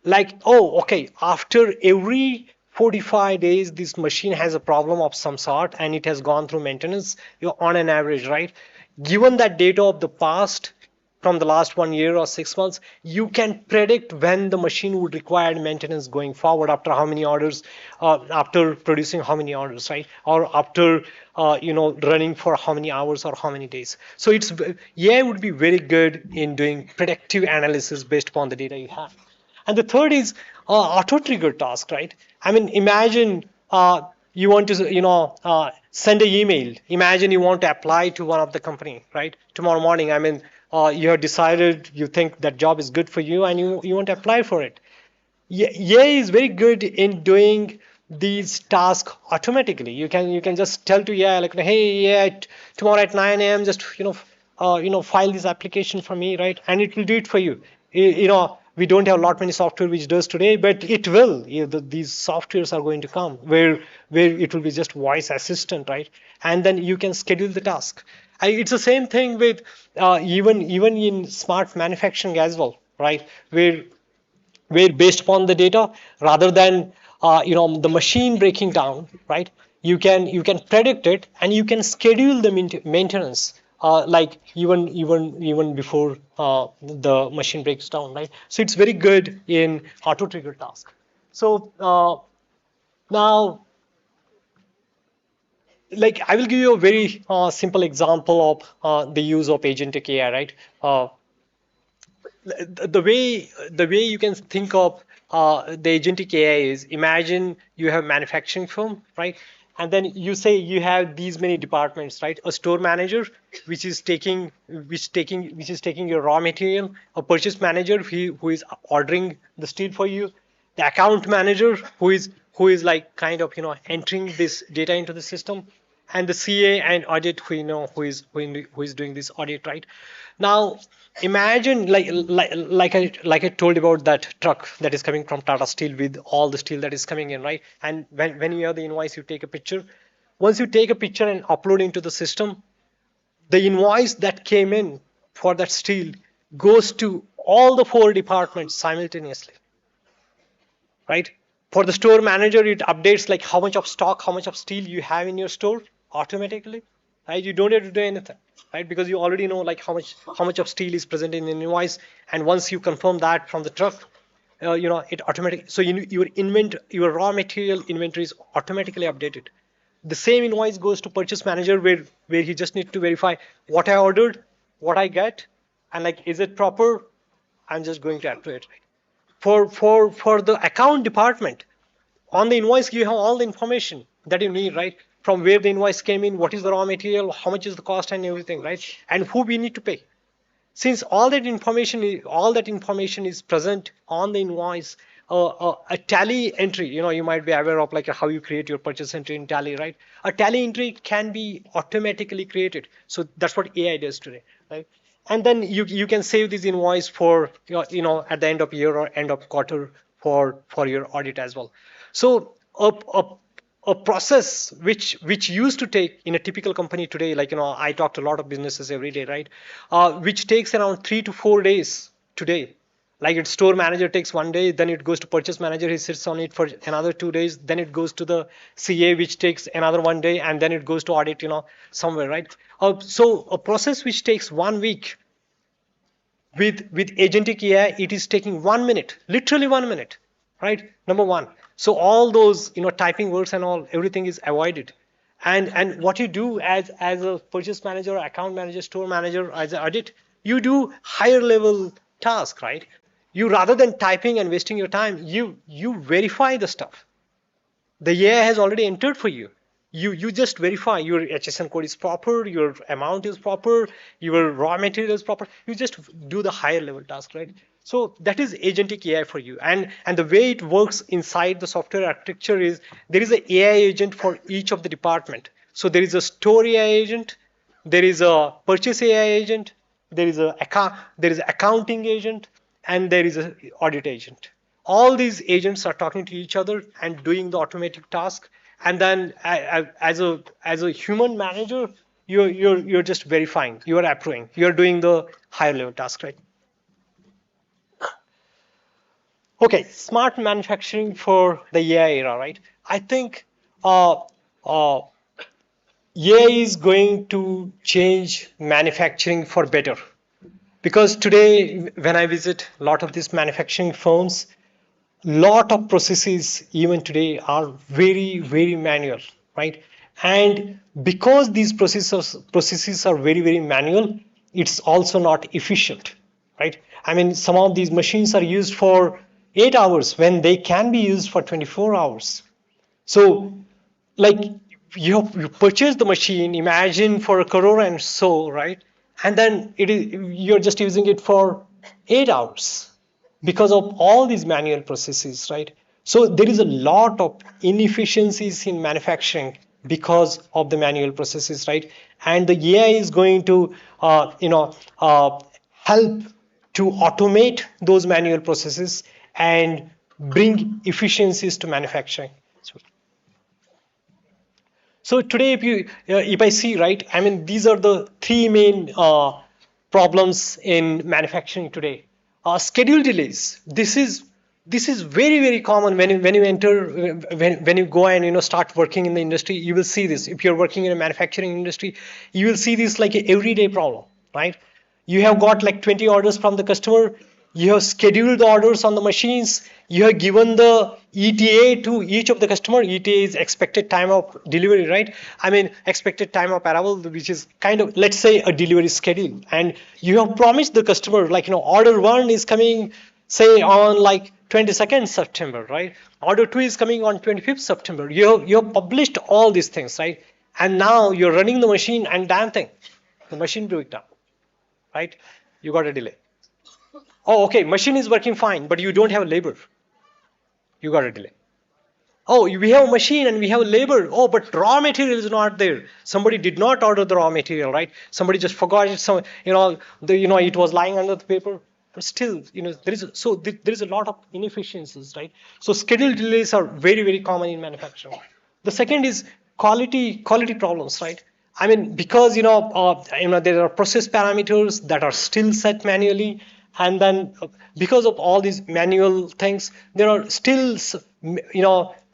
like, oh, okay, after every 45 days, this machine has a problem of some sort and it has gone through maintenance, on an average, right? Given that data of the past, from the last 1 year or 6 months, you can predict when the machine would require maintenance going forward, after how many orders, after producing how many orders, right? Or after, running for how many hours or how many days. So AI would be very good in doing predictive analysis based upon the data you have. And the third is auto-trigger task, right? I mean, imagine you want to, send an email. Imagine you want to apply to one of the company, right? Tomorrow morning, I mean, you have decided, you think that job is good for you and you want to apply for it. AI is very good in doing these tasks automatically. You can just tell to AI, like, hey, AI, tomorrow at 9 a.m. just file this application for me, right? And it will do it for you. We don't have a lot many software which does today, but it will. These softwares are going to come where it will be just voice assistant, right? And then you can schedule the task. It's the same thing with even in smart manufacturing as well, right? Where based upon the data, rather than the machine breaking down, right? You can predict it and you can schedule the maintenance. Like even before the machine breaks down, right? So it's very good in auto trigger task. So now, like, I will give you a very simple example of the use of agentic AI, right? The way you can think of the agentic AI is, imagine you have a manufacturing firm, right? And then you say you have these many departments, right? A store manager, which is taking your raw material, a purchase manager who is ordering the steel for you, the account manager who is like kind of entering this data into the system, and the CA and audit who is doing this audit, right? Now imagine like I told about that truck that is coming from Tata Steel with all the steel that is coming in, right? And when you have the invoice, you take a picture. Once you take a picture and upload into the system, the invoice that came in for that steel goes to all the 4 departments simultaneously, right? For the store manager, it updates like how much of stock, how much of steel you have in your store automatically, right? You don't have to do anything, right? Because you already know like how much of steel is present in the invoice, and once you confirm that from the truck, it automatically. So your raw material inventory is automatically updated. The same invoice goes to purchase manager where he just needs to verify what I ordered, what I get, and like, is it proper? I'm just going to add to it, right? For the account department, on the invoice you have all the information that you need, right? from where the invoice came in, what is the raw material, how much is the cost and everything, right? And who we need to pay. Since all that information is present on the invoice, a tally entry, you might be aware of like how you create your purchase entry in tally, right? A tally entry can be automatically created. So that's what AI does today, right? And then you can save this invoice for at the end of year or end of quarter for your audit as well. So a process which used to take in a typical company today, like I talk to a lot of businesses every day, right? Which takes around 3 to 4 days today. Like its store manager takes 1 day, then it goes to purchase manager, he sits on it for another 2 days, then it goes to the CA, which takes another 1 day, and then it goes to audit, somewhere, right? So a process which takes 1 week with agentic AI, it is taking 1 minute, literally 1 minute, right? Number one. So all those typing words and all, everything is avoided. And what you do as a purchase manager, account manager, store manager, as an audit, you do higher level task, right? You, rather than typing and wasting your time, you verify the stuff. The AI has already entered for you. You just verify your HSN code is proper, your amount is proper, your raw material is proper. You just do the higher level task, right? So that is agentic AI for you. And the way it works inside the software architecture is there is an AI agent for each of the department. So there is a store AI agent, there is a purchase AI agent, there is a accounting agent, and there is an audit agent. All these agents are talking to each other and doing the automatic task. And then as a human manager, you're just verifying, you're approving, you're doing the higher level task, right? Okay, smart manufacturing for the AI era, right? I think AI is going to change manufacturing for better. Because today, when I visit a lot of these manufacturing firms, lot of processes even today are very, very manual, right? And because these processes are very, very manual, it's also not efficient, right? I mean, some of these machines are used for 8 hours when they can be used for 24 hours. So like you purchase the machine, imagine for a crore and so, right? And then you're just using it for 8 hours because of all these manual processes, right? So there is a lot of inefficiencies in manufacturing because of the manual processes, right? And the AI is going to, help to automate those manual processes and bring efficiencies to manufacturing. So today, if I see, right, I mean, these are the 3 main problems in manufacturing today. Schedule delays. This is very, very common when you enter, when you go and start working in the industry. You will see this. If you're working in a manufacturing industry, you will see this like an everyday problem, right? You have got like 20 orders from the customer. You have scheduled the orders on the machines. You have given the ETA to each of the customer. ETA is expected time of delivery, right? I mean, expected time of arrival, which is kind of, let's say, a delivery schedule. And you have promised the customer, like, order 1 is coming, say, on like 22nd September, right? Order 2 is coming on 25th September. You have published all these things, right? And now you're running the machine and damn thing, the machine broke down, right? You got a delay. Oh, okay, machine is working fine, but you don't have labor. You got a delay. Oh, we have a machine and we have labor. Oh, but raw material is not there. Somebody did not order the raw material, right? Somebody just forgot it. So, it was lying under the paper. But still, there is a lot of inefficiencies, right? So schedule delays are very, very common in manufacturing. The second is quality problems, right? I mean, because there are process parameters that are still set manually. And then because of all these manual things, there are still,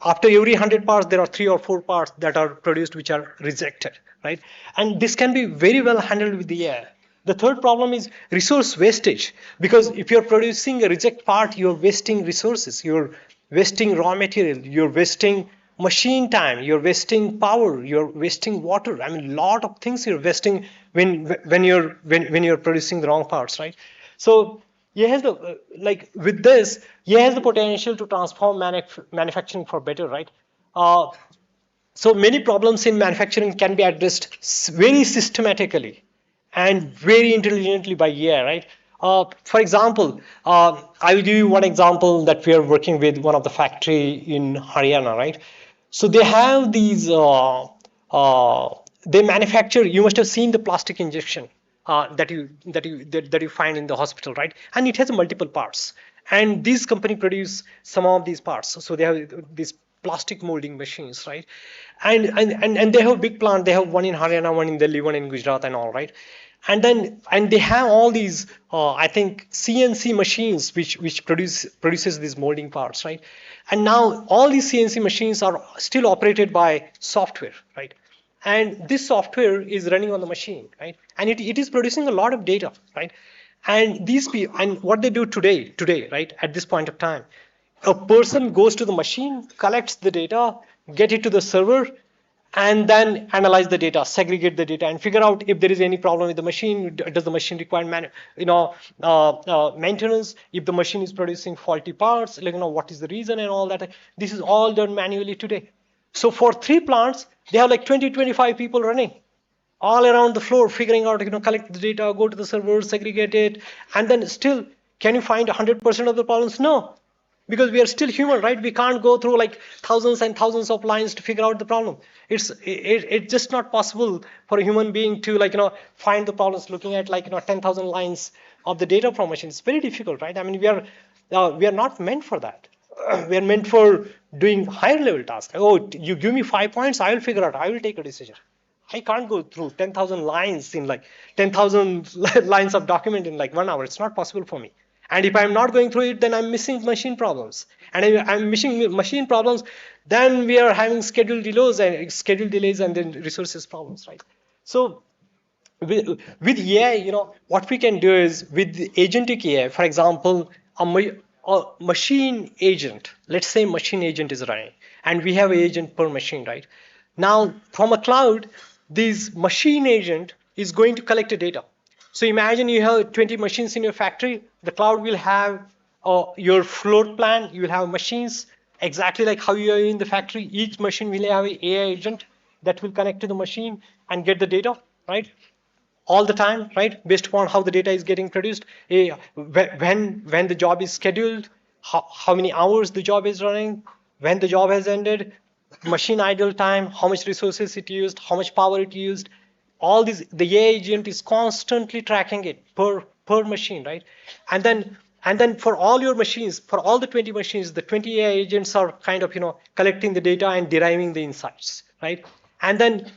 after every 100 parts, there are 3 or 4 parts that are produced which are rejected, right? And this can be very well handled with the AI. The third problem is resource wastage, because if you're producing a reject part, you're wasting resources, you're wasting raw material, you're wasting machine time, you're wasting power, you're wasting water. I mean, a lot of things you're wasting when you're producing the wrong parts, right? So AI has with this, AI has the potential to transform manufacturing for better, right? So many problems in manufacturing can be addressed very systematically and very intelligently by AI, right? For example, I will give you one example that we are working with one of the factory in Haryana, right? So they have these, they manufacture, you must have seen the plastic injection that you find in the hospital, right? And it has multiple parts. And these company produce some of these parts. So they have these plastic molding machines, right? And they have a big plant. They have one in Haryana, one in Delhi, one in Gujarat, and all, right? And they have all these I think CNC machines which produces these molding parts, right? And now all these CNC machines are still operated by software, right? And this software is running on the machine, right? And it is producing a lot of data, right? And these people, and what they do today, right, at this point of time, a person goes to the machine, collects the data, get it to the server, and then analyze the data, segregate the data, and figure out if there is any problem with the machine. Does the machine require maintenance? If the machine is producing faulty parts, what is the reason and all that? This is all done manually today. So for 3 plants, they have like 20-25 people running all around the floor, figuring out, collect the data, go to the server, segregate it, and then still, can you find 100% of the problems? No, because we are still human, right? We can't go through like thousands and thousands of lines to figure out the problem. It's just not possible for a human being to find the problems looking at 10,000 lines of the data from machine. It's very difficult, right? I mean, we are not meant for that. We are meant for doing higher level tasks. Oh, you give me 5 points, I will figure out, I will take a decision. I can't go through 10,000 lines in 10,000 lines of document in 1 hour. It's not possible for me. And if I'm not going through it, then I'm missing machine problems. And if I'm missing machine problems, then we are having schedule delays and then resources problems, right? So with AI, what we can do is with the agentic AI, for example, a machine agent, let's say machine agent is running, and we have an agent per machine, right? Now, from a cloud, this machine agent is going to collect the data. So imagine you have 20 machines in your factory. The cloud will have your floor plan. You will have machines exactly like how you are in the factory. Each machine will have an AI agent that will connect to the machine and get the data, right? All the time, right? Based upon how the data is getting produced, when the job is scheduled, how many hours the job is running, when the job has ended, machine idle time, how much resources it used, how much power it used. All these, the AI agent is constantly tracking it per machine, right? And then for all your machines, for all the 20 machines, the 20 AI agents are kind of collecting the data and deriving the insights, right? And then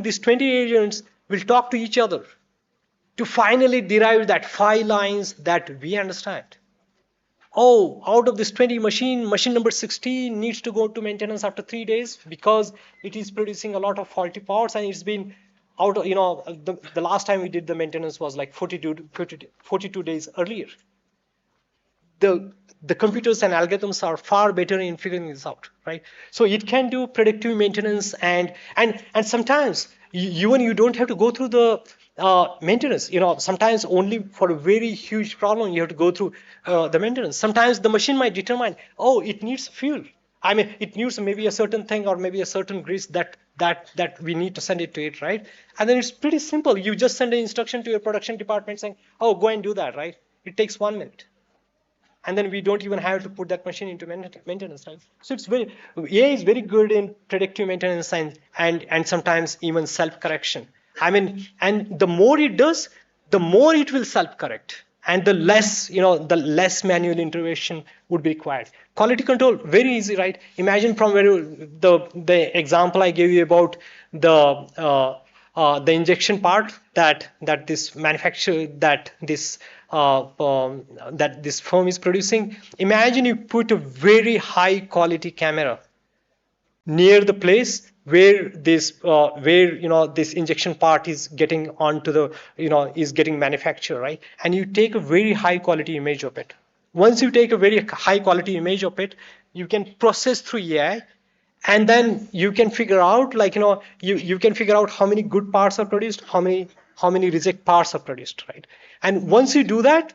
these 20 agents will talk to each other to finally derive that 5 lines that we understand. Oh, out of this 20 machine number 16 needs to go to maintenance after 3 days because it is producing a lot of faulty parts, and it's been out of, the last time we did the maintenance was like 42 days earlier. The computers and algorithms are far better in figuring this out, right? So it can do predictive maintenance, and sometimes you don't have to go through the maintenance. Sometimes only for a very huge problem you have to go through the maintenance. Sometimes the machine might determine, oh, it needs fuel. I mean, it needs maybe a certain thing or maybe a certain grease that we need to send it to it, right? And then it's pretty simple. You just send an instruction to your production department saying, oh, go and do that, right? It takes 1 minute. And then we don't even have to put that machine into maintenance, right? So AI is very good in predictive maintenance and sometimes even self-correction. I mean, and the more it does, the more it will self-correct, and the less manual intervention would be required. Quality control, very easy, right? Imagine from where the example I gave you about the injection part that this manufacturer that this firm is producing. Imagine you put a very high quality camera near the place where this injection part is getting onto the is getting manufactured, right? And you take a very high quality image of it. Once you take a very high quality image of it, you can process through AI, and then you can figure out you can figure out how many good parts are produced, how many reject parts are produced, right? And once you do that,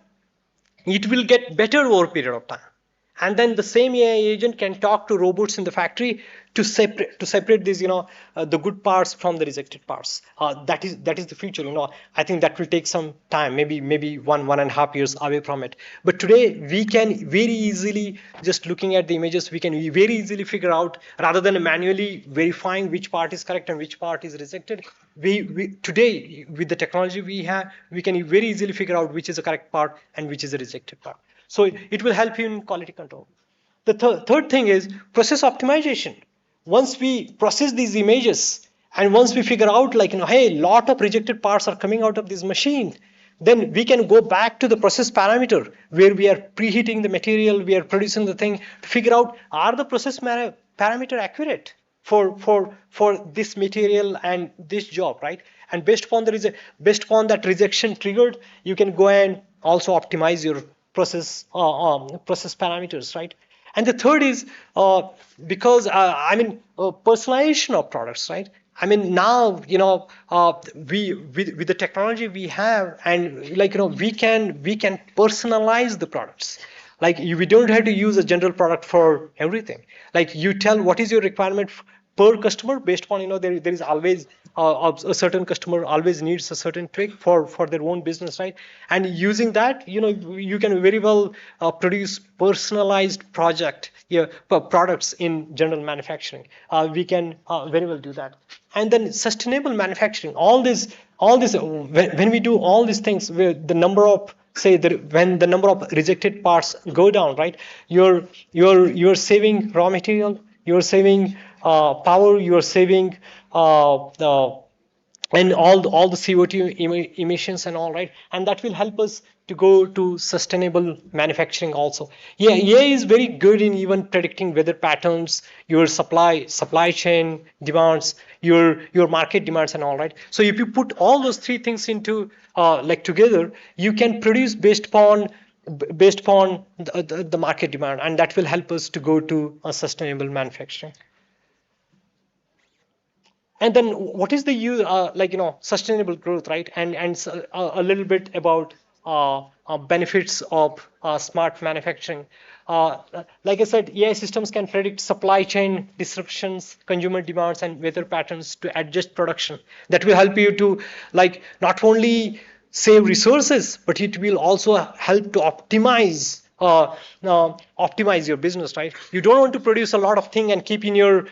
it will get better over a period of time. And then the same AI agent can talk to robots in the factory to separate these, the good parts from the rejected parts. That is the future. I think that will take some time, maybe 1.5 years away from it. But today we can very easily, just looking at the images, we can very easily figure out, rather than manually verifying which part is correct and which part is rejected. We today, with the technology we have, we can very easily figure out which is the correct part and which is the rejected part. So it will help you in quality control. The third thing is process optimization. Once we process these images and once we figure out, like, hey, a lot of rejected parts are coming out of this machine, then we can go back to the process parameter where we are preheating the material, we are producing the thing, to figure out, are the process parameter accurate for this material and this job, right? And based upon that rejection triggered, you can go and also optimize your process parameters, right? And the third is because personalization of products, right? Now, we with the technology we have, and we can personalize the products. Like, we don't have to use a general product for everything. Like, you tell what is your requirement per customer based on, there is always a certain customer always needs a certain trick for their own business, right? And using that, you can very well produce personalized products in general manufacturing. We can very well do that. And then sustainable manufacturing, all this when we do all these things, where the number of, when the number of rejected parts go down, right? You're saving raw material, you're saving power, you're saving and all the CO2 emissions and all, right? And that will help us to go to sustainable manufacturing also. Yeah, AI is very good in even predicting weather patterns, your supply chain demands, your market demands and all, right? So if you put all those three things into together, you can produce based upon the market demand, and that will help us to go to a sustainable manufacturing. And then what is the use, sustainable growth, right? And a little bit about benefits of smart manufacturing. Like I said, AI systems can predict supply chain disruptions, consumer demands, and weather patterns to adjust production. That will help you to, not only save resources, but it will also help to optimize your business, right? You don't want to produce a lot of things and keep in your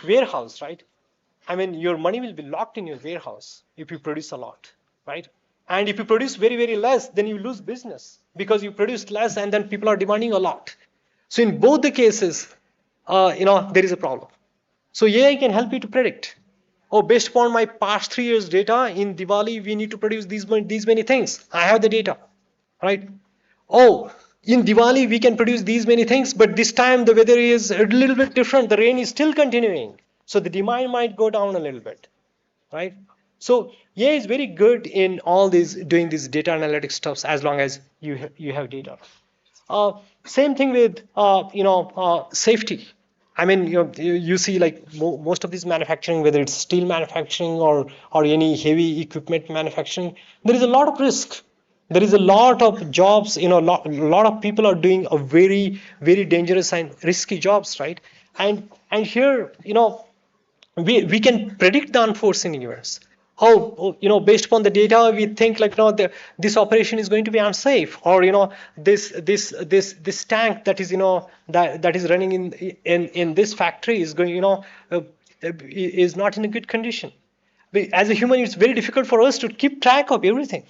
warehouse, right? Your money will be locked in your warehouse if you produce a lot, right? And if you produce very, very less, then you lose business because you produce less and then people are demanding a lot. So in both the cases, there is a problem. So AI can help you to predict. Oh, based upon my past 3 years data, in Diwali, we need to produce these many things. I have the data, right? Oh, in Diwali, we can produce these many things, but this time the weather is a little bit different. The rain is still continuing. So the demand might go down a little bit, right? So AI is very good in all these, doing these data analytics stuffs as long as you have data. Same thing with safety. You see, most of this manufacturing, whether it's steel manufacturing or any heavy equipment manufacturing, there is a lot of risk. There is a lot of jobs. A lot of people are doing a very, very dangerous and risky jobs, right? And here, we can predict the unforeseen events. How, based upon the data, we think this operation is going to be unsafe, or this tank that is that is running in this factory is going is not in a good condition. As a human, it's very difficult for us to keep track of everything,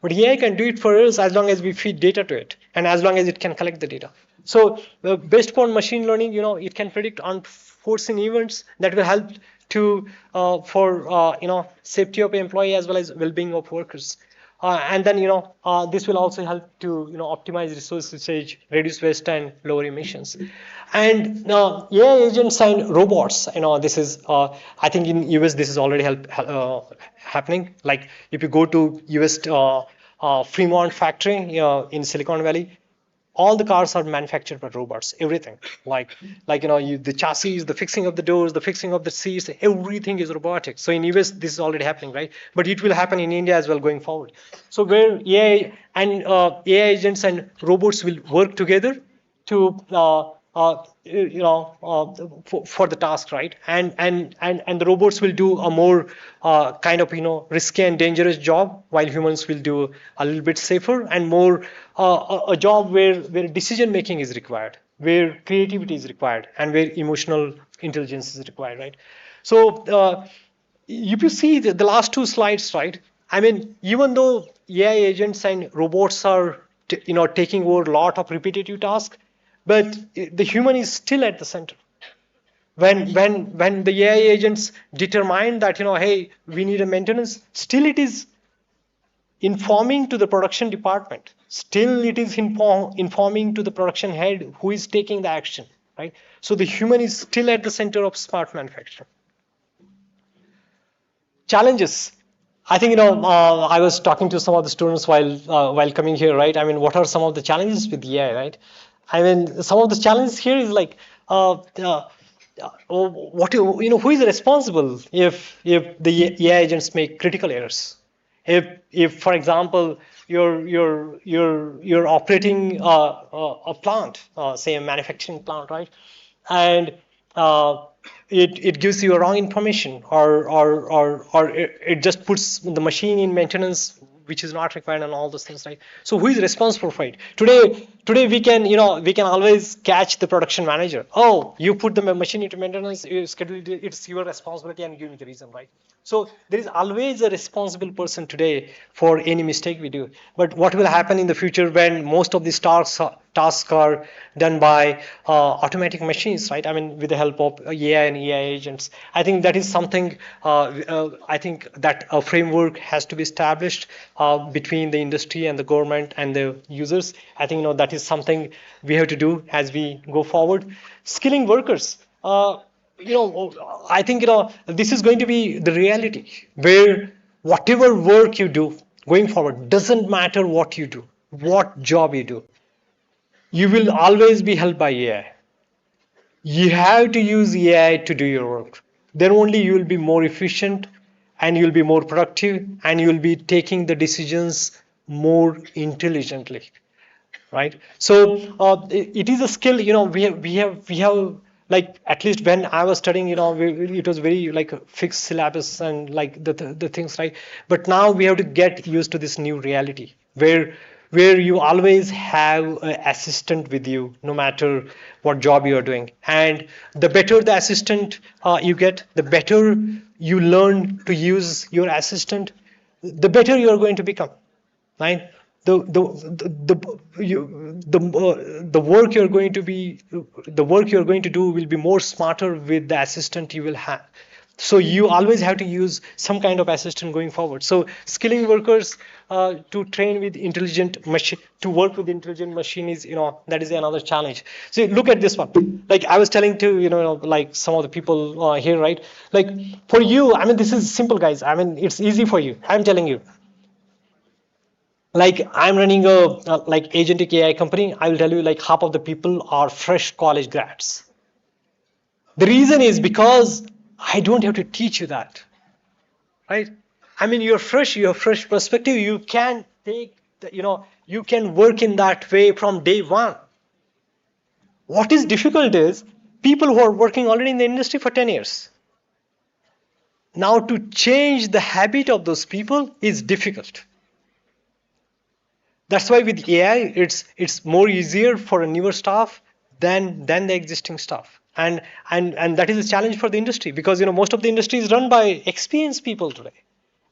but AI can do it for us as long as we feed data to it and as long as it can collect the data. So based upon machine learning, it can predict unforeseen events that will help to for safety of employee as well as well-being of workers. And then this will also help to optimize resource usage, reduce waste, and lower emissions. And AI agents and robots. This is I think in US this is already happening. Like if you go to US Fremont factory in Silicon Valley, all the cars are manufactured by robots. Everything, the chassis, the fixing of the doors, the fixing of the seats, everything is robotic. So in US, this is already happening, right? But it will happen in India as well going forward. So where AI agents and robots will work together to for the task, right? And the robots will do a more kind of risky and dangerous job, while humans will do a little bit safer and more a job where decision making is required, where creativity is required, and where emotional intelligence is required, right? So if you see the last two slides, right? I mean, even though AI agents and robots are taking over a lot of repetitive tasks, but the human is still at the center. When the AI agents determine that hey, we need a maintenance, still it is informing to the production department. Still it is informing to the production head who is taking the action, right? So the human is still at the center of smart manufacturing. Challenges. I think I was talking to some of the students while coming here, right? I mean, what are some of the challenges with AI, right? I mean, some of the challenges here is like, who is responsible if the AI agents make critical errors? If for example, you're operating a plant, say a manufacturing plant, right? And it gives you a wrong information, or it just puts the machine in maintenance which is not required, and all those things, right? So who is responsible for it? Today we can always catch the production manager. Oh, you put the machine into maintenance, you schedule it, it's your responsibility, and give me the reason, right? So there is always a responsible person today for any mistake we do. But what will happen in the future when most of these tasks are done by automatic machines, right? I mean, with the help of AI and AI agents. I think that is something, I think that a framework has to be established between the industry and the government and the users. I think that is something we have to do as we go forward. Skilling workers. I think this is going to be the reality, where whatever work you do going forward, doesn't matter what you do, what job you do, you will always be helped by AI. You have to use AI to do your work. Then only you will be more efficient, and you'll be more productive, and you'll be taking the decisions more intelligently, right? So it is a skill. We have like, at least when I was studying, it was very like a fixed syllabus and like the things, right? But now we have to get used to this new reality, where you always have an assistant with you, no matter what job you are doing. And the better the assistant you get, the better you learn to use your assistant, the better you are going to become, right? The work you're going to do will be more smarter with the assistant you will have. So you always have to use some kind of assistant going forward. So skilling workers to train with intelligent machine, to work with intelligent machine is, that is another challenge. So look at this one. Like I was telling to, like some of the people here, right? Like for you, I mean, this is simple, guys. I mean, it's easy for you. I'm telling you. Like I'm running a like agentic AI company. I will tell you, like half of the people are fresh college grads. The reason is because I don't have to teach you that, right? I mean, you're fresh, you have fresh perspective. You can take, you can work in that way from day one. What is difficult is people who are working already in the industry for 10 years. Now to change the habit of those people is difficult. That's why with AI, it's more easier for a newer staff than the existing staff. And that is a challenge for the industry, because most of the industry is run by experienced people today.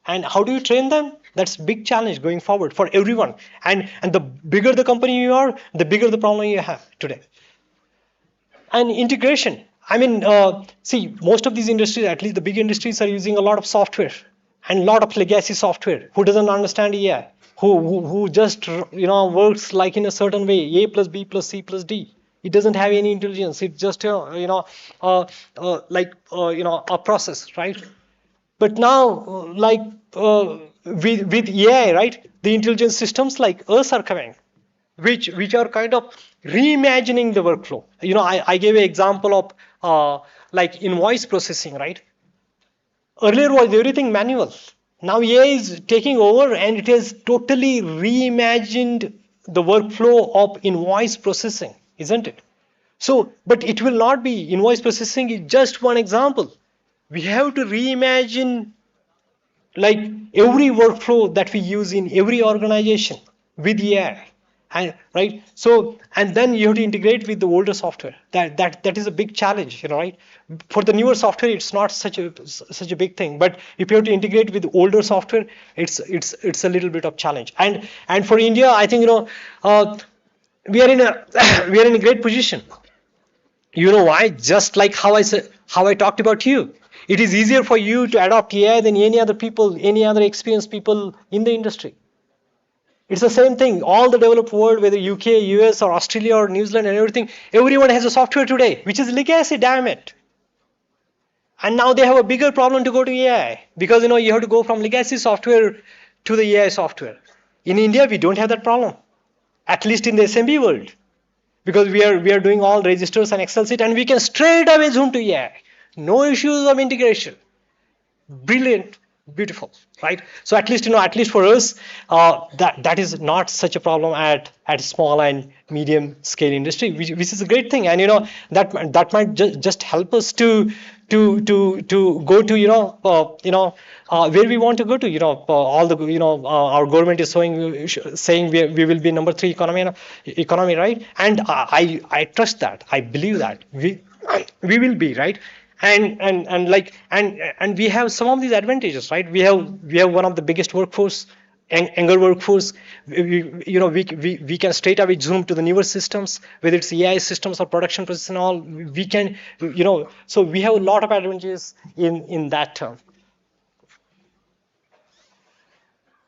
And how do you train them? That's a big challenge going forward for everyone. And the bigger the company you are, the bigger the problem you have today. And integration. I mean, see, most of these industries, at least the big industries, are using a lot of software and a lot of legacy software. Who doesn't understand AI? Who just works like in a certain way, A plus B plus C plus D. It doesn't have any intelligence. It's just a process, right? But now, like with AI, right, the intelligence systems like us are coming, which are kind of reimagining the workflow. I gave an example of like invoice processing, right? Earlier was everything manual. Now AI is taking over, and it has totally reimagined the workflow of invoice processing. isn't it? So, but it will not be. Invoice processing is just one example. We have to reimagine like every workflow that we use in every organization with AI. And right, so and then you have to integrate with the older software. That is a big challenge, right? For the newer software, it's not such a big thing. But if you have to integrate with older software, it's a little bit of challenge. And for India, I think we are in a we are in a great position. You know why? Just like how I talked about you. It is easier for you to adopt AI than any other people, any other experienced people in the industry. It's the same thing. All the developed world, whether UK, US, or Australia, or New Zealand, and everything, everyone has a software today, which is legacy, damn it. And now they have a bigger problem to go to AI because you have to go from legacy software to the AI software. In India, we don't have that problem, at least in the SMB world, because we are doing all registers and Excel sheet, and we can straight away zoom to AI. No issues of integration. Brilliant, beautiful, right? So at least for us, that is not such a problem at small and medium scale industry, which is a great thing. And that might just help us to go to where we want to go to. All the our government is saying we will be number 3 economy, right? And I trust that. I believe that we will be, right? And we have some of these advantages, right? We have one of the biggest workforce, younger workforce. We can straight away zoom to the newer systems, whether it's AI systems or production process and all. We can, so we have a lot of advantages in that term.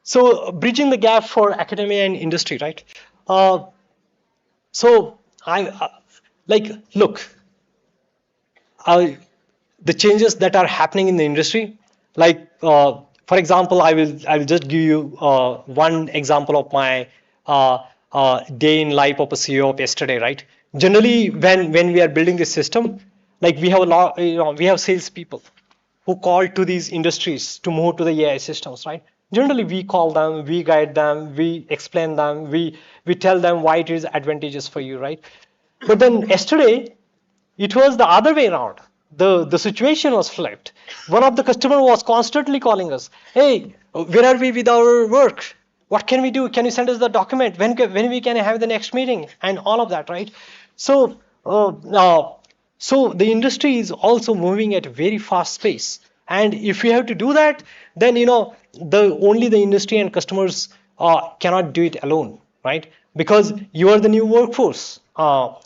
So bridging the gap for academia and industry, right? So look. The changes that are happening in the industry, for example, I will just give you one example of my day in life of a CEO of yesterday, right? Generally, when we are building this system, we have a lot, we have salespeople who call to these industries to move to the AI systems, right? Generally, we call them, we guide them, we explain them, we tell them why it is advantageous for you, right? But then yesterday, it was the other way around. The situation was flipped. One of the customer was constantly calling us, hey, where are we with our work? What can we do? Can you send us the document? When we can have the next meeting? And all of that, right? So the industry is also moving at a very fast pace. And if we have to do that, then only the industry and customers cannot do it alone, right? Because you are the new workforce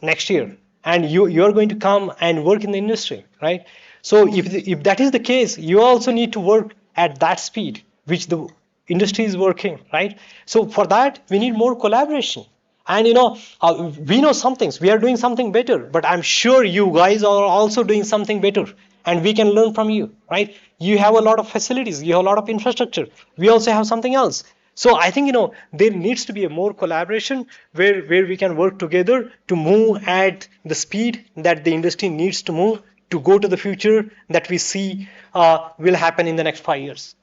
next year. And you are going to come and work in the industry, right? So if that is the case, you also need to work at that speed which the industry is working, right? So for that, we need more collaboration. And we know some things. We are doing something better, but I'm sure you guys are also doing something better, and we can learn from you, right? You have a lot of facilities. You have a lot of infrastructure. We also have something else. So I think, there needs to be a more collaboration where we can work together to move at the speed that the industry needs to move to go to the future that we see will happen in the next 5 years.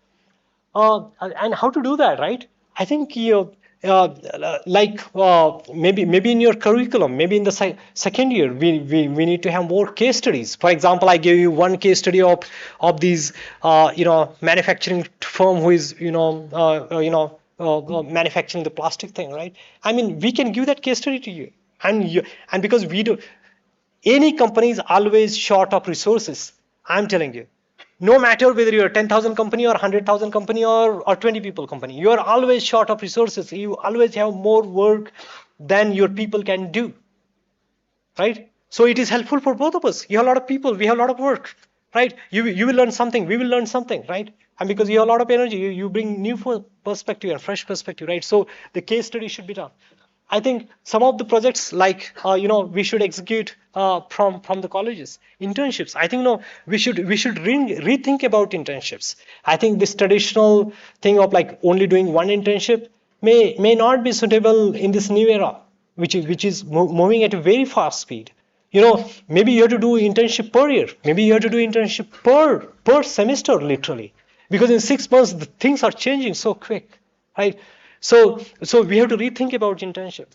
And how to do that, right? I think maybe in your curriculum, maybe in the second year, we need to have more case studies. For example, I gave you one case study of these manufacturing firm who is manufacturing the plastic thing, right? I mean, we can give that case study to you, and because we do, any company is always short of resources. I'm telling you, no matter whether you're a 10,000 company or 100,000 company or 20 people company, you are always short of resources. You always have more work than your people can do, right? So it is helpful for both of us. You have a lot of people, we have a lot of work, right? You will learn something, we will learn something, right? And because you have a lot of energy, you bring new perspective and fresh perspective, right? So the case study should be done. I think some of the projects we should execute from the colleges. Internships. I think we should rethink about internships. I think this traditional thing of only doing one internship may not be suitable in this new era, which is moving at a very fast speed. Maybe you have to do internship per year. Maybe you have to do internship per semester, literally, because in 6 months the things are changing so quick, right? So we have to rethink about internship.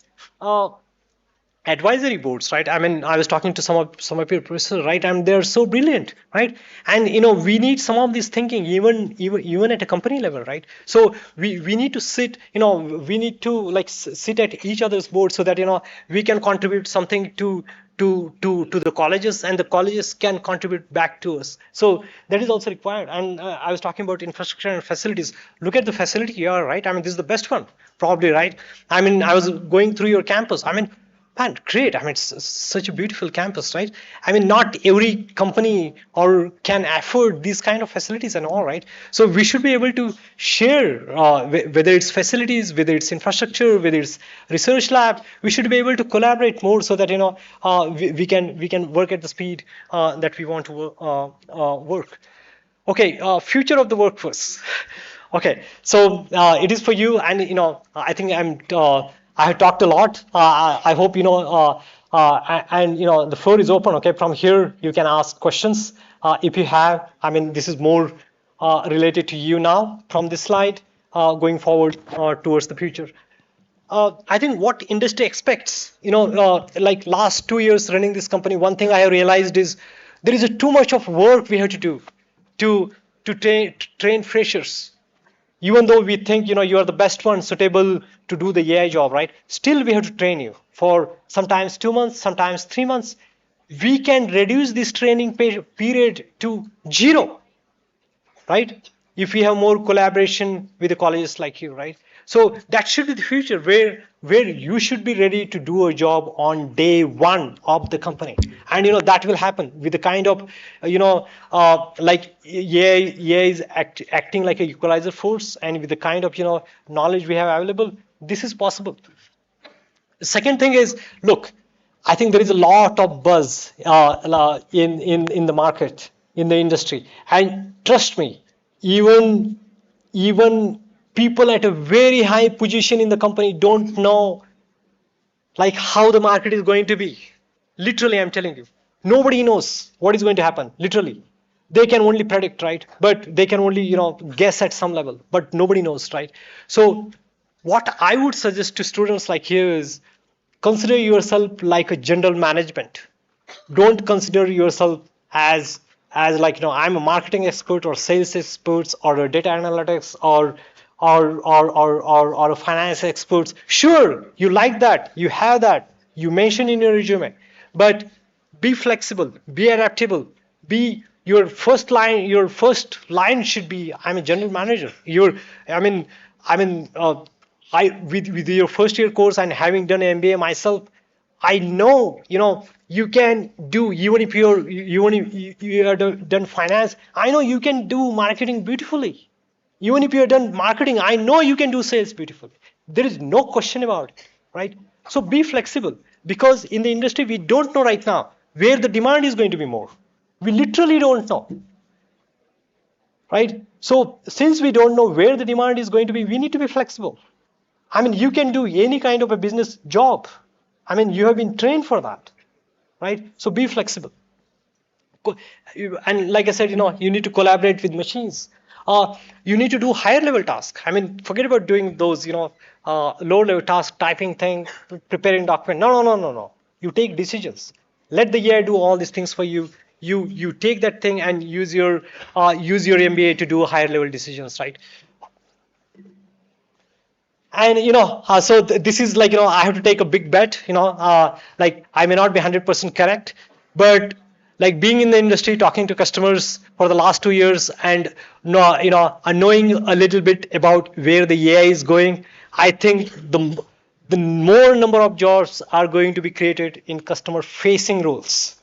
advisory boards, right? I mean, I was talking to some of your professors, right? And they're so brilliant, right? And we need some of this thinking even at a company level, right? So we need to sit, we need to like sit at each other's board so that we can contribute something to the colleges, and the colleges can contribute back to us. So that is also required. And I was talking about infrastructure and facilities. Look at the facility here, right? I mean, this is the best one, probably, right? I mean, I was going through your campus. I mean, man, great. I mean, it's such a beautiful campus, right? I mean, not every company or can afford these kind of facilities and all, right? So we should be able to share, whether it's facilities, whether it's infrastructure, whether it's research lab. We should be able to collaborate more so that we can work at the speed that we want to work. Okay, future of the workforce. Okay, so it is for you, and I think I have talked a lot. I hope and the floor is open. Okay, from here you can ask questions if you have. I mean, this is more related to you now from this slide, going forward towards the future. I think what industry expects, like last 2 years running this company, one thing I have realized is there is too much of work we have to do to train freshers. Even though we think you are the best one suitable to do the AI job, right? Still we have to train you for sometimes 2 months, sometimes 3 months. We can reduce this training period to 0, right? If we have more collaboration with the colleges like you, right? So that should be the future where you should be ready to do a job on day 1 of the company. And that will happen with the kind of like AI is acting like a equalizer force, and with the kind of knowledge we have available, this is possible. The second thing is, look, I think there is a lot of buzz in the market, in the industry, and trust me, even people at a very high position in the company don't know like how the market is going to be. Literally, I'm telling you, nobody knows what is going to happen. Literally, they can only predict, right? But they can only guess at some level, but nobody knows, right? So what I would suggest to students like here is consider yourself like a general management. Don't consider yourself as like I'm a marketing expert or sales expert or a data analytics or a finance experts. Sure, you like that, you have that, you mention in your resume, but be flexible, be adaptable, be your first line should be I'm a general manager. With your first year course and having done an MBA myself, I know you can do, even if you have done finance, I know you can do marketing beautifully. Even if you have done marketing, I know you can do sales beautifully. There is no question about it, right? So be flexible, because in the industry, we don't know right now where the demand is going to be more. We literally don't know, right? So since we don't know where the demand is going to be, we need to be flexible. I mean, you can do any kind of a business job. I mean, you have been trained for that, right? So be flexible. And like I said, you need to collaborate with machines. You need to do higher level tasks. I mean, forget about doing those, lower level tasks, typing thing, preparing document. No. You take decisions. Let the AI do all these things for you. You take that thing and use your MBA to do higher level decisions, right? And so this is like I have to take a big bet. Like I may not be 100% correct, but like being in the industry, talking to customers for the last 2 years, and knowing a little bit about where the AI is going, I think the more number of jobs are going to be created in customer facing roles.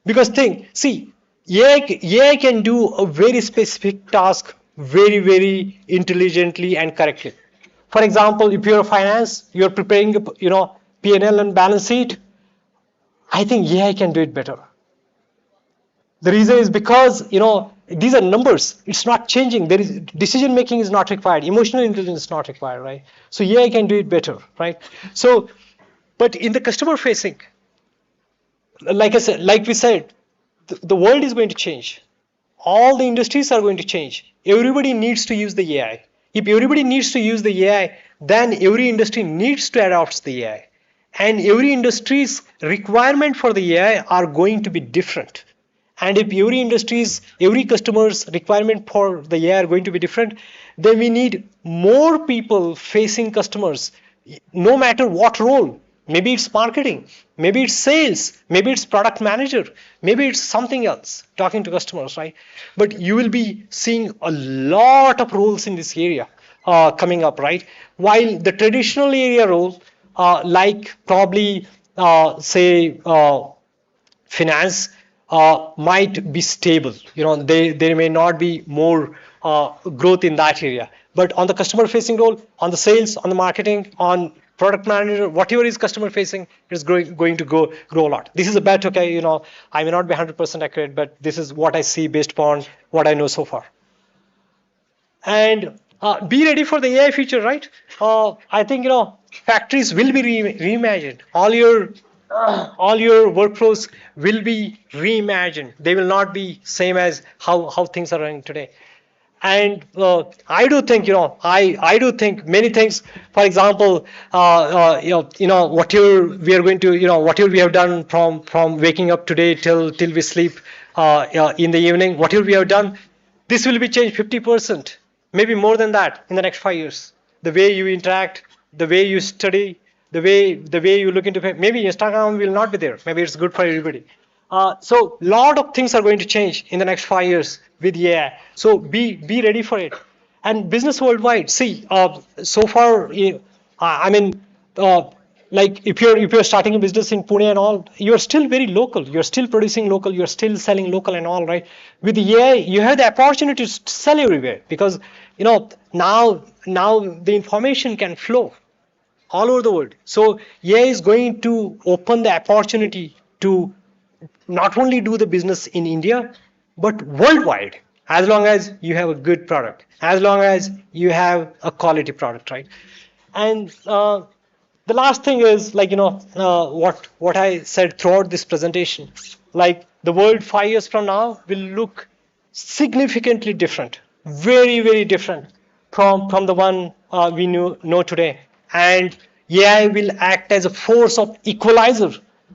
Because see, AI can do a very specific task very, very intelligently and correctly. For example, if you're a finance, you're preparing P&L and balance sheet, I think AI can do it better. The reason is because these are numbers. It's not changing. There is decision making is not required. Emotional intelligence is not required, right? So AI can do it better, right? So, but in the customer facing, like we said, the world is going to change. All the industries are going to change. Everybody needs to use the AI. If everybody needs to use the AI, then every industry needs to adopt the AI. and every industry's requirement for the AI are going to be different. And if every customer's requirement for the AI are going to be different, then we need more people facing customers, no matter what role. Maybe it's marketing, maybe it's sales, maybe it's product manager, maybe it's something else, talking to customers, right? But you will be seeing a lot of roles in this area coming up, right? While the traditional area role, like probably say finance, might be stable. There may not be more growth in that area. But on the customer facing role, on the sales, on the marketing, on product manager, whatever is customer facing, is going to grow a lot. This is a bet, okay, I may not be 100% accurate, but this is what I see based upon what I know so far. And be ready for the AI future, right? I think, factories will be reimagined. All your workflows will be reimagined. They will not be same as how things are running today. And I do think, I do think many things. For example, whatever we are going to, whatever we have done from waking up today till we sleep in the evening, whatever we have done, this will be changed 50%, maybe more than that in the next 5 years. The way you interact, the way you study, the way you look into, maybe Instagram will not be there. Maybe it's good for everybody. So a lot of things are going to change in the next 5 years with AI. So be ready for it. And business worldwide, see, so far, like if you're starting a business in Pune and all, you're still very local. You're still producing local. You're still selling local and all, right? With the AI, you have the opportunity to sell everywhere because now the information can flow all over the world. So AI is going to open the opportunity to not only do the business in India, but worldwide, as long as you have a good product, as long as you have a quality product, right? And the last thing is what I said throughout this presentation, like the world 5 years from now will look significantly different, very, very different from the one we know today. And AI will act as a force of equalizer.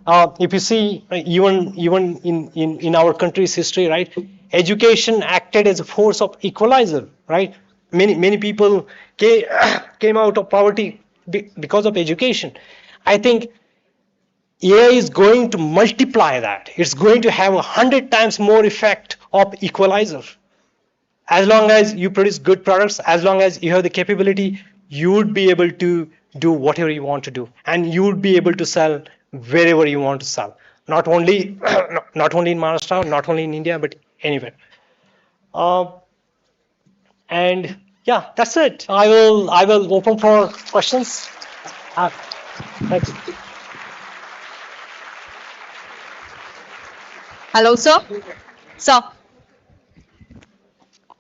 If you see, even in our country's history, right, education acted as a force of equalizer, right? Many people came out of poverty because of education. I think AI is going to multiply that. It's going to have 100 times more effect of equalizer. As long as you produce good products, as long as you have the capability, you would be able to do whatever you want to do, and you would be able to sell wherever you want to sell. Not only in Maharashtra, not only in India, but anywhere. And yeah, that's it. I will open for questions. Thanks. Hello, sir. Sir.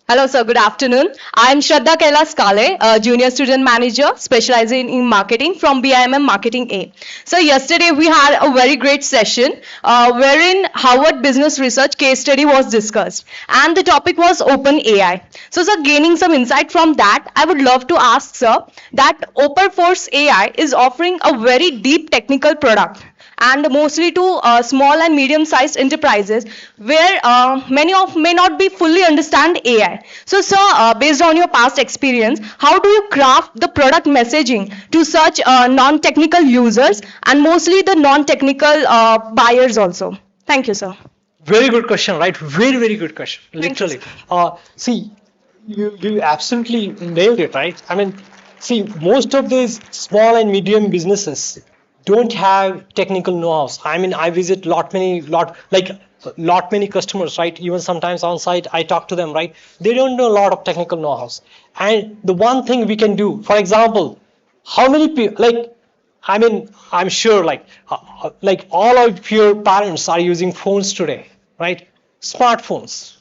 Hello, sir. Good afternoon. I am Shraddha Kailas Kale, a junior student manager specializing in marketing from BIMM Marketing A. So yesterday we had a very great session wherein Harvard Business Research case study was discussed, and the topic was Open AI. So, sir, gaining some insight from that, I would love to ask, sir, that OpenForce AI is offering a very deep technical product, and mostly to small and medium-sized enterprises where many may not be fully understand AI. So, sir, based on your past experience, how do you craft the product messaging to such non-technical users and mostly the non-technical buyers also? Thank you, sir. Very good question, right? Very, very good question. Literally. See, you absolutely nailed it, right? I mean, see, most of these small and medium businesses don't have technical know-hows. I mean, I visit lot many customers, right? Even sometimes on site, I talk to them, right? They don't know a lot of technical know-hows. And the one thing we can do, for example, how many people, I'm sure all of your parents are using phones today, right? Smartphones,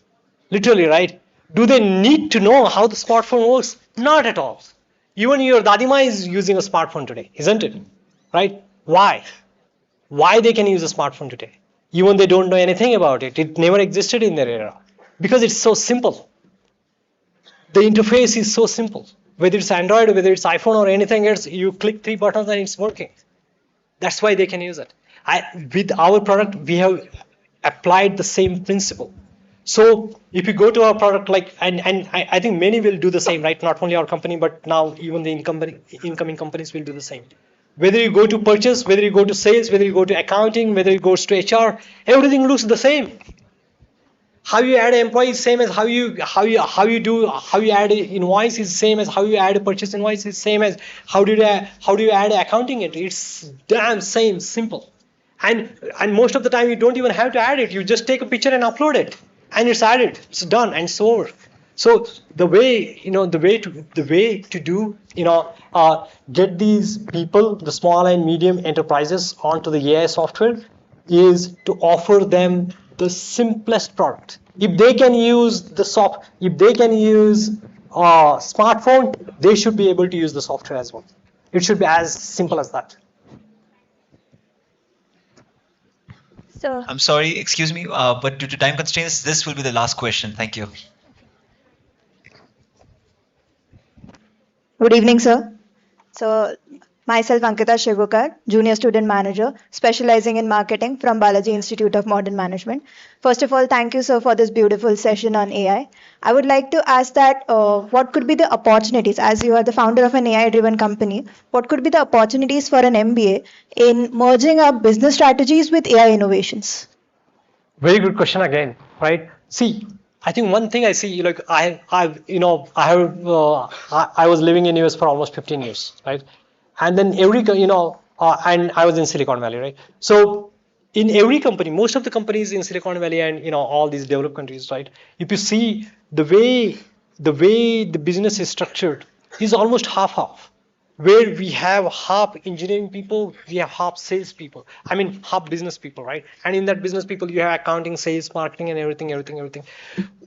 literally, right? Do they need to know how the smartphone works? Not at all. Even your dadima is using a smartphone today, isn't it? Right? Why? Why they can use a smartphone today? Even they don't know anything about it. It never existed in their era. Because it's so simple. The interface is so simple. Whether it's Android, whether it's iPhone or anything else, you click 3 buttons and it's working. That's why they can use it. With our product, we have applied the same principle. So if you go to our product, like, and I think many will do the same, right? Not only our company, but now even the incoming companies will do the same. Whether you go to purchase, whether you go to sales, whether you go to accounting, whether you go to HR, everything looks the same. How you add an employee is same as how you add an invoice is same as how you add a purchase invoice is same as how do you add accounting entry. It's damn same, simple. And most of the time you don't even have to add it. You just take a picture and upload it, and it's added. It's done and it's over. So the way to do get these people, the small and medium enterprises, onto the AI software is to offer them the simplest product. If they can use smartphone, they should be able to use the software as well. It should be as simple as that. So, I'm sorry, excuse me, but due to time constraints, this will be the last question. Thank you. Good evening, sir. So, myself, Ankita Shegokar, Junior Student Manager, specializing in marketing from Balaji Institute of Modern Management. First of all, thank you, sir, for this beautiful session on AI. I would like to ask that what could be the opportunities, as you are the founder of an AI-driven company, what could be the opportunities for an MBA in merging up business strategies with AI innovations? Very good question again, right? See, I think one thing I see, like I was living in US for almost 15 years, right? And then and I was in Silicon Valley, right? So in every company, most of the companies in Silicon Valley and all these developed countries, right? If you see the way the business is structured, is almost half-half. Where we have half engineering people, we have half sales people. I mean, half business people, right? And in that business people, you have accounting, sales, marketing, and everything.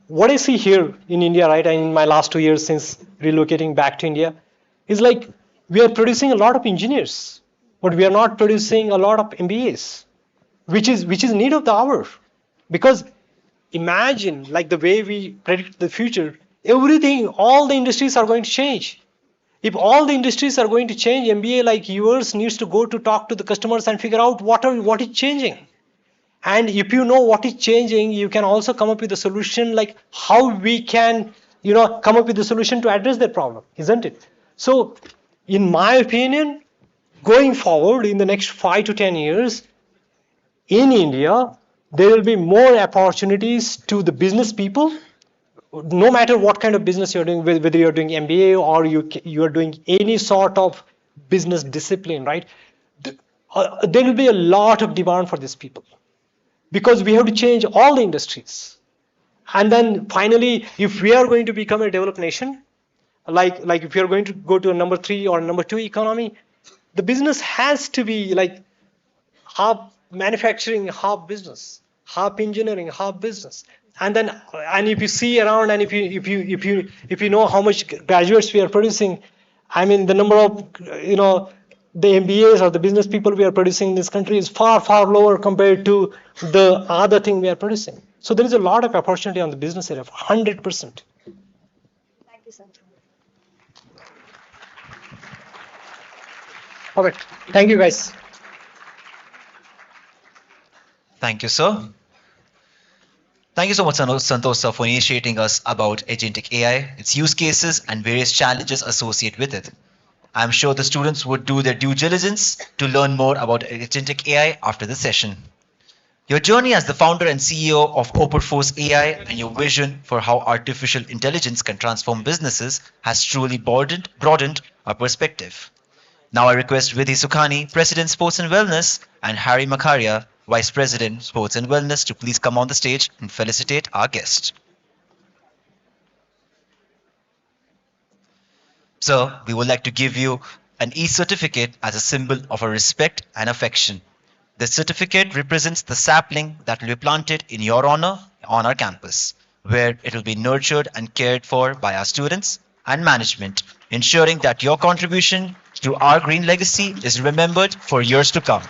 What I see here in India, right, and in my last 2 years since relocating back to India, is like we are producing a lot of engineers, but we are not producing a lot of MBAs, which is need of the hour. Because imagine, like the way we predict the future, everything, all the industries are going to change. If all the industries are going to change, MBA like yours needs to go to talk to the customers and figure out what is changing. And if you know what is changing, you can also come up with a solution, like how we can, come up with a solution to address that problem, isn't it? So, in my opinion, going forward in the next 5 to 10 years, in India, there will be more opportunities to the business people. No matter what kind of business you're doing, whether you're doing MBA or you're doing any sort of business discipline, right? There will be a lot of demand for these people because we have to change all the industries. And then finally, if we are going to become a developed nation, like if we are going to go to a number 3 or number 2 economy, the business has to be like half manufacturing, half business, half engineering, half business. And if you see around, and if you know how much graduates we are producing, I mean the number of the MBAs or the business people we are producing in this country is far lower compared to the other thing we are producing. So there is a lot of opportunity on the business area, 100%. Thank you, sir. Perfect. Thank you, guys. Thank you, sir. Thank you so much, Santosh sir, for initiating us about agentic AI, its use cases, and various challenges associated with it. I'm sure the students would do their due diligence to learn more about agentic AI after the session. Your journey as the founder and CEO of Operforce AI and your vision for how artificial intelligence can transform businesses has truly broadened our perspective. Now I request Vidhi Sukhani, President Sports and Wellness, and Harry Makaria, Vice President Sports and Wellness, to please come on the stage and felicitate our guest. Sir, we would like to give you an e-certificate as a symbol of our respect and affection. This certificate represents the sapling that will be planted in your honor on our campus, where it will be nurtured and cared for by our students and management, ensuring that your contribution to our green legacy is remembered for years to come.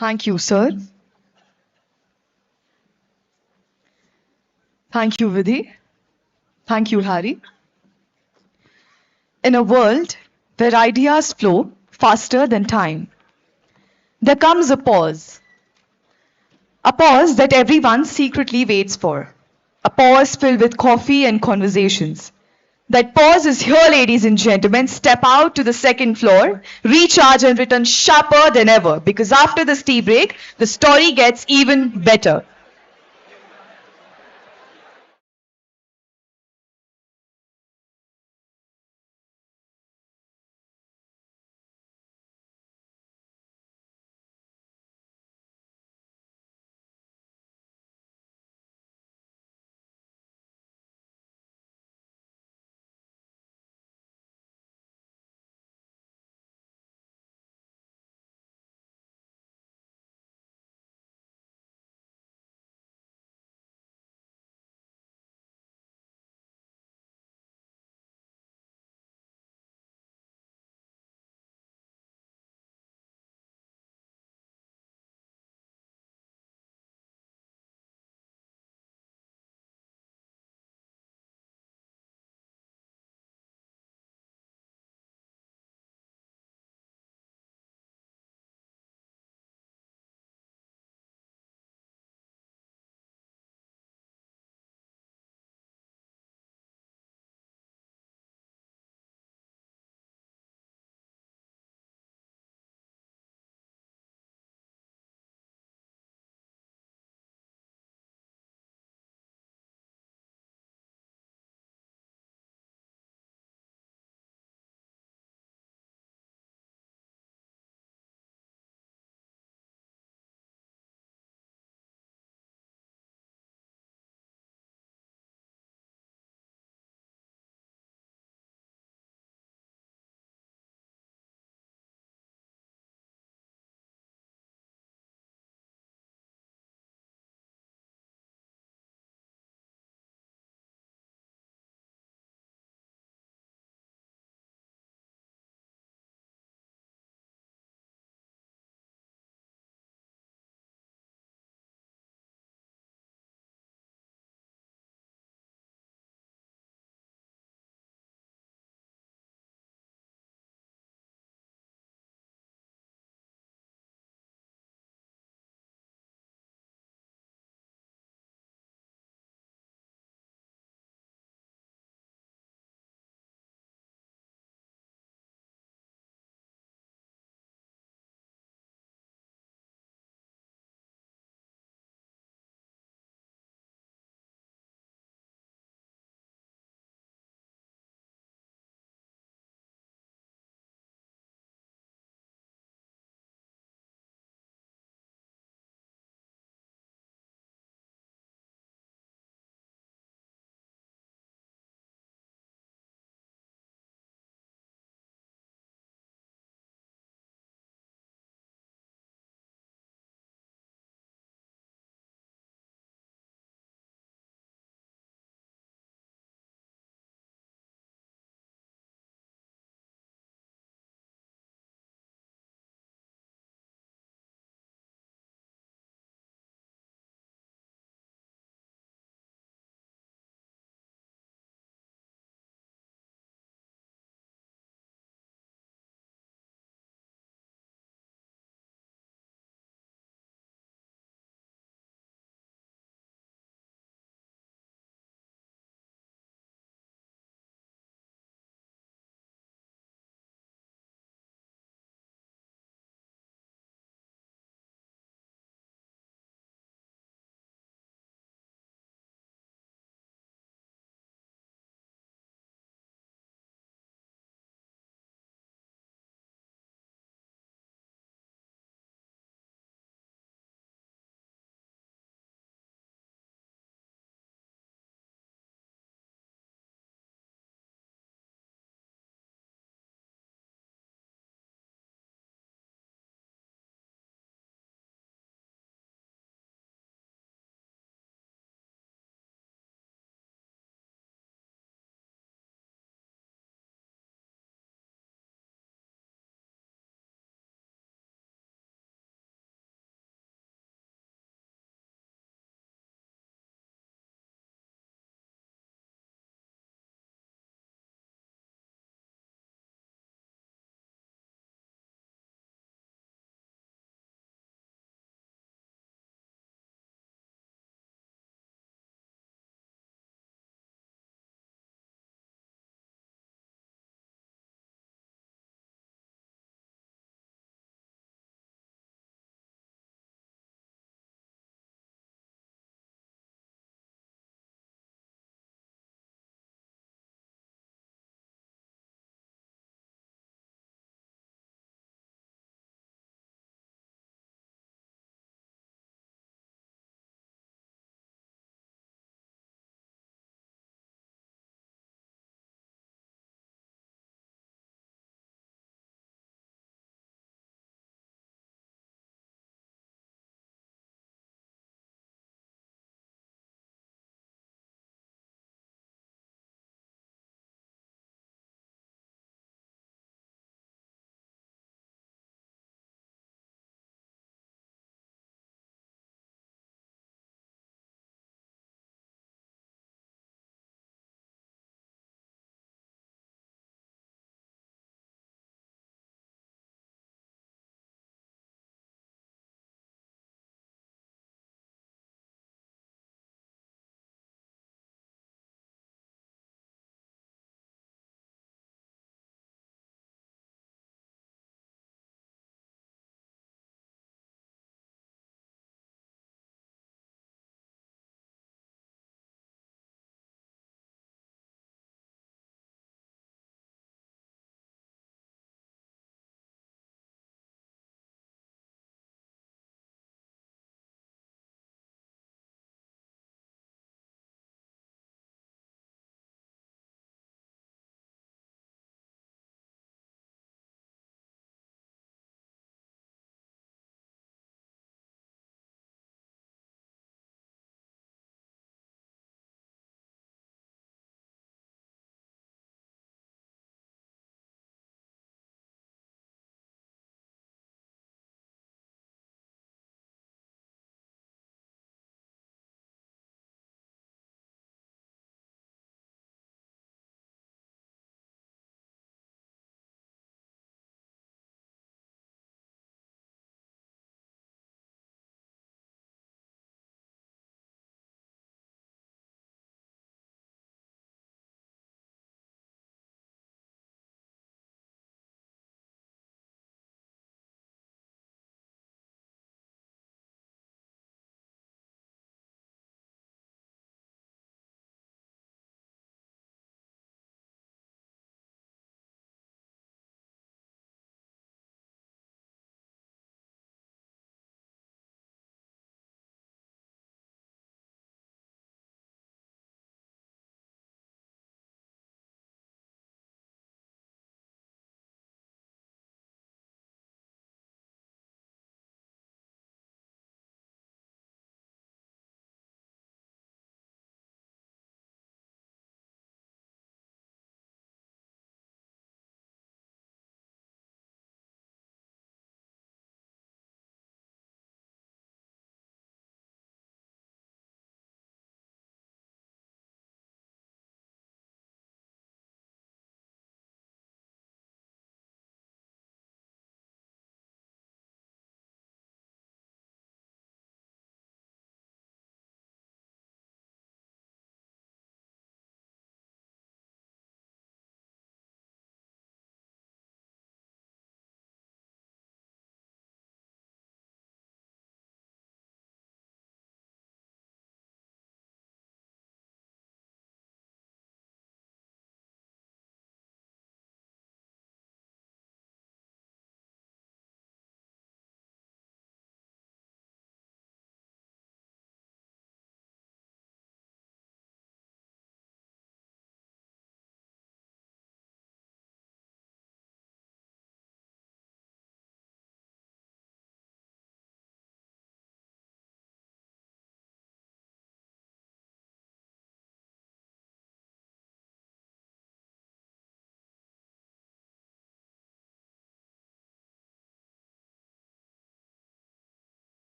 Thank you, sir. Thank you, Vidhi. Thank you, Harry. In a world where ideas flow faster than time, there comes a pause that everyone secretly waits for, a pause filled with coffee and conversations. That pause is here, ladies and gentlemen. Step out to the second floor, recharge, and return sharper than ever because after this tea break, the story gets even better.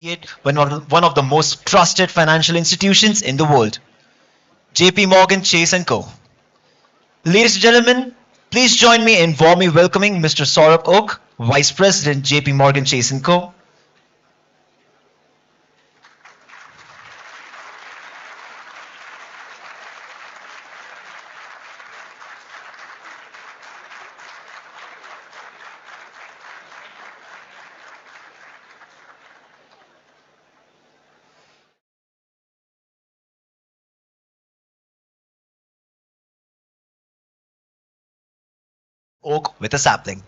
Yet one of the most trusted financial institutions in the world, JP Morgan Chase & Co. Ladies and gentlemen, please join me in warmly welcoming Mr. Saurabh Oak, Vice President, JP Morgan Chase & Co. Oak with a sapling.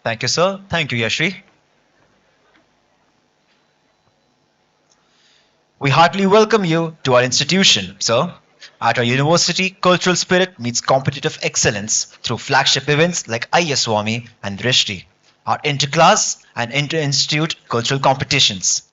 Thank you, sir. Thank you, Yashri. We heartily welcome you to our institution, sir. At our university, cultural spirit meets competitive excellence through flagship events like ISWami and Drishti, our inter-class and inter-institute cultural competitions.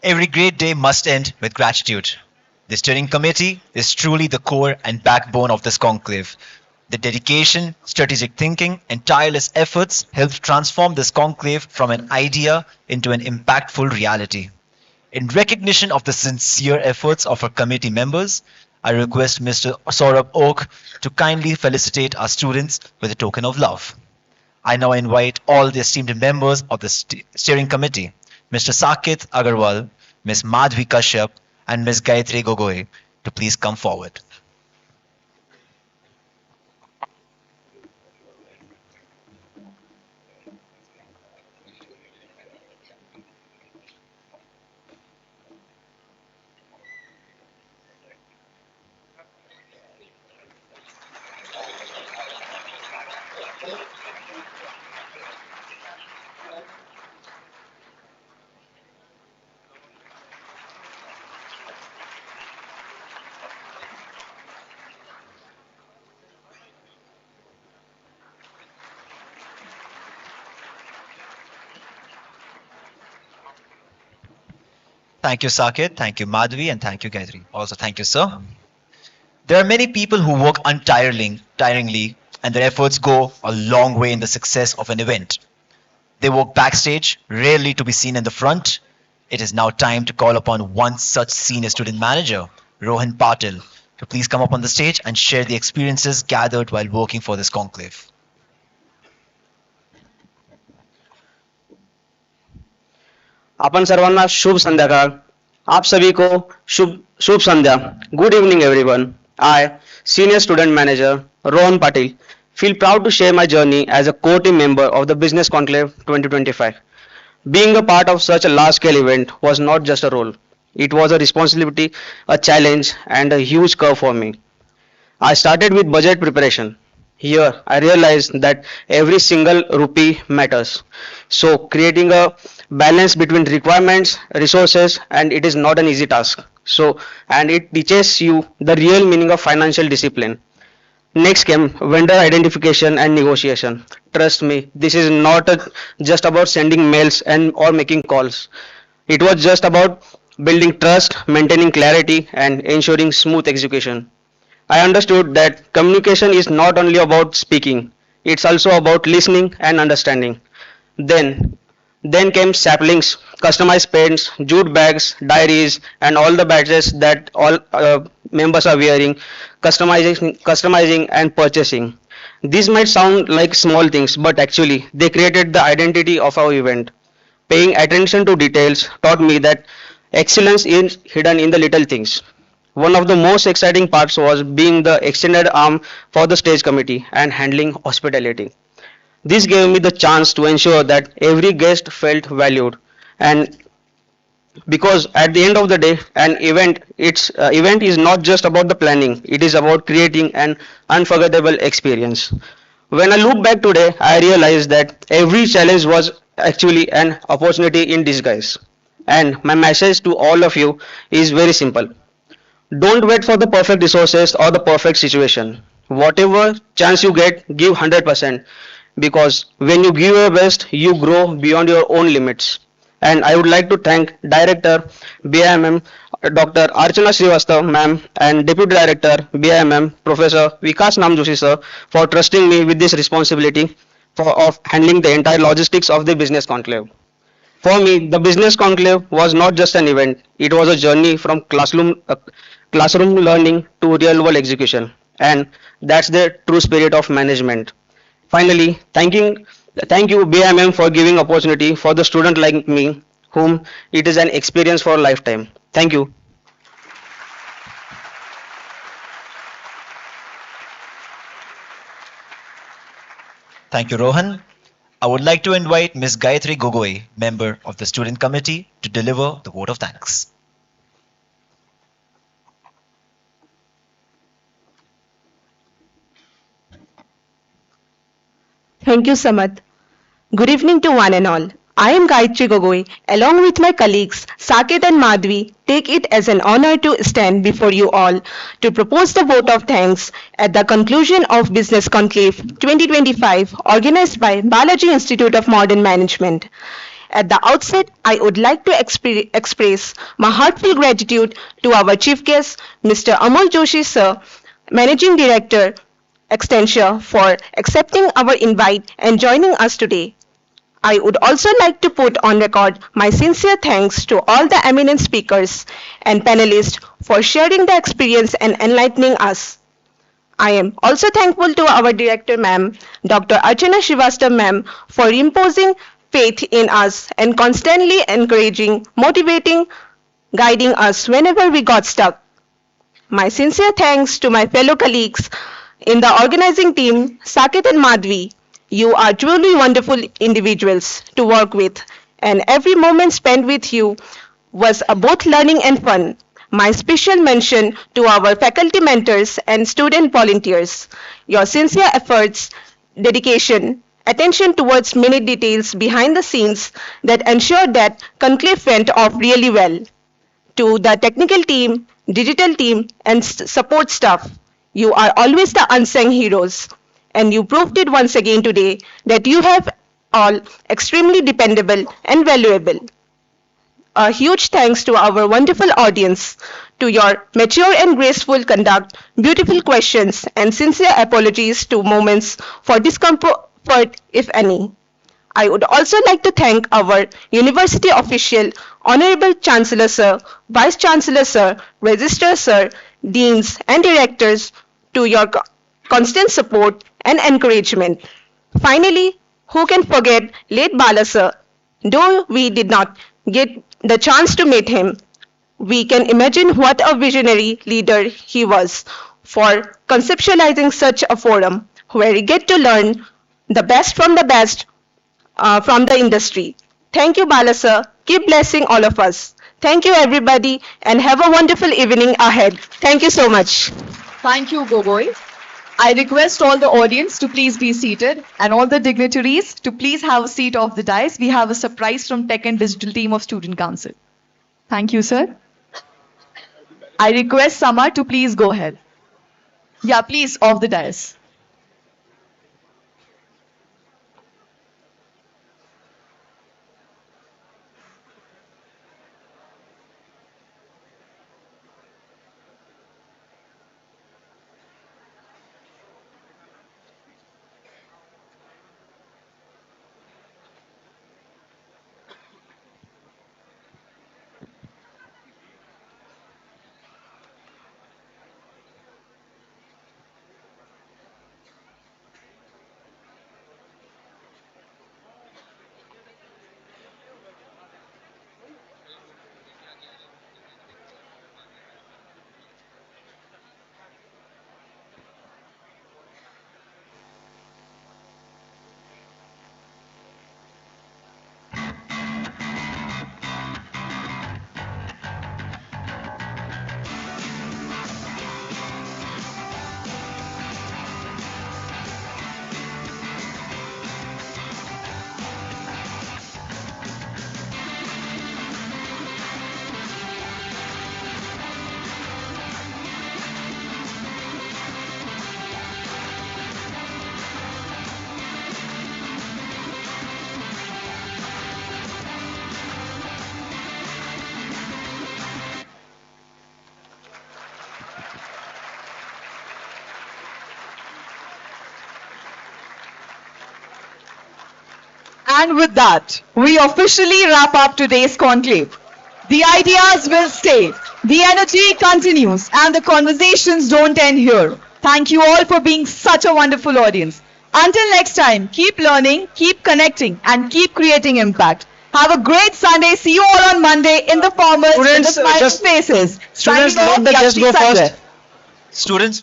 Every great day must end with gratitude. The steering committee is truly the core and backbone of this conclave. The dedication, strategic thinking, and tireless efforts helped transform this conclave from an idea into an impactful reality. In recognition of the sincere efforts of our committee members, I request Mr. Saurabh Oak to kindly felicitate our students with a token of love. I now invite all the esteemed members of the steering committee, Mr. Saket Agarwal, Ms. Madhvi Kashyap, and Ms. Gayatri Gogoi, to please come forward. Thank you, Saket. Thank you, Madhvi, and thank you, Gayatri. Also, thank you, sir. There are many people who work tiringly, and their efforts go a long way in the success of an event. They work backstage, rarely to be seen in the front. It is now time to call upon one such senior student manager, Rohan Patil, to please come up on the stage and share the experiences gathered while working for this conclave. आपण सर्वांना शुभ संध्याकाळ. आप सभी को शुभ संध्या. Good evening everyone. I, Senior Student Manager Rohan Patil, feel proud to share my journey as a core team member of the Business Conclave 2025. Being a part of such a large-scale event was not just a role. It was a responsibility, a challenge, and a huge curve for me. I started with budget preparation. Here, I realized that every single rupee matters. So, creating a balance between requirements, resources, and it is not an easy task. So, and it teaches you the real meaning of financial discipline. Next came vendor identification and negotiation. Trust me, this is not just about sending mails and or making calls. It was just about building trust, maintaining clarity, and ensuring smooth execution. I understood that communication is not only about speaking, it's also about listening and understanding. Then came saplings, customized pens, jute bags, diaries, and all the badges that all members are wearing, customizing and purchasing. These might sound like small things, but actually they created the identity of our event. Paying attention to details taught me that excellence is hidden in the little things. One of the most exciting parts was being the extended arm for the stage committee and handling hospitality. This gave me the chance to ensure that every guest felt valued, and because at the end of the day an event is not just about the planning, it is about creating an unforgettable experience. When I look back today, I realized that every challenge was actually an opportunity in disguise, and my message to all of you is very simple. Don't wait for the perfect resources or the perfect situation. Whatever chance you get, give 100%, because when you give your best, you grow beyond your own limits. And I would like to thank Director BIMM Dr. Archana Srivastav ma'am and Deputy Director BIMM Professor Vikas Namjoshi sir for trusting me with this responsibility of handling the entire logistics of the business conclave. For me, the business conclave was not just an event, it was a journey from classroom learning to real world execution, and that's the true spirit of management. Finally, thank you BIMM for giving opportunity for the student like me, whom it is an experience for a lifetime. Thank you. Thank you, Rohan. I would like to invite Ms. Gayatri Gogoi, member of the student committee, to deliver the vote of thanks. Thank you, Samad. Good evening to one and all. I am Gayatri Gogoi. Along with my colleagues Saket and Madhvi, take it as an honor to stand before you all to propose the vote of thanks at the conclusion of Business Conclave 2025 organized by Balaji Institute of Modern Management. At the outset, I would like to express my heartfelt gratitude to our chief guest, Mr. Amol Joshi sir, Managing Director, Extension, for accepting our invite and joining us today. I would also like to put on record my sincere thanks to all the eminent speakers and panelists for sharing their experience and enlightening us. I am also thankful to our director ma'am, Dr. Archana Srivastava ma'am, for imposing faith in us and constantly encouraging, motivating, guiding us whenever we got stuck. My sincere thanks to my fellow colleagues in the organizing team, Saket and Madhvi. You are truly wonderful individuals to work with, and every moment spent with you was both learning and fun. My special mention to our faculty mentors and student volunteers. Your sincere efforts, dedication, attention towards many details behind the scenes that ensured that conclave went off really well. To the technical team, digital team, and support staff, you are always the unsung heroes. And you proved it once again today that you have all extremely dependable and valuable. A huge thanks to our wonderful audience, to your mature and graceful conduct, beautiful questions, and sincere apologies to moments for discomfort, if any. I would also like to thank our university official, Honorable Chancellor Sir, Vice Chancellor Sir, Registrar Sir, Deans and Directors to your constant support and encouragement. Finally, who can forget late Bala Sir? Though we did not get the chance to meet him, we can imagine what a visionary leader he was for conceptualizing such a forum where we get to learn the best from the best from the industry. Thank you, Bala Sir. Keep blessing all of us. Thank you, everybody, and have a wonderful evening ahead. Thank you so much. Thank you, Gogoi. I request all the audience to please be seated and all the dignitaries to please have a seat off the dais. We have a surprise from Tech and Digital team of Student Council. Thank you, sir. I request Sama to please go ahead. Yeah, please, off the dais. And with that, we officially wrap up today's conclave. The ideas will stay, the energy continues, and the conversations don't end here. Thank you all for being such a wonderful audience. Until next time, keep learning, keep connecting, and keep creating impact. Have a great Sunday. See you all on Monday in the formals, in the smiling faces. Students, Signing off, let the guests Yakshi go Sanjay. first. Students,